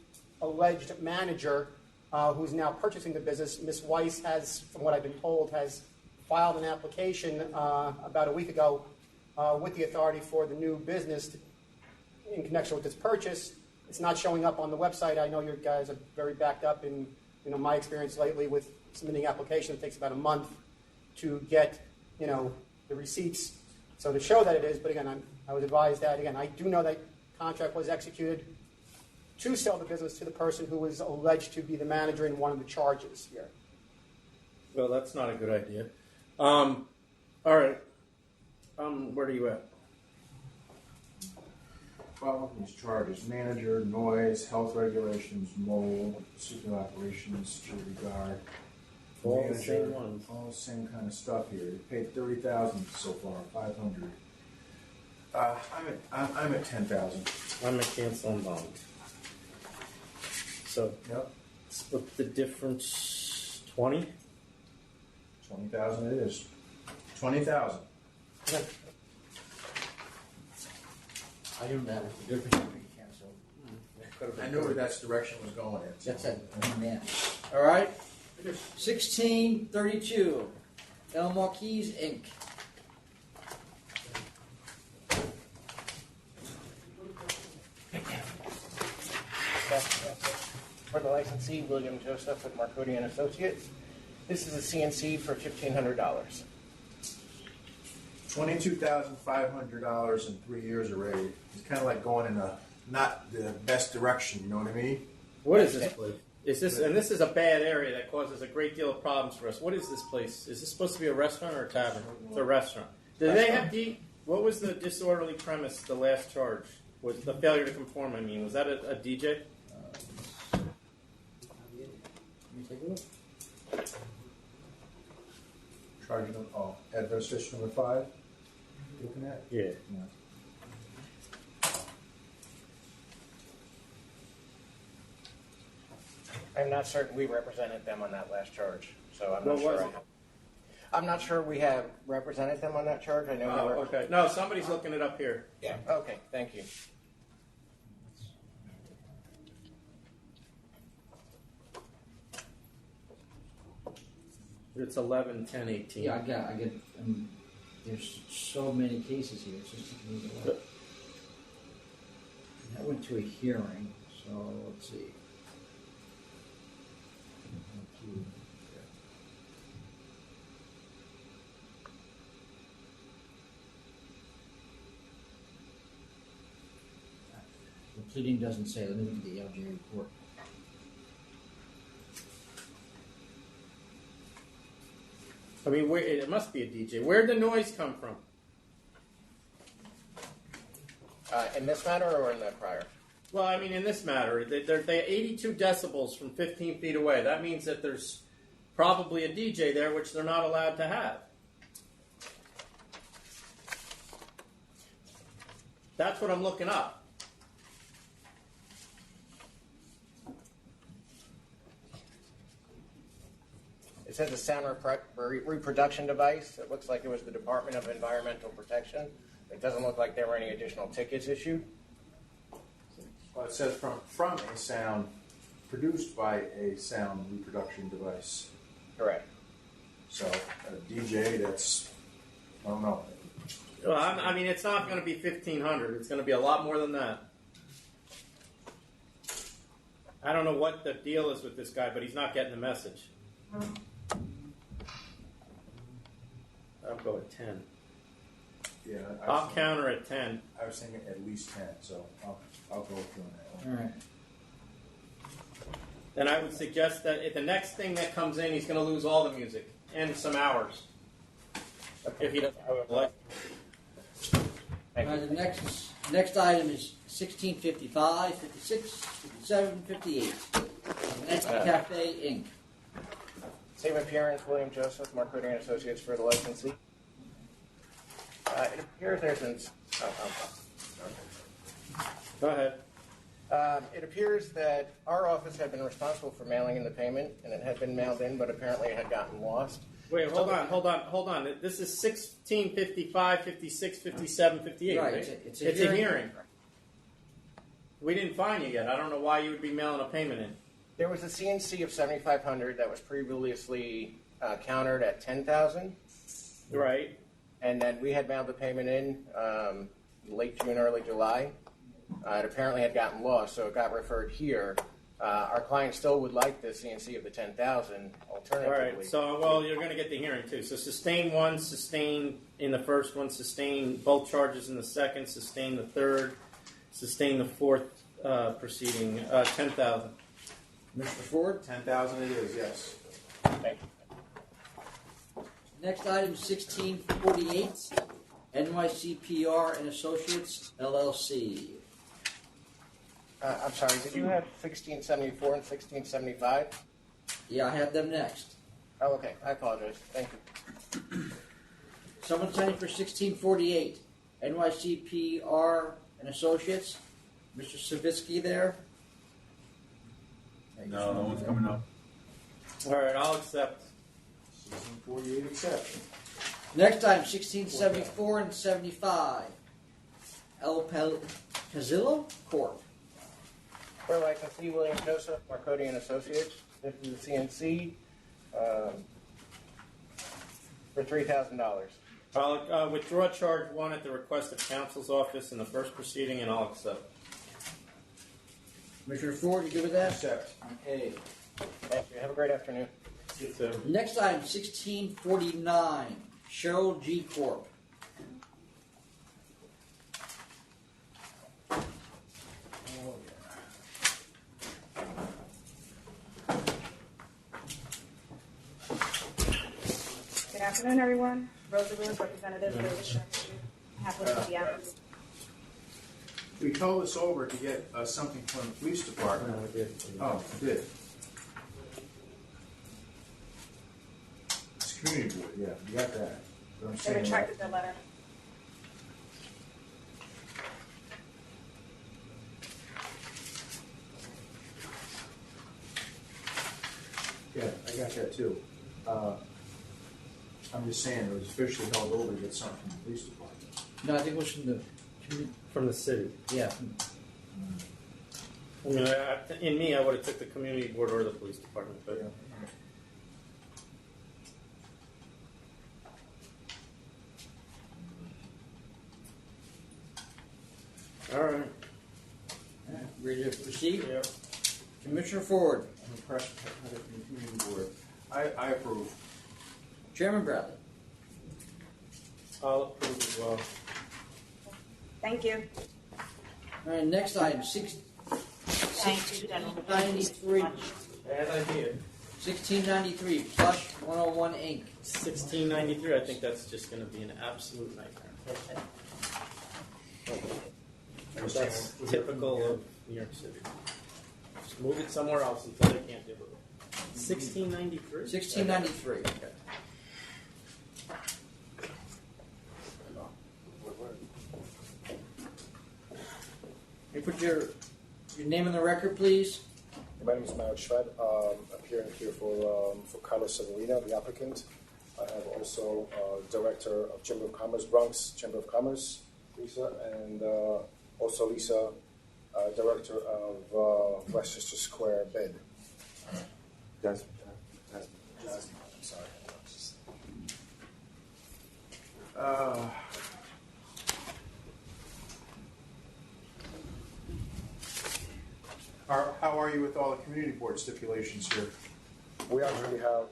alleged manager who's now purchasing the business. Ms. Weiss has, from what I've been told, has filed an application about a week ago with the authority for the new business in connection with this purchase. It's not showing up on the website. I know you guys are very backed up in my experience lately with submitting application. It takes about a month to get the receipts. So to show that it is, but again, I was advised that, again, I do know that contract was executed to sell the business to the person who was alleged to be the manager in one of the charges here.
Well, that's not a good idea. All right. Where are you at?
Following these charges: manager, noise, health regulations, mold, secret operations, security guard.
All the same ones.
All the same kind of stuff here. You paid $30,000 so far, $500. I'm at 10,000.
I'm at cancel and bond. So,
yep.
Split the difference. 20.
20,000 it is. 20,000.
I knew that was the difference between cancel.
I knew where that direction was going in. So.
That's it. Man. All right. 1632, El Marquise, Inc.
For the licensee, William Joseph with Marconi and Associates. This is a CNC for $1,500.
$22,500 in 3 years already. It's kind of like going in not the best direction. You know what I mean?
What is this place? This is a bad area that causes a great deal of problems for us. What is this place? Is this supposed to be a restaurant or a tavern? It's a restaurant. Did they have what was the disorderly premise, the last charge? Was the failure to conform, was that a DJ?
Let me take a look.
Charging them all. Adverse issue number 5. looking at?
Yeah.
I'm not certain we represented them on that last charge, so I'm
What
not sure.
was it?
I'm not sure we have represented them on that charge. I know
Oh,
we were.
okay. No, somebody's looking it up here.
Yeah. Okay. Thank you.
It's 11/10/18.
Yeah, I get. There's so many cases here. It's just that went to a hearing. So let's see. The pleading doesn't say. Let me look at the LJ report.
I mean, it must be a DJ. Where'd the noise come from?
In this matter or in the prior?
Well, I mean, in this matter, they're 82 decibels from 15 feet away. That means that there's probably a DJ there, which they're not allowed to have. That's what I'm looking up.
It says a sound reproduction device. It looks like it was the Department of Environmental Protection. It doesn't look like there were any additional tickets issued.
Well, it says from a sound produced by a sound reproduction device.
Correct.
So a DJ, that's, I don't know.
Well, I mean, it's not going to be 1,500. It's going to be a lot more than that. I don't know what the deal is with this guy, but he's not getting the message. I'll go at 10.
Yeah,
I'll counter at 10.
I was thinking at least 10, so I'll go with you on that
All
one.
right.
Then I would suggest that if the next thing that comes in, he's going to lose all the music and some hours. If he doesn't have a license.
The next item is 1655, 56, 57, 58. Nancy Cafe Inc.
Same appearance, William Joseph, Marcotti and Associates for the licensee. It appears there's an...
Go ahead.
It appears that our office had been responsible for mailing in the payment, and it had been mailed in, but apparently it had gotten lost.
Wait, hold on. This is 1655, 56, 57, 58, right?
It's
a hearing. We didn't fine you yet. I don't know why you would be mailing a payment in.
There was a CNC of $7,500 that was previously countered at $10,000.
Right.
And then we had mailed the payment in late June, early July. It apparently had gotten lost, so it got referred here. Our client still would like the CNC of the $10,000 alternatively.
All right. So, well, you're going to get the hearing too. So, sustain one, sustain in the first one, sustain both charges in the second, sustain the third, sustain the fourth proceeding. $10,000.
Mr. Ford?
10,000 it is, yes.
Thank you.
Next item is 1648, NYCPR and Associates, LLC.
I'm sorry, did you have 1674 and 1675?
Yeah, I have them next.
Oh, okay. I apologize. Thank you.
Someone signing for 1648, NYCPR and Associates. Mr. Savitsky there?
No, no one's coming up.
All right, I'll accept.
1648 accept.
Next item, 1674 and 75. El Pazillo Corp.
For licensee, William Joseph, Marcotti and Associates. This is the CNC for $3,000.
I'll withdraw charge one at the request of counsel's office in the first proceeding, and I'll accept.
Commissioner Ford, you good with that?
Accept.
Okay.
Thank you. Have a great afternoon.
You too.
Next item, 1649, Cheryl G. Corp.
Good afternoon, everyone. Rosa Lewis, representative for the Sheriff. Happily to be out.
We told this over to get something from the police department.
No, we did.
Oh, we did. It's community board, yeah, you got that. But I'm
They
saying
retracted their letter.
catch that too. I'm just saying, it was officially held over to get something from the police department.
No, I think it was
From the city.
yeah.
I mean, in me, I would have took the community board or the police department, but. All right.
Ready to proceed?
Yeah.
Commissioner Ford.
I'm impressed with the community board. I approve.
Chairman Bradley.
I'll approve as well.
Thank you.
All right, next item, 1693.
Bad idea.
1693, Plush 101 Inc.
1693, I think that's just going to be an absolute nightmare. That's typical of New York City. Just move it somewhere else until they can't do it. 1693?
1693. Okay. You put your name on the record, please.
My name is Mario Schwed. Appearing here for Carlos Severino, the applicant. I have also Director of Chamber of Commerce, Bronx Chamber of Commerce, Lisa, and also Lisa, Director of Westchester Square Bid. Jasmine. I'm sorry.
How are you with all the community board stipulations here?
We actually have.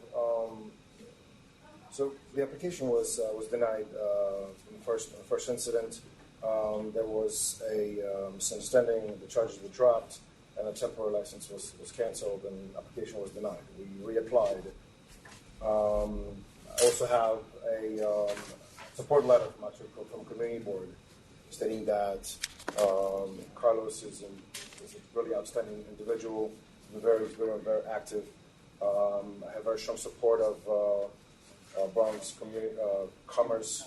So the application was denied in the first incident. There was a misunderstanding. The charges were dropped, and a temporary license was canceled, and the application was denied. We reapplied. I also have a support letter from community board stating that Carlos is a really outstanding individual, very active. I have very strong support of Bronx Community Commerce,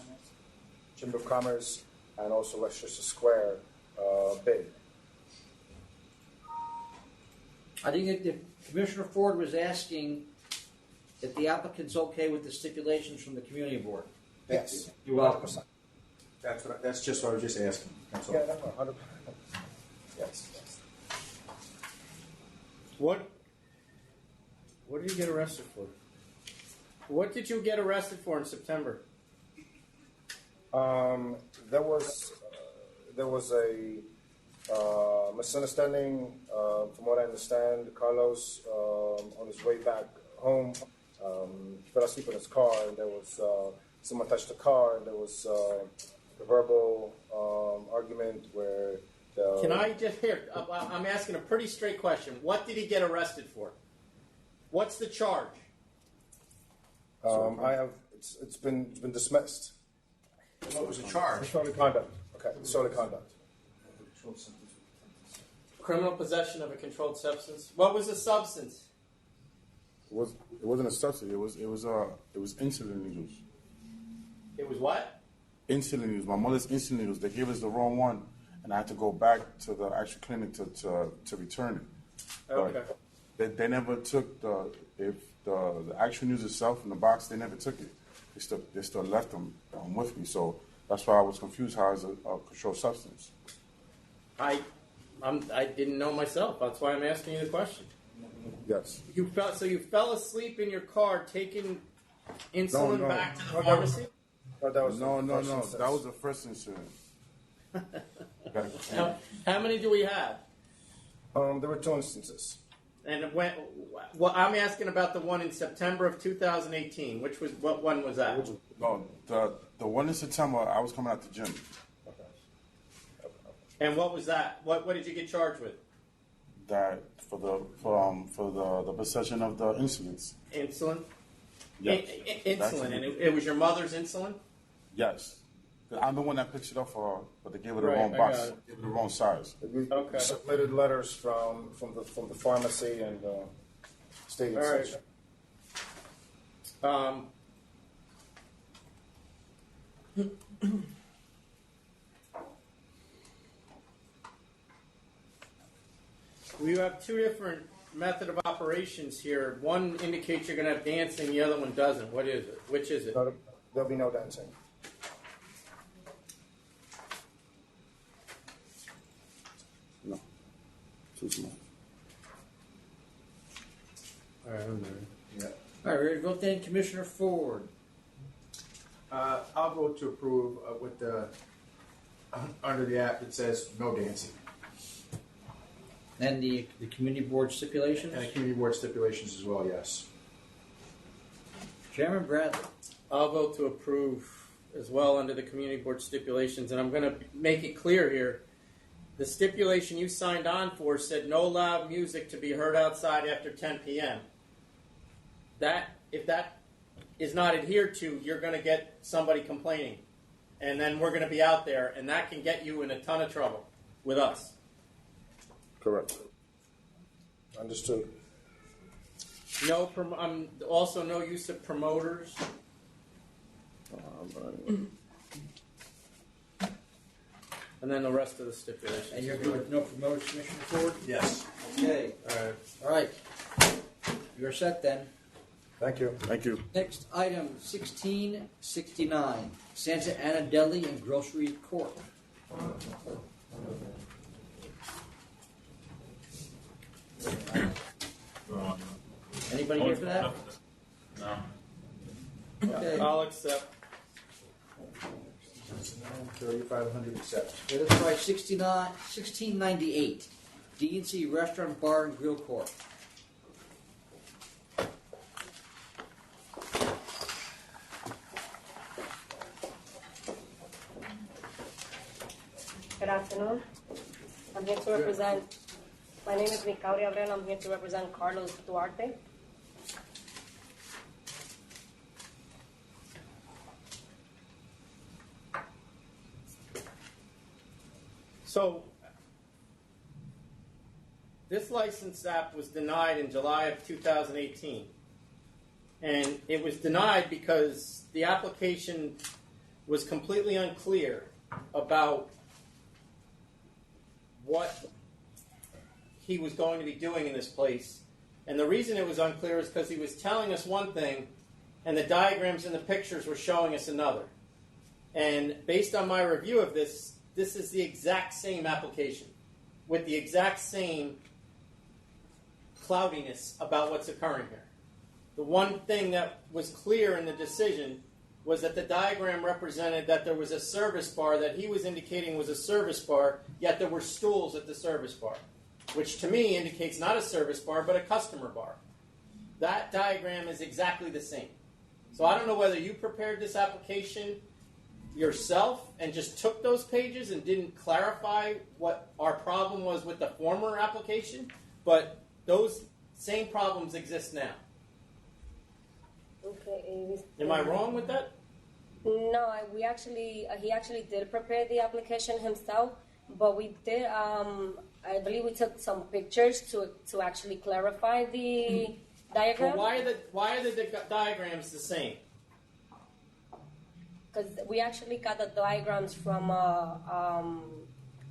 Chamber of Commerce, and also Westchester Square bid.
I think that Commissioner Ford was asking if the applicant's okay with the stipulations from the community board.
Yes.
You're welcome.
That's just what I was just asking. That's all.
Yeah, that's 100%. Yes.
What did you get arrested for? What did you get arrested for in September?
There was a misunderstanding. From what I understand, Carlos, on his way back home, fell asleep in his car, and there was someone touched the car, and there was a verbal argument where.
Can I just hear? I'm asking a pretty straight question. What did he get arrested for? What's the charge?
I have. It's been dismissed.
What was the charge?
Disorderly conduct. Okay, disorderly conduct.
Criminal possession of a controlled substance. What was the substance?
It wasn't a substance. It was insulin needles.
It was what?
Insulin needles. My mother's insulin needles. They gave us the wrong one, and I had to go back to the actual clinic to return it.
Okay.
But they never took the actual news itself in the box. They never took it. They still left them with me. So that's why I was confused. How is a controlled substance?
I didn't know myself. That's why I'm asking you the question.
Yes.
You fell asleep in your car taking insulin
No.
back to the pharmacy?
No. That was the first incident.
How many do we have?
There were 2 instances.
And I'm asking about the one in September of 2018. What one was that?
No, the one in September, I was coming out the gym.
And what was that? What did you get charged with?
That for the possession of the insulins.
Insulin?
Yes.
Insulin. And it was your mother's insulin?
Yes. I'm the one that picked it up for her, but they gave her the
Right,
wrong
I
box.
got it.
They gave her the wrong size.
We submitted letters from the pharmacy and stating
All right.
such.
We have two different method of operations here, one indicates you're going to have dancing, the other one doesn't. What is it? Which is it?
There'll be no dancing.
No. Too small.
All right, I'm there.
Yeah.
All right, ready to vote then, Commissioner Ford.
I'll vote to approve with the, under the act, it says no dancing.
And the community board stipulations?
And the community board stipulations as well, yes.
Chairman Bradley.
I'll vote to approve as well under the community board stipulations, and I'm going to make it clear here. The stipulation you signed on for said no loud music to be heard outside after 10 p.m. If that is not adhered to, you're going to get somebody complaining, and then we're going to be out there, and that can get you in a ton of trouble with us.
Correct. Understood.
No, also no use of promoters. And then the rest of the stipulations.
And you're good with no promoters, Commissioner Ford?
Yes.
Okay. All right. You're set then.
Thank you.
Thank you.
Next item, 1669, Santa Ana Deli and Grocery Court. Anybody here for that?
No.
Okay.
I'll accept.
3,500 accept.
Okay, let's try 1698, D&C Restaurant Bar and Grill Court.
Good afternoon. I'm here to represent, my name is Micauri Abreu, I'm here to represent Carlos Duarte.
So, this license app was denied in July of 2018. And it was denied because the application was completely unclear about what he was going to be doing in this place. And the reason it was unclear is because he was telling us one thing, and the diagrams and the pictures were showing us another. And based on my review of this, this is the exact same application with the exact same cloudiness about what's occurring here. The one thing that was clear in the decision was that the diagram represented that there was a service bar that he was indicating was a service bar, yet there were stools at the service bar, which to me indicates not a service bar, but a customer bar. That diagram is exactly the same. So I don't know whether you prepared this application yourself and just took those pages and didn't clarify what our problem was with the former application, but those same problems exist now.
Okay.
Am I wrong with that?
No, he actually did prepare the application himself, but we did, I believe we took some pictures to actually clarify the diagram.
Well, why are the diagrams the same?
Because we actually got the diagrams from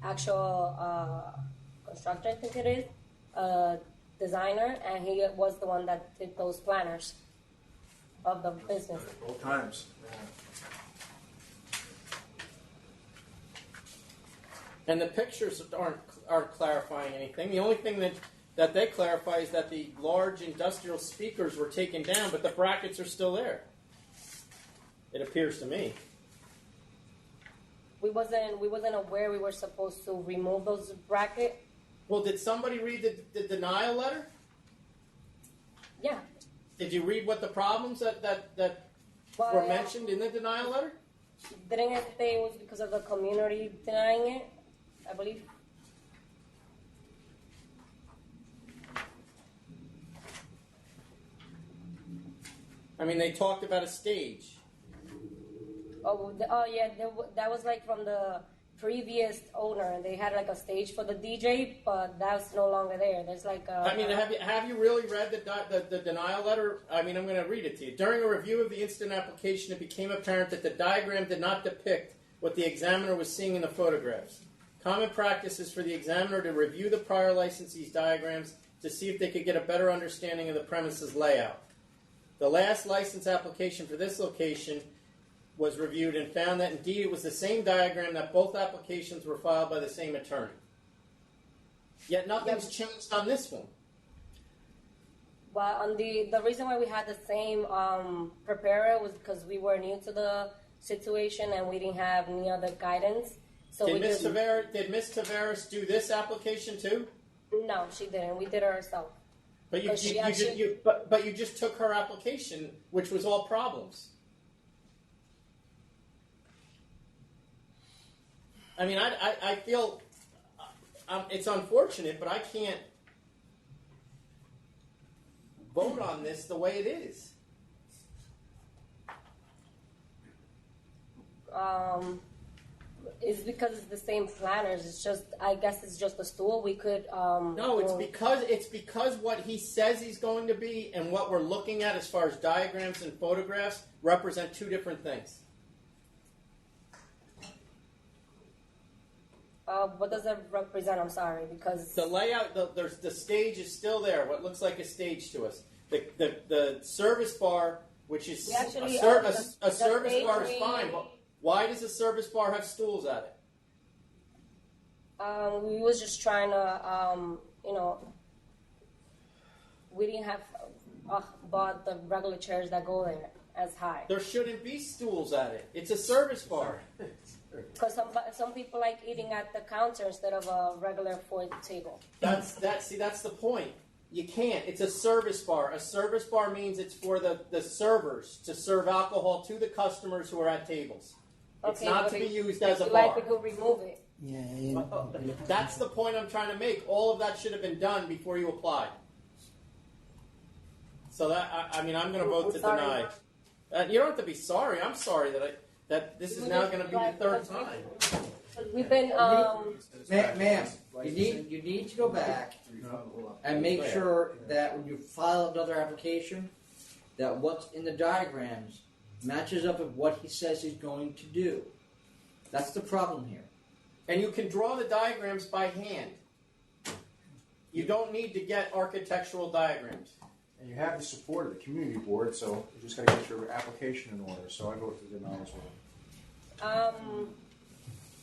actual constructor, I think it is, designer, and he was the one that did those planners of the business.
Both times.
And the pictures aren't clarifying anything. The only thing that they clarify is that the large industrial speakers were taken down, but the brackets are still there. It appears to me.
We wasn't aware we were supposed to remove those brackets.
Well, did somebody read the denial letter?
Yeah.
Did you read what the problems that were mentioned in the denial letter?
Didn't it say it was because of the community denying it? I believe.
I mean, they talked about a stage.
Yeah, that was like from the previous owner, and they had like a stage for the DJ, but that's no longer there. There's like a...
I mean, have you really read the denial letter? I mean, I'm going to read it to you. During a review of the instant application, it became apparent that the diagram did not depict what the examiner was seeing in the photographs. Common practice is for the examiner to review the prior licensee's diagrams, to see if they could get a better understanding of the premises layout. The last license application for this location was reviewed and found that indeed it was the same diagram, that both applications were filed by the same attorney. Yet nothing's changed on this one.
Well, on the reason why we had the same preparer was because we were new to the situation and we didn't have any other guidance. So
Did Ms. Tavares do this application too?
No, she didn't. We did it ourselves.
But you just took her application, which was all problems. I mean, I feel it's unfortunate, but I can't vote on this the way it is.
It's because it's the same planners. It's just, I guess it's just a stool. We could.
No, it's because what he says he's going to be and what we're looking at as far as diagrams and photographs represent two different things.
What does it represent? I'm sorry, because
the layout, the stage is still there. What looks like a stage to us. The service bar, which is a service bar, is fine. But why does a service bar have stools at it?
We was just trying to, we didn't have bought the regular chairs that go there as high.
There shouldn't be stools at it. It's a service bar.
Because some people like eating at the counter instead of a regular food table.
That's the point. You can't. It's a service bar. A service bar means it's for the servers to serve alcohol to the customers who are at tables. It's not to be used as a bar.
Like we could remove it.
Yeah.
That's the point I'm trying to make. All of that should have been done before you applied. So I'm going to vote to deny. You don't have to be sorry. I'm sorry that this is now going to be the third time.
We've been,
Ma'am, you need to go back and make sure that when you file another application, that what's in the diagrams matches up with what he says he's going to do. That's the problem here.
And you can draw the diagrams by hand. You don't need to get architectural diagrams.
And you have the support of the community board, so you just got to get your application in order. So I vote to deny as well.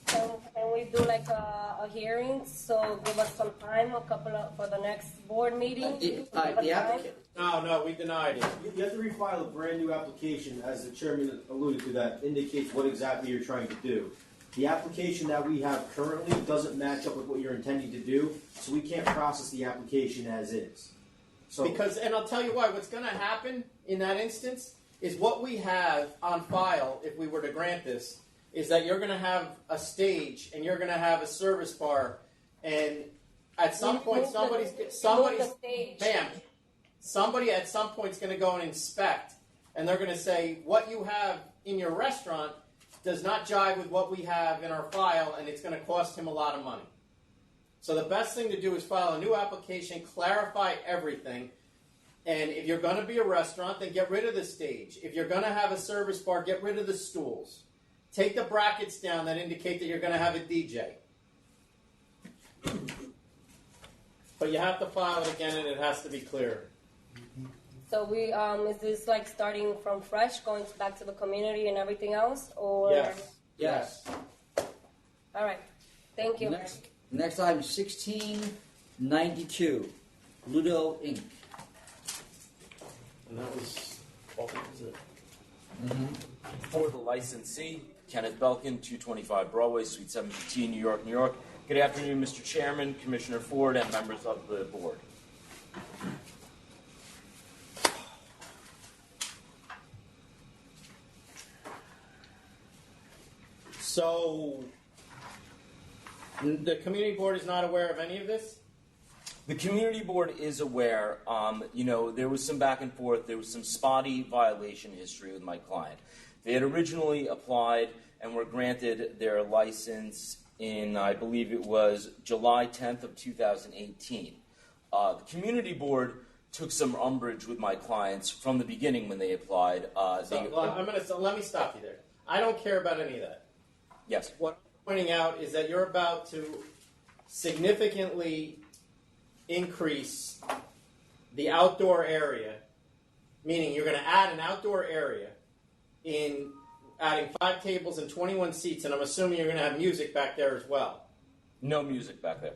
Can we do like a hearing? So give us some time, for the next board meeting.
No, we denied it.
You have to refile a brand new application, as the chairman alluded to, that indicates what exactly you're trying to do. The application that we have currently doesn't match up with what you're intending to do, so we can't process the application as is.
And I'll tell you why. What's going to happen in that instance is what we have on file, if we were to grant this, is that you're going to have a stage and you're going to have a service bar, and at some point somebody at some point is going to go and inspect, and they're going to say what you have in your restaurant does not jive with what we have in our file, and it's going to cost him a lot of money. So the best thing to do is file a new application, clarify everything, and if you're going to be a restaurant, then get rid of the stage. If you're going to have a service bar, get rid of the stools. Take the brackets down that indicate that you're going to have a DJ. But you have to file it again, and it has to be clear.
So we is this like starting from fresh, going back to the community and everything else, or
Yes.
All right, thank you.
Next item, 1692, Ludo Inc.
And that was it.
For the licensee, Kenneth Belkin, 225 Broadway, Suite 715, New York, New York. Good afternoon, Mr. Chairman, Commissioner Ford, and members of the board.
So, the community board is not aware of any of this?
The community board is aware. There was some back and forth. There was some spotty violation history with my client. They had originally applied and were granted their license in, I believe it was July 10th of 2018. The community board took some umbrage with my clients from the beginning when they applied.
Let me stop you there. I don't care about any of that.
Yes.
What I'm pointing out is that you're about to significantly increase the outdoor area, meaning you're going to add an outdoor area in adding 5 tables and 21 seats, and I'm assuming you're going to have music back there as well.
No music back there.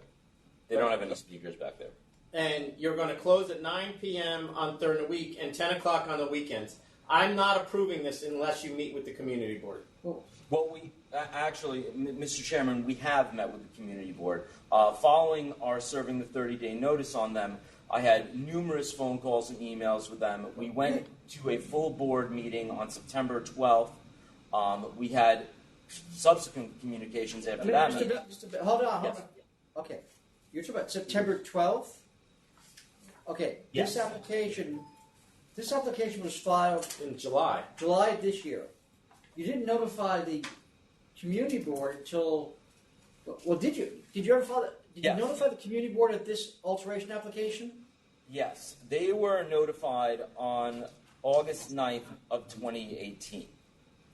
They don't have any speakers back there.
And you're going to close at 9 p.m. during the week and 10 o'clock on the weekends. I'm not approving this unless you meet with the community board.
Well, we actually, Mr. Chairman, we have met with the community board. Following our serving the 30-day notice on them, I had numerous phone calls and emails with them. We went to a full board meeting on September 12th. We had subsequent communications after that.
Hold on. Okay. You're talking about September 12th? Okay.
Yes.
This application was filed
in July.
July this year. You didn't notify the community board until, well, did you? Did you ever file that? Did you notify the community board of this alteration application?
Yes. They were notified on August 9th of 2018,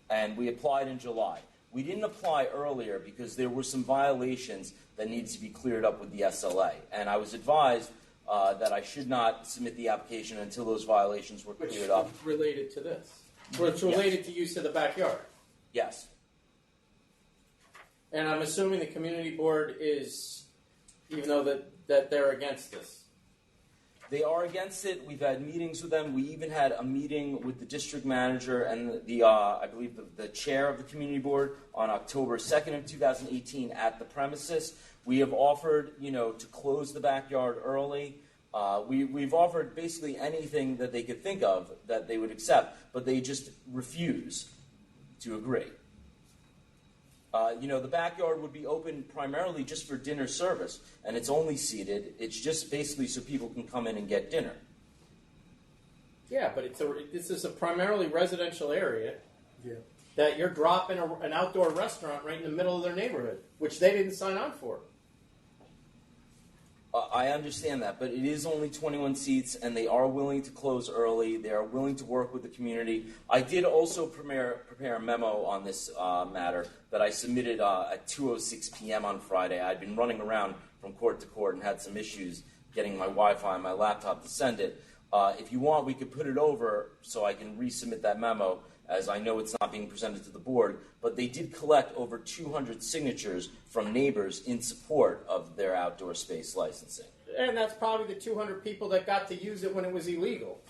and we applied in July. We didn't apply earlier because there were some violations that needed to be cleared up with the SLA, and I was advised that I should not submit the application until those violations were cleared up.
Related to this. It's related to use of the backyard.
Yes.
And I'm assuming the community board is, even though that they're against this.
They are against it. We've had meetings with them. We even had a meeting with the district manager and the I believe the chair of the community board on October 2nd of 2018 at the premises. We have offered, to close the backyard early. We've offered basically anything that they could think of that they would accept, but they just refuse to agree. The backyard would be open primarily just for dinner service, and it's only seated. It's just basically so people can come in and get dinner.
Yeah, but this is a primarily residential area that you're dropping an outdoor restaurant right in the middle of their neighborhood, which they didn't sign on for.
I understand that, but it is only 21 seats, and they are willing to close early. They are willing to work with the community. I did also prepare a memo on this matter that I submitted at 2:06 p.m. on Friday. I'd been running around from court to court and had some issues getting my Wi-Fi and my laptop to send it. If you want, we could put it over so I can resubmit that memo, as I know it's not being presented to the board, but they did collect over 200 signatures from neighbors in support of their outdoor space licensing.
And that's probably the 200 people that got to use it when it was illegal.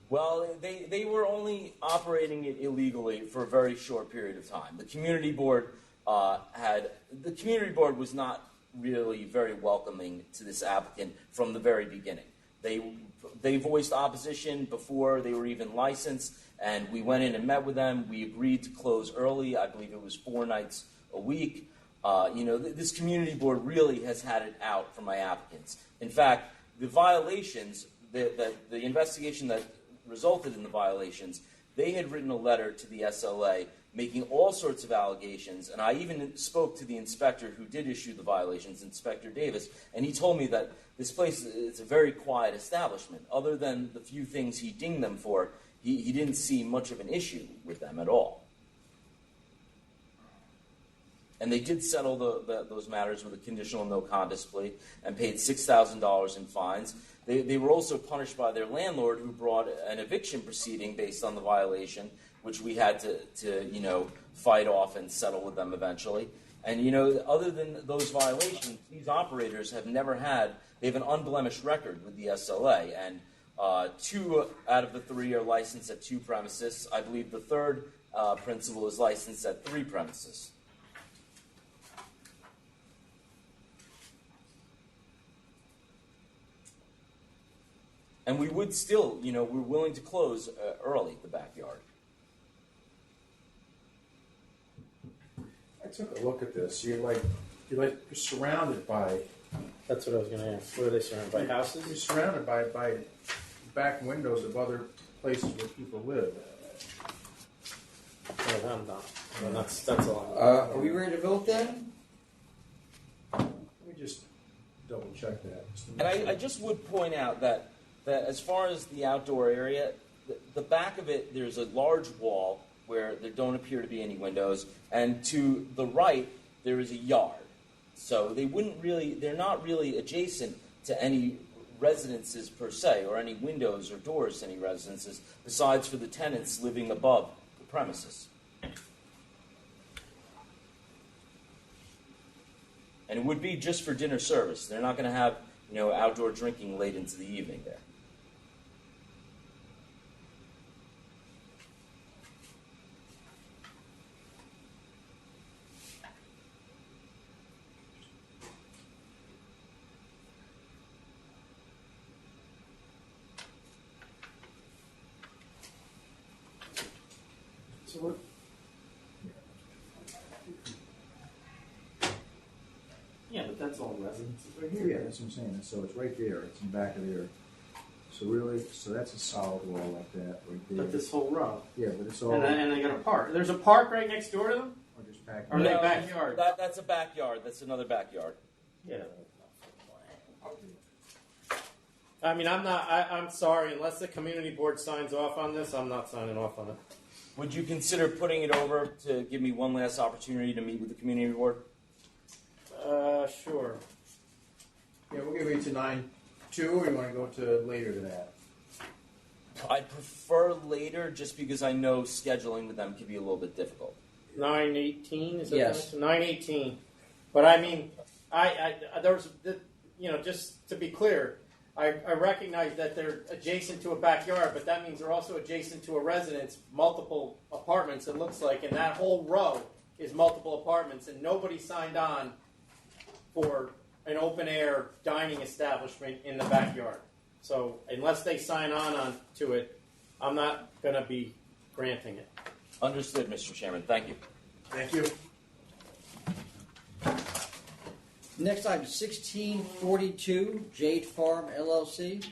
Well, they were only operating it illegally for a very short period of time. The community board was not really very welcoming to this applicant from the very beginning. They voiced opposition before they were even licensed, and we went in and met with them. We agreed to close early. I believe it was 4 nights a week. This community board really has had it out for my applicants. In fact, the violations, the investigation that resulted in the violations, they had written a letter to the SLA making all sorts of allegations, and I even spoke to the inspector who did issue the violations, Inspector Davis, and he told me that this place is a very quiet establishment. Other than the few things he dinged them for, he didn't see much of an issue with them at all. And they did settle those matters with a conditional no-contest plea and paid $6,000 in fines. They were also punished by their landlord, who brought an eviction proceeding based on the violation, which we had to fight off and settle with them eventually. And, other than those violations, these operators have they have an unblemished record with the SLA. And 2 out of the 3 are licensed at 2 premises. I believe the third principal is licensed at 3 premises. And we would still, we're willing to close early the backyard.
I took a look at this. You're surrounded by.
That's what I was going to ask. What are they surrounded by? Houses?
You're surrounded by back windows of other places where people live.
Oh, I'm not. Well, that's a lot.
Are we ready to vote then?
Let me just double check that.
And I just would point out that as far as the outdoor area, the back of it, there's a large wall where there don't appear to be any windows, and to the right, there is a yard. So they're not really adjacent to any residences per se, or any windows or doors to any residences, besides for the tenants living above the premises. And it would be just for dinner service. They're not going to have, outdoor drinking late into the evening there.
So what?
Yeah, but that's all residences right
Here, yeah, that's what I'm saying. So it's right there. It's in the back of there. So really, that's a solid wall like that right there.
But this whole row.
Yeah, but it's all.
And they got a park. There's a park right next door to them?
Or just back.
Or are they backyard?
That's a backyard. That's another backyard.
Yeah. I mean, I'm sorry. Unless the community board signs off on this, I'm not signing off on it.
Would you consider putting it over to give me one last opportunity to meet with the community board?
Sure.
Yeah, we'll give you to 9:02, or you want to go to later than that?
I prefer later, just because I know scheduling with them can be a little bit difficult.
9:18 is that
Yes.
9:18. But I mean, there's just to be clear, I recognize that they're adjacent to a backyard, but that means they're also adjacent to a residence, multiple apartments. It looks like, and that whole row is multiple apartments, and nobody signed on for an open air dining establishment in the backyard. So unless they sign on to it, I'm not going to be granting it.
Understood, Mr. Chairman. Thank you.
Thank you.
Next item, 1642 Jade Farm LLC.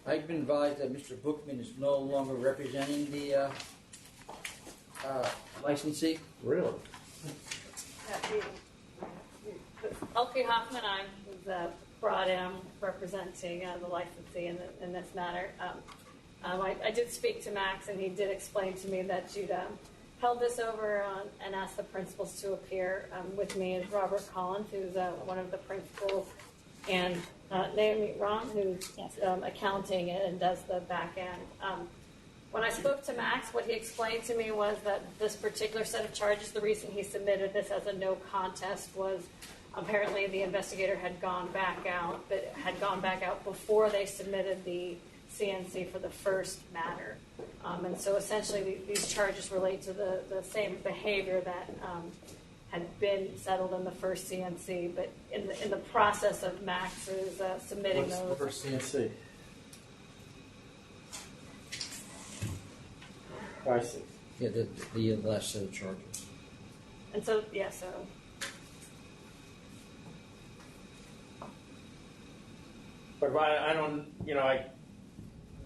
I've been advised that Mr. Bookman is no longer representing the licensee.
Really?
Elke Hoffman, I was brought in representing the licensee in this matter. I did speak to Max, and he did explain to me that you'd held this over and asked the principals to appear. With me is Robert Collins, who's one of the principals, and Naomi Ron, who's accounting and does the back end. When I spoke to Max, what he explained to me was that this particular set of charges, the reason he submitted this as a no contest was apparently the investigator had gone back out, but had gone back out before they submitted the CNC for the first matter. And so essentially these charges relate to the same behavior that had been settled in the first CNC, but in the process of Max's submitting
What's
those.
the first CNC? I see.
Yeah, the last set of charges.
And so, yeah, so.
But I don't,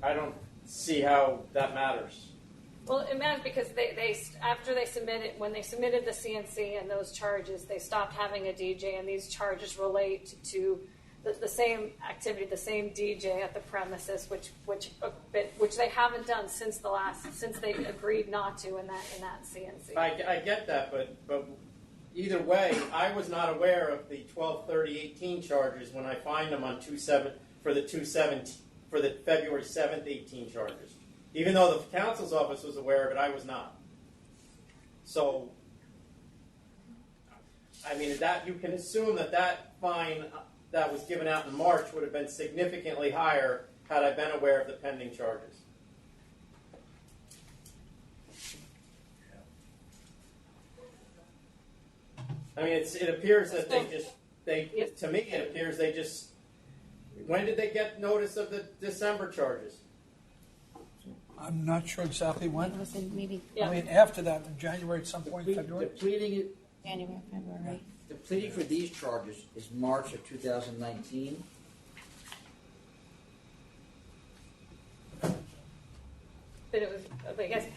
I don't see how that matters.
Well, it matters because they after they submitted, when they submitted the CNC and those charges, they stopped having a DJ, and these charges relate to the same activity, the same DJ at the premises, which they haven't done since they agreed not to in that CNC.
I get that, but either way, I was not aware of the 12/30/18 charges when I find them on 2/7 for the 2/7 for the February 7th 18 charges. Even though the counsel's office was aware of it, I was not. So, I mean, that you can assume that fine that was given out in March would have been significantly higher had I been aware of the pending charges. I mean, it appears that to me, it appears they just, when did they get notice of the December charges?
I'm not sure exactly when.
It was in maybe
I mean, after that, in January, at some point in February.
January, February.
The pleading for these charges is March of 2019.
But it was, I guess,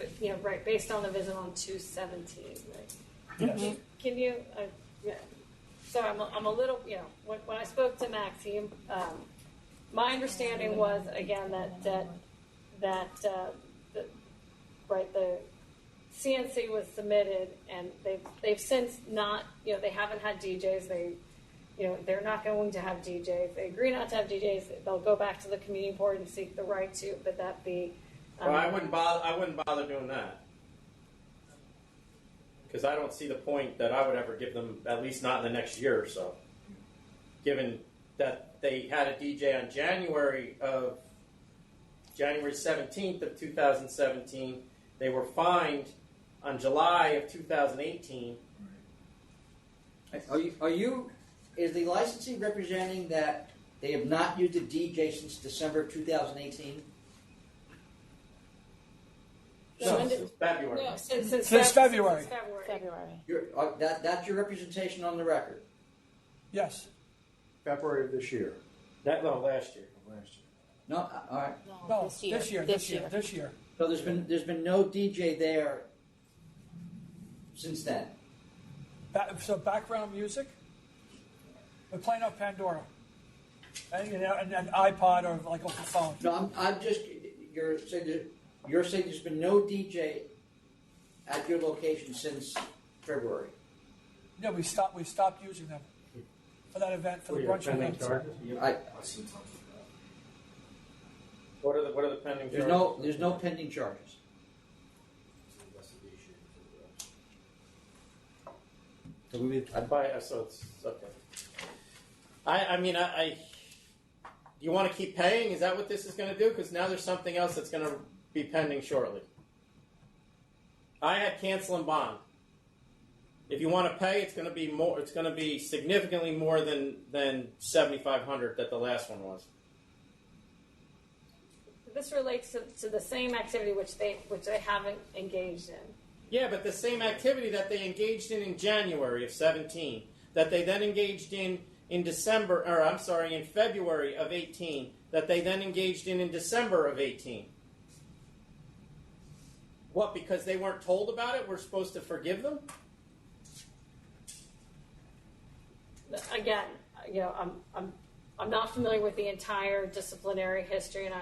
right, based on the visit on 2/17, right?
Yes.
Can you, yeah. So I'm a little, when I spoke to Max, my understanding was, again, that the CNC was submitted, and they've since not, they haven't had DJs. they're not going to have DJs. If they agree not to have DJs, they'll go back to the community board and seek the right to, but that be.
Well, I wouldn't bother doing that. Because I don't see the point that I would ever give them, at least not in the next year or so. Given that they had a DJ on January 17th of 2017, they were fined on July of 2018.
Is the licensee representing that they have not used a DJ since December of 2018?
No, since February.
No, since
February.
That's your representation on the record?
Yes.
February of this year.
Last year.
No, all right.
No, this year.
So there's been no DJ there since then.
So background music. We're playing off Pandora, and an iPod or like off the phone.
No, I'm just you're saying there's been no DJ at your location since February.
Yeah, we stopped using them for that event, for the brunch event.
What are the pending charges?
There's no pending charges.
So it's okay. I mean, you want to keep paying? Is that what this is going to do? Because now there's something else that's going to be pending shortly. I had cancel and bond. If you want to pay, it's going to be more. It's going to be significantly more than $7,500 that the last one was.
This relates to the same activity which they haven't engaged in.
Yeah, but the same activity that they engaged in January of 17, that they then engaged in February of 18, that they then engaged in December of 18. What, because they weren't told about it, we're supposed to forgive them?
Again, I'm not familiar with the entire disciplinary history, and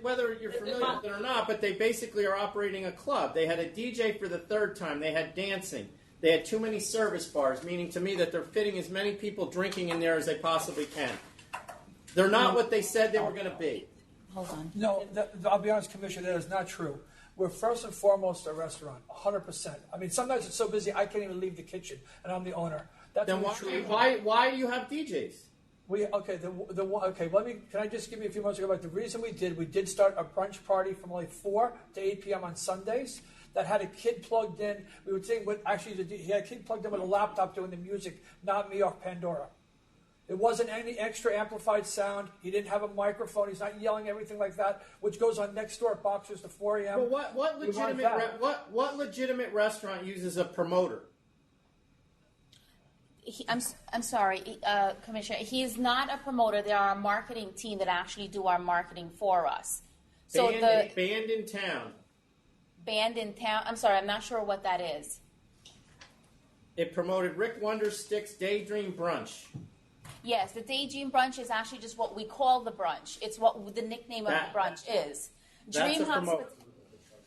whether you're familiar with it or not, but they basically are operating a club. They had a DJ for the third time. They had dancing. They had too many service bars, meaning to me that they're fitting as many people drinking in there as they possibly can. They're not what they said they were going to be.
Hold on. No, I'll be honest, Commissioner, that is not true. We're first and foremost a restaurant, 100%. I mean, sometimes it's so busy I can't even leave the kitchen, and I'm the owner. That's
then why do you have DJs?
Can I just give you a few moments ago about the reason we did start a brunch party from like 4 to 8 p.m. on Sundays that had a kid plugged in. We would sing he had a kid plugged in with a laptop doing the music, not me off Pandora. It wasn't any extra amplified sound. He didn't have a microphone. He's not yelling everything like that, which goes on next door at Boxers to 4 a.m.
But what legitimate restaurant uses a promoter?
I'm sorry, Commissioner. He is not a promoter. There are a marketing team that actually do our marketing for us. So
Band in Town.
Band in Town. I'm sorry, I'm not sure what that is.
It promoted Rick Wonderstick's Daydream Brunch.
Yes, the Daydream Brunch is actually just what we call the brunch. It's what the nickname of the brunch is.
That's a promoter.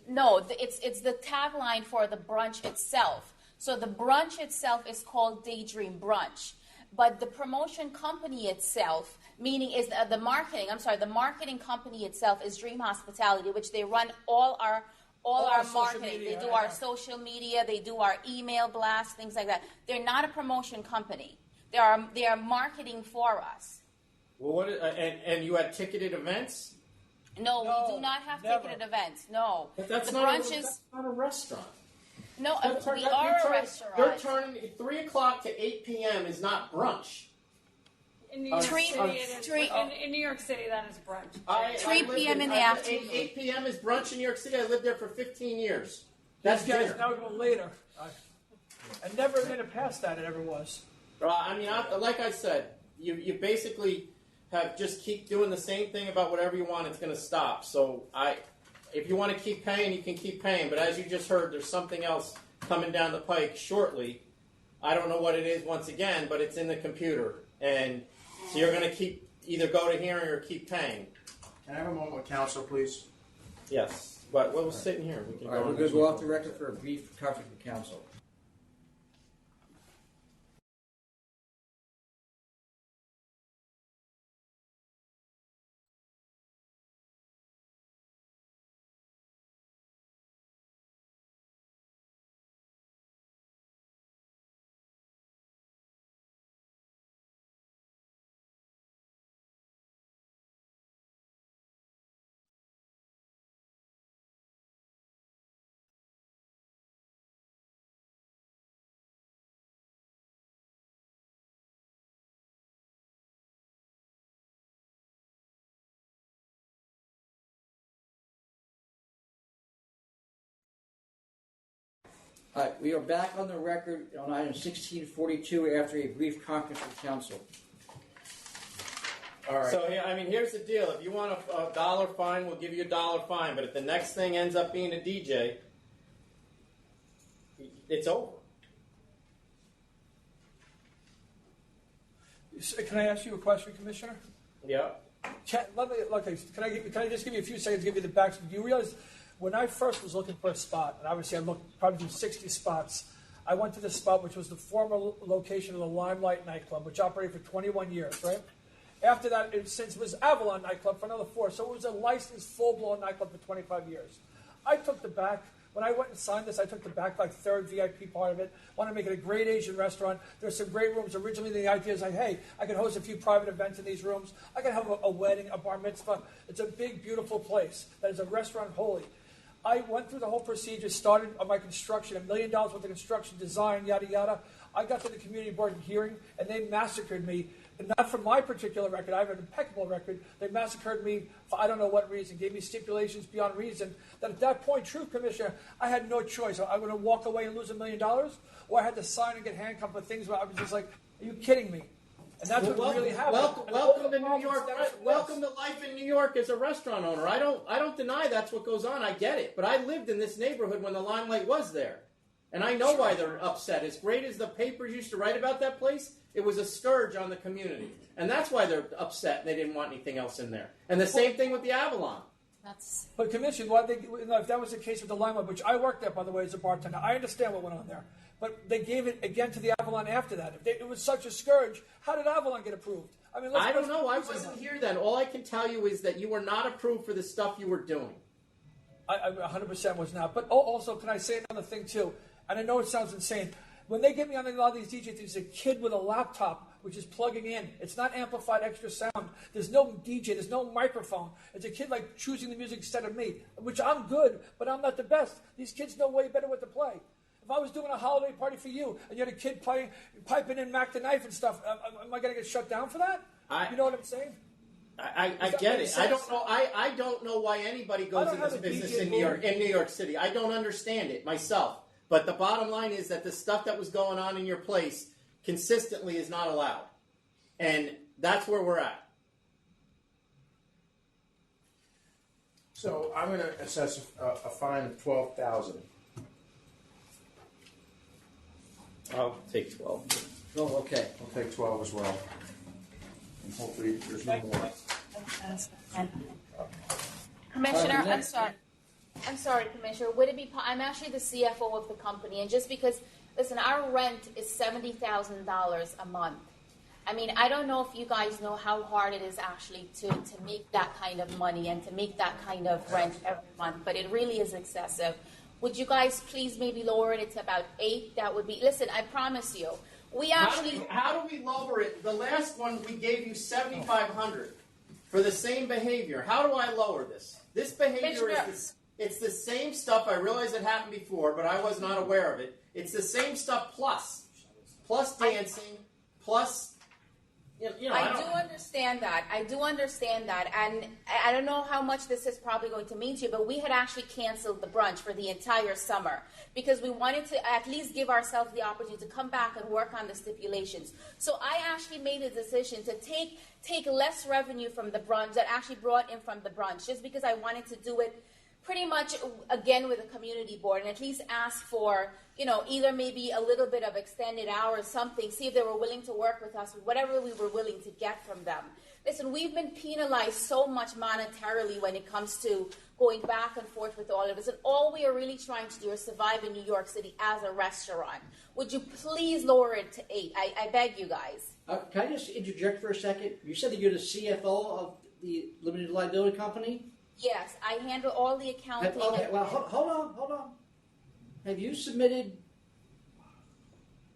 No, it's the tagline for the brunch itself. So the brunch itself is called Daydream Brunch. But the promotion company itself, meaning is the marketing company itself is Dream Hospitality, which they run all our marketing. They do our social media, they do our email blasts, things like that. They're not a promotion company. They are marketing for us.
Well, and you had ticketed events?
No, we do not have ticketed events. No.
But that's
not
a restaurant.
No, we are a restaurant.
They're turning 3 o'clock to 8 p.m. is not brunch.
In New York City, in New York City, that is brunch.
3 p.m. in the afternoon.
8 p.m. is brunch in New York City. I lived there for 15 years. That's
guys
dinner.
now go later. I never made it past that. It ever was.
I mean, like I said, you basically have just keep doing the same thing about whatever you want. It's going to stop. So if you want to keep paying, you can keep paying. But as you just heard, there's something else coming down the pike shortly. I don't know what it is once again, but it's in the computer. And so you're going to either go to hearing or keep paying.
Can I have a moment with counsel, please?
Yes. But we're sitting here. We can
All right, we're going to go off the record for a brief conference with counsel. All right, we are back on the record on item 1642 after a brief conference with council. All right.
So, I mean, here's the deal. If you want a dollar fine, we'll give you a dollar fine. But if the next thing ends up being a DJ, it's over.
Can I ask you a question, Commissioner?
Yeah.
Can I just give you a few seconds to give you the backstory? Do you realize when I first was looking for a spot, and obviously I looked probably through 60 spots, I went to this spot which was the former location of the Limelight nightclub, which operated for 21 years, right? After that, it was Avalon nightclub for another 4, so it was a licensed, full-blown nightclub for 25 years. I took the back. When I went and signed this, I took the back, like, third VIP part of it. Wanted to make it a great Asian restaurant. There's some great rooms. Originally, the idea is like, hey, I could host a few private events in these rooms. I could have a wedding, a bar mitzvah. It's a big, beautiful place that is a restaurant wholly. I went through the whole procedure, started on my construction, $1 million worth of construction, design, yada, yada. I got to the community board hearing, and they massacred me. And not from my particular record. I have an impeccable record. They massacred me for I don't know what reason, gave me stipulations beyond reason. That at that point, Truth Commissioner, I had no choice. I was going to walk away and lose $1 million, or I had to sign and get handcuffed with things where I was just like, are you kidding me? And that's what really happened.
Welcome to New York. Welcome to life in New York as a restaurant owner. I don't deny that's what goes on. I get it. But I lived in this neighborhood when the Limelight was there. And I know why they're upset. As great as the papers used to write about that place, it was a scourge on the community. And that's why they're upset and they didn't want anything else in there. And the same thing with the Avalon.
But Commissioner, if that was the case with the Limelight, which I worked at, by the way, as a bartender, I understand what went on there. But they gave it again to the Avalon after that. If it was such a scourge, how did Avalon get approved? I mean,
I don't know. I wasn't here then. All I can tell you is that you were not approved for the stuff you were doing.
I 100% was not. But also, can I say another thing, too? And I know it sounds insane. When they get me on a lot of these DJ things, there's a kid with a laptop which is plugging in. It's not amplified extra sound. There's no DJ. There's no microphone. It's a kid like choosing the music instead of me, which I'm good, but I'm not the best. These kids know way better what to play. If I was doing a holiday party for you and you had a kid piping in Mac the Knife and stuff, am I going to get shut down for that? You know what I'm saying?
I get it. I don't know. I don't know why anybody goes in this business in New York City. I don't understand it myself. But the bottom line is that the stuff that was going on in your place consistently is not allowed. And that's where we're at.
So I'm going to assess a fine of $12,000.
I'll take 12.
Oh, okay.
I'll take 12 as well. And hopefully there's no more.
Commissioner, I'm sorry, Commissioner. Would it be? I'm actually the CFO of the company, and just because, listen, our rent is $70,000 a month. I mean, I don't know if you guys know how hard it is actually to make that kind of money and to make that kind of rent every month, but it really is excessive. Would you guys please maybe lower it to about 8? That would be. Listen, I promise you, we actually.
How do we lower it? The last one we gave you $7,500 for the same behavior. How do I lower this? This behavior is. It's the same stuff. I realize it happened before, but I was not aware of it. It's the same stuff plus dancing, plus.
I do understand that. And I don't know how much this is probably going to mean to you, but we had actually canceled the brunch for the entire summer because we wanted to at least give ourselves the opportunity to come back and work on the stipulations. So I actually made a decision to take less revenue from the brunch that actually brought in from the brunch, just because I wanted to do it pretty much again with a community board and at least ask for, either maybe a little bit of extended hours, something, see if they were willing to work with us, whatever we were willing to get from them. Listen, we've been penalized so much monetarily when it comes to going back and forth with all of us, and all we are really trying to do is survive in New York City as a restaurant. Would you please lower it to 8? I beg you guys.
Can I just interject for a second? You said that you're the CFO of the Limited Liability Company?
Yes, I handle all the accounting.
Okay, well, hold on. Have you submitted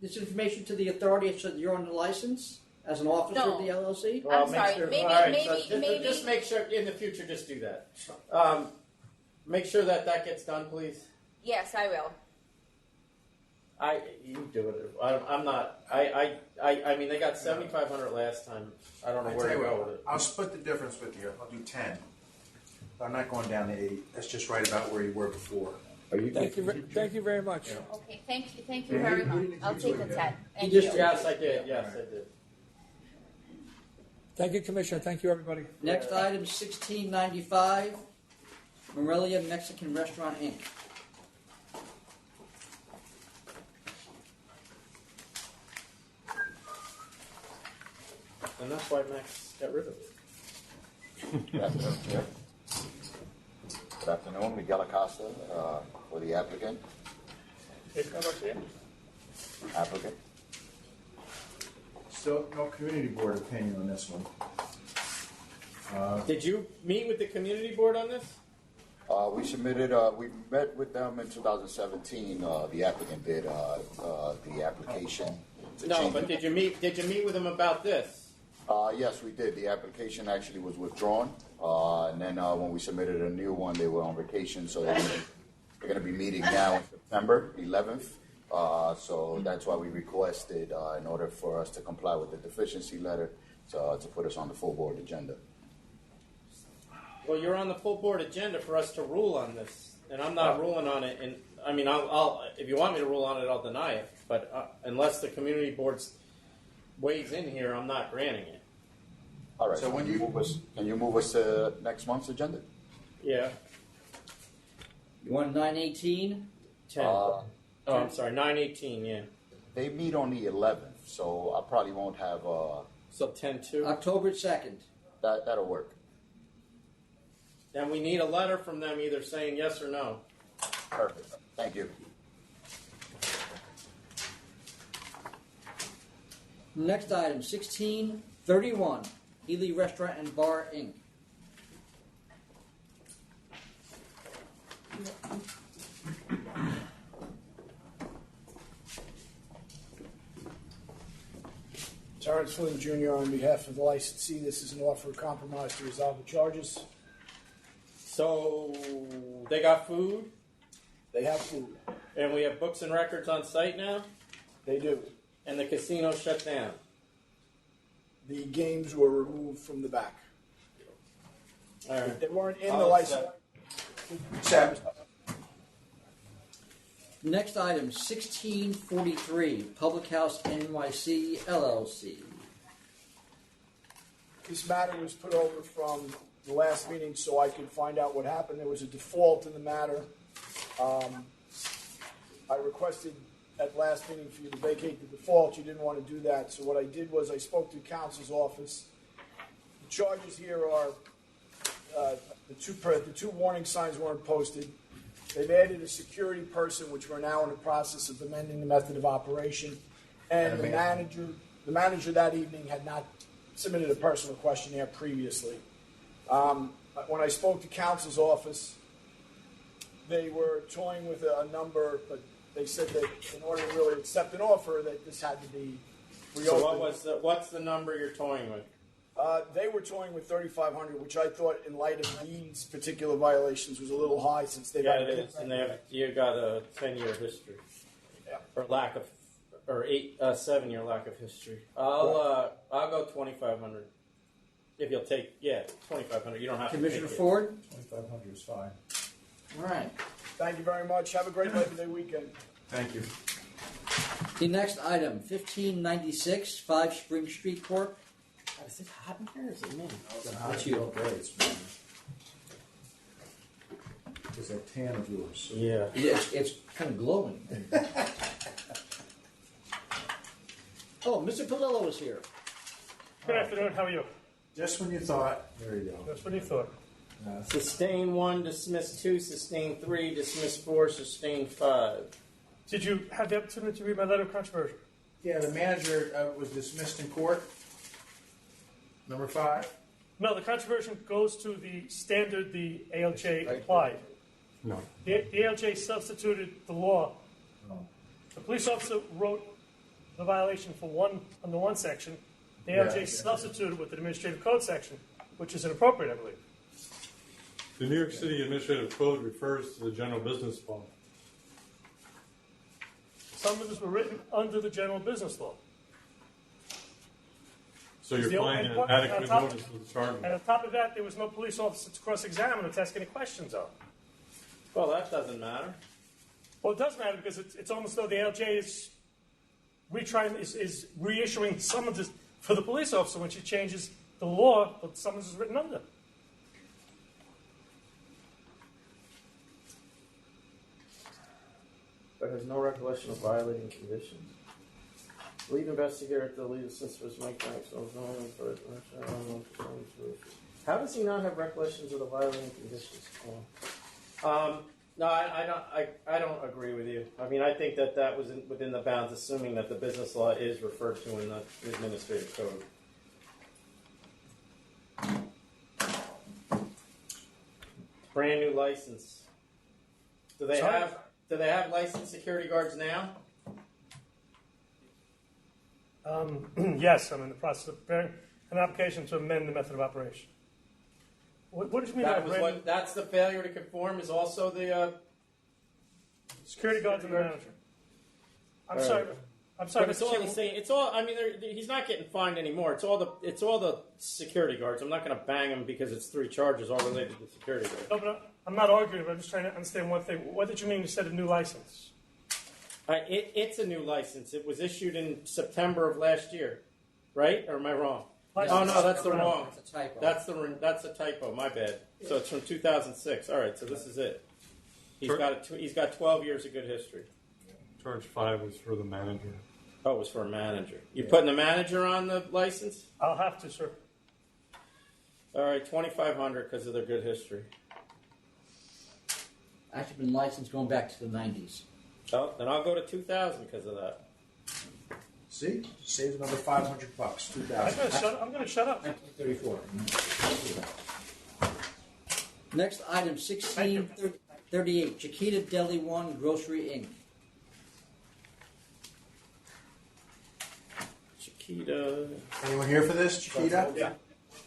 this information to the authority so that you're on the license as an officer of the LLC?
Well,
I'm sorry.
Sure.
Maybe.
Just make sure in the future. Just do that. Make sure that gets done, please.
Yes, I will.
You do it. I'm not. I mean, they got $7,500 last time. I don't know where to go with it.
I'll split the difference with you. I'll do 10. I'm not going down to 8. That's just right about where you were before.
Thank you very much.
Okay, thank you very much. I'll take the 10. Thank
Yes,
you.
I did. Yes, I did.
Thank you, Commissioner. Thank you, everybody.
Next item, 1695, Morelia Mexican Restaurant, Inc.
And that's why Max got rid of it.
Good afternoon, Chair. Good afternoon, Miguel Acosta, for the applicant. Applicant.
Still no community board opinion on this one.
Did you meet with the community board on this?
We submitted, we met with them in 2017. The applicant did the application.
No, but did you meet with them about this?
Yes, we did. The application actually was withdrawn, and then when we submitted a new one, they were on vacation, so they're going to be meeting now in September 11th. So that's why we requested, in order for us to comply with the deficiency letter, to put us on the full board agenda.
Well, you're on the full board agenda for us to rule on this, and I'm not ruling on it. And I mean, I'll if you want me to rule on it, I'll deny it. But unless the community board weighs in here, I'm not granting it.
All right. So when can you move us to next month's agenda?
Yeah.
You want 918?
10. Oh, I'm sorry, 918. Yeah.
They meet on the 11th, so I probably won't have.
So 10-2.
October 2nd.
That'll work.
And we need a letter from them either saying yes or no.
Perfect. Thank you.
Next item, 1631, Healy Restaurant and Bar, Inc.
Terrence Flynn Jr. on behalf of the licensee. This is an offer of compromise to resolve the charges.
So they got food?
They have food.
And we have books and records on site now?
They do.
And the casino shut down?
The games were removed from the back.
All right.
They weren't in the license.
Next item, 1643, Public House NYC, LLC.
This matter was put over from the last meeting so I could find out what happened. There was a default in the matter. I requested at last meeting for you to vacate the default. You didn't want to do that. So what I did was I spoke to counsel's office. The charges here are the two warning signs weren't posted. They've added a security person, which we're now in the process of amending the method of operation. And the manager that evening had not submitted a personal questionnaire previously. When I spoke to counsel's office, they were toying with a number, but they said that in order to really accept an offer, that this had to be reopened.
So what's the number you're toying with?
They were toying with $3,500, which I thought, in light of these particular violations, was a little high since they've had
it is, and you got a 10-year history, or 7-year lack of history. I'll go 2,500. If you'll take 2,500. You don't have
Commissioner
to.
Ford?
2,500 is fine.
All right.
Thank you very much. Have a great Labor Day weekend.
Thank you.
The next item, 1596, 5 Spring Street Court.
Is it hot in here or is it me?
That's you.
It's that tan of yours.
Yeah.
It's kind of glowing. Oh, Mr. Palillo is here.
Good afternoon. How are you?
Just when you thought. There you go.
Just when you thought.
Sustain 1, dismiss 2, sustain 3, dismiss 4, sustain 5.
Did you have the opportunity to read my letter of controversy?
Yeah, the manager was dismissed in court. Number 5.
No, the controversy goes to the standard the ALJ applied.
No.
The ALJ substituted the law.
No.
The police officer wrote the violation under one section. The ALJ substituted with the administrative code section, which is inappropriate, I believe.
The New York City Administrative Code refers to the general business law.
Some of those were written under the general business law.
So you're finding an adequate notice of the charge.
And on top of that, there was no police officer to cross-examine or to ask any questions of.
Well, that doesn't matter.
Well, it does matter because it's almost though the ALJ is is reissuing summonses for the police officer when she changes the law that summons is written under.
But has no recollection of violating conditions. Lead investigator at the lead assistant was Mike Banks. How does he not have recollections of the violating conditions? No, I don't agree with you. I mean, I think that was within the bounds, assuming that the business law is referred to in the administrative code. Brand new license. Do they have licensed security guards now?
Yes, I'm in the process of preparing an application to amend the method of operation. What did you mean by brand new?
That's the failure to conform is also the
security guards and the manager. I'm sorry.
But it's all the same. It's all. I mean, he's not getting fined anymore. It's all the security guards. I'm not going to bang him because it's 3 charges all related to security guards.
No, but I'm not arguing. But I'm just trying to understand one thing. What did you mean you said a new license?
It's a new license. It was issued in September of last year, right? Or am I wrong?
License.
Oh no, that's the wrong.
That's a typo.
That's a typo. My bad. So it's from 2006. All right, so this is it. He's got 12 years of good history.
Charge 5 was for the manager.
Oh, it was for a manager. You putting the manager on the license?
I'll have to, sir.
All right, $2,500 because of their good history.
Actually been licensed going back to the 90s.
Oh, then I'll go to 2,000 because of that.
See? Saves another $500. 2,000.
I'm going to shut up.
34.
Next item, 1638, Chiquita Deli One Grocery Inc.
Chiquita.
Anyone here for this, Chiquita?
Yeah.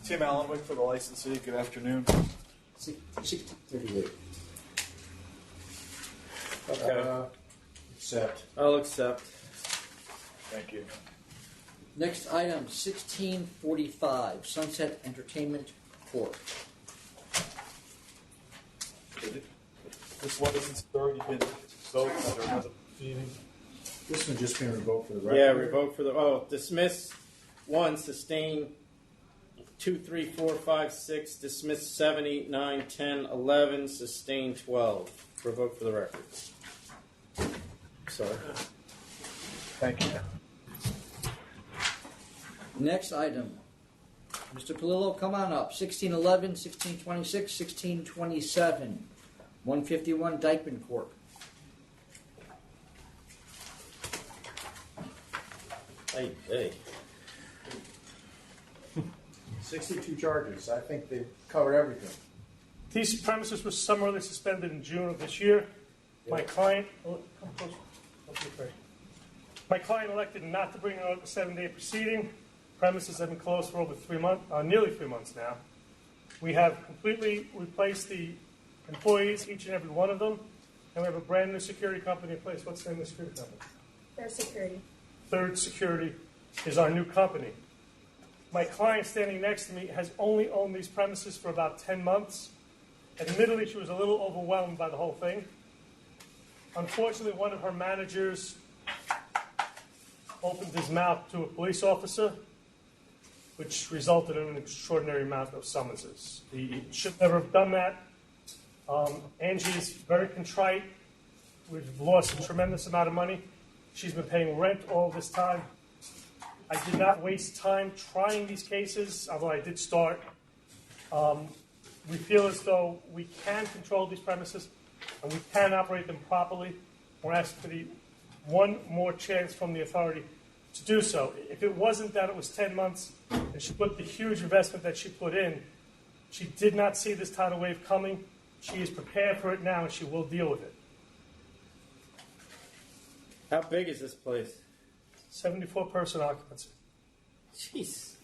Tim Allenwick for the licensee. Good afternoon.
1638.
Okay.
Accept.
I'll accept.
Thank you.
Next item, 1645, Sunset Entertainment Corp.
This license has already been revoked. There was a proceeding.
This one's just been revoked for the record.
Yeah, revoke for the dismiss 1, sustain 2, 3, 4, 5, 6, dismiss 7, 8, 9, 10, 11, sustain 12. Revoke for the record. Sorry.
Thank you.
Next item, Mr. Palillo, come on up. 1611, 1626, 1627, 151 Dykeman Corp.
Hey.
62 charges. I think they've covered everything.
These premises were summarily suspended in June of this year. My client, my client elected not to bring out a 7-day proceeding. Premises have been closed for over 3 months, nearly 3 months now. We have completely replaced the employees, each and every one of them, and we have a brand new security company in place. What's the name of the security company?
Their security.
Third Security is our new company. My client standing next to me has only owned these premises for about 10 months. Admittedly, she was a little overwhelmed by the whole thing. Unfortunately, one of her managers opened his mouth to a police officer, which resulted in an extraordinary amount of summonses. He should never have done that. Angie is very contrite. We've lost a tremendous amount of money. She's been paying rent all this time. I did not waste time trying these cases, although I did start. We feel as though we can control these premises and we can operate them properly. We're asking for the one more chance from the authority to do so. If it wasn't that it was 10 months and she put the huge investment that she put in, she did not see this tidal wave coming. She is prepared for it now and she will deal with it.
How big is this place?
74-person occupancy.
Jeez.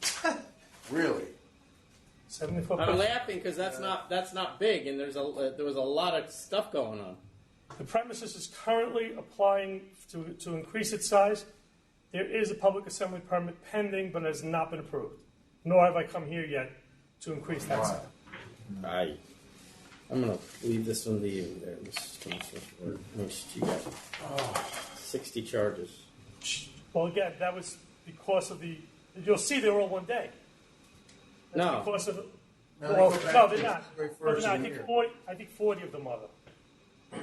Really?
74
I'm
person.
laughing because that's not big, and there was a lot of stuff going on.
The premises is currently applying to increase its size. There is a public assembly permit pending, but it has not been approved. Nor have I come here yet to increase that size.
Aye. I'm gonna leave this one to you there, Mrs. Counselor. How much you got? 60 charges.
Well, again, that was because of the. You'll see they're all one day. That's
No.
Because of.
No,
Well,
they go back
no,
to
they're not.
the very
No,
first
they're not.
of the
I think 40 of them are.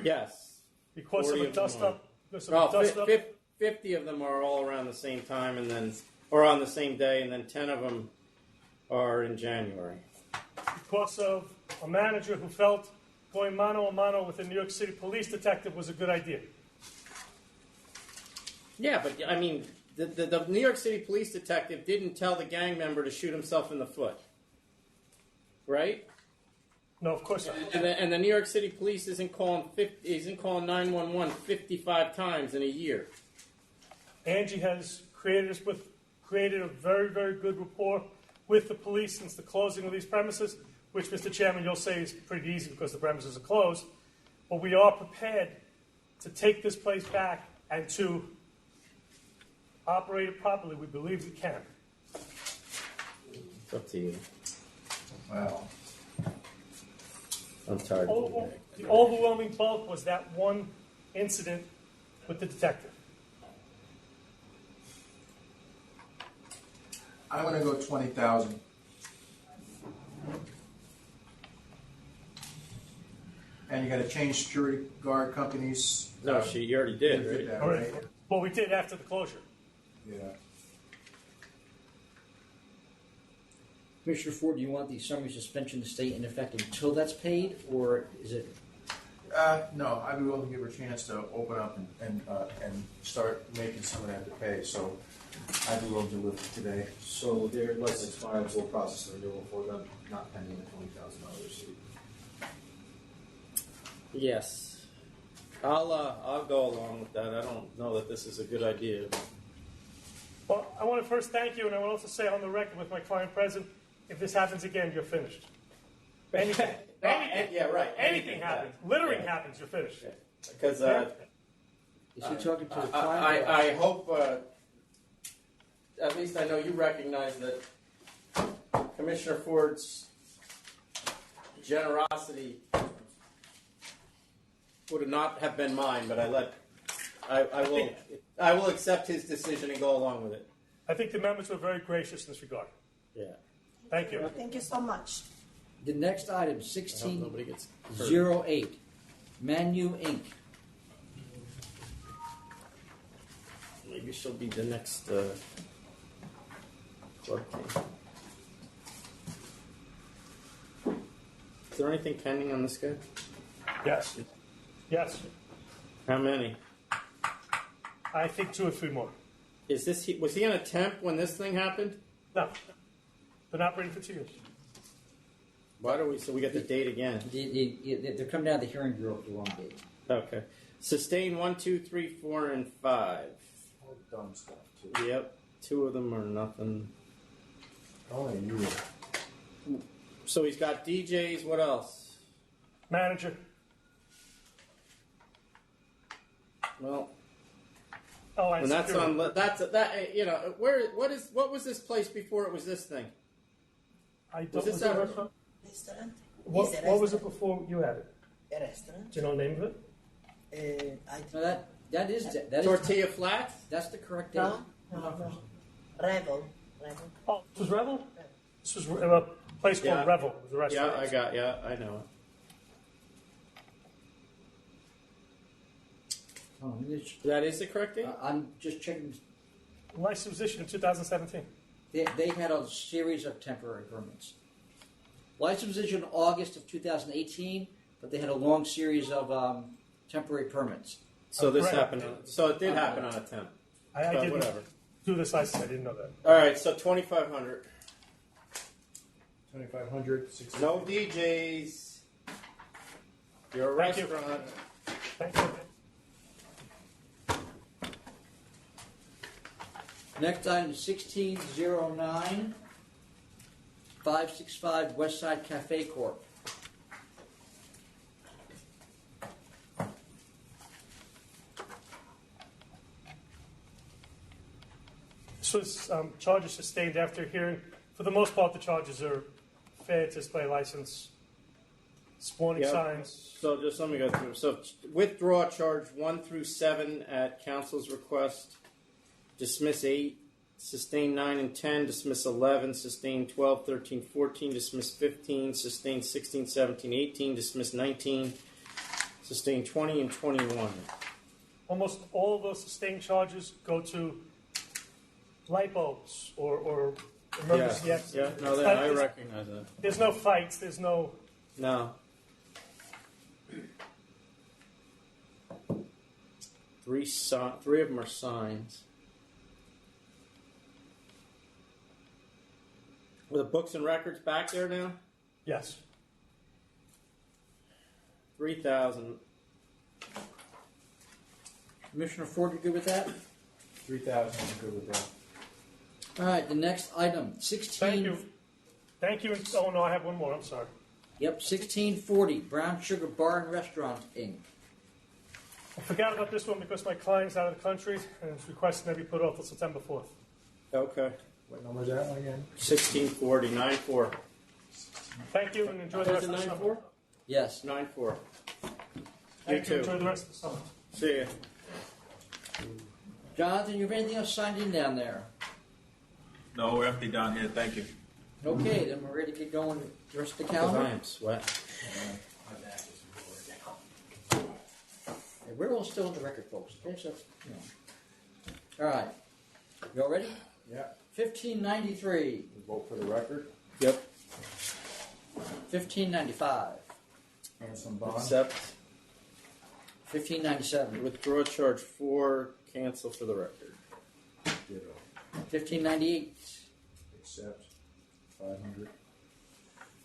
Yes.
Because of
40
a
of them
dust
are.
up. Because of
Well,
a dust up.
50 of them are all around the same time, and then, or on the same day, and then 10 of them are in January.
Because of a manager who felt going mano a mano with a New York City police detective was a good idea.
Yeah, but I mean, the New York City police detective didn't tell the gang member to shoot himself in the foot, right?
No, of course not.
And the New York City police isn't calling 911 55 times in a year.
Angie has created a very, very good rapport with the police since the closing of these premises, which, Mr. Chairman, you'll say is pretty easy because the premises are closed. But we are prepared to take this place back and to operate it properly. We believe we can.
It's up to you.
Wow.
I'm tired.
The overwhelming bulk was that one incident with the detective.
I'm gonna go 20,000. And you gotta change security guard companies.
No, you already did,
You
right?
that,
All
right?
right. Well, we did after the closure.
Yeah.
Commissioner Ford, do you want the summary suspension to stay in effect until that's paid, or is it?
No, I'd be willing to give her a chance to open up and start making some of that to pay, so I'd be willing to live today.
So their license expires, we'll process the renewal for them, not pending the $20,000 receipt.
Yes. I'll go along with that. I don't know that this is a good idea.
Well, I want to first thank you, and I want to also say on the record with my client present, if this happens again, you're finished. Anything,
Yeah, right.
anything happens, littering happens, you're finished.
Because
Is he talking to the client?
I hope, at least I know you recognize that Commissioner Ford's generosity would not have been mine, but I will accept his decision and go along with it.
I think the members were very gracious in this regard.
Yeah.
Thank you.
Thank you so much.
The next item,
nobody gets hurt.
1608, Manu Inc.
Maybe she'll be the next clerk. Is there anything pending on this guy?
Yes. Yes.
How many?
I think 2 or 3 more.
Was he on a temp when this thing happened?
No. Been operating for 2 years.
Why do we? So we get the date again.
They're coming down to the hearing bureau for the wrong date.
Okay. Sustain 1, 2, 3, 4, and 5.
All dumb stuff, too.
Yep. 2 of them are nothing.
Oh, you.
So he's got DJs. What else?
Manager.
Well.
Oh, and
And that's
security.
on. What was this place before it was this thing?
I don't.
Was this
Was it a
a-
restaurant?
Restaurant.
What,
It's a
what was it
restaurant.
before you had it?
A restaurant.
Do you know the name of it?
No, that is
Tortilla Flats.
That's the correct date.
No, no. Revel. Revel.
Oh, this was Revel? This was a place called
Yeah.
Revel. It was a restaurant.
I know it. That is the correct date?
I'm just checking.
License was issued in 2017.
They had a series of temporary permits. License was issued in August of 2018, but they had a long series of temporary permits.
So this
Correct.
happened. So it did happen on a temp.
I
But
didn't
whatever.
do this license. I didn't know that.
All right. So 2,500.
2,500.
No DJs. You're a
Thank you.
restaurant.
Thank you.
Next item is 1609, 565 Westside Cafe Corp.
This was charges sustained after hearing. For the most part, the charges are fair display license, spawning
Yep.
signs.
So just let me go through. So withdraw charge 1 through 7 at council's request. Dismiss 8. Sustain 9 and 10. Dismiss 11. Sustain 12, 13, 14. Dismiss 15. Sustain 16, 17, 18. Dismiss 19. Sustain 20 and 21.
Almost all of those sustained charges go to light bulbs or emergency
Yeah,
accidents.
no, that, I recognize that.
There's no fights. There's no.
No. Three of them are signs. Were the books and records back there now?
Yes.
3,000.
Commissioner Ford, you good with that?
3,000, I'm good with that.
All right, the next item, 16.
Thank you. Thank you. Oh no, I have one more. I'm sorry.
Yep, 1640, Brown Sugar Bar and Restaurant, Inc.
I forgot about this one because my client's out of the country and it's requesting that we put it off till September 4th.
Okay.
What number is that one again?
1640, 9-4.
Thank you and enjoy the rest of the summer.
9-4?
Yes.
9-4. You
Thank you.
too.
Enjoy the rest of the summer.
See ya.
Jonathan, you have anything else signed in down there?
No, we're empty down here. Thank you.
Okay, then we're ready to get going with the rest of the
Because
calendar.
I am sweating.
Hey, we're all still in the record, folks. Okay, so, you know. All right. You all ready?
Yeah.
1593.
Vote for the record.
Yep.
1595.
And some bond.
Accept.
1597.
Withdraw charge 4. Cancel for the record.
Ditto.
1598.
Accept. 500.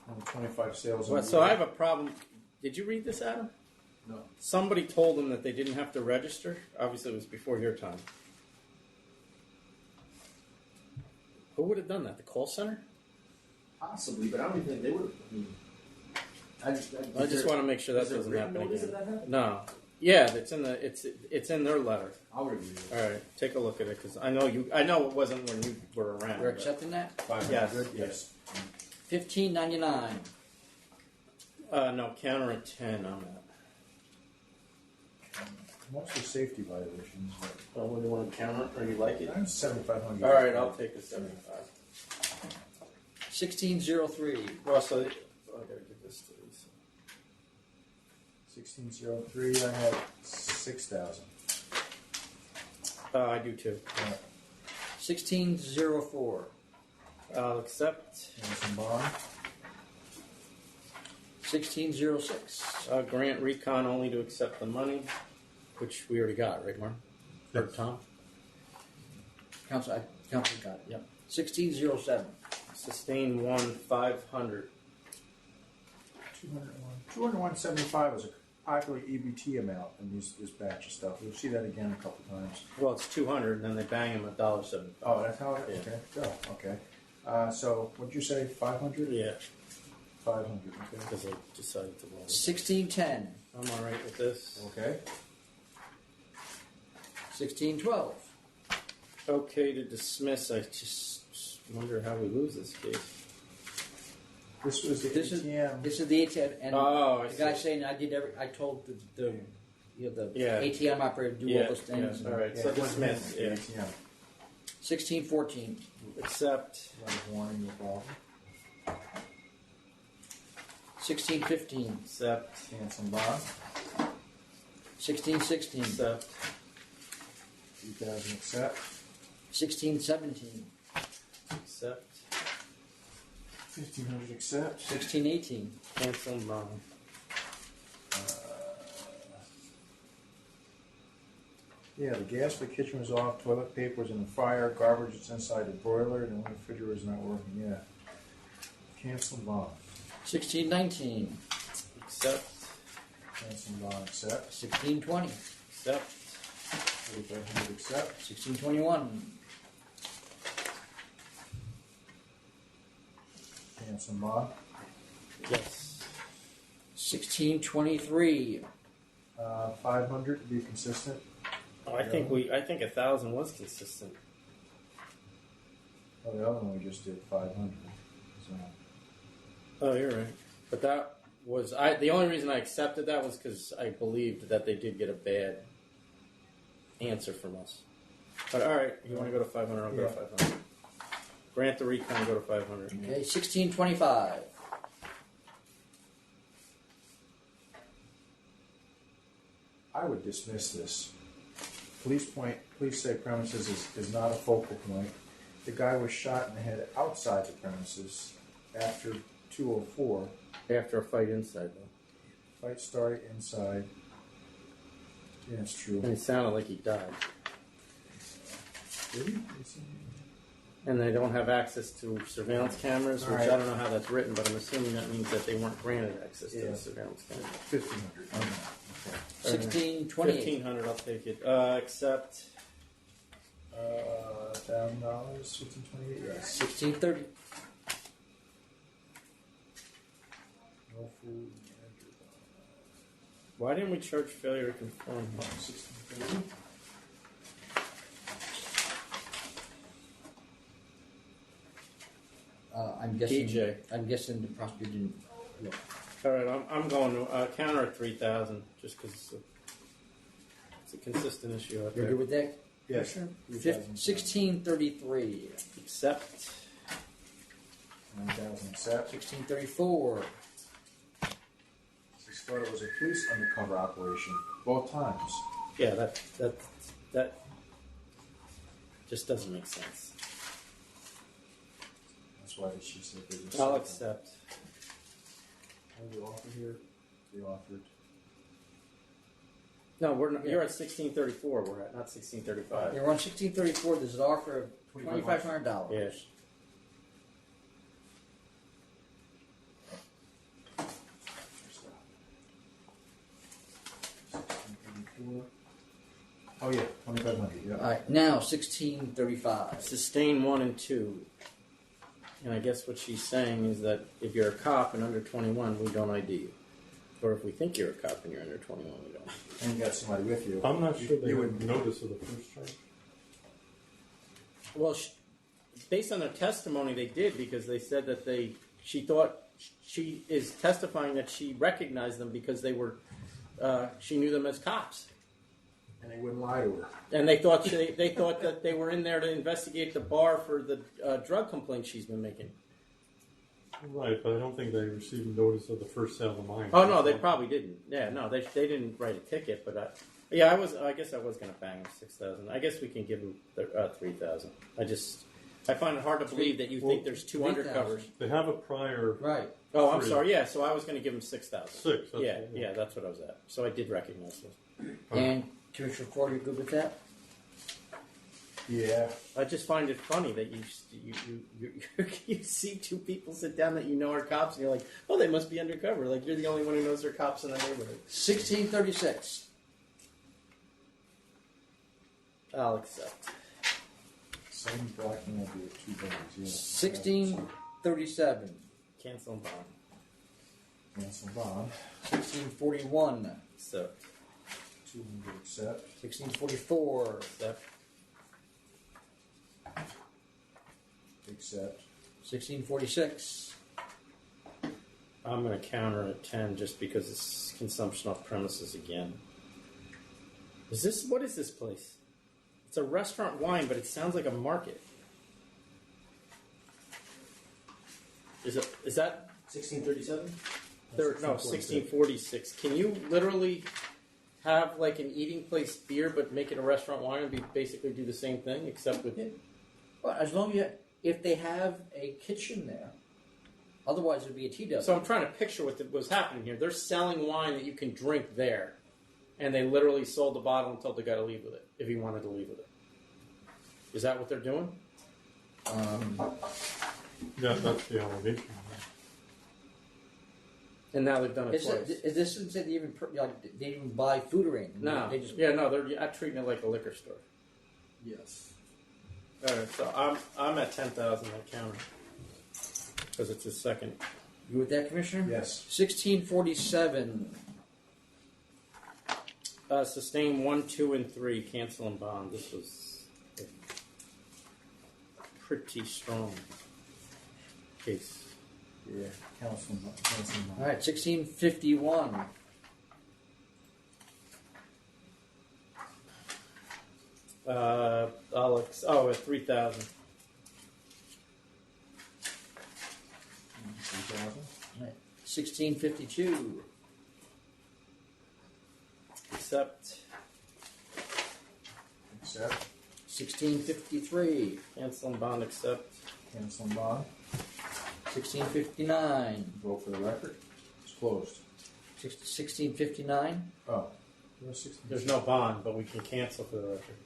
125 sales.
Well, so I have a problem. Did you read this, Adam?
No.
Somebody told them that they didn't have to register. Obviously, it was before your time. Who would have done that? The call center?
Possibly, but I don't even think they would. I mean,
I just want to make sure that
is there
doesn't
written
happen
notice
again.
of that happened?
No. Yeah, it's in their letter.
I'll review it.
All right, take a look at it because I know it wasn't when you were around.
We're
but-
accepting that?
500.
Yes.
Yes.
1599.
No, counter at 10 on that.
Mostly safety violations.
Oh, what do you want to counter it, or you like it?
I'm 7,500.
All right, I'll take the 75.
1603.
Well, so I gotta give this to these.
1603. I have 6,000.
I do too.
1604.
I'll accept.
And some bond.
1606.
Grant recon only to accept the money, which we already got, right, Mark? Or Tom?
Council got it, yep. 1607.
Sustain 1, 500.
201.75 is a popular EBT amount in this batch of stuff. You'll see that again a couple times.
Well, it's 200, and then they bang him $1.75.
Oh, that's how it.
Yeah.
Okay. Go. Okay. So what did you say? 500.
Yeah,
500. Okay.
because I decided to roll it.
1610.
I'm all right with this.
Okay.
1612.
Okay to dismiss. I just wonder how we lose this case.
This was the ATM.
This is the ATM, and
Oh, I
the guy
see.
saying I told the
Yeah.
ATM operator to do all those things.
Yeah. All right,
Yeah,
so
it wasn't
dismiss.
the
Yeah.
ATM.
1614.
Accept.
Letter of warning involved.
1615.
Accept.
Cancel bond.
1616.
Accept.
2,000 accept.
1617.
Accept.
1,500 accept.
1618.
Cancel bond.
Yeah, the gas for the kitchen was off, toilet paper was in the fire, garbage is inside the broiler, and the refrigerator is not working yet. Cancel bond.
1619.
Accept.
Cancel bond accept.
1620.
Accept.
3,500 accept.
1621.
Cancel bond.
Yes.
1623.
500 to be consistent.
Oh, I think 1,000 was consistent.
Oh, the other one we just did 500. So
Oh, you're right. But that was the only reason I accepted that was because I believed that they did get a bad answer from us. But all right, you want to go to 500? I'll go to 500. Grant the recon, go to 500.
Okay, 1625.
I would dismiss this. Police say premises is not a focal point. The guy was shot in the head outside the premises after 2:04.
After a fight inside, though.
Fight started inside. Yeah, it's true.
And it sounded like he died.
Did he?
And they don't have access to surveillance cameras, which
All right.
I don't know how that's written, but I'm assuming that means that they weren't granted access to
Yeah.
the surveillance cameras.
1,500. Okay.
1628.
1,500, I'll take it. Except
$1,000, 1,528. Yes.
1630.
No food.
why didn't we charge failure to conform?
1630.
I'm guessing.
DJ.
I'm guessing the prosecutor didn't look.
All right, I'm going to counter at 3,000 just because it's a consistent issue out
You're
there.
good with that?
Yes.
Commissioner?
3,000.
1633.
Accept.
9,000 accept.
1634.
This started was a police undercover operation both times.
Yeah, that just doesn't make sense.
That's why she said they just.
I'll accept.
What did we offer here? They offered.
No, we're not, you're at 1634. We're at not 1635.
You're on 1634. There's an offer of $2,500.
Yes.
Oh yeah, 2,500. Yeah.
All right, now 1635.
Sustain 1 and 2. And I guess what she's saying is that if you're a cop and under 21, we don't ID you. Or if we think you're a cop and you're under 21, we don't.
And you got somebody with you.
I'm not sure they
You
would notice of the first charge.
Well, based on their testimony, they did because they said that she thought she is testifying that she recognized them because they were, she knew them as cops.
And they wouldn't lie to her.
And they thought they thought that they were in there to investigate the bar for the drug complaint she's been making.
Right, but I don't think they received notice of the first sale of mine.
Oh no, they probably didn't. Yeah, no, they didn't write a ticket. But I guess I was going to bang them 6,000. I guess we can give them 3,000. I find it hard to believe that you think there's 2 undercovers.
They have a prior.
Right.
Oh, I'm sorry. Yeah, so I was going to give them 6,000.
6.
Yeah, that's what I was at. So I did recognize those.
And Commissioner Ford, you're good with that?
Yeah.
I just find it funny that you see two people sit down that you know are cops, and you're like, oh, they must be undercover. Like you're the only one who knows they're cops in the neighborhood.
1636.
I'll accept.
Same black man will be at 2 bags. Yeah.
1637.
Cancel and bond.
Cancel bond.
1641.
Accept.
200 accept.
1644.
Accept.
Accept.
1646.
I'm going to counter at 10 just because it's consumption off premises again. What is this place? It's a restaurant wine, but it sounds like a market. Is that
1637?
No, 1646. Can you literally have like an eating place beer, but make it a restaurant wine and basically do the same thing, except with it?
Well, as long as if they have a kitchen there, otherwise it would be a TW.
So I'm trying to picture what was happening here. They're selling wine that you can drink there, and they literally sold the bottle and told the guy to leave with it if he wanted to leave with it. Is that what they're doing?
Yeah, that's the allegation.
And now they've done it twice.
This isn't say they even they even buy food or anything.
No,
They just
they're treating it like a liquor store.
Yes.
All right, so I'm at 10,000 at counter because it's his second.
You with that, Commissioner?
Yes.
1647.
Sustain 1, 2, and 3. Cancel and bond. This was a pretty strong case.
Yeah, Councilman.
All right, 1651.
Alex. At 3,000.
1652.
Accept.
1653.
Cancel and bond. Accept.
Cancel and bond.
1659.
Vote for the record. It's closed.
1659.
Oh.
There's no bond, but we can cancel for the record.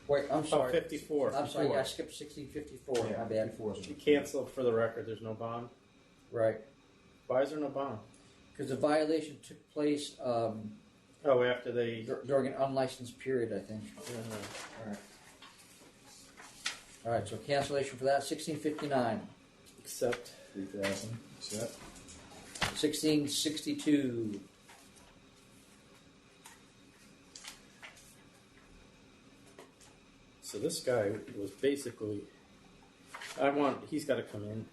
Wait, I'm sorry.
54.
I'm sorry, I skipped 1654.
Yeah,
My bad.
You cancel for the record. There's no bond.
Right.
Why is there no bond?
Because the violation took place
after they...
during an unlicensed period, I think.
All right.
All right, so cancellation for that, 1659.
Accept.
3,000. Accept.
1662.
So this guy was basically... he's got to come in.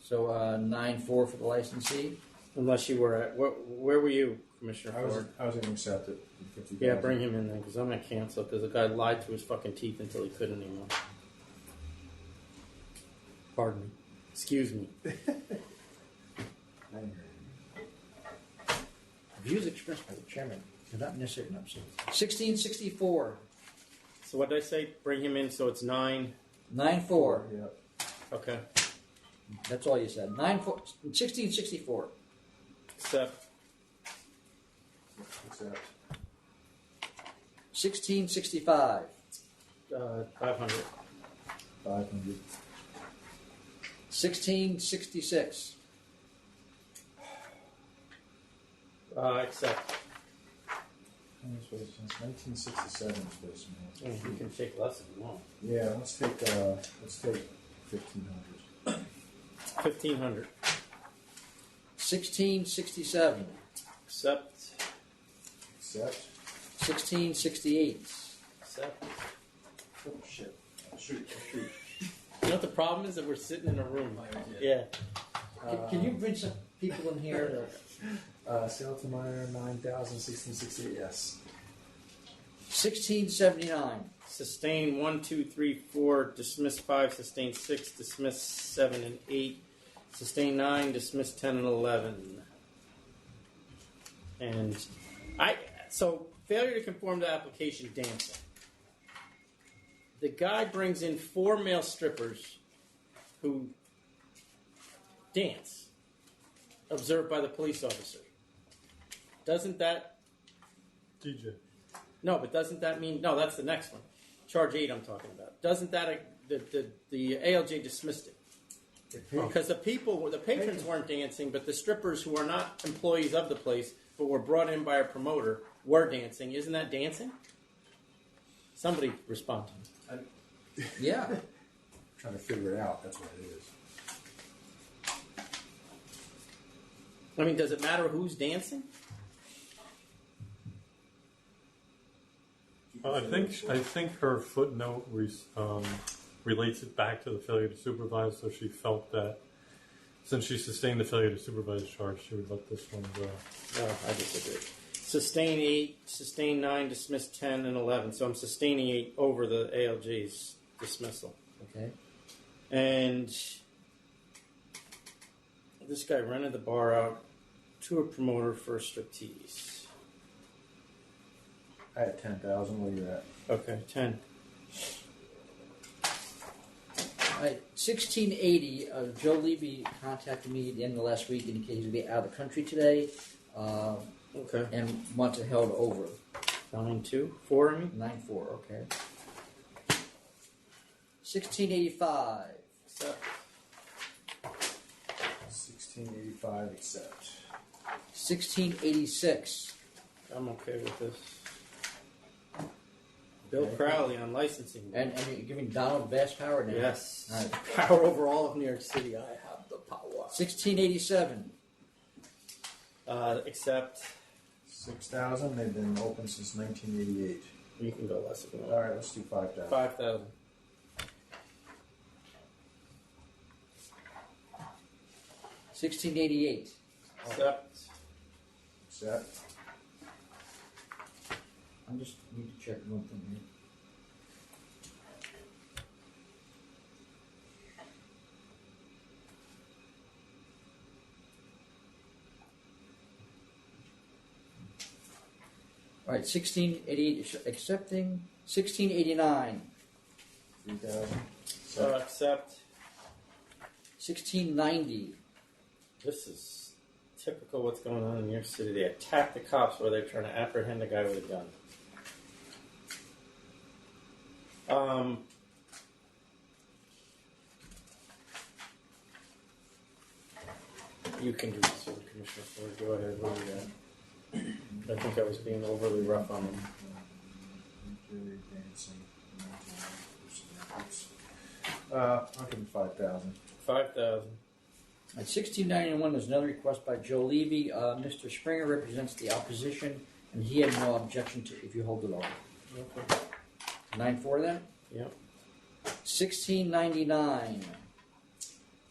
So 9-4 for the licensee.
Unless you were at... Where were you, Commissioner Ford?
I was going to accept it. 50,000.
Yeah, bring him in then, because I'm going to cancel, because the guy lied to his fucking teeth until he couldn't anymore. Pardon me. Excuse me.
Views expressed by the chairman do not necessarily not 1664.
So what did I say? Bring him in so it's 9...
9-4.
Yeah.
Okay.
That's all you said. 1664.
Accept.
Accept.
1665.
500.
500.
1666.
Accept.
Since 1967 is this, man.
You can take less if you want.
Yeah, let's take 1,500.
1,500.
1667.
Accept.
Accept.
1668.
Accept.
Oh, shit. Shoot.
You know what the problem is? That we're sitting in a room. Yeah.
Can you bring some people in here?
Sale to minor, 9,000, 1668, yes.
1679.
Sustain 1, 2, 3, 4. Dismiss 5. Sustain 6. Dismiss 7 and 8. Sustain 9. Dismiss 10 and 11. And so failure to conform to application dancing. The guy brings in 4 male strippers who dance, observed by the police officer. Doesn't that...
DJ.
No, but doesn't that mean... No, that's the next one. Charge 8 I'm talking about. Doesn't that... The ALJ dismissed it. Because the patrons weren't dancing, but the strippers who are not employees of the place, but were brought in by a promoter, were dancing. Isn't that dancing? Somebody respond to me.
Yeah.
Trying to figure it out, that's what it is.
I mean, does it matter who's dancing?
I think her footnote relates it back to the failure to supervise, so she felt that since she sustained the failure to supervise charge, she would let this one go.
No, I disagree. Sustain 8, sustain 9, dismiss 10 and 11. So I'm sustaining 8 over the ALJ's dismissal.
Okay.
And this guy rented the bar out to a promoter for a striptease.
I had 10,000. Where you at?
Okay, 10.
All right, 1680. Joe Levy contacted me at the end of last week, indicated he's going to be out of the country today.
Okay.
And wants it held over.
9-2? 4, I mean?
9-4, okay. 1685.
Accept.
1685, accept.
1686.
I'm okay with this. Bill Crowley on licensing.
And you're giving Donald vast power now.
Yes.
All right.
Power over all of New York City. I have the power.
1687.
Accept.
6,000. They've been open since 1988.
You can go less if you want.
All right, let's do 5,000.
5,000.
1688.
Accept.
Accept.
I just need to check one thing here. All right, 1688, accepting. 1689.
3,000.
Accept.
1690.
This is typical what's going on in New York City. They attack the cops while they're trying to apprehend a guy with a gun. You can do this one, Commissioner Ford. Go ahead. What do you got? I think I was being overly rough on them.
5,000.
5,000.
At 1691, there's another request by Joe Levy. Mr. Springer represents the opposition, and he had no objection to if you hold it over.
Okay.
9-4 then?
Yep.
1699.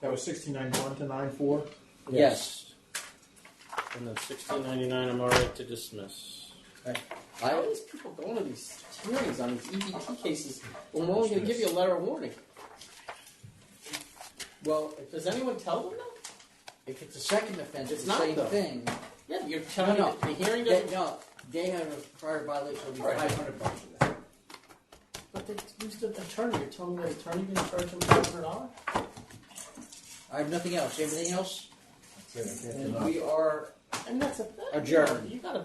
That was 1691 to 94?
Yes.
And then 1699, I'm all right to dismiss.
How are these people going to these hearings on these EBT cases when we're only going to give you a letter of warning?
Well,
does anyone tell them that?
If it's a second offense, it's the
not,
same
though.
thing.
Yeah, but you're telling me that the hearing doesn't.
No, they have a prior violation, it'll be
Right.
$500 for that.
But they used an attorney. You're telling me the attorney didn't charge them $500?
I have nothing else. Anything else?
That's it.
And we are
And that's a
adjourned.
You got to